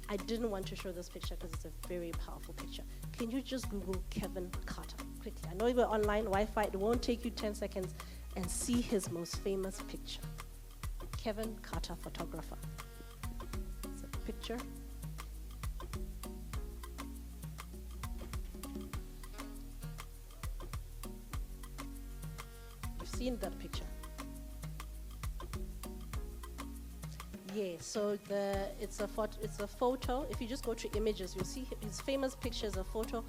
I didn't want to show this picture because it's a very powerful picture. Can you just Google Kevin Carter quickly? I know you're online, Wi-Fi, it won't take you 10 seconds, and see his most famous picture. Kevin Carter, photographer. It's a picture. You've seen that picture. Yeah, so it's a photo. If you just go to images, you'll see his famous picture is a photo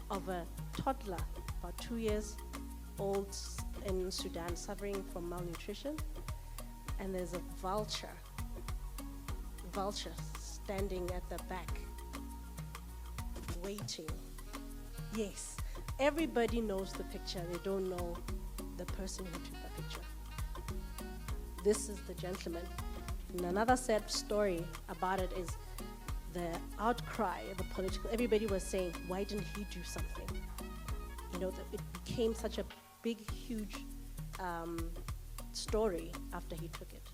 of a toddler, about 2 years old, in Sudan, suffering from malnutrition. And there's a vulture standing at the back, waiting. Yes, everybody knows the picture. They don't know the person who took the picture. This is the gentleman. And another sad story about it is the outcry, the political, everybody was saying, why didn't he do something? You know, it became such a big, huge story after he took it.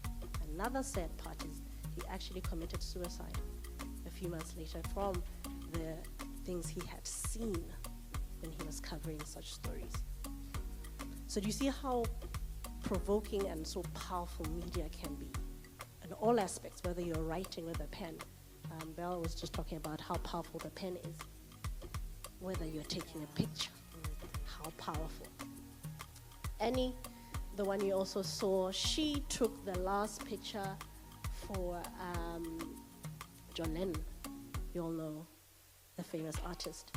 Another sad part is he actually committed suicide a few months later from the things he had seen when he was covering such stories. So do you see how provoking and so powerful media can be? In all aspects, whether you're writing with a pen, Belle was just talking about how powerful the pen is, whether you're taking a picture, how powerful. Annie, the one you also saw, she took the last picture for John Lennon. You all know the famous artist.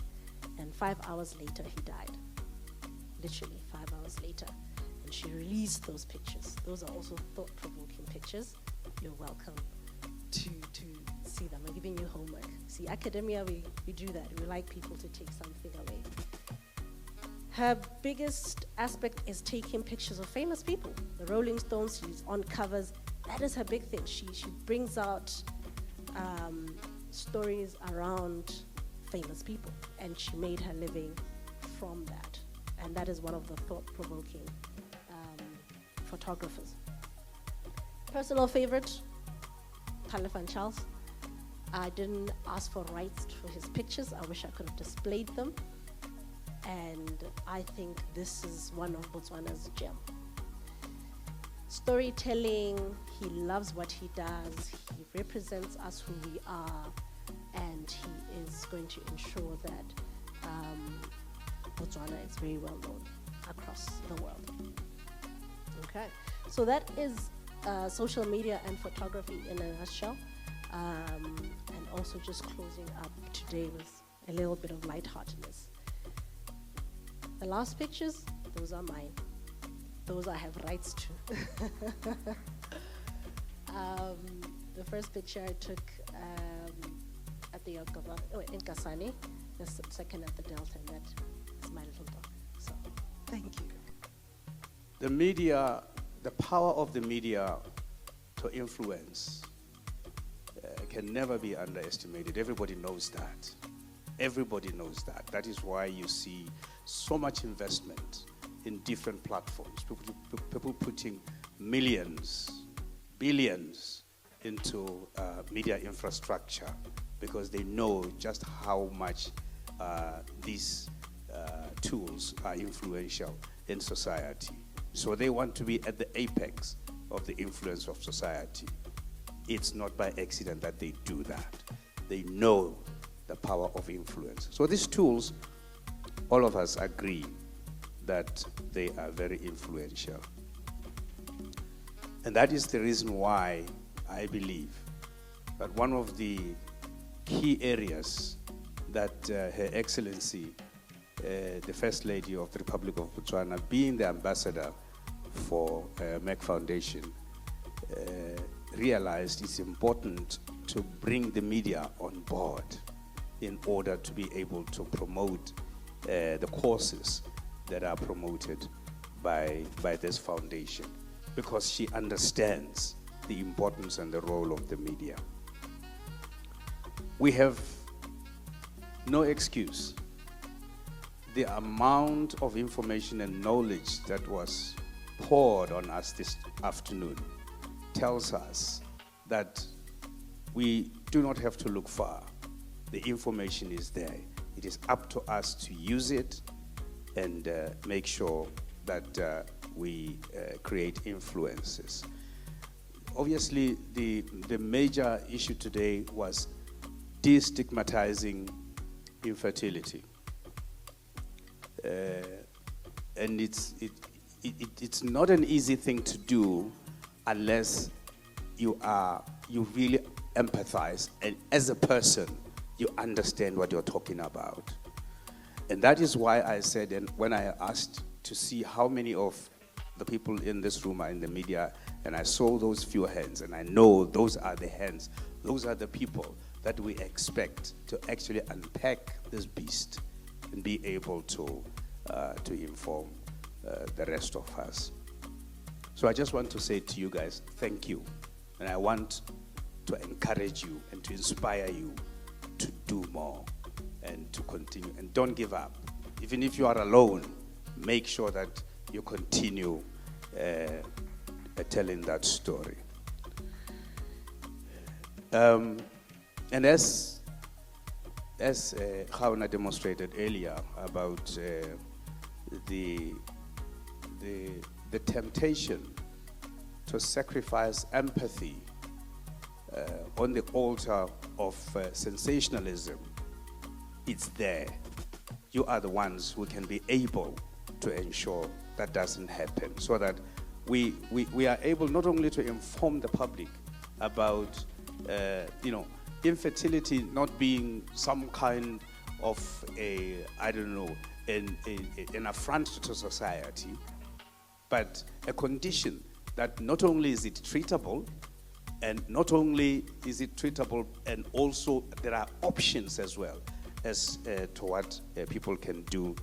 And 5 hours later, he died. Literally 5 hours later. And she released those pictures. Those are also thought-provoking pictures. You're welcome to see them. I'm giving you homework. See, academia, we do that. We like people to take something away. Her biggest aspect is taking pictures of famous people. The Rolling Stones, she's on covers. That is her big thing. She brings out stories around famous people, and she made her living from that. And that is one of the thought-provoking photographers. Personal favorite, Van Charles. I didn't ask for rights for his pictures. I wish I could have displayed them. And I think this is one of Botswana's gem. Storytelling, he loves what he does. He represents us who we are, and he is going to ensure that Botswana is very well known across the world. Okay, so that is social media and photography in a nutshell, and also just closing up today with a little bit of lightheartedness. The last pictures, those are mine. Those I have rights to. The first picture I took at the in Kasane, the second at the Delta, and that is my little dog. So, thank you. The media, the power of the media to influence can never be underestimated. Everybody knows that. Everybody knows that. That is why you see so much investment in different platforms. People putting millions, billions into media infrastructure because they know just how much these tools are influential in society. So they want to be at the apex of the influence of society. It's not by accident that they do that. They know the power of influence. So these tools, all of us agree that they are very influential. And that is the reason why I believe that one of the key areas that Her Excellency, the First Lady of the Republic of Botswana, being the ambassador for Merck Foundation, realized it's important to bring the media on board in order to be able to promote the courses that are promoted by this foundation, because she understands the importance and the role of the media. We have no excuse. The amount of information and knowledge that was poured on us this afternoon tells us that we do not have to look far. The information is there. It is up to us to use it and make sure that we create influences. Obviously, the major issue today was destigmatizing infertility. And it's not an easy thing to do unless you really empathize, and as a person, you understand what you're talking about. And that is why I said, and when I asked to see how many of the people in this room are in the media, and I saw those few hands, and I know those are the hands, those are the people that we expect to actually unpack this beast and be able to inform the rest of us. So I just want to say to you guys, thank you. And I want to encourage you and to inspire you to do more and to continue. And don't give up. Even if you are alone, make sure that you continue telling that story. And as Kgauna demonstrated earlier about the temptation to sacrifice empathy on the altar of sensationalism, it's there. You are the ones who can be able to ensure that doesn't happen, so that we are able not only to inform the public about infertility not being some kind of an affront to society, but a condition that not only is it treatable, and not only is it treatable, and also there are options as well as to what people can do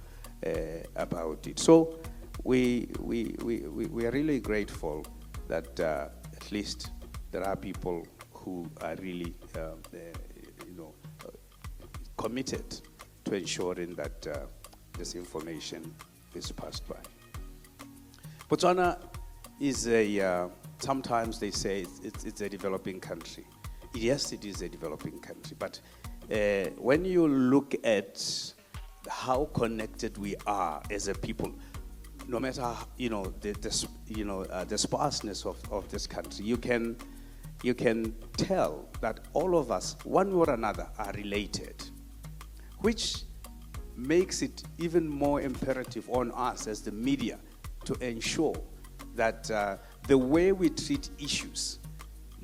about it. So we are really grateful that at least there are people who are really committed to ensuring that this information is passed by. Botswana is sometimes they say it's a developing country. Yes, it is a developing country, but when you look at how connected we are as a people, no matter the sparseness of this country, you can tell that all of us, one way or another, are related, which makes it even more imperative on us as the media to ensure that the way we treat issues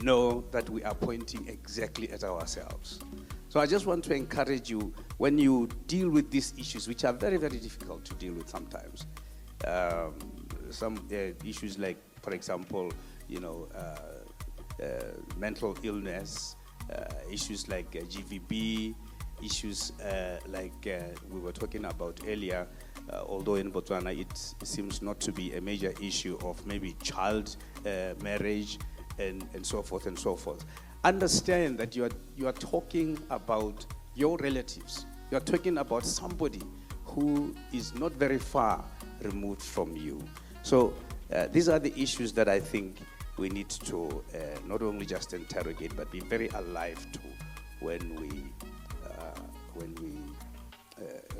know that we are pointing exactly at ourselves. So I just want to encourage you, when you deal with these issues, which are very, very difficult to deal with sometimes, some issues like, for example, mental illness, issues like GVB, issues like we were talking about earlier, although in Botswana it seems not to be a major issue of maybe child marriage and so forth and so forth. Understand that you are talking about your relatives. You are talking about somebody who is not very far removed from you. So these are the issues that I think we need to not only just interrogate, but be very alive to when we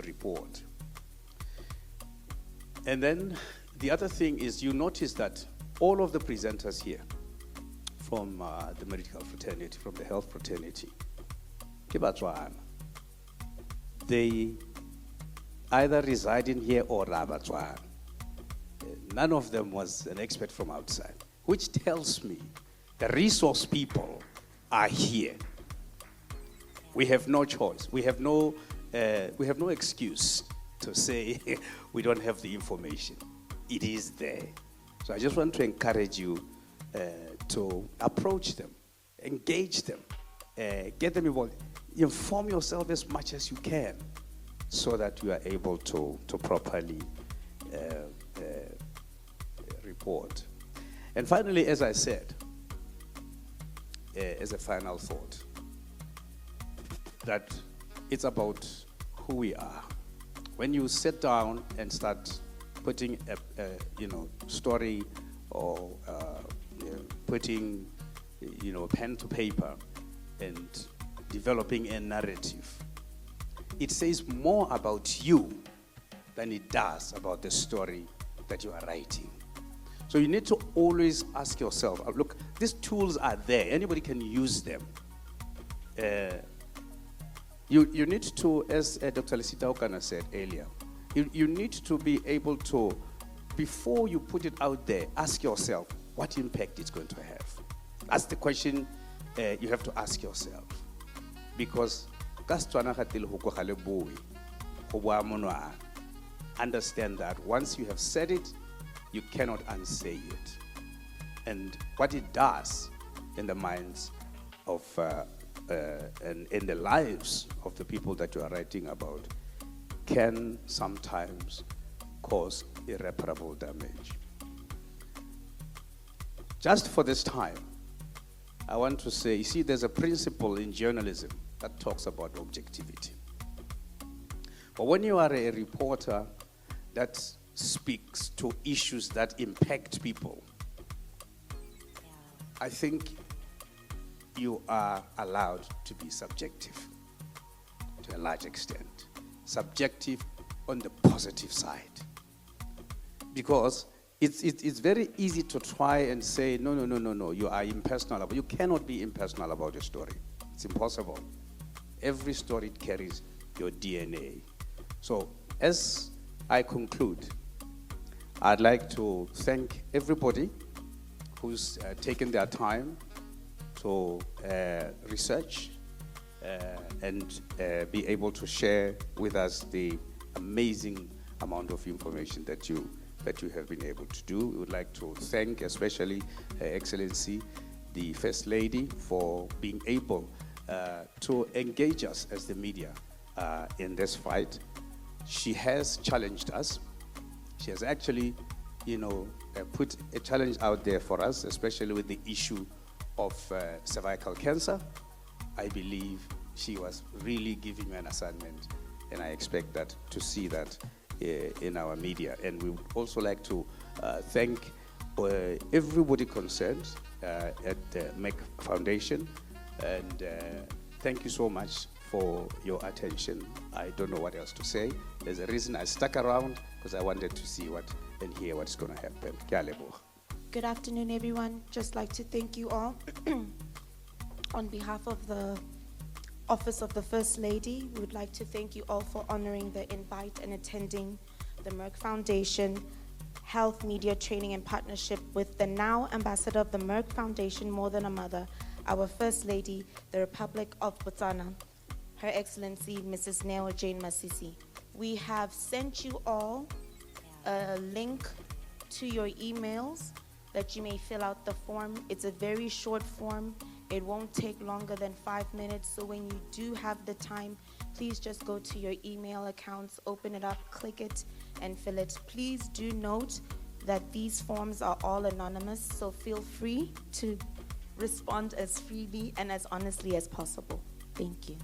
report. And then the other thing is, you notice that all of the presenters here from the medical fraternity, from the health fraternity, they either reside in here or Rabatswana. None of them was an expert from outside, which tells me the resource people are here. We have no choice. We have no excuse to say we don't have the information. It is there. So I just want to encourage you to approach them, engage them, get them involved. Inform yourself as much as you can so that you are able to properly report. And finally, as I said, as a final thought, that it's about who we are. When you sit down and start putting a story or putting pen to paper and developing a narrative. It says more about you than it does about the story that you are writing. So you need to always ask yourself, look, these tools are there. Anybody can use them. You need to, as Dr. Lisita Okana said earlier, you need to be able to, before you put it out there, ask yourself what impact it's going to have. That's the question you have to ask yourself. Because understand that once you have said it, you cannot unsay it. And what it does in the minds of and in the lives of the people that you are writing about can sometimes cause irreparable damage. Just for this time, I want to say, you see, there's a principle in journalism that talks about objectivity. But when you are a reporter that speaks to issues that impact people, I think you are allowed to be subjective to a large extent. Subjective on the positive side. Because it's very easy to try and say, no, you are impersonal. You cannot be impersonal about a story. It's impossible. Every story carries your DNA. So as I conclude, I'd like to thank everybody who's taken their time to research and be able to share with us the amazing amount of information that you have been able to do. We would like to thank especially Her Excellency, the First Lady, for being able to engage us as the media in this fight. She has challenged us. She has actually, put a challenge out there for us, especially with the issue of cervical cancer. I believe she was really giving me an assignment, and I expect that to see that in our media. And we would also like to thank everybody concerned at the Merck Foundation, and thank you so much for your attention. I don't know what else to say. There's a reason I stuck around, because I wanted to see and hear what's going to happen. Ke a leboha. Good afternoon, everyone. Just like to thank you all. On behalf of the Office of the First Lady, we would like to thank you all for honoring the invite and attending the Merck Foundation Health Media Training in partnership with the now Ambassador of the Merck Foundation More Than a Mother, our First Lady, the Republic of Botswana, Her Excellency Mrs. JANE MASISI. We have sent you all a link to your emails that you may fill out the form. It's a very short form. It won't take longer than 5 minutes. So when you do have the time, please just go to your email accounts, open it up, click it, and fill it. Please do note that these forms are all anonymous, so feel free to respond as freely and as honestly as possible. Thank you.